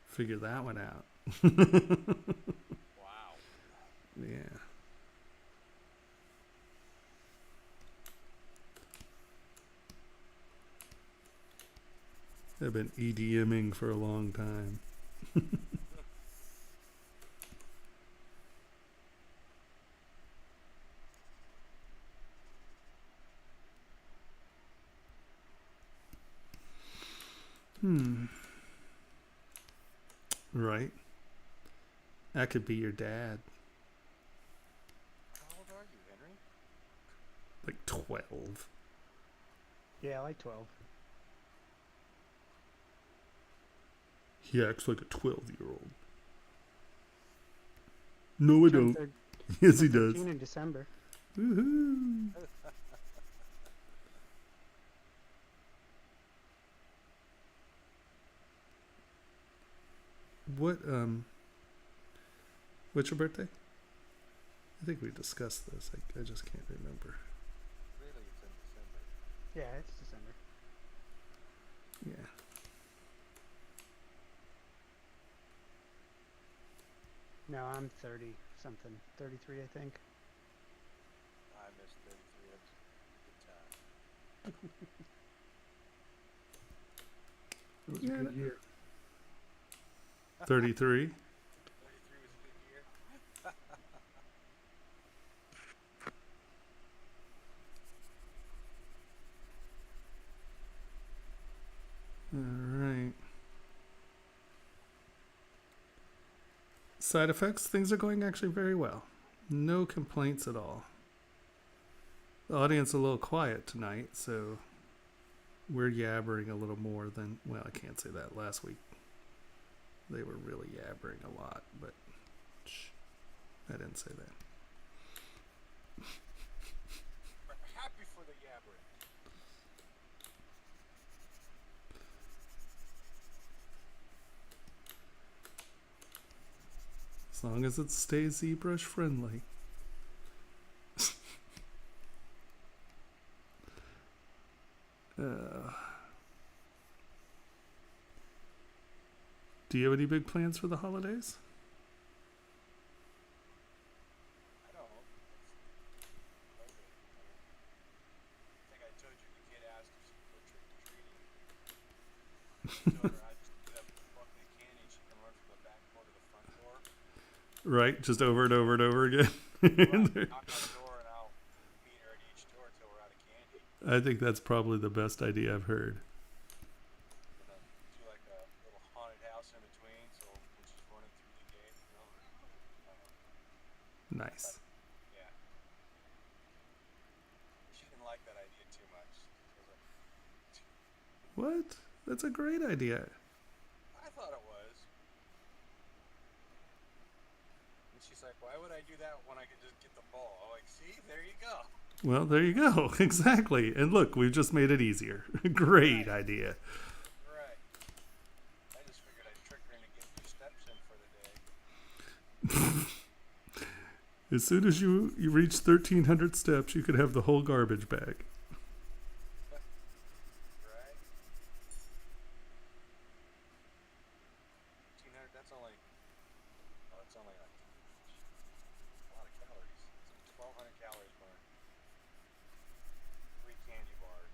Figure that one out. Wow. Yeah. I've been EDMing for a long time. Right. That could be your dad. How old are you, Henry? Like 12. Yeah, like 12. He acts like a 12-year-old. No, I Turned don't. Yes, he does. 13 in December. Woohoo. What's your birthday? I think we discussed this. I just can't remember. Really, it's in December. Yeah, it's December. Yeah. No, I'm 30 something. 33, I think. I missed 33. That's a good time. It was a good year. 33. 33 was a good year. All right. Side effects, things are going actually very well. No complaints at all. The audience is a little quiet tonight, so we're yabbering a little more than, well, I can't say that. Last week they were really yabbering a lot, but shh, I didn't say that. We're happy for the yabbering. As long as it stays ZBrush friendly. Do you have any big plans for the holidays? I don't know. I think I told you the kid asked if she could go trick-or-treating. I told her I just put up a bucket of candy and she can run from the back door to the front door. Right, just over and over and over again. Knock on the door and I'll meet her at each door until we're out of candy. I think that's probably the best idea I've heard. Do like a little haunted house in nice. Yeah. She didn't like that idea too much. She was like, What? That's a great idea. I thought it was. And she's like, why would I do that when I could just get the ball? I'm like, see, there you go. Well, there you go. Exactly. And look, we've just made it easier. Great idea. Right. I just figured I'd trick her into getting 2 steps in for the day. As soon as you reach 1,300 steps, you could have the whole garbage bag. Right? 1,500, that's only like a lot of calories. It's 1,200 calories burned. 3 candy bars.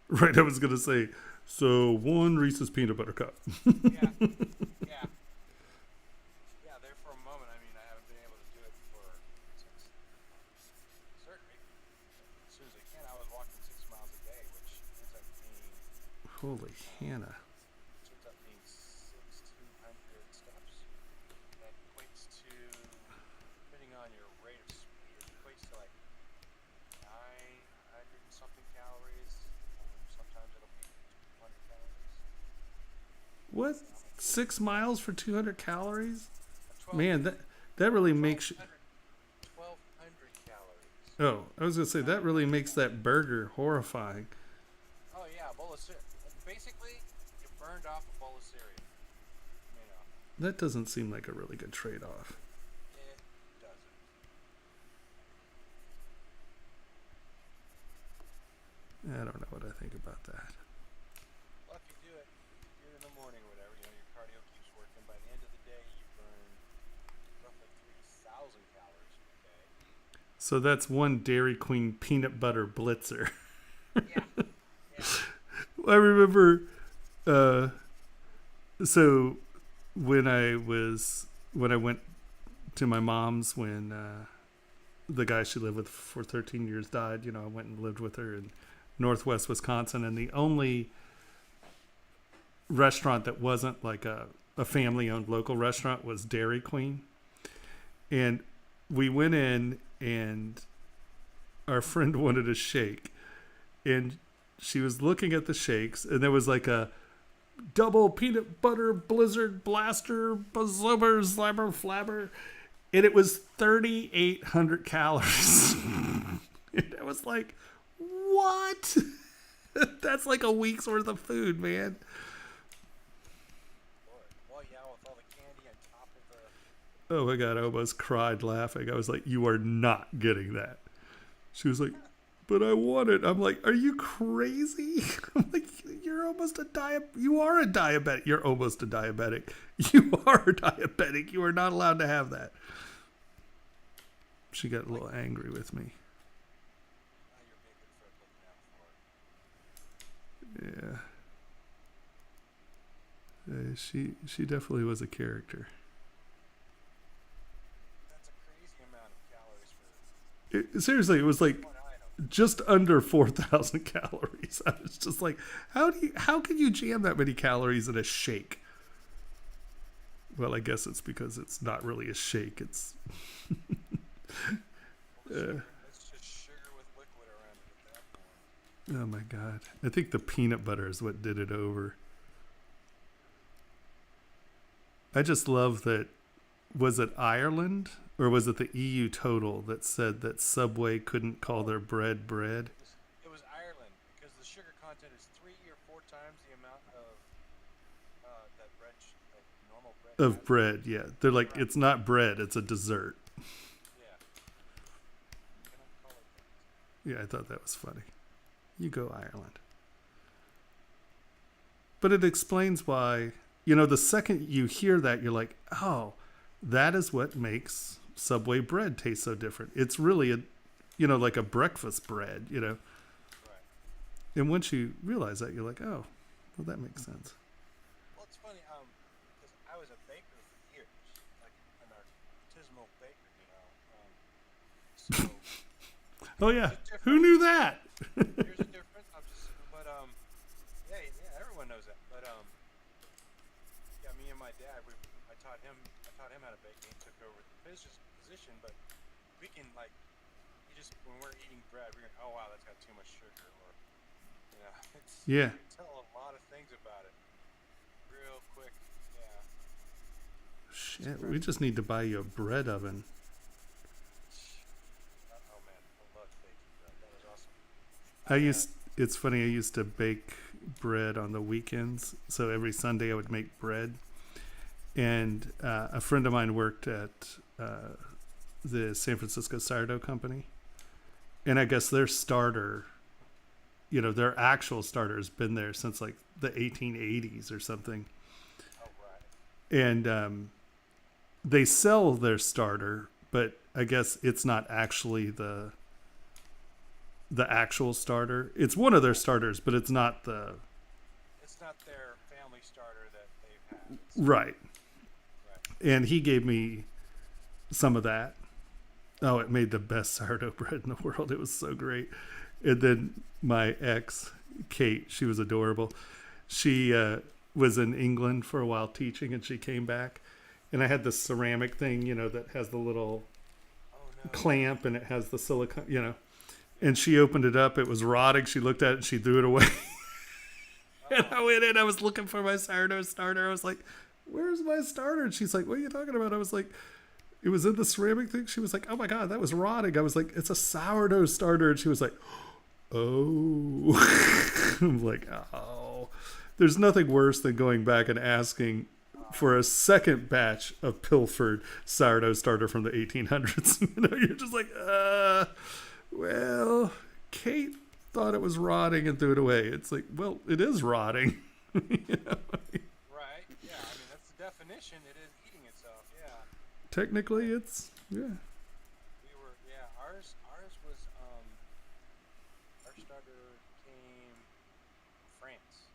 Right, I was going to say, so 1 Reese's peanut butter cup. Yeah. Yeah. Yeah, there for a moment, I mean, I haven't been able to do it since surgery. As soon as I can, I was walking 6 miles a day, which ends up being Holy Hannah. 6,200 steps. That equates to, depending on your rate of speed, it equates to like 900 and something calories. Sometimes it'll be 200 calories. What? 6 miles for 200 calories? 12 Man, that really makes... 1,200 calories. Oh, I was going to say, that really makes that burger horrifying. Oh yeah, a bowl of cereal. Basically, you burned off a bowl of cereal. You know, That doesn't seem like a really good trade-off. it doesn't. I don't know what I think about that. Well, if you do it in the morning or whatever, your cardio keeps working. By the end of the day, you burn roughly 3,000 calories per day. So that's 1 Dairy Queen peanut butter blitzer. Yeah. Yeah. I remember, so when I went to my mom's when the guy she lived with for 13 years died, I went and lived with her in Northwest Wisconsin, and the only restaurant that wasn't like a family-owned local restaurant was Dairy Queen. And we went in, and our friend wanted a shake, and she was looking at the shakes, and there was like a double peanut butter blizzard blaster bazoober slabber flabber, and it was 3,800 calories. And I was like, what? That's like a week's worth of food, man. Well, yeah, with all the candy on top of the. Oh my God, I almost cried laughing. I was like, you are not getting that. She was like, but I want it. I'm like, are you crazy? I'm like, you are a diabetic. You're almost a diabetic. You are a diabetic. You are not allowed to have that. She got a little angry with me. You're being good for looking out for it. Yeah. She definitely was a character. That's a crazy amount of calories for Seriously, it was like one item. just under 4,000 calories. I was just like, how can you jam that many calories in a shake? Well, I guess it's because it's not really a shake. It's It's just sugar with liquid around it at that point. oh my God. I think the peanut butter is what did it over. I just love that. Was it Ireland or was it the EU total that said that Subway couldn't call their bread bread? It was Ireland because the sugar content is 3 or 4 times the amount of that bread, like normal bread. Of has. bread, yeah. They're like, it's not bread, it's a dessert. Yeah. You cannot call it that. Yeah, I thought that was funny. You go Ireland. But it explains why, the second you hear that, you're like, oh, that is what makes Subway bread taste so different. It's really like a breakfast bread, Right. And once you realize that, you're like, oh, well, that makes sense. Well, it's funny, because I was a baker for years, like an artisanal baker, So Oh, yeah. Who knew that? there's a difference. But yeah, everyone knows that. But yeah, me and my dad, I taught him how to bake. He took over his position, but we can like, you just when we're eating bread, we're going, oh wow, that's got too much sugar, or you know, it's Yeah. you can tell a lot of things about it real quick. Yeah. Shit, we just need to buy you a bread oven. Oh man, I love baking bread. That was awesome. It's funny, I used to bake bread on the weekends. So every Sunday I would make bread. And a friend of mine worked at the San Francisco sourdough company. And I guess their starter, their actual starter has been there since like the 1880s or something. Oh, right. And they sell their starter, but I guess it's not actually the actual starter. It's one of their starters, but it's not the... It's not their family starter that they've had. Right. Right. And he gave me some of that. Oh, it made the best sourdough bread in the world. It was so great. And then my ex, Kate, she was adorable. She was in England for a while teaching, and she came back. And I had this ceramic thing, that has the little clamp, and it has the silicone, And she opened it up. It was rotting. She looked at it, and she threw it away. And I went in. I was looking for my sourdough starter. I was like, where's my starter? And she's like, what are you talking about? I was like, it was in the ceramic thing. She was like, oh my God, that was rotting. I was like, it's a sourdough starter. And she was like, oh. I'm like, oh. There's nothing worse than going back and asking for a second batch of pilfered sourdough starter from the 1800s. You're just like, well, Kate thought it was rotting and threw it away. It's like, well, it is rotting. Right. Yeah. I mean, that's the definition. It is eating itself. Yeah. Technically, it's, yeah. Ours was, our starter came from France.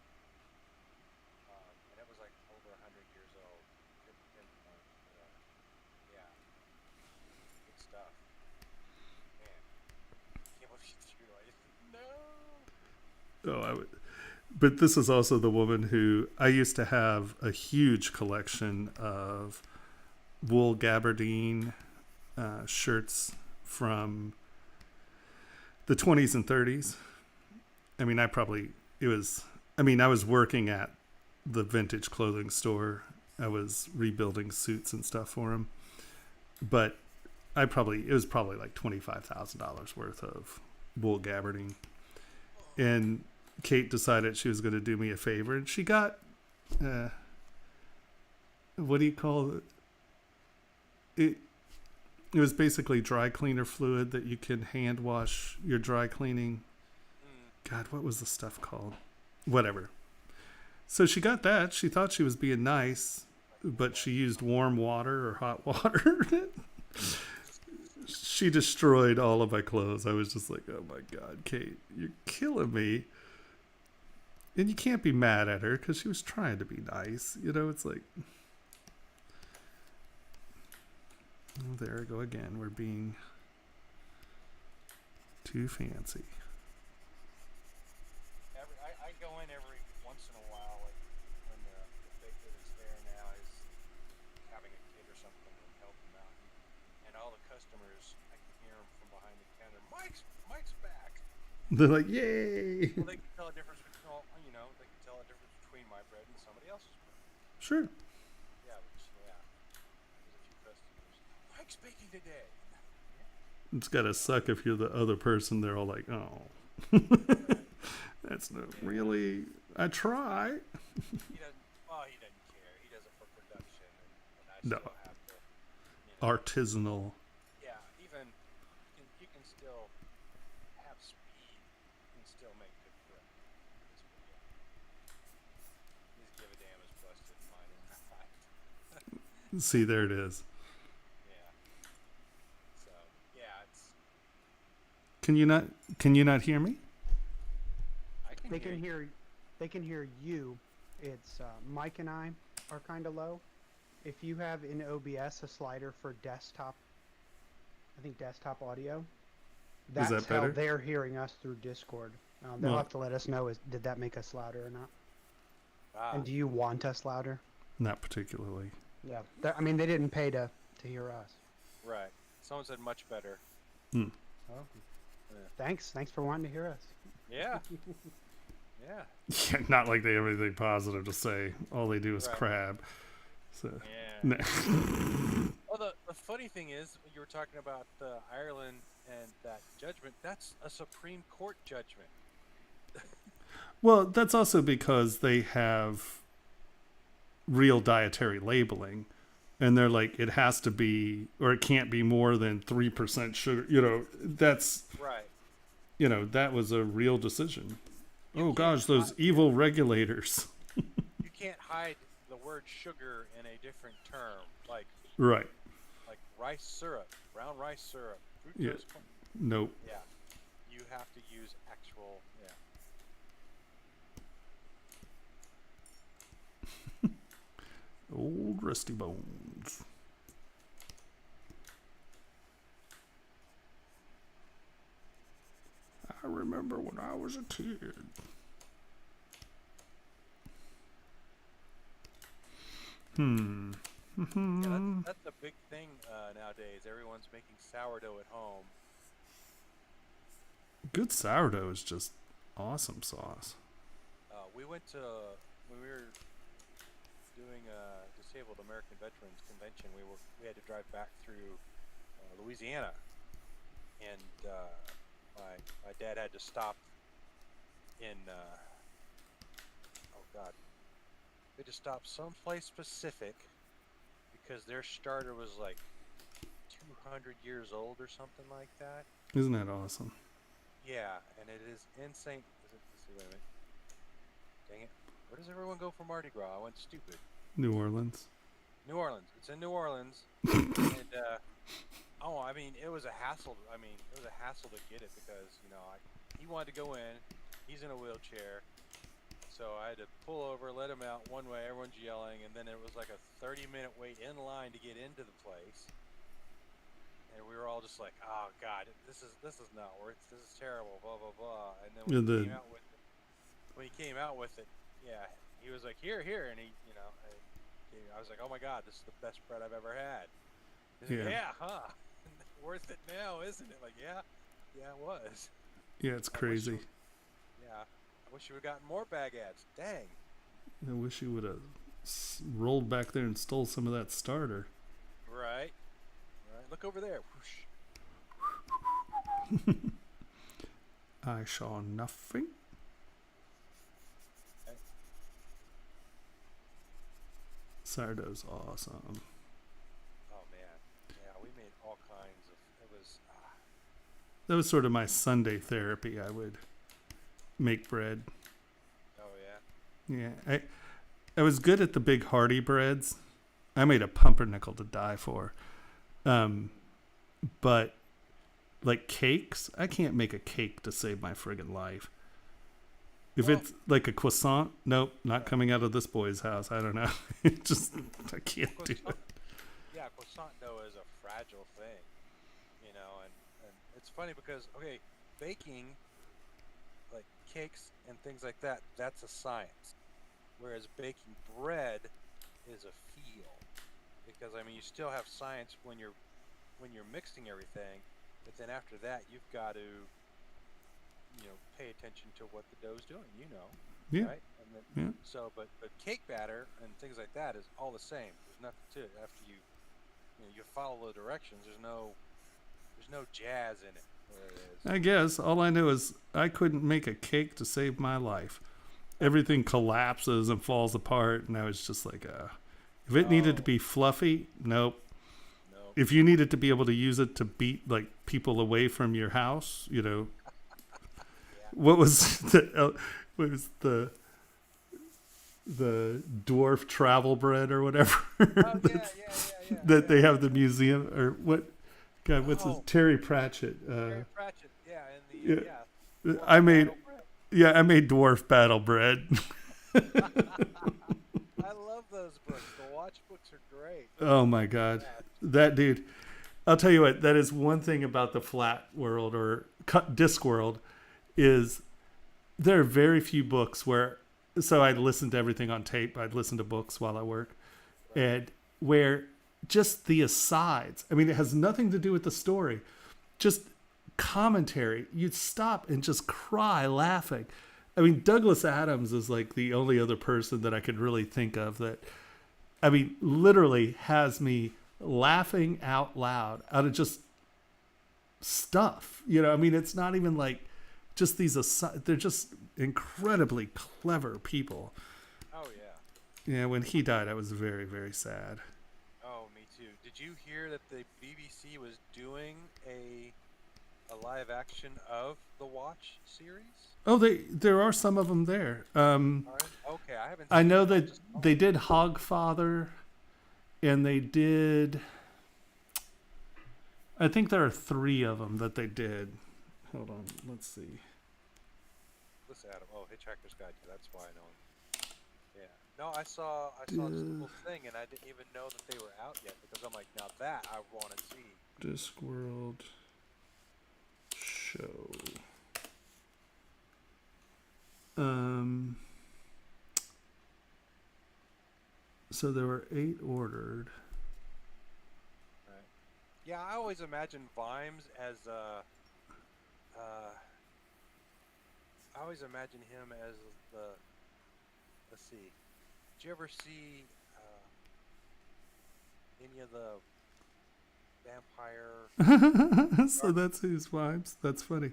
And it was like over 100 years old. Yeah. Good stuff. Man. Can't believe you. No. Oh, I would. But this is also the woman who I used to have a huge collection of wool gabardine shirts from the 20s and 30s. I mean, I was working at the vintage clothing store. I was rebuilding suits and stuff for him. But it was probably like $25,000 worth of wool gabardine. And Kate decided she was going to do me a favor, and she got, what do you call it? It was basically dry cleaner fluid that you can hand wash your dry cleaning. God, what was the stuff called? Whatever. So she got that. She thought she was being nice, but she used warm water or hot water. She destroyed all of my clothes. I was just like, oh my God, Kate, you're killing me. And you can't be mad at her because she was trying to be nice. It's like, oh, there we go again. We're being too fancy. I go in every once in a while, like when the baker that's there now is having a kid or something, and help him out. And all the customers, I can hear them from behind the counter. Mike's back. They're like, yay. Well, they can tell a difference between, my bread and somebody else's bread. Sure. Yeah, there's a few customers. Mike's baking today. It's got to suck if you're the other person. They're all like, oh. That's no, really, I try. He doesn't care. He does it for production, and I No. still have to, Artisanal. Yeah, even you can still have speed and still make good bread. Just give a damn as busted mine or not. See, there it is. Yeah. So it's. Can you not hear me? I can They hear can you. hear, they can hear you. It's Mike and I are kind of low. If you have in OBS a slider for desktop, I think desktop audio, that's that how better? they're hearing us through Discord. They'll Well- have to let us know, did that make us louder or not? Ah, And do you want us louder? Not particularly. Yeah. I mean, they didn't pay to hear us. right. Someone said much better. Oh. Thanks for wanting to hear us. Yeah. Yeah. Yeah, not like they have anything positive to say. All they do is Right. crab. So, Yeah. Well, the funny thing is, you were talking about Ireland and that judgment. That's a Supreme Court judgment. well, that's also because they have real dietary labeling, and they're like, it has to be, or it can't be more than 3% sugar. You know, that's, Right. you know, that was a real decision. You Oh can't gosh, those hide- evil regulators. You can't hide the word sugar in a different term, like Right. rice syrup, brown rice syrup, Yeah. fructose corn. Nope. Yeah. You have to use actual. Yeah. Old rusty bones. I remember when I was a kid. Yeah, that's a big thing nowadays. Everyone's making sourdough at home. Good sourdough is just awesome sauce. We went to when we were doing a disabled American Veterans Convention. We had to drive back through Louisiana, and my dad had to stop in oh God, we had to stop someplace specific because their starter was like 200 years old or something like that. Isn't that awesome? Yeah, and it is insane. Let's see, wait a minute. Dang it. Where does everyone go for Mardi Gras? I went stupid. New Orleans. New Orleans. It's in New Orleans. And, I mean, it was a hassle. I mean, it was a hassle to get it because, he wanted to go in. He's in a wheelchair. So I had to pull over, let him out one way. Everyone's yelling. And then it was like a 30-minute wait in line to get into the place. And we were all just like, "Oh God, this is not worth. This is terrible." Blah blah blah. And then when he came out with it, yeah, he was like, "Here," and I was like, "Oh my God, this is the best bread I've ever had." He's like, Yeah. "Yeah, huh? Worth it now, isn't it?" Like, yeah, it was. Yeah, it's crazy. I wish you would gotten more bag ads. Dang. I wish you would have rolled back there and stole some of that starter. Right. Look over there. Whoosh. I saw nothing. Okay. Sourdough's awesome. Oh man, yeah, we made all kinds of. It was. That was sort of my Sunday therapy. I would make bread. Oh yeah. Yeah, I was good at the big hearty breads. I made a pumpernickel to die for. But like cakes, I can't make a cake to save my friggin' life. If it's like a croissant, nope, not coming out of this boy's house. I don't know. It just, I can't do it. Yeah, croissant dough is a fragile thing, and it's funny because, okay, baking, like cakes and things like that, that's a science. Whereas baking bread is a feel. Because, you still have science when you're mixing everything, but then after that, you've got to, pay attention to what the dough's doing, Yeah. right? And then, Yeah. So, but cake batter and things like that is all the same. There's nothing to it. After you follow the directions, there's no jazz in it. Where it is. I guess all I know is I couldn't make a cake to save my life. Everything collapses and falls apart, and I was just like, if it needed to be fluffy, nope. If you needed to be able to use it to beat like people away from your house, what was the dwarf travel bread or whatever that they have the museum or what? God, what's his Terry Pratchett? Terry Pratchett, and I made dwarf battle bread. I love those books. The watch books are great. Oh my God. That dude, I'll tell you what, that is one thing about the flat world or disc world is there are very few books so I listen to everything on tape. I'd listen to books while I work and where just the asides. I mean, it has nothing to do with the story. Just commentary. You'd stop and just cry laughing. I mean, Douglas Adams is like the only other person that I could really think of that, I mean, literally has me laughing out loud out of just stuff. You know, I mean, it's not even like just these asides. They're just incredibly clever people. Oh, yeah. Yeah, when he died, I was very, very sad. Oh, me too. Did you hear that the BBC was doing a live action of the Watch series? Oh, there are some of them there. Okay, I haven't. I seen know it. that they did Hogfather, and they did. I think there are 3 of them that they did. Hold on, let's see. Listen, Adam. Oh, Hitchhiker's Guide. That's why I know him. Yeah. No, I saw this little thing, and I didn't even know that they were out yet because I'm like, now that I want to see. Discworld show. So there were 8 ordered. Right. Yeah, I always imagined Vimes as I always imagine him as the. Let's see. Did you ever see any of the vampire? So that's whose vibes. That's funny.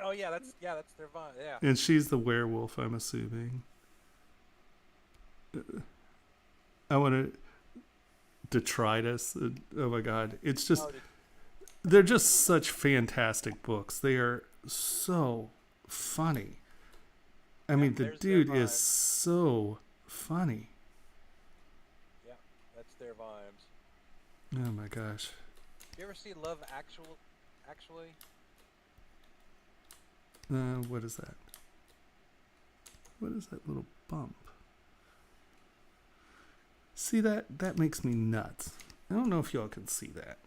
Oh yeah, that's their Vime. Yeah. And she's the werewolf, I'm assuming. I want to detritus. Oh my god, it's just they're just such fantastic books. They are so funny. I mean, the dude is so funny. Yeah, that's their Vimes. Oh my gosh. You ever see Love Actually? What is that? What is that little bump? See that? That makes me nuts. I don't know if y'all can see that.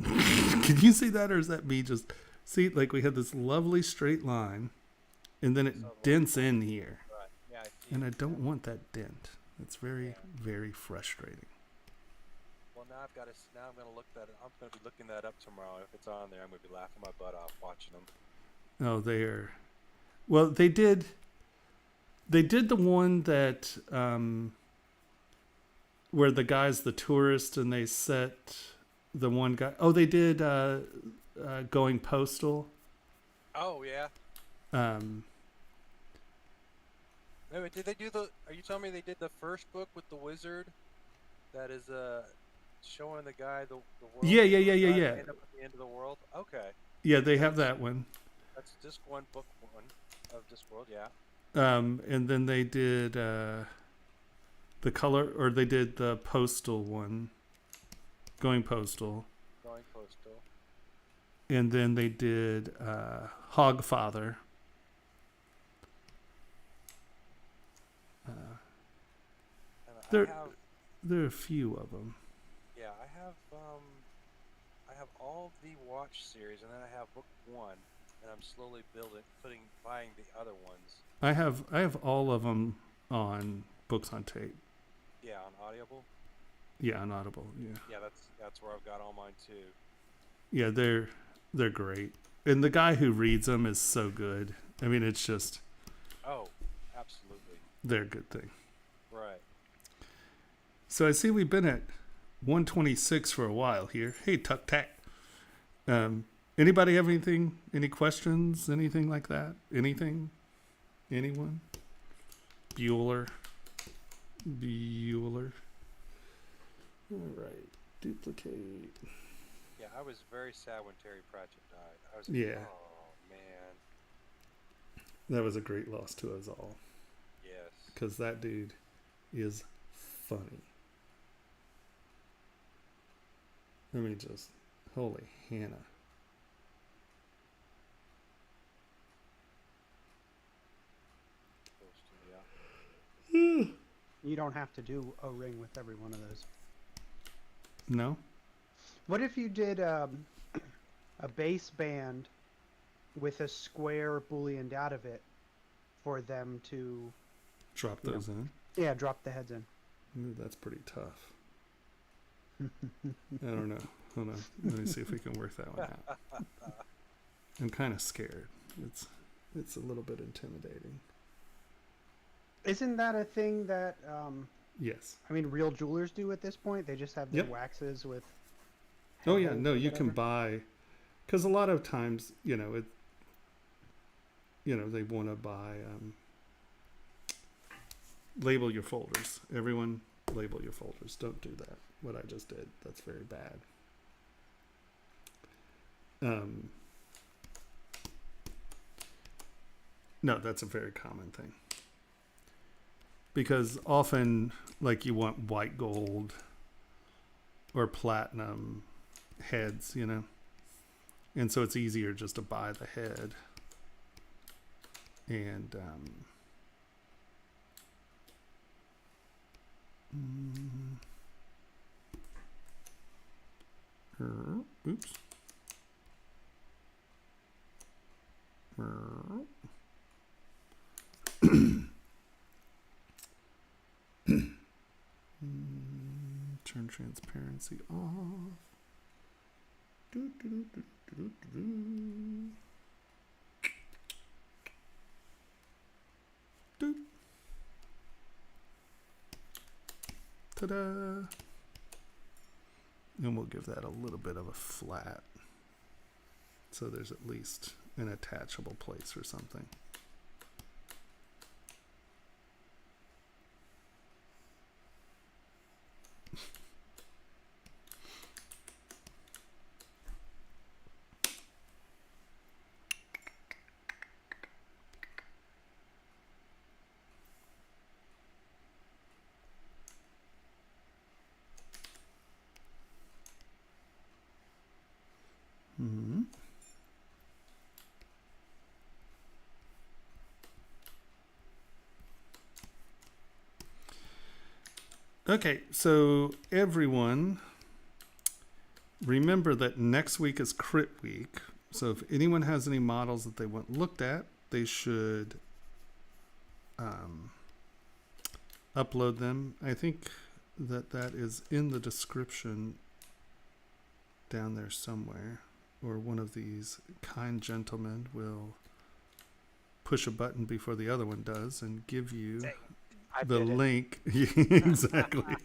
Can you see that, or is that me just... See, like we had this lovely straight line, and then it dents in here. Right. Yeah, I see. And I don't want that dent. It's very, very frustrating. Well, now I've got to. Now I'm gonna look that. I'm gonna be looking that up tomorrow. If it's on there, I'm gonna be laughing my butt off watching them. Oh, they are... Well, they did the one that... where the guy's the tourist and they set the one guy. Oh, they did Going Postal. Oh yeah. Wait, did they do the? Are you telling me they did the first book with the wizard? That is showing the guy the world. Yeah. End up at the end of the world. Okay. Yeah, they have that one. That's disc 1, book 1 of Discworld. Yeah. And then they did the color, or they did the postal one, Going Postal. Going Postal. And then they did Hogfather. There are a few of them. Yeah, I have all the Watch series, and then I have book 1, and I'm slowly buying the other ones. I have all of them on Books on Tape. Yeah, on Audible. Yeah, on Audible. Yeah. Yeah, that's where I've got all mine too. Yeah, they're great, and the guy who reads them is so good. I mean, it's just. Oh, absolutely. They're a good thing. Right. So I see we've been at 126 for a while here. Hey, Tuck Tack. Anybody have anything? Any questions? Anything like that? Anything? Anyone? Bueller. All right. Duplicate. Yeah, I was very sad when Terry Pratchett died. I was Yeah. Oh man. That was a great loss to us all. Yes. Because that dude is funny. Let me just... Holy Hannah. Yeah. You don't have to do a ring with every one of those. No? What if you did a bass band with a square booleaned out of it for them to... Drop those in? Yeah, drop the heads in. Ooh, that's pretty tough. I don't know. Hold on. Let me see if we can work that one out. I'm kind of scared. It's a little bit intimidating. Isn't that a thing that Yes. I mean real jewelers do at this point? They just have their Yep. waxes with Oh yeah, handles no, or you can whatever? buy, because a lot of times, they want to buy, label your folders. Everyone label your folders. Don't do that. What I just did. That's very bad. No, that's a very common thing. Because often, like, you want white gold or platinum heads, and so it's easier just to buy the head. And oops. Turn transparency off. Ta-da! And we'll give that a little bit of a flat, so there's at least an attachable place or something. Mm-hmm. Okay, so everyone, remember that next week is crit week. So if anyone has any models that they want looked at, they should upload them. I think that is in the description down there somewhere, or one of these kind gentlemen will push a button before the other one does and give you I the did it. link. Exactly.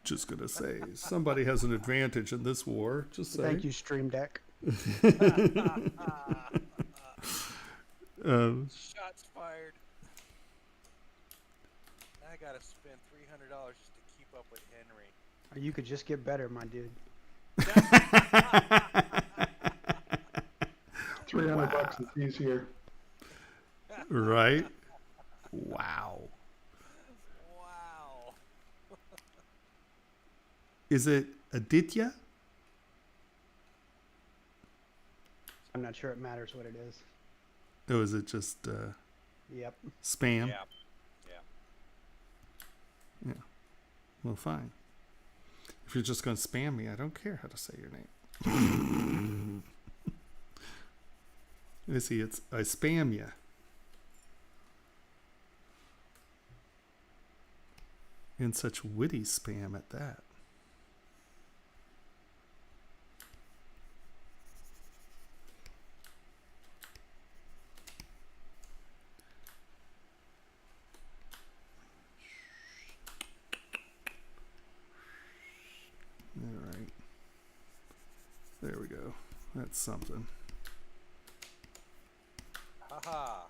Just gonna say, somebody has an advantage in this war. Just say. Thank you, Stream Deck. Shots fired. I gotta spend $300 just to keep up with Henry. Or you could just get better, my dude. $300 a piece here. Right? Wow. Wow. Is it Aditya? I'm not sure it matters what it is. Or is it just Yep. spam? Yeah. Yeah. Well, fine. If you're just going to spam me, I don't care how to say your name. I see. I spam you. And such witty spam at that. All right. There we go. That's something. Haha.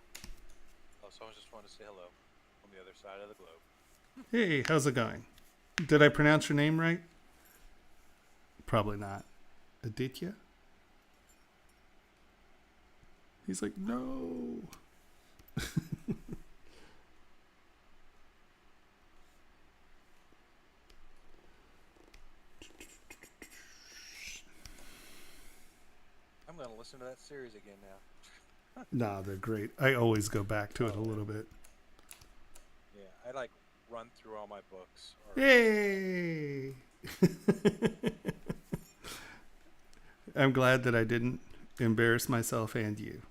Oh, someone just wanted to say hello on the other side of the globe. Hey, how's it going? Did I pronounce your name right? Probably not. Aditya? He's like, no. I'm gonna listen to that series again now. Nah, they're great. I always go back to it a little bit. Yeah, I like run through all my books. Or Yay! I'm glad that I didn't embarrass myself and you.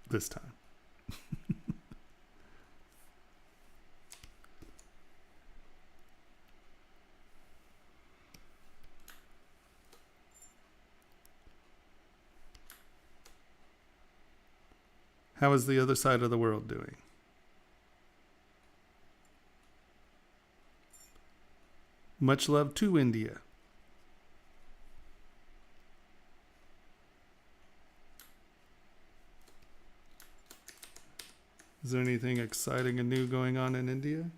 This time. How is the other side of the world doing? Much love to India. Is there anything exciting and new going on in India?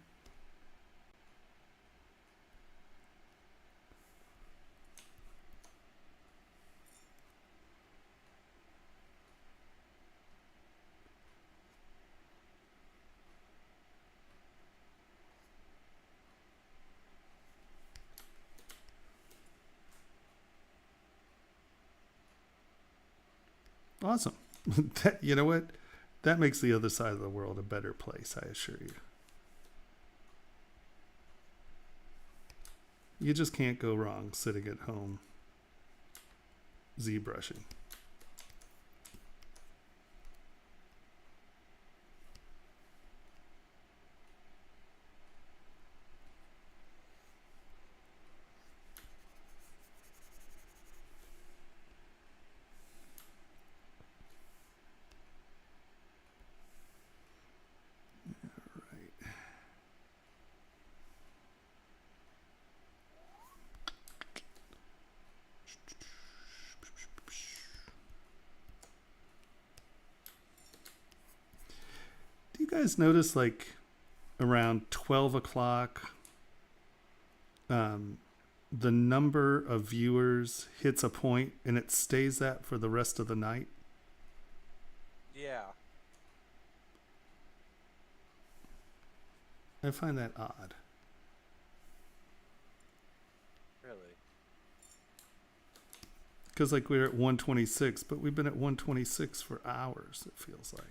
Awesome. You know what? That makes the other side of the world a better place, I assure you. You just can't go wrong sitting at home ZBrushing. Do you guys notice, like, around 12 o'clock, the number of viewers hits a point and it stays that for the rest of the night? Yeah. I find that odd. Really? Because, like, we're at 126, but we've been at 126 for hours, it feels like.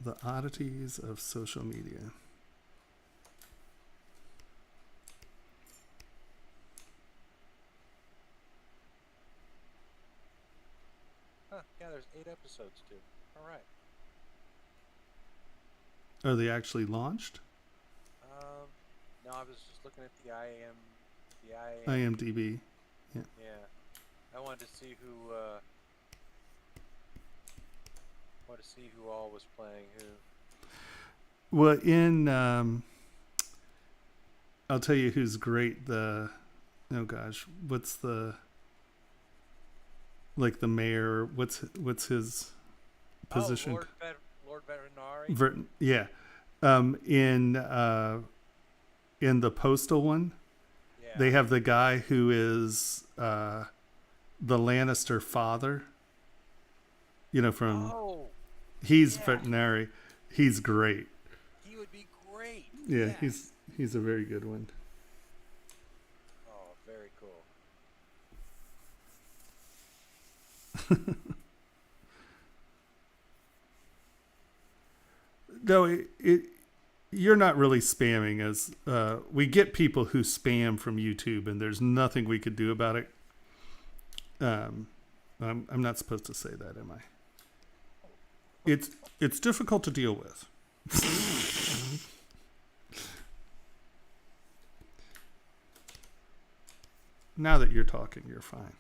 The oddities of social media. Huh, yeah, there's 8 episodes too. Alright. Are they actually launched? No, I was just looking at the IM, IMDb. yeah. I wanted to see who, all was playing who. Well, I'll tell you who's great. What's the, like, the mayor? What's his position? Oh, Lord Veterinari. Yeah. In the postal one, Yeah. they have the guy who is the Lannister father. You know, from he's veterinary. He's great. He would be great. Yeah, yes. he's a very good one. Oh, very cool. No, you're not really spamming, as we get people who spam from YouTube, and there's nothing we could do about it. I'm not supposed to say that, am I? It's difficult to deal with. Now that you're talking, you're fine.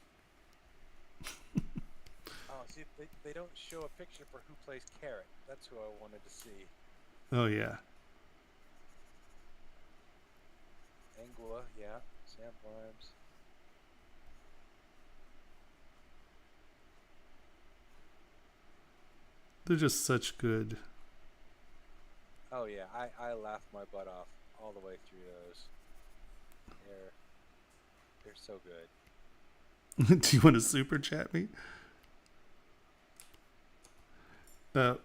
Oh, see, they don't show a picture for who plays Carrot. That's who I wanted to see. Oh, yeah. Angua, yeah. Sam Blimes. They're just such good. Oh yeah, I laughed my butt off all the way through those. They're so good. Do you want to super chat me?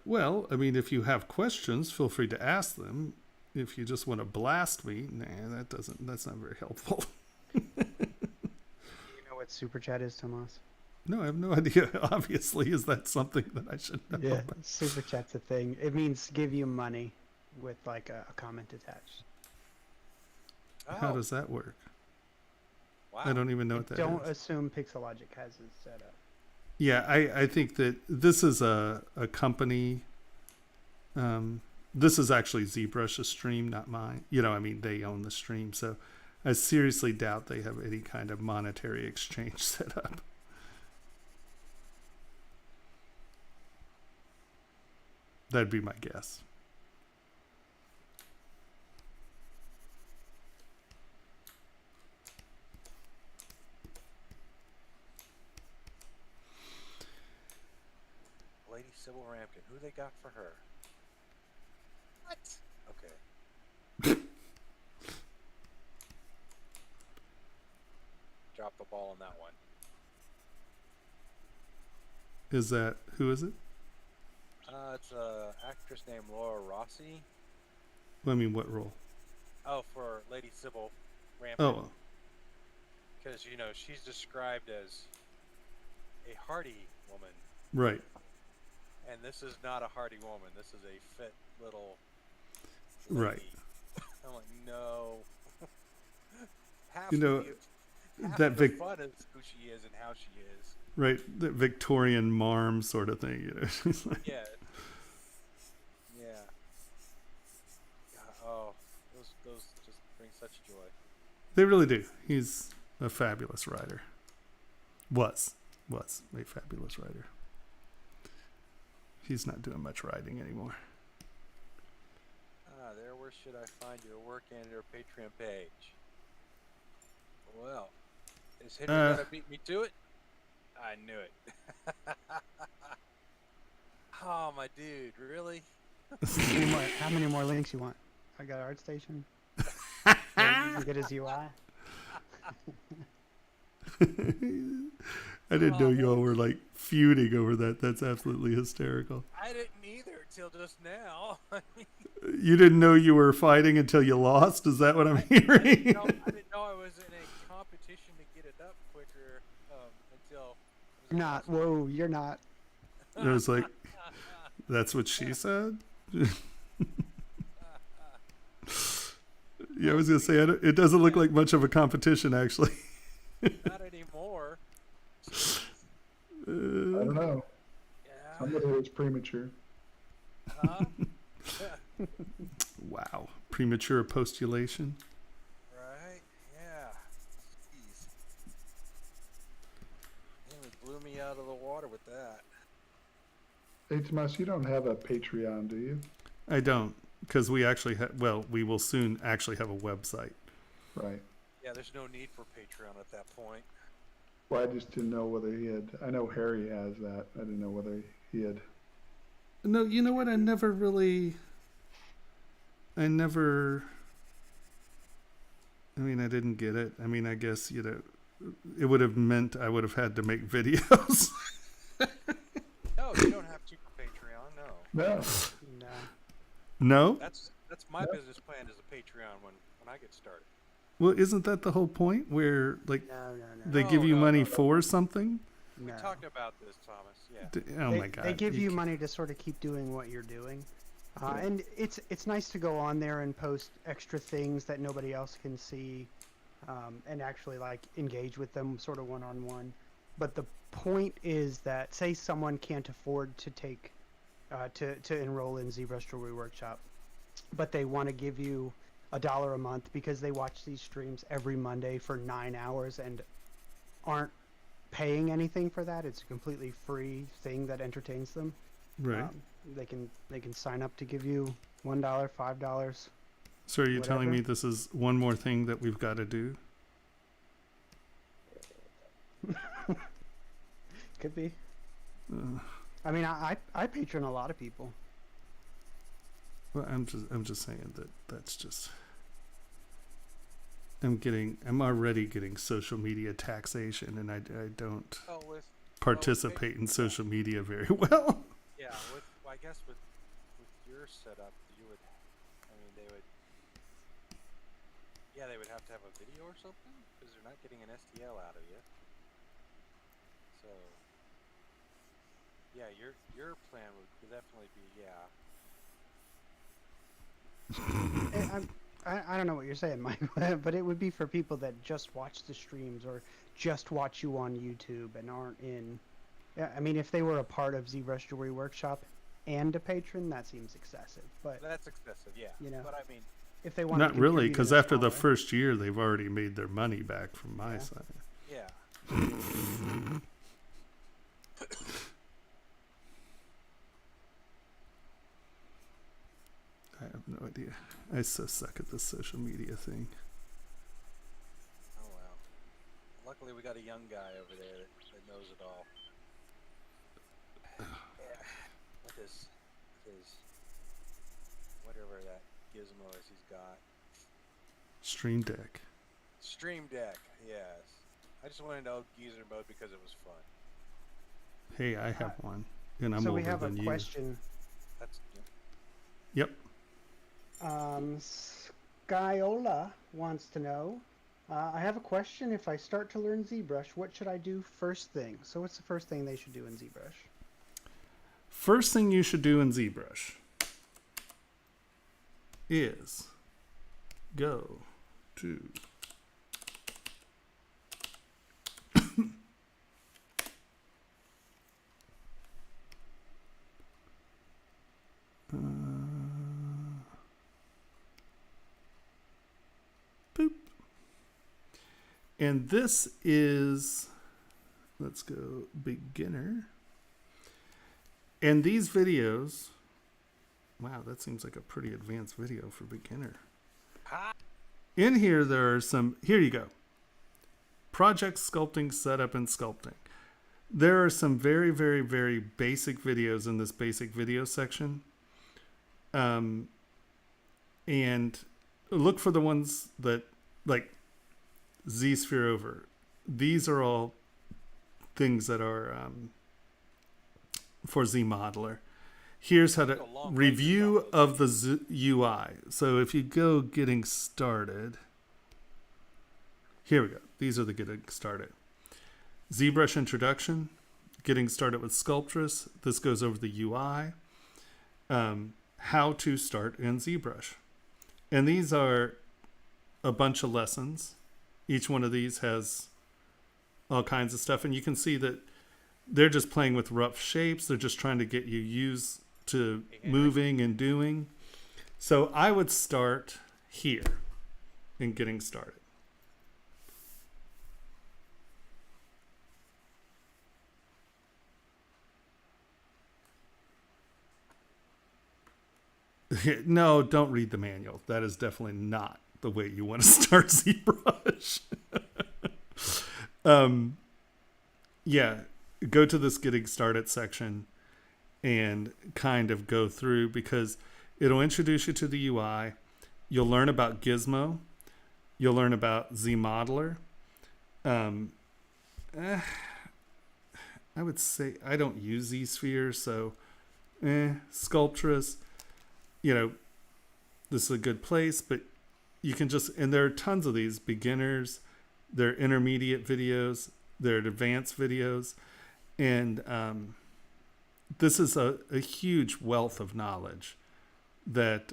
Well, I mean, if you have questions, feel free to ask them. If you just want to blast me, that's not very helpful. You know what super chat is, Tomas? No, I have no idea. Obviously, is that something that I should know? Yeah, about? super chat's a thing. It means give you money with like a comment attached. How Oh, does that work? wow. I don't even know what that is. Don't assume Pixologic has it set up. Yeah, I think that this is a company. This is actually ZBrush's stream, not mine. You know, I mean, they own the stream, so I seriously doubt they have any kind of monetary exchange set up. That'd be my guess. Lady Sybil Rampkin. Who they got for her? What? Okay. Drop the ball on that one. Is that, who is it? It's a actress named Laura Rossi. I mean, what role? Oh, for Lady Sybil Rampkin. Oh, Because, you know, she's described as a hardy woman. right. And this is not a hardy woman. This is a fit little Right. lady. I'm like, no. Half You know, of half that of the fun is who she is and how she is. Right, the Victorian marm sort of thing, you know. It's like- Yeah. Yeah. Oh, those just bring such joy. They really do. He's a fabulous writer. Was a fabulous writer. He's not doing much writing anymore. There. Where should I find your work and your Patreon page? Well, is Henry gonna beat me to it? I knew it. Oh, my dude, really? How many more links you want? I got ArtStation. You get his UI. I didn't know you all were like feuding over that. That's absolutely hysterical. I didn't either till just now. You didn't know you were fighting until you lost? Is that what I'm hearing? I didn't know I was in a competition to get it up quicker until. You're not. Whoa, you're not. It was like, that's what she said? Yeah, I was going to say, it doesn't look like much of a competition, actually. Not anymore. I don't know. Yeah. Somebody was premature. Wow. Premature postulation. Right? Yeah. Jeez. It blew me out of the water with that. Hey, Tomas, you don't have a Patreon, do you? I don't, because we actually we will soon actually have a website. Right. Yeah, there's no need for Patreon at that point. Well, I just didn't know whether he had. I know Harry has that. I didn't know whether he had. No, you know what? I never. I mean, I didn't get it. I mean, I guess, you know, it would have meant I would have had to make videos. No, you don't have to for Patreon. No. No. No. No? That's my business plan as a Patreon when I get started. Well, isn't that the whole point where, like, No. they give you money for something? We No. talked about this, Thomas. Yeah. Oh, they, my God. They give you money to sort of keep doing what you're doing. And it's nice to go on there and post extra things that nobody else can see, and actually like engage with them sort of one-on-one. But the point is that, say someone can't afford to take to enroll in ZBrush Jewelry Workshop, but they want to give you $1 a month because they watch these streams every Monday for 9 hours and aren't paying anything for that. It's a completely free thing that entertains them. Right. They can sign up to give you $1, $5. So are you telling me whatever. this is one more thing that we've got to do? Could be. I mean, I patron a lot of people. Well, I'm just saying that's just. I'm already getting social media taxation, and I don't Oh, participate in social media very well. yeah. I guess with your setup, you would. I mean, they would. Yeah, they would have to have a video or something because they're not getting an STL out of you. So, yeah, your plan would definitely be, I don't know what you're saying, Mike, but it would be for people that just watch the streams or just watch you on YouTube and aren't in. Yeah, I mean, if they were a part of ZBrush Jewelry Workshop and a patron, that seems excessive. But that's excessive, yeah. You know. But I mean, if they want Not to really, contribute because in a after the smaller- first year, they've already made their money back from my Yeah. side. yeah. I have no idea. I so suck at this social media thing. Oh well. Luckily, we got a young guy over there that knows it all. Yeah. With his whatever that gizmo is he's got. Stream Deck. Stream Deck, yes. I just wanted to know geezer mode because it was fun. Hey, I have one, and I'm so older we have a than you. question. That's Yep. Skyola wants to know, I have a question. If I start to learn ZBrush, what should I do first thing? So what's the first thing they should do in ZBrush? First thing you should do in ZBrush is go to boop. And this is, let's go beginner. And these videos, wow, that seems like a pretty advanced video for beginner. In here, there are some, here you go. Project sculpting, setup, and sculpting. There are some very, very, very basic videos in this basic video section. And look for the ones that, like Z-Sphere over. These are all things that are for ZModeler. Here's how to review of the UI. So if you go getting started, here we go. These are the getting started. ZBrush introduction, getting started with Sculptress. This goes over the UI. How to start in ZBrush. And these are a bunch of lessons. Each one of these has all kinds of stuff. And you can see that they're just playing with rough shapes. They're just trying to get you used to moving and doing. So I would start here in getting started. No, don't read the manual. That is definitely not the way you want to start ZBrush. Yeah, go to this getting started section and kind of go through, because it'll introduce you to the UI. You'll learn about Gizmo. You'll learn about ZModeler. I would say I don't use Z-Sphere, so Sculptress. You know, this is a good place, but you can just, and there are tons of these beginners, there are intermediate videos, there are advanced videos, and this is a huge wealth of knowledge that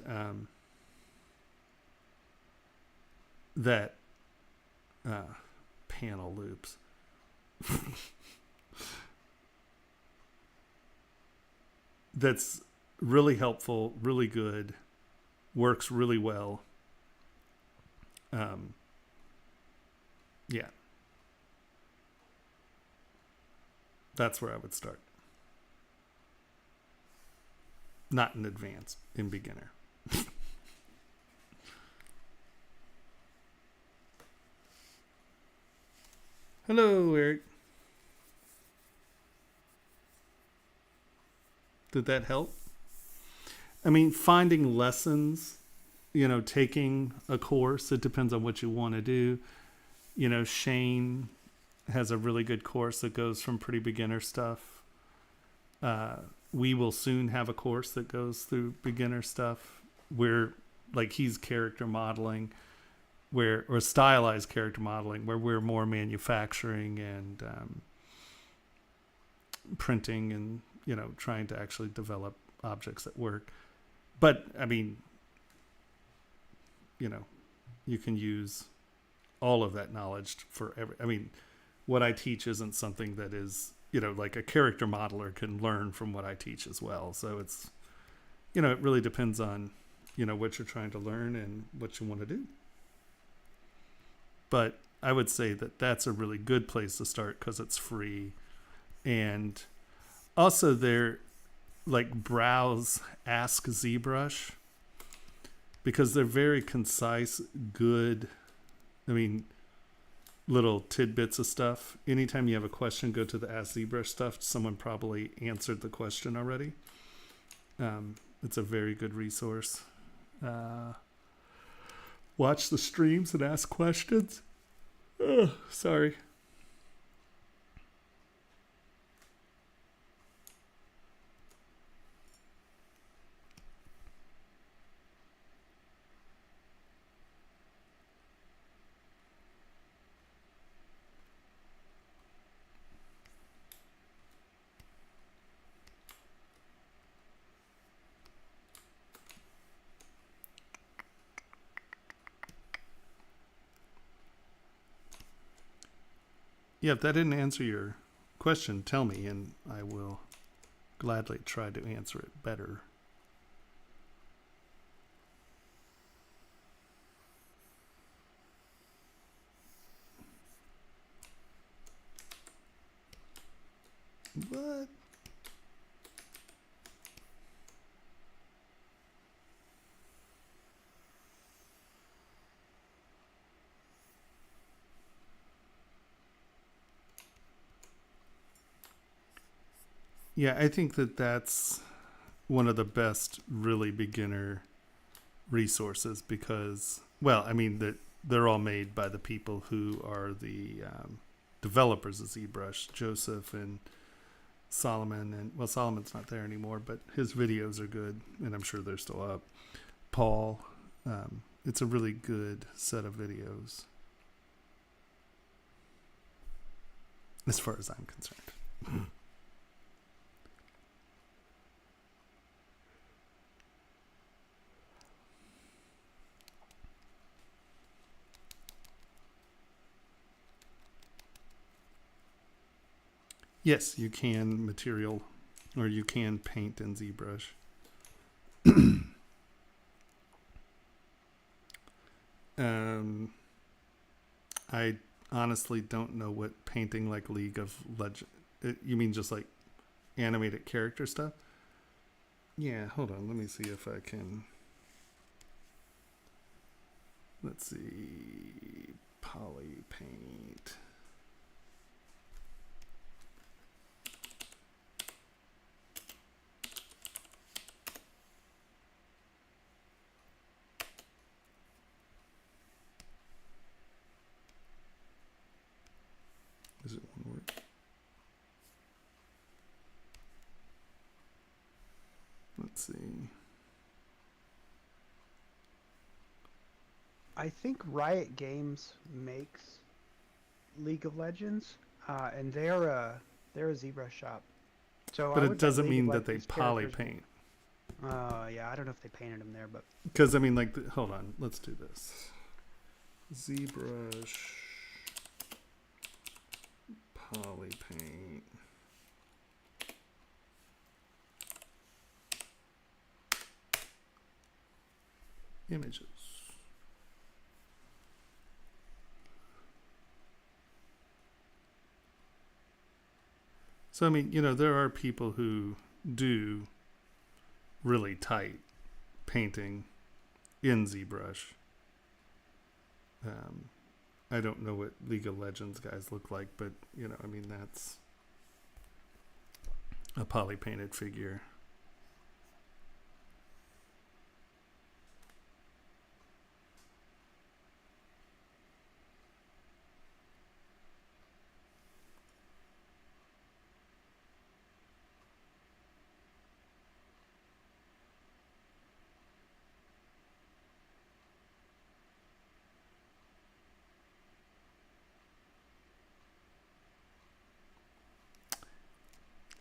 panel loops. That's really helpful, really good, works really well. Yeah. That's where I would start. Not in advanced, in beginner. Hello, Eric. Did that help? I mean, finding lessons, you know, taking a course, it depends on what you want to do. You know, Shane has a really good course that goes from pretty beginner stuff. We will soon have a course that goes through beginner stuff where, like, he's character modeling, or stylized character modeling, where we're more manufacturing and printing and, you know, trying to actually develop objects that work. But I mean, you know, you can use all of that knowledge for every, I mean, what I teach isn't something that is, you know, like a character modeler can learn from what I teach as well. So it's, you know, it really depends on, you know, what you're trying to learn and what you want to do. But I would say that that's a really good place to start because it's free. And also there, like, browse Ask ZBrush, because they're very concise, good, I mean, little tidbits of stuff. Anytime you have a question, go to the Ask ZBrush stuff. Someone probably answered the question already. It's a very good resource. Watch the streams and ask questions. Oh, sorry. Yeah, if that didn't answer your question, tell me, and I will gladly try to answer it better. What? Yeah, I think that that's one of the best really beginner resources because, well, I mean, that they're all made by the people who are the developers of ZBrush, Joseph and Solomon. And, well, Solomon's not there anymore, but his videos are good, and I'm sure they're still up. Paul, it's a really good set of videos as far as I'm concerned. Yes, you can material, or you can paint in ZBrush. I honestly don't know what painting like League of Legends. You mean just like animated character stuff? Yeah, hold on. Let me see if I can. Let's see. Poly paint. Is it one word? Let's see. I think Riot Games makes League of Legends, and they're a ZBrush shop. So But I it would bet doesn't League of mean that they Legends poly characters- paint. Yeah, I don't know if they painted them there, but Because, I mean, like, hold on. Let's do this. ZBrush poly paint. Images. So, I mean, you know, there are people who do really tight painting in ZBrush. I don't know what League of Legends guys look like, but, you know, I mean, that's a poly painted figure.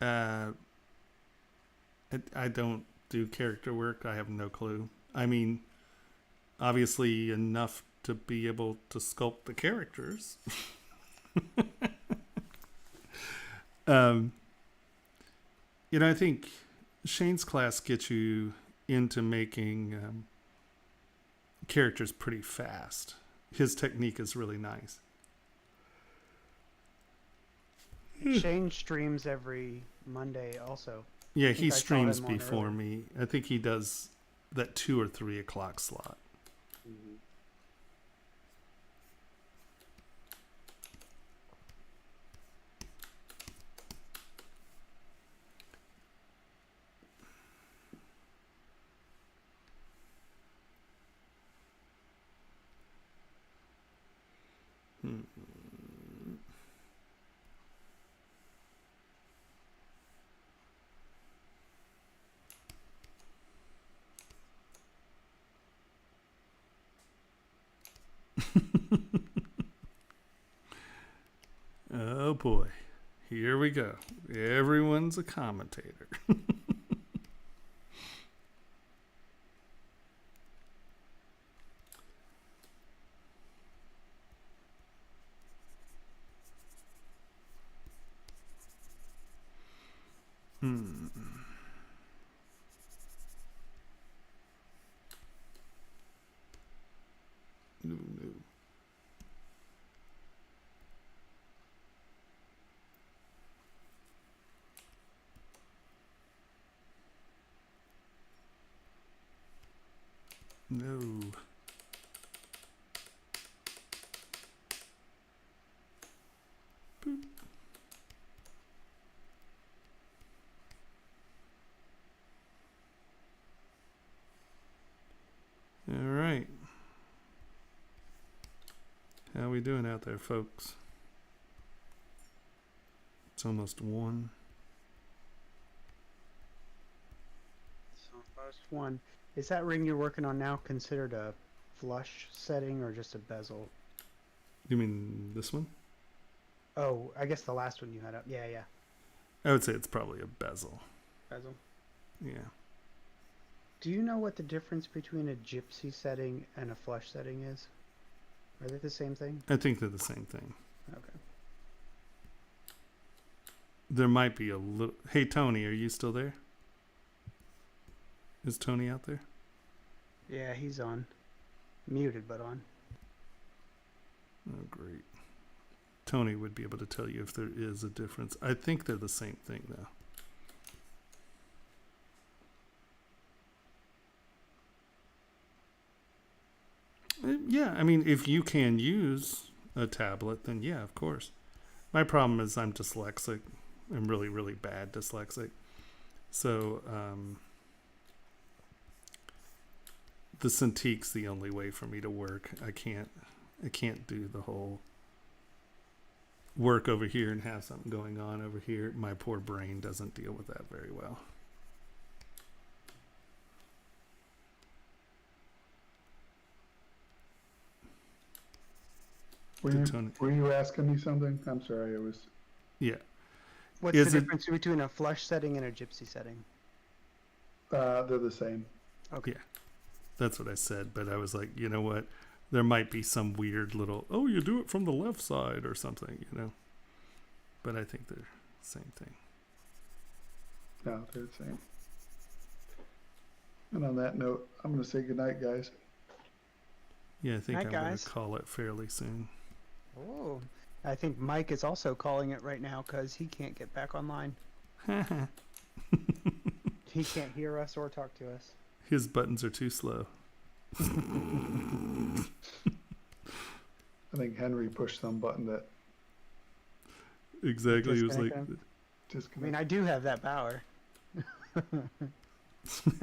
I don't do character work. I have no clue. I mean, obviously enough to be able to sculpt the characters. I think Shane's class gets you into making characters pretty fast. His technique is really nice. Shane streams every Monday also. Yeah, I think he I saw streams him on before earlier. me. I think he does that 2 or 3 o'clock slot. Oh boy, here we go. Everyone's a commentator. No, no. No. Boop. All right. How we doing out there, folks? It's almost 1. So first one. Is that ring you're working on now considered a flush setting or just a bezel? You mean this one? Oh, I guess the last one you had up. Yeah, yeah. I would say it's probably a bezel. Bezel. Yeah. Do you know what the difference between a gypsy setting and a flush setting is? Are they the same thing? I think they're the same thing. Okay. There might be a little... Hey, Tony, are you still there? Is Tony out there? Yeah, he's on. Muted, but on. Oh, great. Tony would be able to tell you if there is a difference. I think they're the same thing, though. Yeah, I mean, if you can use a tablet, then yeah, of course. My problem is I'm dyslexic. I'm really, really bad dyslexic. So, the Cintiq's the only way for me to work. I can't do the whole work over here and have something going on over here. My poor brain doesn't deal with that very well. Were you asking me something? I'm sorry, it was... Yeah. What's Is the it- difference between a flush setting and a gypsy setting? they're the same. Okay. Yeah. That's what I said, but I was like, you know what? There might be some weird little, oh, you do it from the left side or something, you know? But I think they're the same thing. No, they're the same. And on that note, I'm going to say goodnight, guys. Yeah, I think Night, I'm going guys. to call it fairly soon. Oh, I think Mike is also calling it right now because he can't get back online. He can't hear us or talk to us. His buttons are too slow. I think Henry pushed some button that Exactly. He was like, Disconnect I disconnected. mean, I do have that power.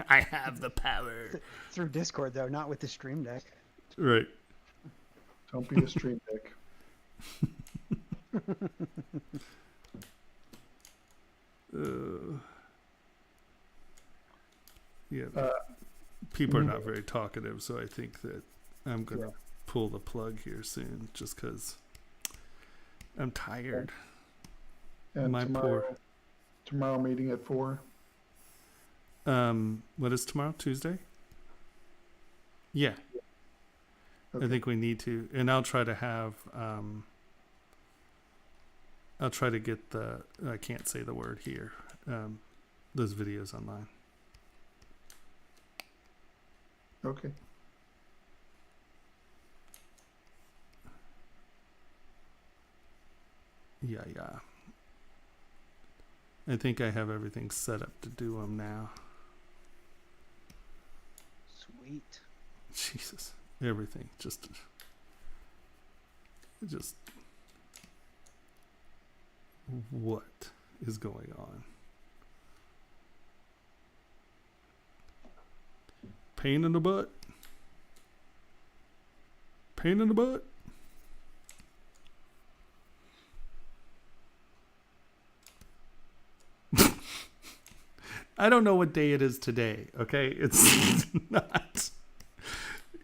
I have the power. Through Discord, though, not with the Stream Deck. Right. Don't be a stream deck. Yeah. Uh, People are not very talkative, so I think that I'm going to Yeah. pull the plug here soon just because I'm tired. And My tomorrow, poor- Tomorrow meeting at 4. What is tomorrow? Tuesday? Yeah, Okay. I think we need to, and I'll try to have. I'll try to get the. I can't say the word here. Those videos online. Okay. Yeah. I think I have everything set up to do them now. Sweet. Jesus, everything just. What is going on? Pain in the butt. Pain in the butt. I don't know what day it is today. Okay, it's not.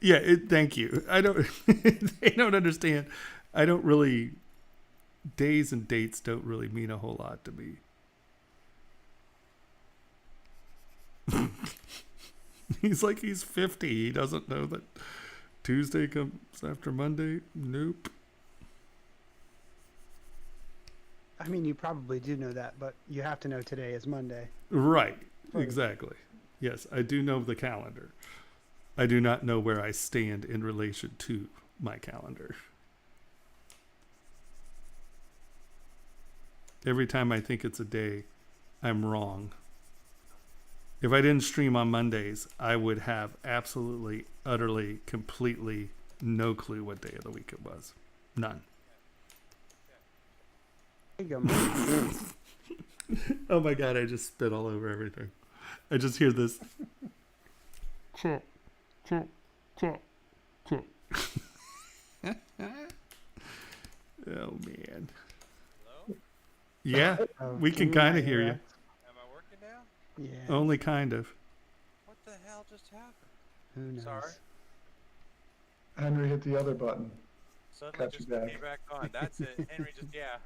Yeah, thank you. I don't. They don't understand. I don't really. Days and dates don't really mean a whole lot to me. He's like he's 50. He doesn't know that Tuesday comes after Monday. Nope. I mean, you probably do know that, but you have to know today is Monday. Right. Exactly. Yes, I do know the calendar. I do not know where I stand in relation to my calendar. Every time I think it's a day, I'm wrong. If I didn't stream on Mondays, I would have absolutely, utterly, completely no clue what day of the week it was. None. There you go, Mike. Oh my God, I just spit all over everything. I just hear this. Check, check, check, check. Oh man. Hello? Yeah, Oh, we can kind of hear you. Am I working now? Yeah. Only kind of. What the hell just happened? Who knows? Sorry. Henry hit the other button. Suddenly Got you just back. came back on. That's it. Henry just, yeah.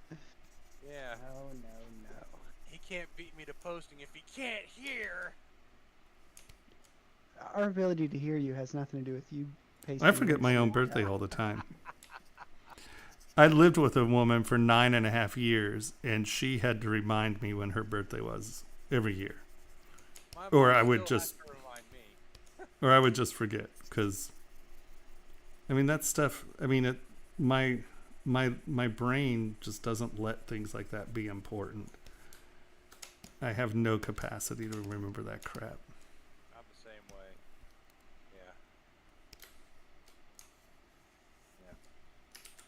Yeah. Oh, no. He can't beat me to posting if he can't hear. Our ability to hear you has nothing to do with you. I forget my own birthday all the time. I lived with a woman for 9.5 years, and she had to remind me when her birthday was every year. My Or mom I would still just- has to remind me. Or I would just forget, because I mean that stuff. I mean it. My brain just doesn't let things like that be important. I have no capacity to remember that crap. I'm the same way. Yeah. Yeah.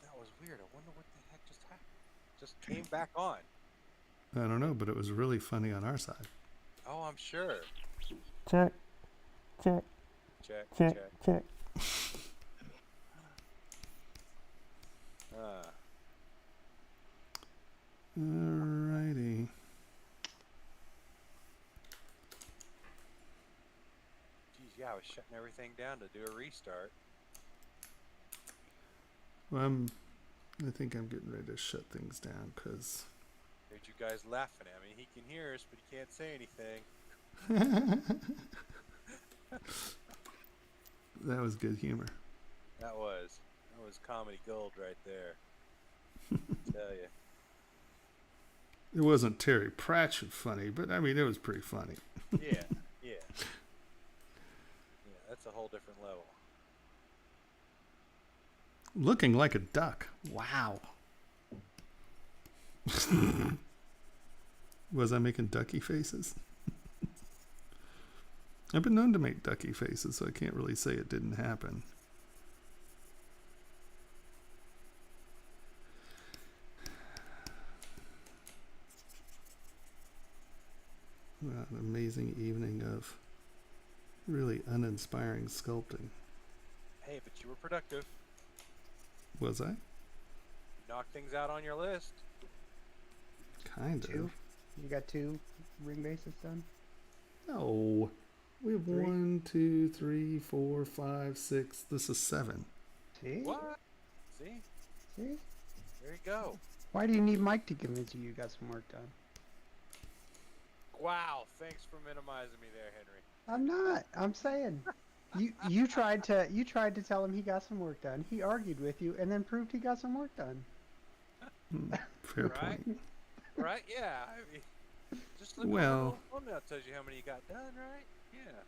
That was weird. I wonder what the heck just happened. Just came back on. I don't know, but it was really funny on our side. Oh, I'm sure. Check. Check, check. Alrighty. Geez, yeah, I was shutting everything down to do a restart. Well, I think I'm getting ready to shut things down because Heard you guys laughing at me. He can hear us, but he can't say anything. that was good humor. That was comedy gold right there. Tell you. It wasn't Terry Pratchett funny, but I mean it was pretty funny. Yeah, yeah. Yeah, that's a whole different level. Looking like a duck. Wow. Was I making ducky faces? I've been known to make ducky faces, so I can't really say it didn't happen. An amazing evening of really uninspiring sculpting. Hey, but you were productive. Was I? You knocked things out on your list. Kind of. Two? You got 2 ring bases done? No. We have 3. 1, 2, 3, 4, 5, 6. This is 7. See? What? See? See? There you go. Why do you need Mike to convince you got some work done? Wow, thanks for minimizing me there, Henry. I'm not. I'm saying. You tried to tell him he got some work done. He argued with you and then proved he got some work done. Fair Right? point. Right? Yeah. I mean, just look Well- at the little thumbnail tells you how many you got done, right? Yeah.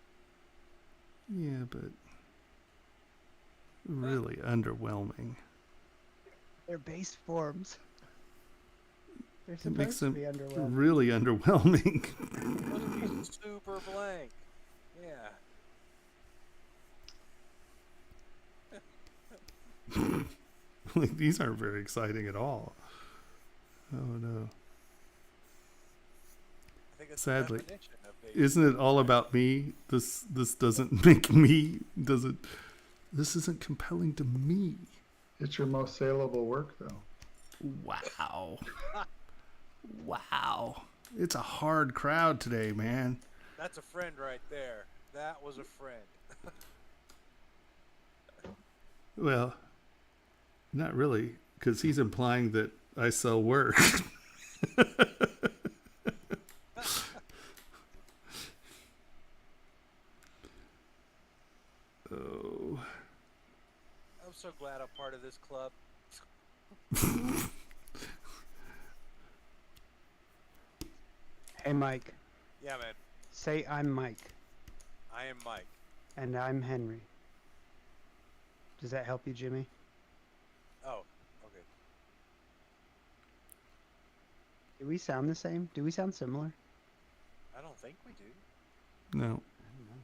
Yeah, but really underwhelming. They're base forms. They're It makes supposed to them be underwhelming. really underwhelming. Supposed to be super blank. Yeah. Like, these aren't very exciting at all. Oh no. I think it's Sadly. the definition of base. Isn't it all about me? This doesn't make me this isn't compelling to me. It's your most saleable work, though. Wow. Wow. It's a hard crowd today, man. That's a friend right there. That was a friend. Well, not really, because he's implying that I sell work. Oh. I'm so glad I'm part of this club. Hey, Mike. Yeah, man. Say I'm Mike I am Mike. and I'm Henry. Does that help you, Jimmy? Oh, okay. Do we sound the same? Do we sound similar? I don't think we do. No. I don't know.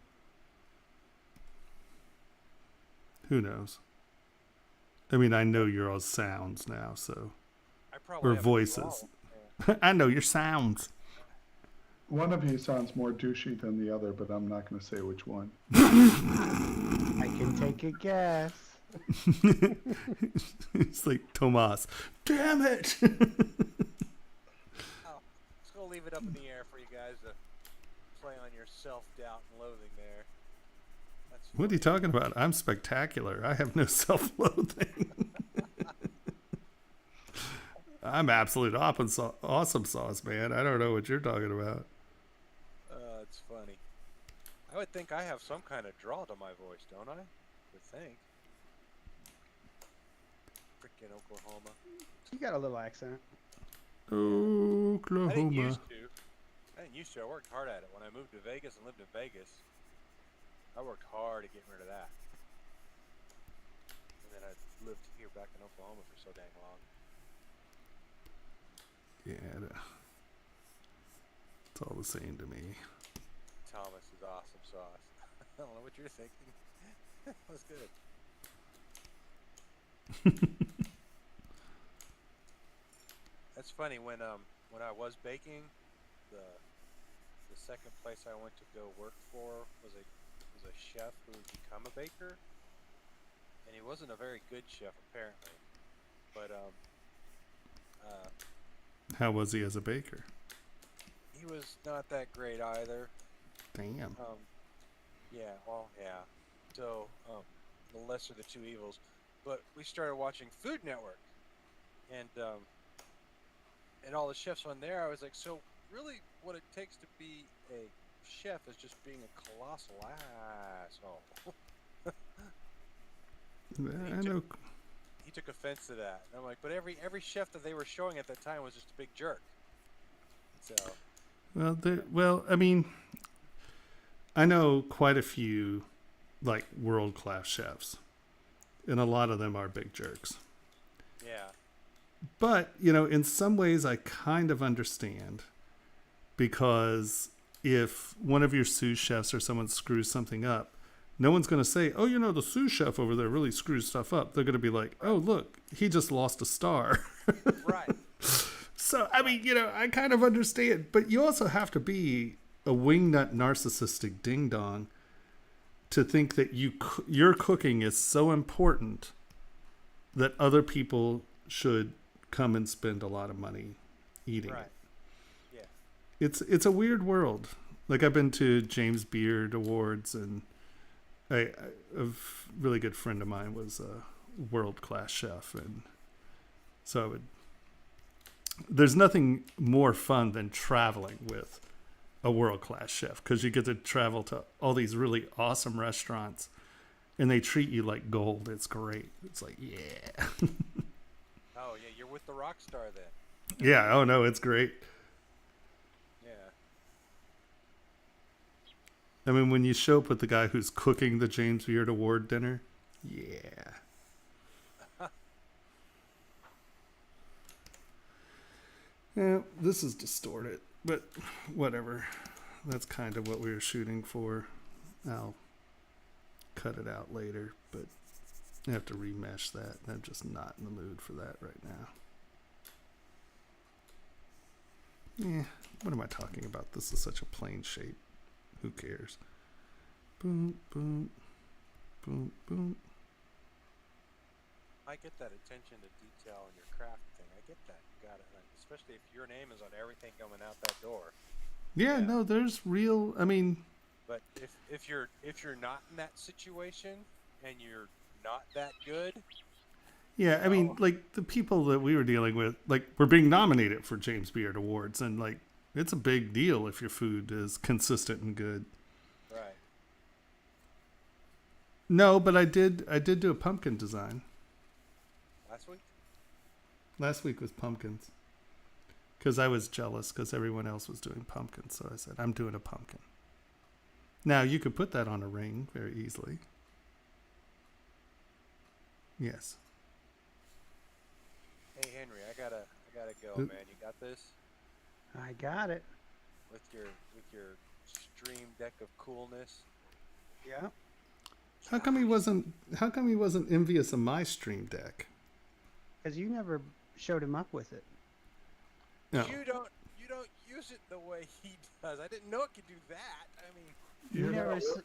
Who knows? I mean, I know your all sounds now, so. I probably Or have a voices. drawl. Yeah. I know your sounds. One of you sounds more douchey than the other, but I'm not going to say which one. I can take a guess. It's like Tomas. Damn it! Oh, let's go leave it up in the air for you guys to play on your self-doubt and loathing there. That's What are you talking about? I'm spectacular. I have no self-loathing. I'm absolute awesome sauce, man. I don't know what you're talking about. it's funny. I would think I have some kind of draw to my voice, don't I? Would think. Frickin' Oklahoma. You got a little accent. I didn't Oklahoma. used to. I worked hard at it. When I moved to Vegas and lived in Vegas, I worked hard at getting rid of that. And then I lived here back in Oklahoma for so dang long. Yeah, it's all the same to me. Thomas is awesome sauce. I don't know what you're thinking. That was good. That's funny when I was baking, the second place I went to go work for was a chef who would become a baker, and he wasn't a very good chef apparently, but How was he as a baker? he was not that great either. Damn. Yeah, well, yeah. So, the lesser of the two evils. But we started watching Food Network, and all the chefs on there. I was like, so really, what it takes to be a chef is just being a colossal asshole. I know. He took offense to that. And I'm like, but every chef that they were showing at that time was just a big jerk. So. Well, I mean, I know quite a few, like, world-class chefs, and a lot of them are big jerks. Yeah. But, you know, in some ways I kind of understand, because if one of your sous chefs or someone screws something up, no one's going to say, oh, you know, the sous chef over there really screws stuff up. They're going to be like, oh, look, he just lost a star. Right. So, I mean, you know, I kind of understand, but you also have to be a wingnut narcissistic ding-dong to think that your cooking is so important that other people should come and spend a lot of money eating Right. it. Yeah. It's a weird world. Like, I've been to James Beard Awards, and a really good friend of mine was a world-class chef, and so there's nothing more fun than traveling with a world-class chef because you get to travel to all these really awesome restaurants and they treat you like gold. It's great. It's like, yeah. Oh yeah, you're with the rock star then. Yeah. Oh no, it's great. Yeah. I mean, when you show up with the guy who's cooking the James Beard Award dinner, yeah. Yeah, this is distorted, but whatever. That's kind of what we were shooting for. I'll cut it out later, but I have to remesh that. I'm just not in the mood for that right now. Yeah, what am I talking about? This is such a plain shape. Who cares? Boom, boom, boom, boom. I get that attention to detail in your craft thing. I get that. You got it. Like, especially if your name is on everything coming out that door. Yeah, Yeah. no, there's real. I mean, But if you're not in that situation and you're not that good, yeah, I mean, like the people that we were dealing with, like, were being nominated for James Beard Awards, and like, it's a big deal if your food is consistent and good. right? No, but I did do a pumpkin design. Last week. Last week was pumpkins. Because I was jealous because everyone else was doing pumpkins. So I said, I'm doing a pumpkin. Now, you could put that on a ring very easily. Yes. Hey Henry, I gotta go, Oop. man. You got this I got it. with your stream deck of coolness. Yeah. How come he wasn't envious of my stream deck? Because you never showed him up with it. No. You don't use it the way he does. I didn't know it could do that. I mean, You're never not, s-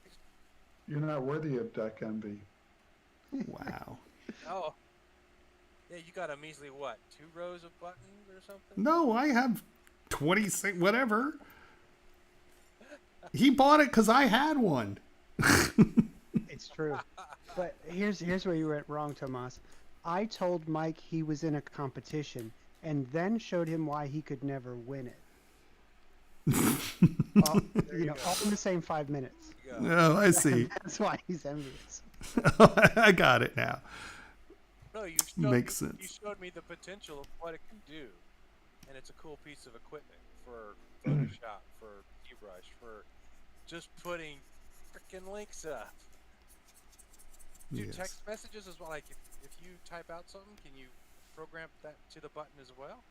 you're not worthy of deck envy. Wow. oh, yeah, you got a measly what? 2 rows of buttons or something? No, I have 26, whatever. He bought it because I had one. It's true. But here's where you went wrong, Tomas. I told Mike he was in a competition and then showed him why he could never win it. all, all in the same 5 minutes. There you go. Oh, I see. That's why he's envious. I got it now. No, you Makes You sense. showed me the potential of what it can do, and it's a cool piece of equipment for Photoshop, for ZBrush, for just putting freaking links up. Do Yes. text messages as well? Like if you type out something, can you program that to the button as well?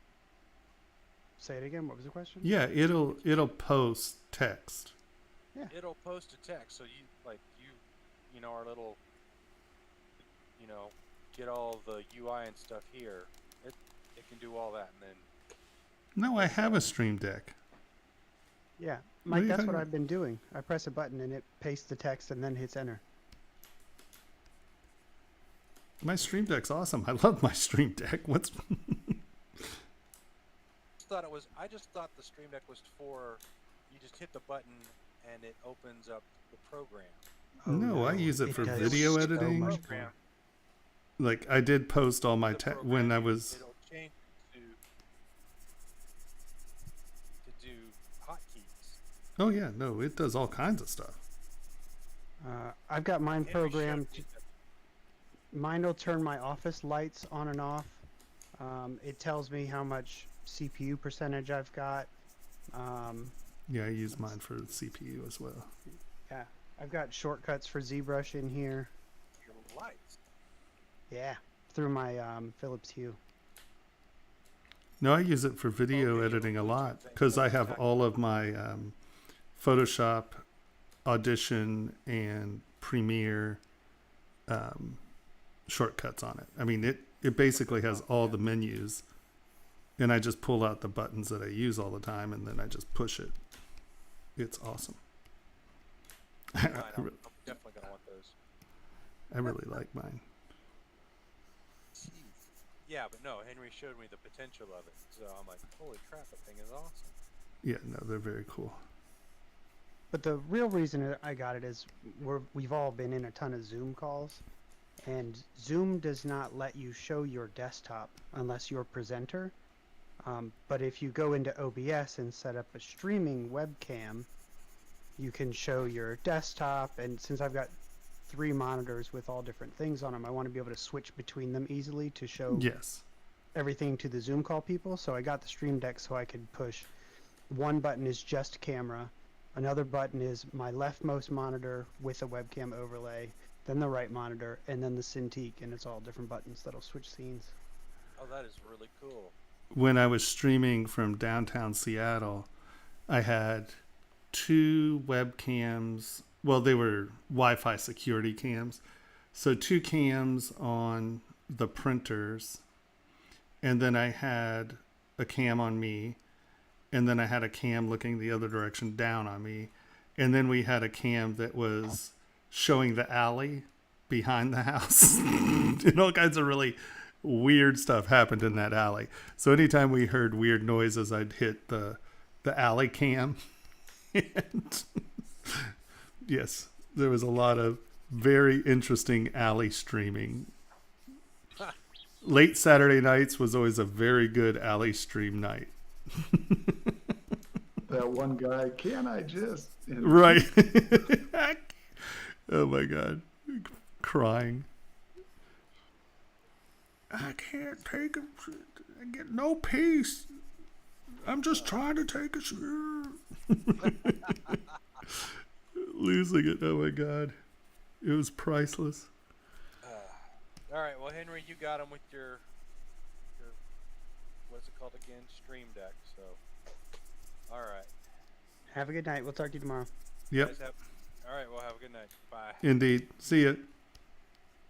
Say it again. What was the question? Yeah, it'll post text. It'll post a text, so you know, our little, get all the UI and stuff here. It can do all that, and then No, I have a stream deck. Yeah, are Mike, you that's talking what about? I've been doing. I press a button and it pastes the text and then hits enter. My stream deck's awesome. I love my stream deck. What's I just thought the Stream Deck was for you just hit the button and it opens up the program. No, I use it for does video so editing. much Program. more. Like I did post all my The text program, when I was. It'll change to do hotkeys. Oh yeah, no, it does all kinds of stuff. I've got mine Henry showed programmed. me that- Mine will turn my office lights on and off. It tells me how much CPU percentage I've got. Yeah, I use mine for the CPU as well. Yeah, I've got shortcuts for ZBrush in here. your lights. Yeah, through my Philips Hue. No, I use it for video video editing a Bluetooth lot thing, because yeah, I have exactly. all of my Photoshop, Audition, and Premiere shortcuts on it. I mean, it basically has all the menus, and I just pull out the buttons that I use all the time, and then I just push it. It's awesome. I Mine, I'm definitely gonna want those. really like mine. Yeah, but no, Henry showed me the potential of it, so I'm like, holy crap, that thing is awesome. Yeah, no, they're very cool. But the real reason I got it is we've all been in a ton of Zoom calls, and Zoom does not let you show your desktop unless you're presenter. But if you go into OBS and set up a streaming webcam, you can show your desktop. And since I've got 3 monitors with all different things on them, I want to be able to switch between them easily to show Yes. everything to the Zoom call people. So I got the Stream Deck so I could push. One button is just camera. Another button is my leftmost monitor with a webcam overlay. Then the right monitor, and then the Cintiq, and it's all different buttons that'll switch scenes. Oh, that is really cool. When I was streaming from downtown Seattle, I had 2 webcams. Well, they were Wi-Fi security cams. So 2 cams on the printers. And then I had a cam on me. And then I had a cam looking the other direction down on me. And then we had a cam that was showing the alley behind the house. And all kinds of really weird stuff happened in that alley. So anytime we heard weird noises, I'd hit the alley cam. And yes, there was a lot of very interesting alley streaming. Late Saturday nights was always a very good alley stream night. That one guy, can I just? Right. Oh my God. Crying. I can't take it. I get no peace. I'm just trying to take a shit. Losing it. Oh my God. It was priceless. All right. Well, Henry, you got him with your what's it called again? Stream Deck. So, all right. Have a good night. We'll talk to you tomorrow. Yep. All right. Well, have a good night. Bye. Indeed. See ya.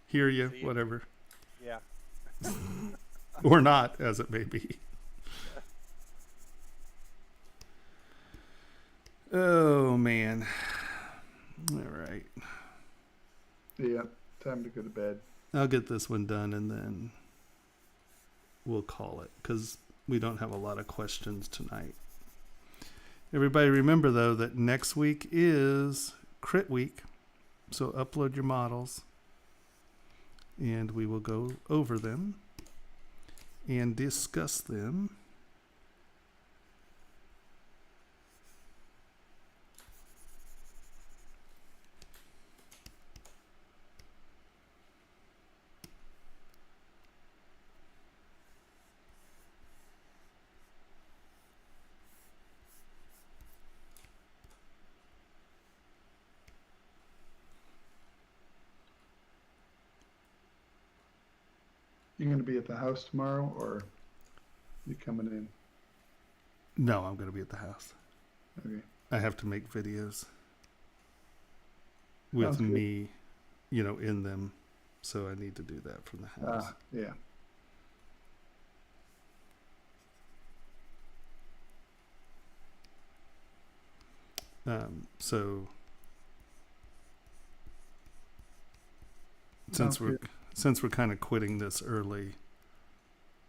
Hear ya. See ya. Whatever. Yeah. Or not, as it may be. Oh, man. All right. Yeah, time to go to bed. I'll get this one done and then we'll call it because we don't have a lot of questions tonight. Everybody remember, though, that next week is Crit Week. So upload your models and we will go over them and discuss them. You going to be at the house tomorrow, or you coming in? No, I'm going to be at the house. Okay. I have to make videos with Sounds good. me, in them. So I need to do that from the house. Yeah. So Sounds since we're kind of quitting this early,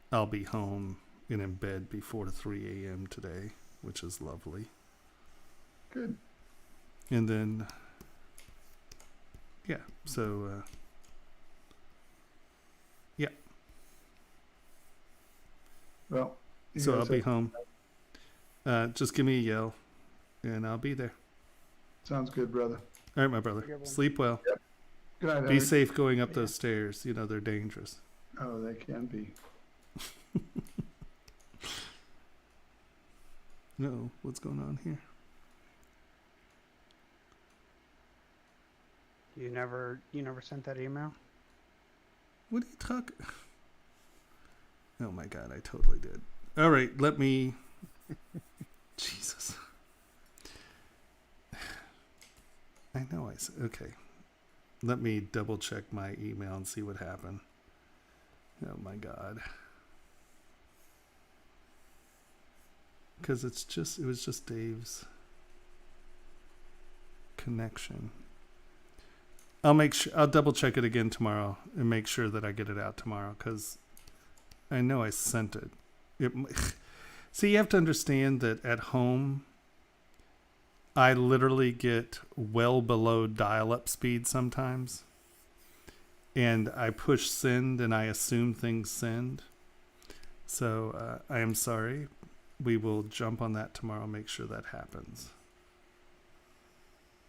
I'll be home and in bed before 3 a.m. today, which is lovely. Good. And then, yeah, so, yeah. Well, you So I'll guys be have- home. Just give me a yell, and I'll be there. Sounds good, brother. All right, my brother. Have a good one. Sleep well. Good night, Be Henry. safe going up those stairs. They're dangerous. Oh, they can be. No, what's going on here? You never sent that email? What are you talking? Oh my God, I totally did. All right, let me. Jesus. I know I said, okay. Let me double check my email and see what happened. Oh my God. Because it was just Dave's connection. I'll double check it again tomorrow and make sure that I get it out tomorrow because I know I sent it. See, you have to understand that at home, I literally get well below dial-up speed sometimes. And I push send and I assume things send. So I am sorry. We will jump on that tomorrow, make sure that happens.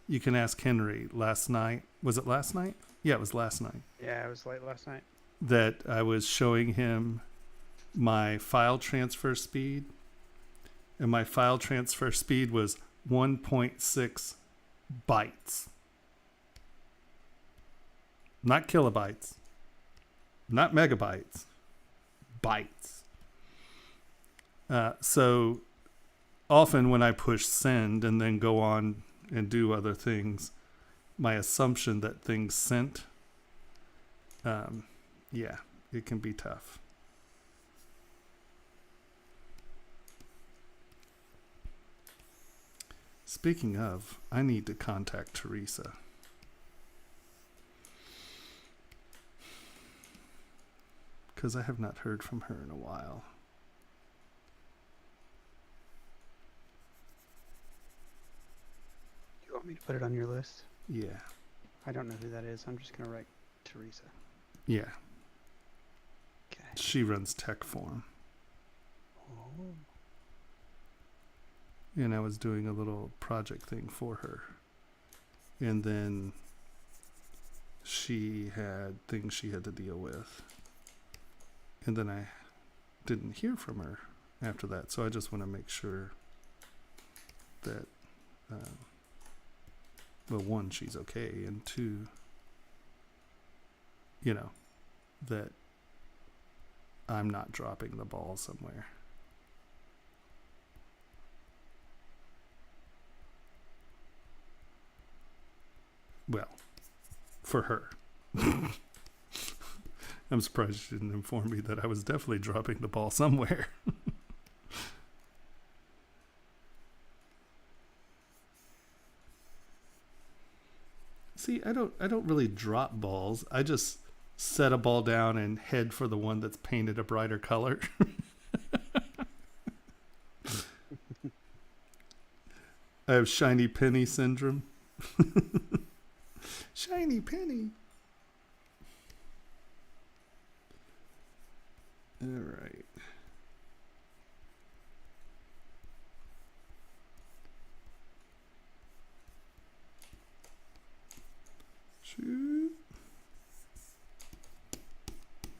You can ask Henry last night. Was it last night? Yeah, it was last night. Yeah, it was late last night. That I was showing him my file transfer speed. And my file transfer speed was 1.6 bytes. Not kilobytes. Not megabytes. Bytes. So often when I push send and then go on and do other things, my assumption that things sent, yeah, it can be tough. Speaking of, I need to contact Teresa. Because I have not heard from her in a while. You want me to put it on your list? Yeah. I don't know who that is. I'm just going to write Teresa. Yeah. Okay. She runs Tech Forum. Oh. And I was doing a little project thing for her. And then she had things she had to deal with. And then I didn't hear from her after that. So I just want to make sure that, well, one, she's okay. And two, you know, that I'm not dropping the ball somewhere. Well, for her. I'm surprised she didn't inform me that I was definitely dropping the ball somewhere. See, I don't really drop balls. I just set a ball down and head for the one that's painted a brighter color. I have shiny penny syndrome. Shiny penny. All right. Shoot.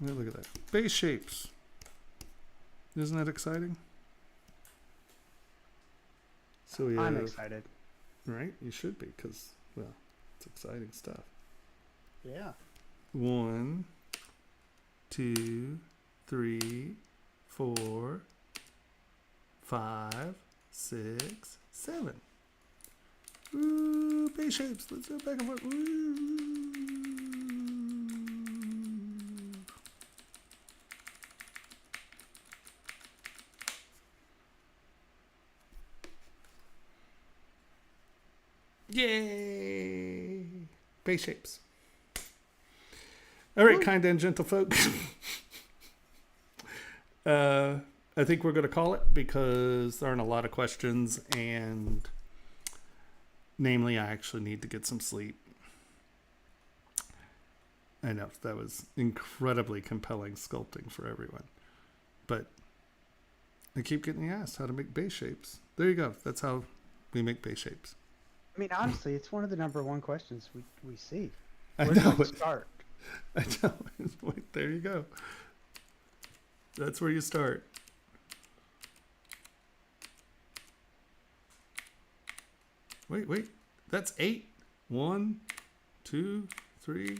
Oh, look at that. Base shapes. Isn't that exciting? So we I'm have, excited. right? You should be, because, well, it's exciting stuff. Yeah. 1, 2, 3, 4, 5, 6, 7. Ooh, base shapes. Let's go back and forth. Ooh. Yay! Base shapes. All right, kind and gentle folks. I think we're going to call it because there aren't a lot of questions, and namely, I actually need to get some sleep. I know that was incredibly compelling sculpting for everyone, but I keep getting asked how to make base shapes. There you go. That's how we make base shapes. I mean, honestly, it's one of the #1 questions we see. I Where know. do I start? I know. Wait, there you go. That's where you start. Wait. That's 8. 1, 2, 3,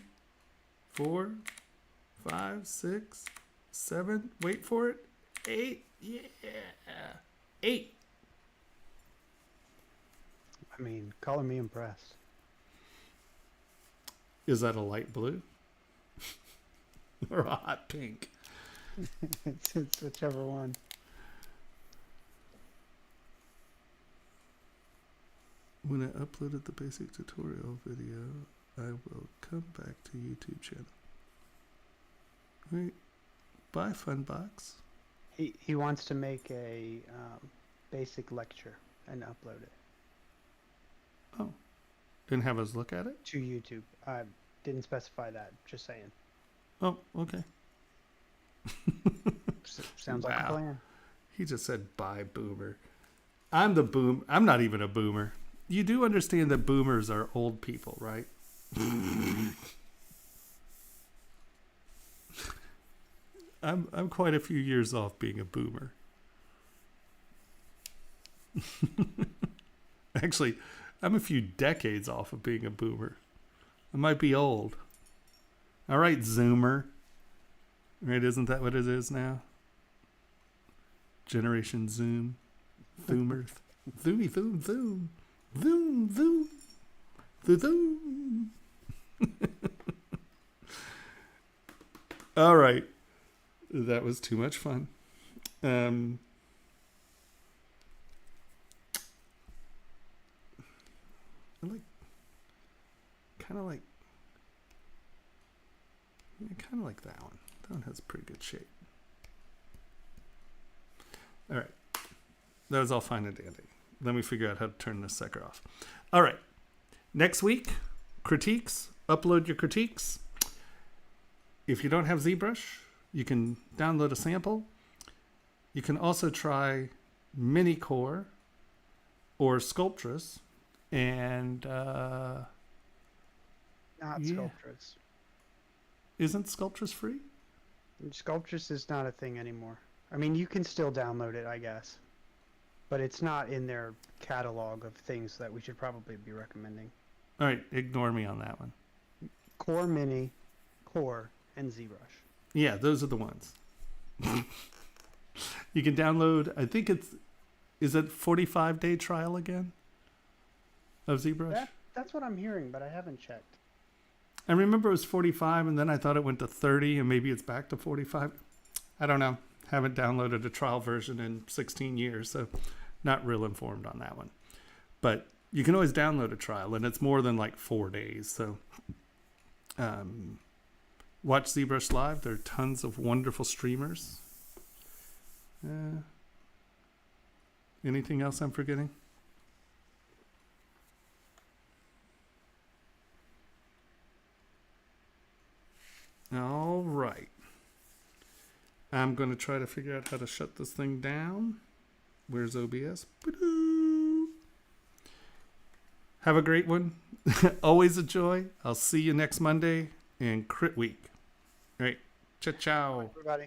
4, 5, 6, 7. Wait for it. 8. Yeah. 8. I mean, color me impressed. Is that a light blue? Or a hot pink? it's whichever one. When I uploaded the basic tutorial video, I will come back to YouTube channel. Wait, bye Funbox. He wants to make a basic lecture and upload it Oh, and have us look at it? to YouTube. I didn't specify that. Just saying. Oh, okay. Sounds like a Wow. plan. He just said bye, boomer. I'm the boom. I'm not even a boomer. You do understand that boomers are old people, right? I'm quite a few years off being a boomer. Actually, I'm a few decades off of being a boomer. I might be old. All right, Zoomer. Right, isn't that what it is now? Generation Zoom. Zoomer. Zoomy, zoom, zoom. Zoom, zoom. Zoom. All right. That was too much fun. I kind of like that one. That one has pretty good shape. All right. That was all fine and dandy. Let me figure out how to turn this sucker off. All right. Next week, critiques. Upload your critiques. If you don't have ZBrush, you can download a sample. You can also try Minicore or Sculptress. And Not yeah. Sculptress. Isn't Sculptress free? Sculptress is not a thing anymore. I mean, you can still download it, I guess. But it's not in their catalog of things that we should probably be recommending. All right, ignore me on that one. Core Mini, Core, and ZBrush. Yeah, those are the ones. You can download, I think is it 45-day trial again of ZBrush? That's what I'm hearing, but I haven't checked. I remember it was 45 and then I thought it went to 30 and maybe it's back to 45. I don't know. Haven't downloaded a trial version in 16 years, so not real informed on that one. But you can always download a trial and it's more than like 4 days. So watch ZBrush Live. There are tons of wonderful streamers. Anything else I'm forgetting? All right. I'm going to try to figure out how to shut this thing down. Where's OBS? Ba-doo. Have a great one. Always a joy. I'll see you next Monday and Crit Week. All right. Ciao, ciao. Everybody.